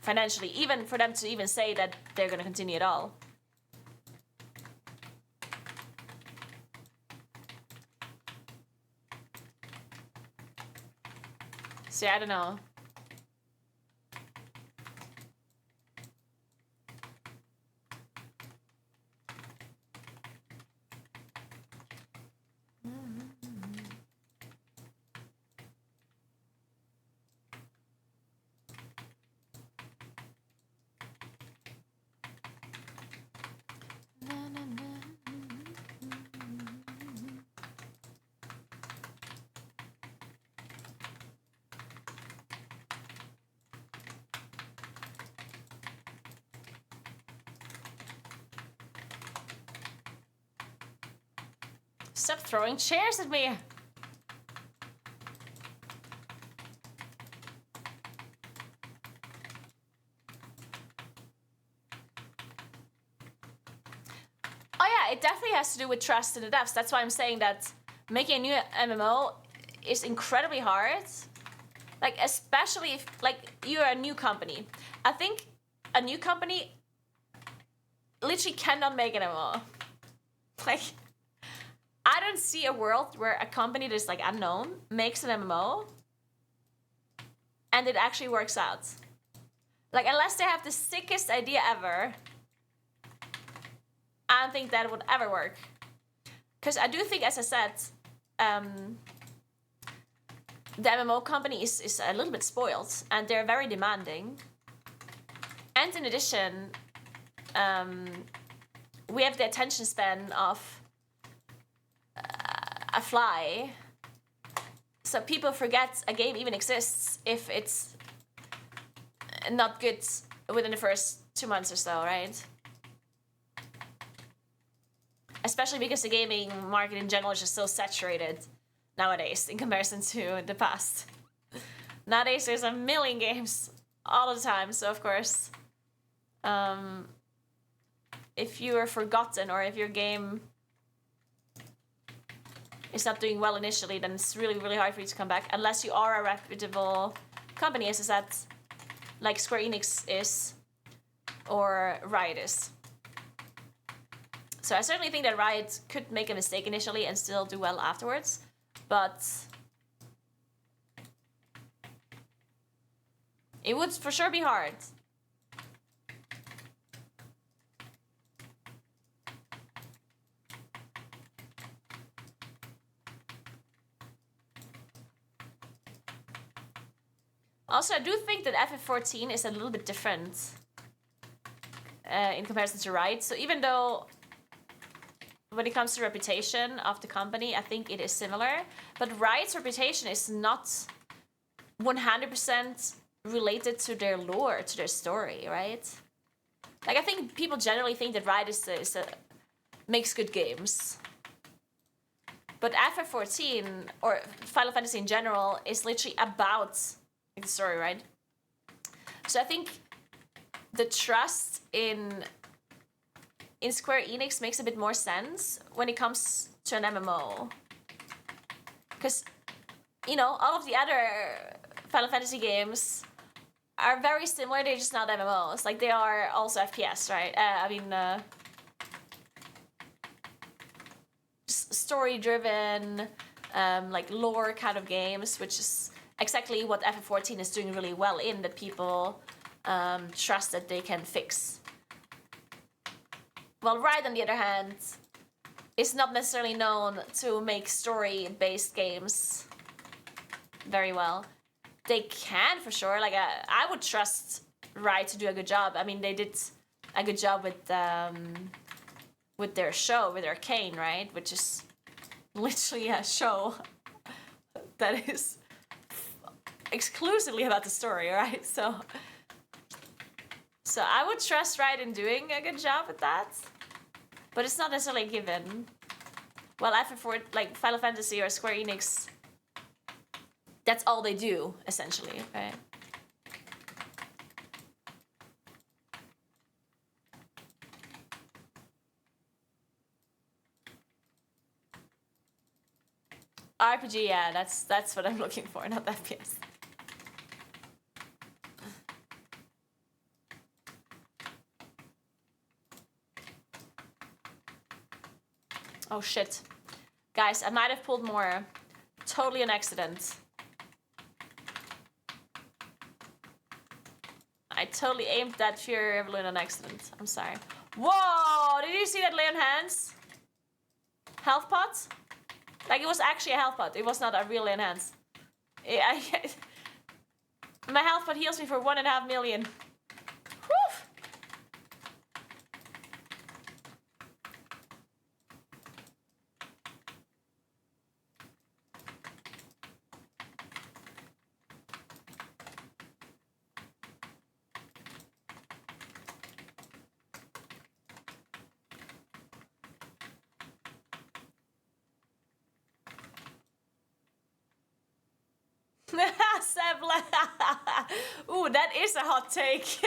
financially, even for them to even say that they're going to continue at all. See, I don't know. Stop throwing chairs at me! yeah, it definitely has to do with trust in the devs. That's why I'm saying that making a new MMO is incredibly hard. Like, especially if, like, you're a new company. I think a new company literally cannot make an MMO. Like, I don't see a world where a company that's, like, unknown makes an MMO and it actually works out. Like, unless they have the sickest idea ever, I don't think that would ever work. Because I do think, as I said, the MMO company is a little bit spoiled, and they're very demanding. And in addition, we have the attention span of a fly. So people forget a game even exists if it's not good within the first 2 months or so, right? Especially because the gaming market in general is just so saturated nowadays in comparison to the past. Nowadays there's a million games all the time, so of course, if you are forgotten or if your game is not doing well initially, then it's really, really hard for you to come back unless you are a reputable company, as I said, like Square Enix is or Riot is. So I certainly think that Riot could make a mistake initially and still do well afterwards, but it would for sure be hard. Also, I do think that FF14 is a little bit different in comparison to Riot. So even though when it comes to reputation of the company, I think it is similar, but Riot's reputation is not 100% related to their lore, to their story, right? Like, I think people generally think that Riot makes good games. But FF14, or Final Fantasy in general, is literally about the story, right? So I think the trust in Square Enix makes a bit more sense when it comes to an MMO. Because, you know, all of the other Final Fantasy games are very similar, they're just not MMOs. Like, they are also FPS, right? Story-driven, like, lore kind of games, which is exactly what FF14 is doing really well in, that people trust that they can fix. Well, Riot, on the other hand, is not necessarily known to make story-based games very well. They can, for sure. Like, I would trust Riot to do a good job. I mean, they did a good job with their show, with Arcane, right? Which is literally a show that is exclusively about the story, right? So I would trust Riot in doing a good job with that, but it's not necessarily a given. Well, FF4, like Final Fantasy or Square Enix, that's all they do, essentially, right? RPG, yeah, that's what I'm looking for, not FPS. Oh shit. Guys, I might have pulled more. Totally an accident. I totally aimed that Fury Revolution on accident. I'm sorry. Whoa! Did you see that lay on hands? Health pot? Like, it was actually a health pot. It was not a real lay on hands. My health pot heals me for 1.5 million. Whew! Ooh, that is a hot take.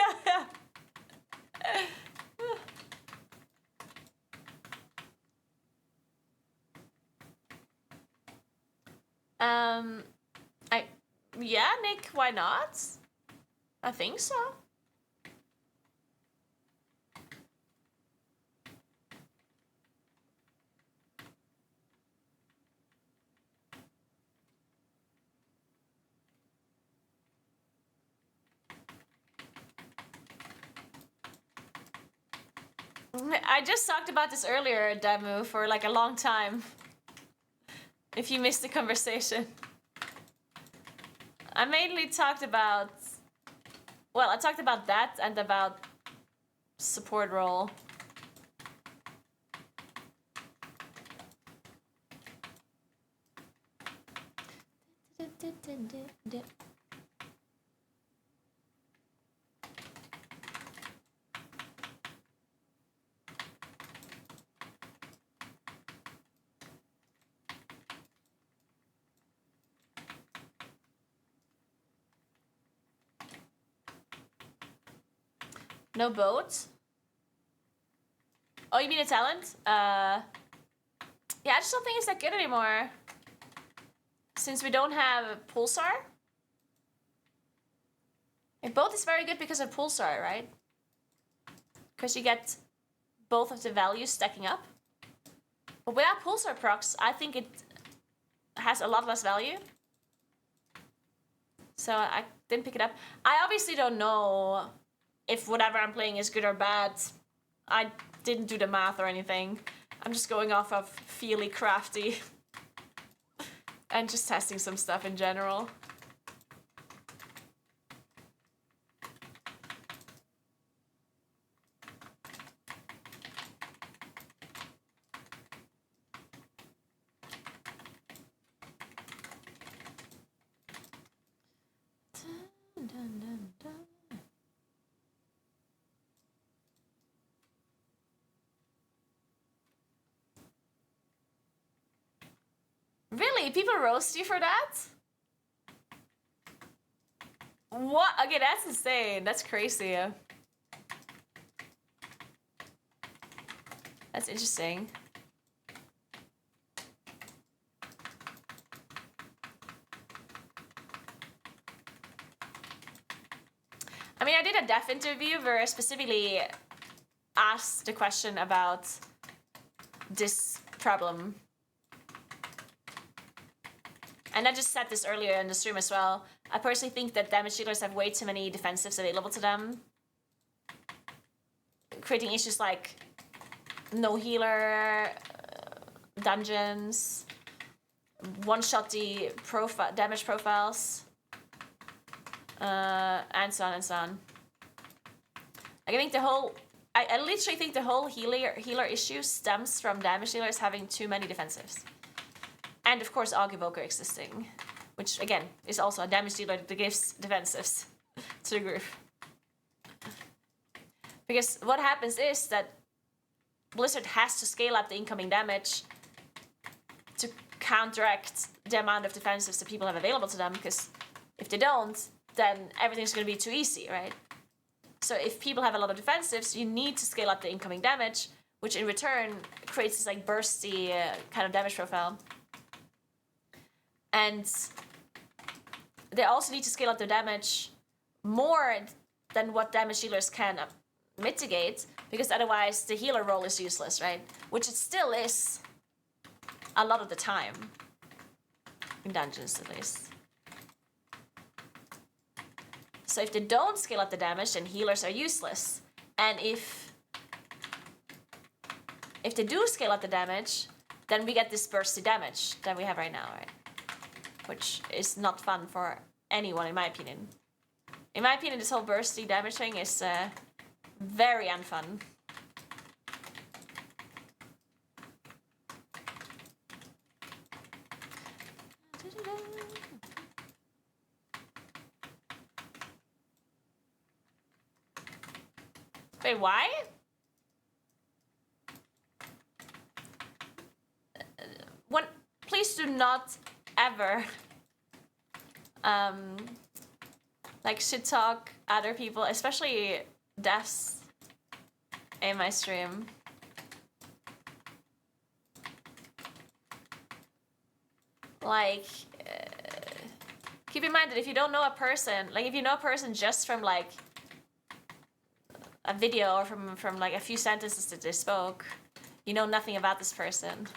Yeah, Nick, why not? I think so. I just talked about this earlier, Damu, for like a long time. If you missed the conversation. I mainly talked about... Well, I talked about that and about support role. No boat? Oh, you mean a talent? Yeah, I just don't think it's that good anymore. Since we don't have a pulsar. A boat is very good because of pulsar, right? Because you get both of the values stacking up. But without pulsar procs, I think it has a lot less value. So I didn't pick it up. I obviously don't know if whatever I'm playing is good or bad. I didn't do the math or anything. I'm just going off of feely crafty and just testing some stuff in general. Really? People roast you for that? What? Okay, that's insane. That's crazy. That's interesting. I mean, I did a dev interview where I specifically asked the question about this problem. And I just said this earlier in the stream as well. I personally think that damage dealers have way too many defensives available to them, creating issues like no healer, dungeons, one-shotty damage profiles, and so on and so on. I think the whole... I literally think the whole healer issue stems from damage dealers having too many defensives. And of course, Aug Evoker existing, which again is also a damage dealer that gives defensives to the group. Because what happens is that Blizzard has to scale up the incoming damage to counteract the amount of defensives that people have available to them. Because if they don't, then everything's going to be too easy, right? So if people have a lot of defensives, you need to scale up the incoming damage, which in return creates this like bursty kind of damage profile. And they also need to scale up their damage more than what damage dealers can mitigate, because otherwise the healer role is useless, right? Which it still is a lot of the time. In dungeons, at least. So if they don't scale up the damage, then healers are useless. And if they do scale up the damage, then we get this bursty damage that we have right now, right? Which is not fun for anyone, in my opinion. In my opinion, this whole bursty damage thing is very unfun. Wait, why? Please do not ever like shit talk other people, especially devs in my stream. Like keep in mind that if you don't know a person, like if you know a person just from like a video or from like a few sentences that they spoke, you know nothing about this person.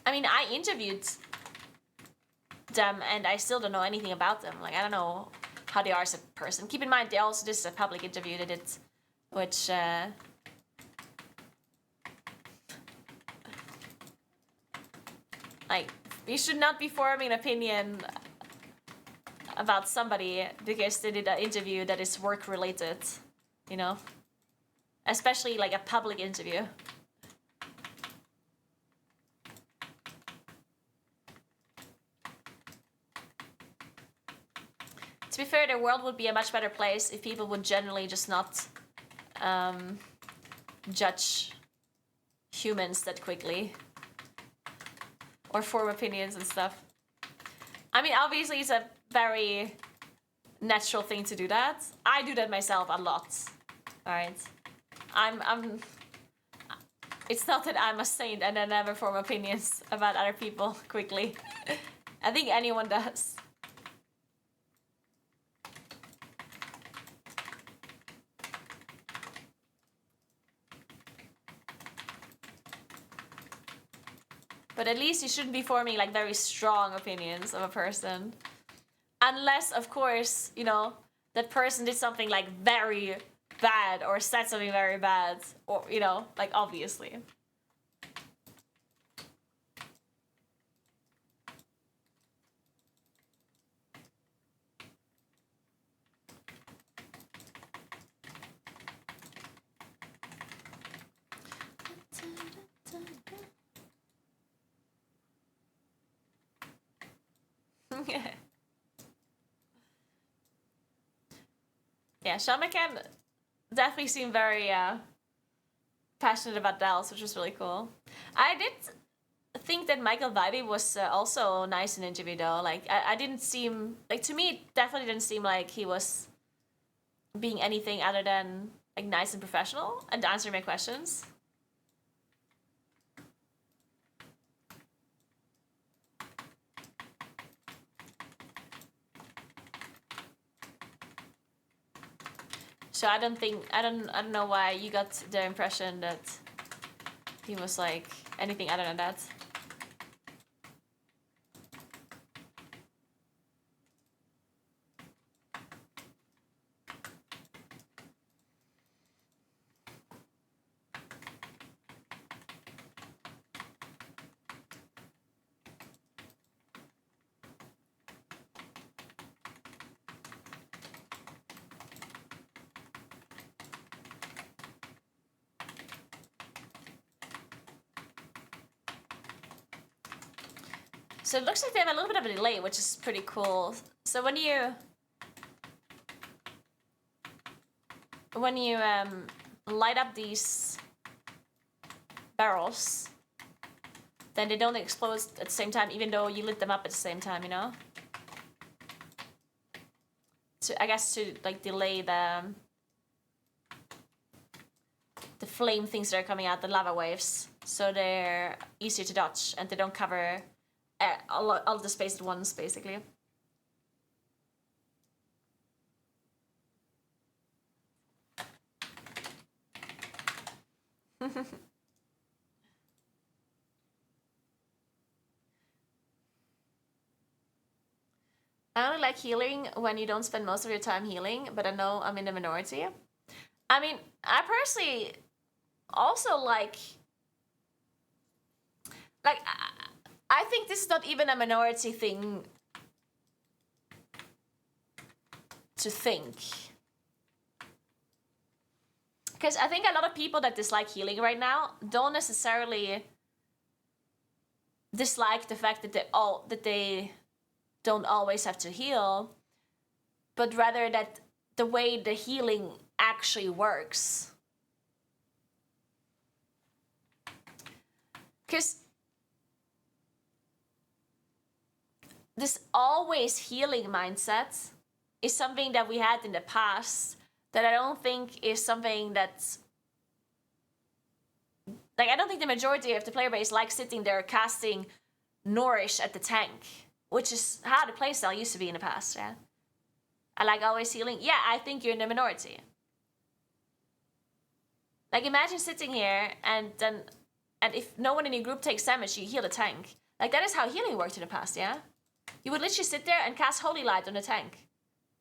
I mean, I interviewed them and I still don't know anything about them. Like, I don't know how they are as a person. Keep in mind, they also, this is a public interview they did, which, like, you should not be forming an opinion about somebody because they did an interview that is work related, you know? Especially like a public interview. To be fair, the world would be a much better place if people would generally just not judge humans that quickly. Or form opinions and stuff. I mean, obviously it's a very natural thing to do that. I do that myself a lot. Alright? It's not that I'm a saint and I never form opinions about other people quickly. I think anyone does. But at least you shouldn't be forming like very strong opinions of a person. Unless, of course, you know, that person did something like very bad or said something very bad. Or, you know, like obviously. Yeah, Sean McCann definitely seemed very passionate about Dallas, which was really cool. I did think that Michael Vibey was also nice in the interview though. Like, I didn't seem, like to me, it definitely didn't seem like he was being anything other than like nice and professional and answering my questions. So I don't know why you got the impression that he was like anything other than that. So it looks like they have a little bit of a delay, which is pretty cool. So when you light up these barrels, then they don't explode at the same time, even though you lit them up at the same time, you know? So I guess to like delay the flame things that are coming out, the lava waves, so they're easier to dodge and they don't cover all the space at once, basically. I only like healing when you don't spend most of your time healing, but I know I'm in the minority. I mean, I personally also like I think this is not even a minority thing to think. Because I think a lot of people that dislike healing right now don't necessarily dislike the fact that they don't always have to heal, but rather that the way the healing actually works. Because this always healing mindset is something that we had in the past that I don't think is something that's... Like, I don't think the majority of the player base likes sitting there casting nourish at the tank, which is how the playstyle used to be in the past, yeah. I like always healing. Yeah, I think you're in the minority. Like, imagine sitting here and if no one in your group takes damage, you heal the tank. Like, that is how healing worked in the past, yeah? You would literally sit there and cast Holy Light on the tank.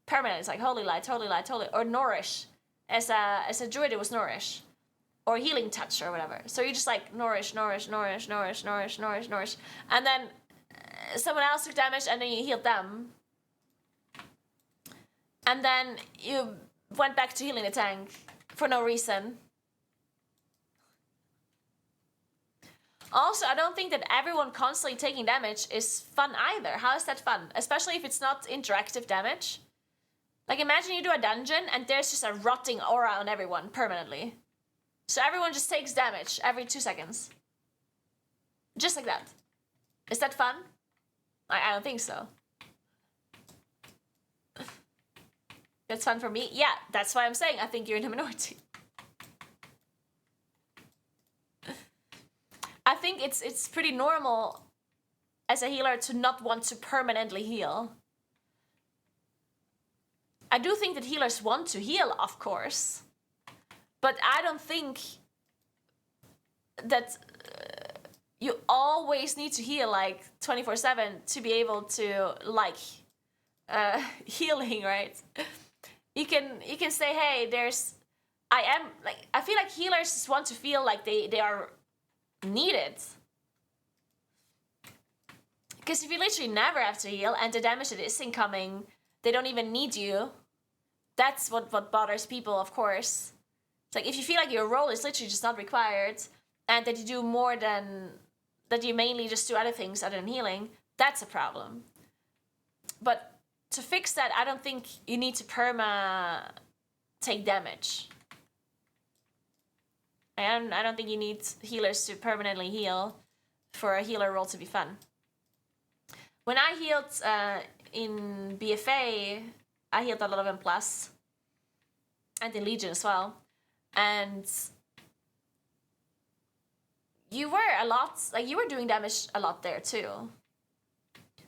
Permanent, it's like Holy Light, Holy Light, Holy... Or Nourish. As a druid, it was Nourish. Or Healing Touch or whatever. So you just like Nourish, Nourish, Nourish, Nourish, Nourish, Nourish, Nourish. And then someone else took damage and then you healed them. And then you went back to healing the tank for no reason. Also, I don't think that everyone constantly taking damage is fun either. How is that fun? Especially if it's not interactive damage. Like, imagine you do a dungeon and there's just a rotting aura on everyone permanently. So everyone just takes damage every 2 seconds. Just like that. Is that fun? I don't think so. That's fun for me? Yeah, that's why I'm saying I think you're in the minority. I think it's pretty normal as a healer to not want to permanently heal. I do think that healers want to heal, of course. But I don't think that you always need to heal like 24/7 to be able to like healing, right? You can say, hey, I feel like healers just want to feel like they are needed. Because if you literally never have to heal and the damage that is incoming, they don't even need you. That's what bothers people, of course. It's like if you feel like your role is literally just not required and that you do more than that, you mainly just do other things other than healing, that's a problem. But to fix that, I don't think you need to perma take damage. I don't think you need healers to permanently heal for a healer role to be fun. When I healed in BFA, I healed a lot of M+, and in Legion as well. And you were doing damage a lot there too.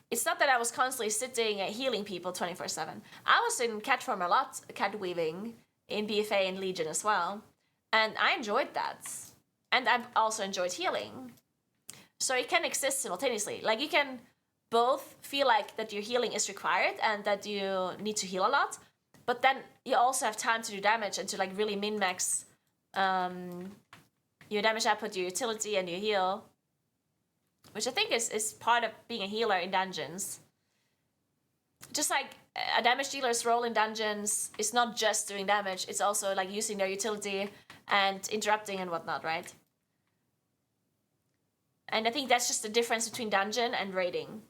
It's not that I was constantly sitting and healing people 24/7. I was in cat form a lot, cat weaving in BFA and Legion as well. And I enjoyed that. And I've also enjoyed healing. So it can exist simultaneously. Like, you can both feel like that your healing is required and that you need to heal a lot, but then you also have time to do damage and to like really min-max your damage output, your utility, and your heal. Which I think is part of being a healer in dungeons. Just like a damage dealer's role in dungeons is not just doing damage, it's also like using their utility and interrupting and whatnot, right? And I think that's just the difference between dungeon and raiding.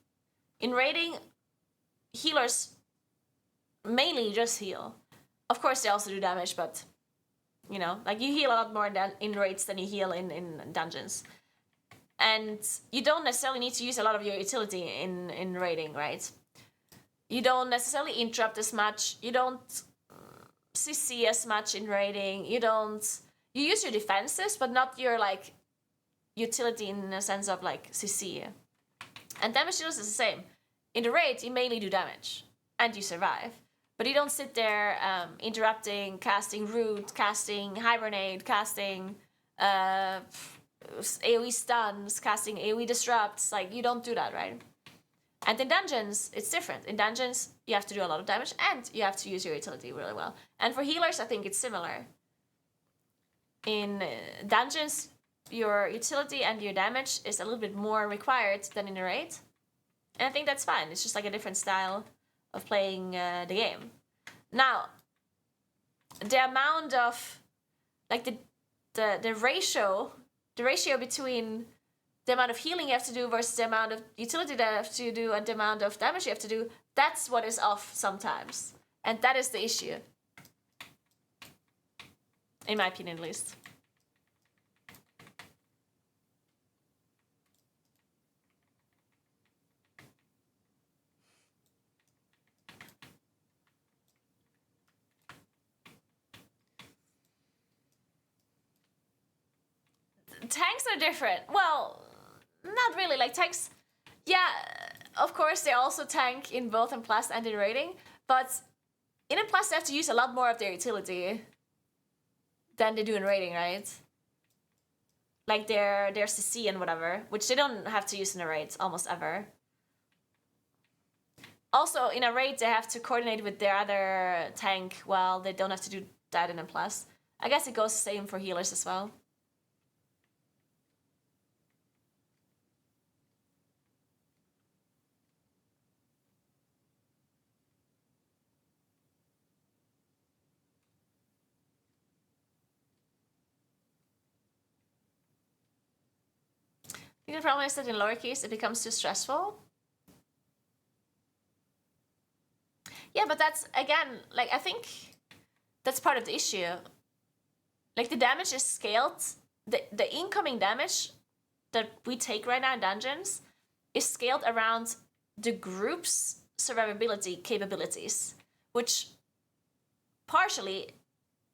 In raiding, healers mainly just heal. Of course, they also do damage, but, you know, like you heal a lot more in raids than you heal in dungeons. And you don't necessarily need to use a lot of your utility in raiding, right? You don't necessarily interrupt as much. You don't CC as much in raiding. You use your defenses, but not your, like, utility in the sense of, like, CC. And damage dealers is the same. In the raid, you mainly do damage, and you survive. But you don't sit there interrupting, casting root, casting hibernate, casting AoE stuns, casting AoE disrupts. Like, you don't do that, right? And in dungeons, it's different. In dungeons, you have to do a lot of damage, and you have to use your utility really well. And for healers, I think it's similar. In dungeons, your utility and your damage is a little bit more required than in a raid. And I think that's fine. It's just like a different style of playing the game. Now, the amount of, like the ratio between the amount of healing you have to do versus the amount of utility that you have to do and the amount of damage you have to do, that's what is off sometimes. And that is the issue. In my opinion, at least. Tanks are different. Well, not really. Like, tanks, Yeah, of course they also tank in both in Plus and in raiding, but in Plus they have to use a lot more of their utility than they do in raiding, right? Like their CC and whatever, which they don't have to use in a raid almost ever. Also, in a raid they have to coordinate with their other tank. Well, they don't have to do that in a Plus. I guess it goes the same for healers as well. I think the problem is that in lower keys it becomes too stressful. Yeah, but that's, again, like, I think that's part of the issue. Like, the damage is scaled. The incoming damage that we take right now in dungeons is scaled around the group's survivability capabilities, which partially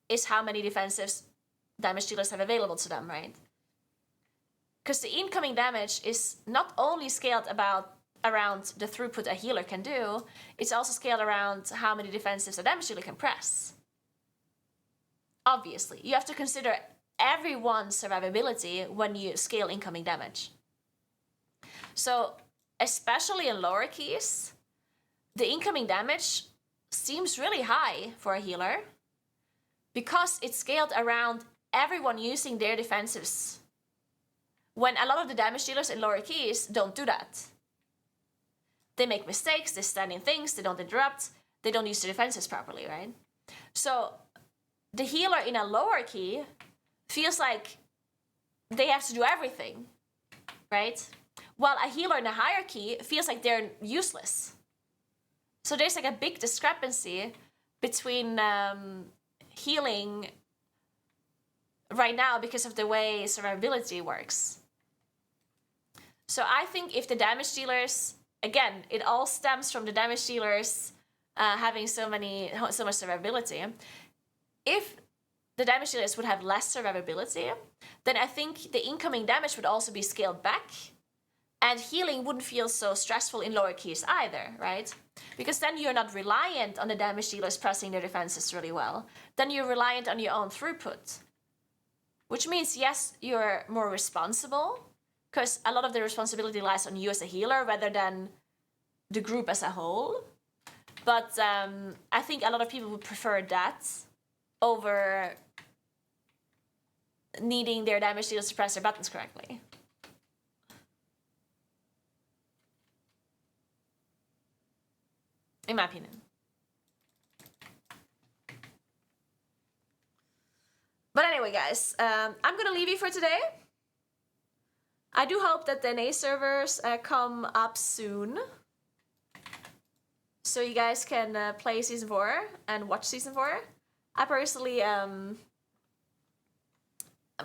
is how many defensive damage dealers have available to them, right? Because the incoming damage is not only scaled around the throughput a healer can do, it's also scaled around how many defensives a damage dealer can press. Obviously, you have to consider everyone's survivability when you scale incoming damage. So, especially in lower keys, the incoming damage seems really high for a healer because it's scaled around everyone using their defensives, when a lot of the damage dealers in lower keys don't do that. They make mistakes, they stand in things, they don't interrupt, they don't use their defenses properly, right? So the healer in a lower key feels like they have to do everything, right? While a healer in a higher key feels like they're useless. So there's like a big discrepancy between healing right now because of the way survivability works. So I think if the damage dealers, again, it all stems from the damage dealers having so much survivability. If the damage dealers would have less survivability, then I think the incoming damage would also be scaled back, and healing wouldn't feel so stressful in lower keys either, right? Because then you're not reliant on the damage dealers pressing their defenses really well. Then you're reliant on your own throughput. Which means, yes, you're more responsible, because a lot of the responsibility lies on you as a healer rather than the group as a whole. But I think a lot of people would prefer that over needing their damage dealers to press their buttons correctly. In my opinion. But anyway, guys, I'm gonna leave you for today. I do hope that the NA servers come up soon, so you guys can play Season 4 and watch Season 4. I personally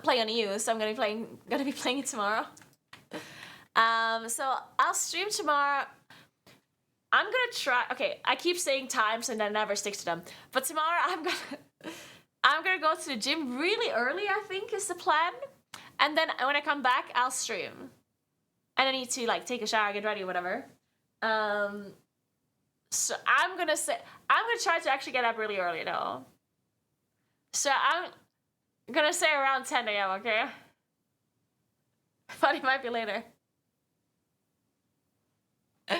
play on EU, so I'm gonna be playing it tomorrow. So I'll stream tomorrow. I'm gonna try. Okay, I keep saying times and I never stick to them. But tomorrow I'm gonna go to the gym really early, I think is the plan. And then when I come back, I'll stream. And I need to like take a shower, get ready, whatever. So I'm gonna try to actually get up really early though. So I'm gonna say around 10 a.m., okay? But it might be later. I'm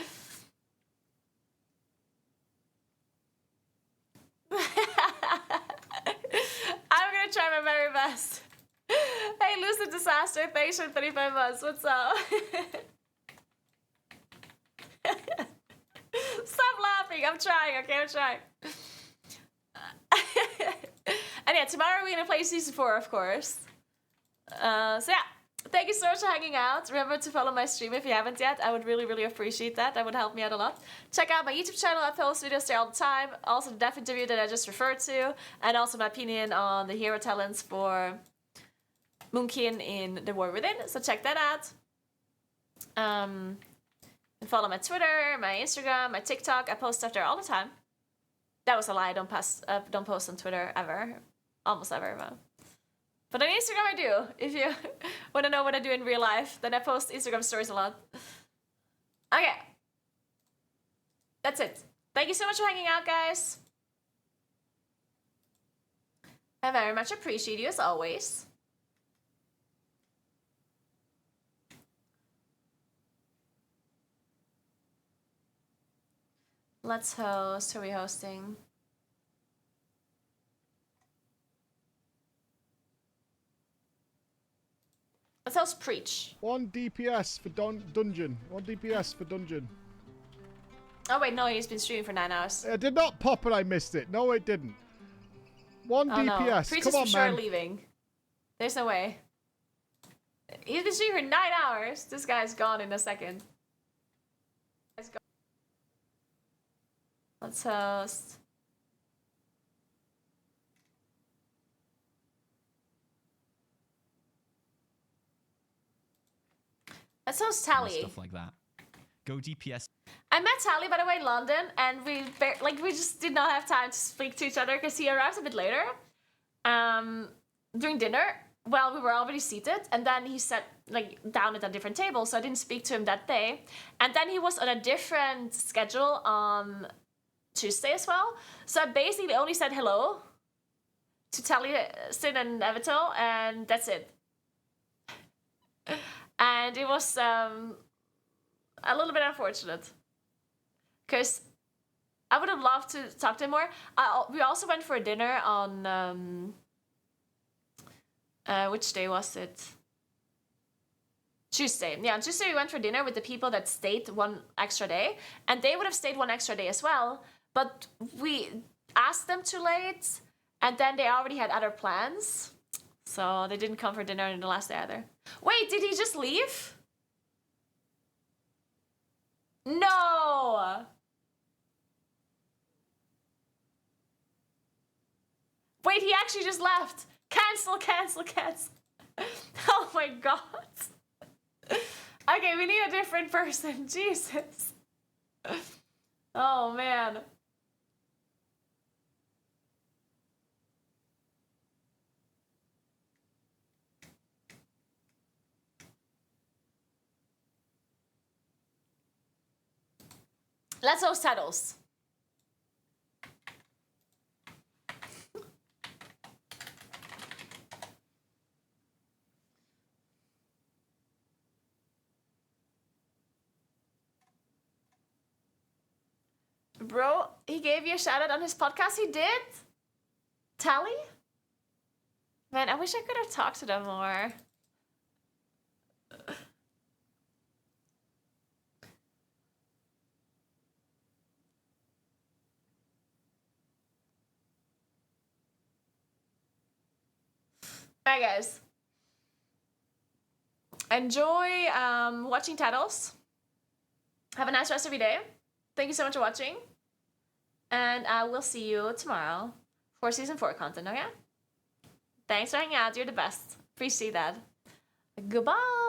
gonna try my very best. Hey, Lucid Disaster, thanks for 35 months. What's up? Stop laughing. I'm trying, okay? I'm trying. And yeah, tomorrow we're gonna play Season 4, of course. So yeah, thank you so much for hanging out. Remember to follow my stream if you haven't yet. I would really, really appreciate that. That would help me out a lot. Check out my YouTube channel. I post videos there all the time. Also the deaf interview that I just referred to. And also my opinion on the hero talents for Moonkin in The War Within. So check that out. And follow my Twitter, my Instagram, my TikTok. I post stuff there all the time. That was a lie. I don't post on Twitter ever. Almost ever. But on Instagram I do. If you want to know what I do in real life, then I post Instagram stories a lot. Okay. That's it. Thank you so much for hanging out, guys. I very much appreciate you as always. Let's host. Who are we hosting? Let's host Preach. 1 DPS for dungeon. 1 DPS for dungeon. Oh wait, no, he's been streaming for 9 hours. It did not pop and I missed it. No, it didn't. 1 Oh DPS. no, Preach Come is on, for sure man. leaving. There's no way. He's been streaming for 9 hours. This guy's gone in a second. Let's host. Let's host Tally. Stuff like that. Go DPS. I met Tally, by the way, in London, and we just did not have time to speak to each other because he arrived a bit later. During dinner, well, we were already seated, and then he sat down at a different table, so I didn't speak to him that day. And then he was on a different schedule on Tuesday as well. So I basically only said hello to Tally, Sin, and Avatil, and that's it. And it was a little bit unfortunate. Because I would have loved to talk to him more. We also went for a dinner on... which day was it? Tuesday. Yeah, on Tuesday we went for dinner with the people that stayed one extra day. And they would have stayed one extra day as well. But we asked them too late. And then they already had other plans. So they didn't come for dinner on the last day either. Wait, did he just leave? No! Wait, he actually just left. Cancel, cancel, cancel. Oh my god. Okay, we need a different person. Jesus. Oh man. Let's host titles. Bro, he gave you a shout out on his podcast. He did? Tally? Man, I wish I could have talked to them more. Alright, guys. Enjoy watching titles. Have a nice rest of your day. Thank you so much for watching. And I will see you tomorrow for Season 4 content, okay? Thanks for hanging out. You're the best. Appreciate that. Goodbye.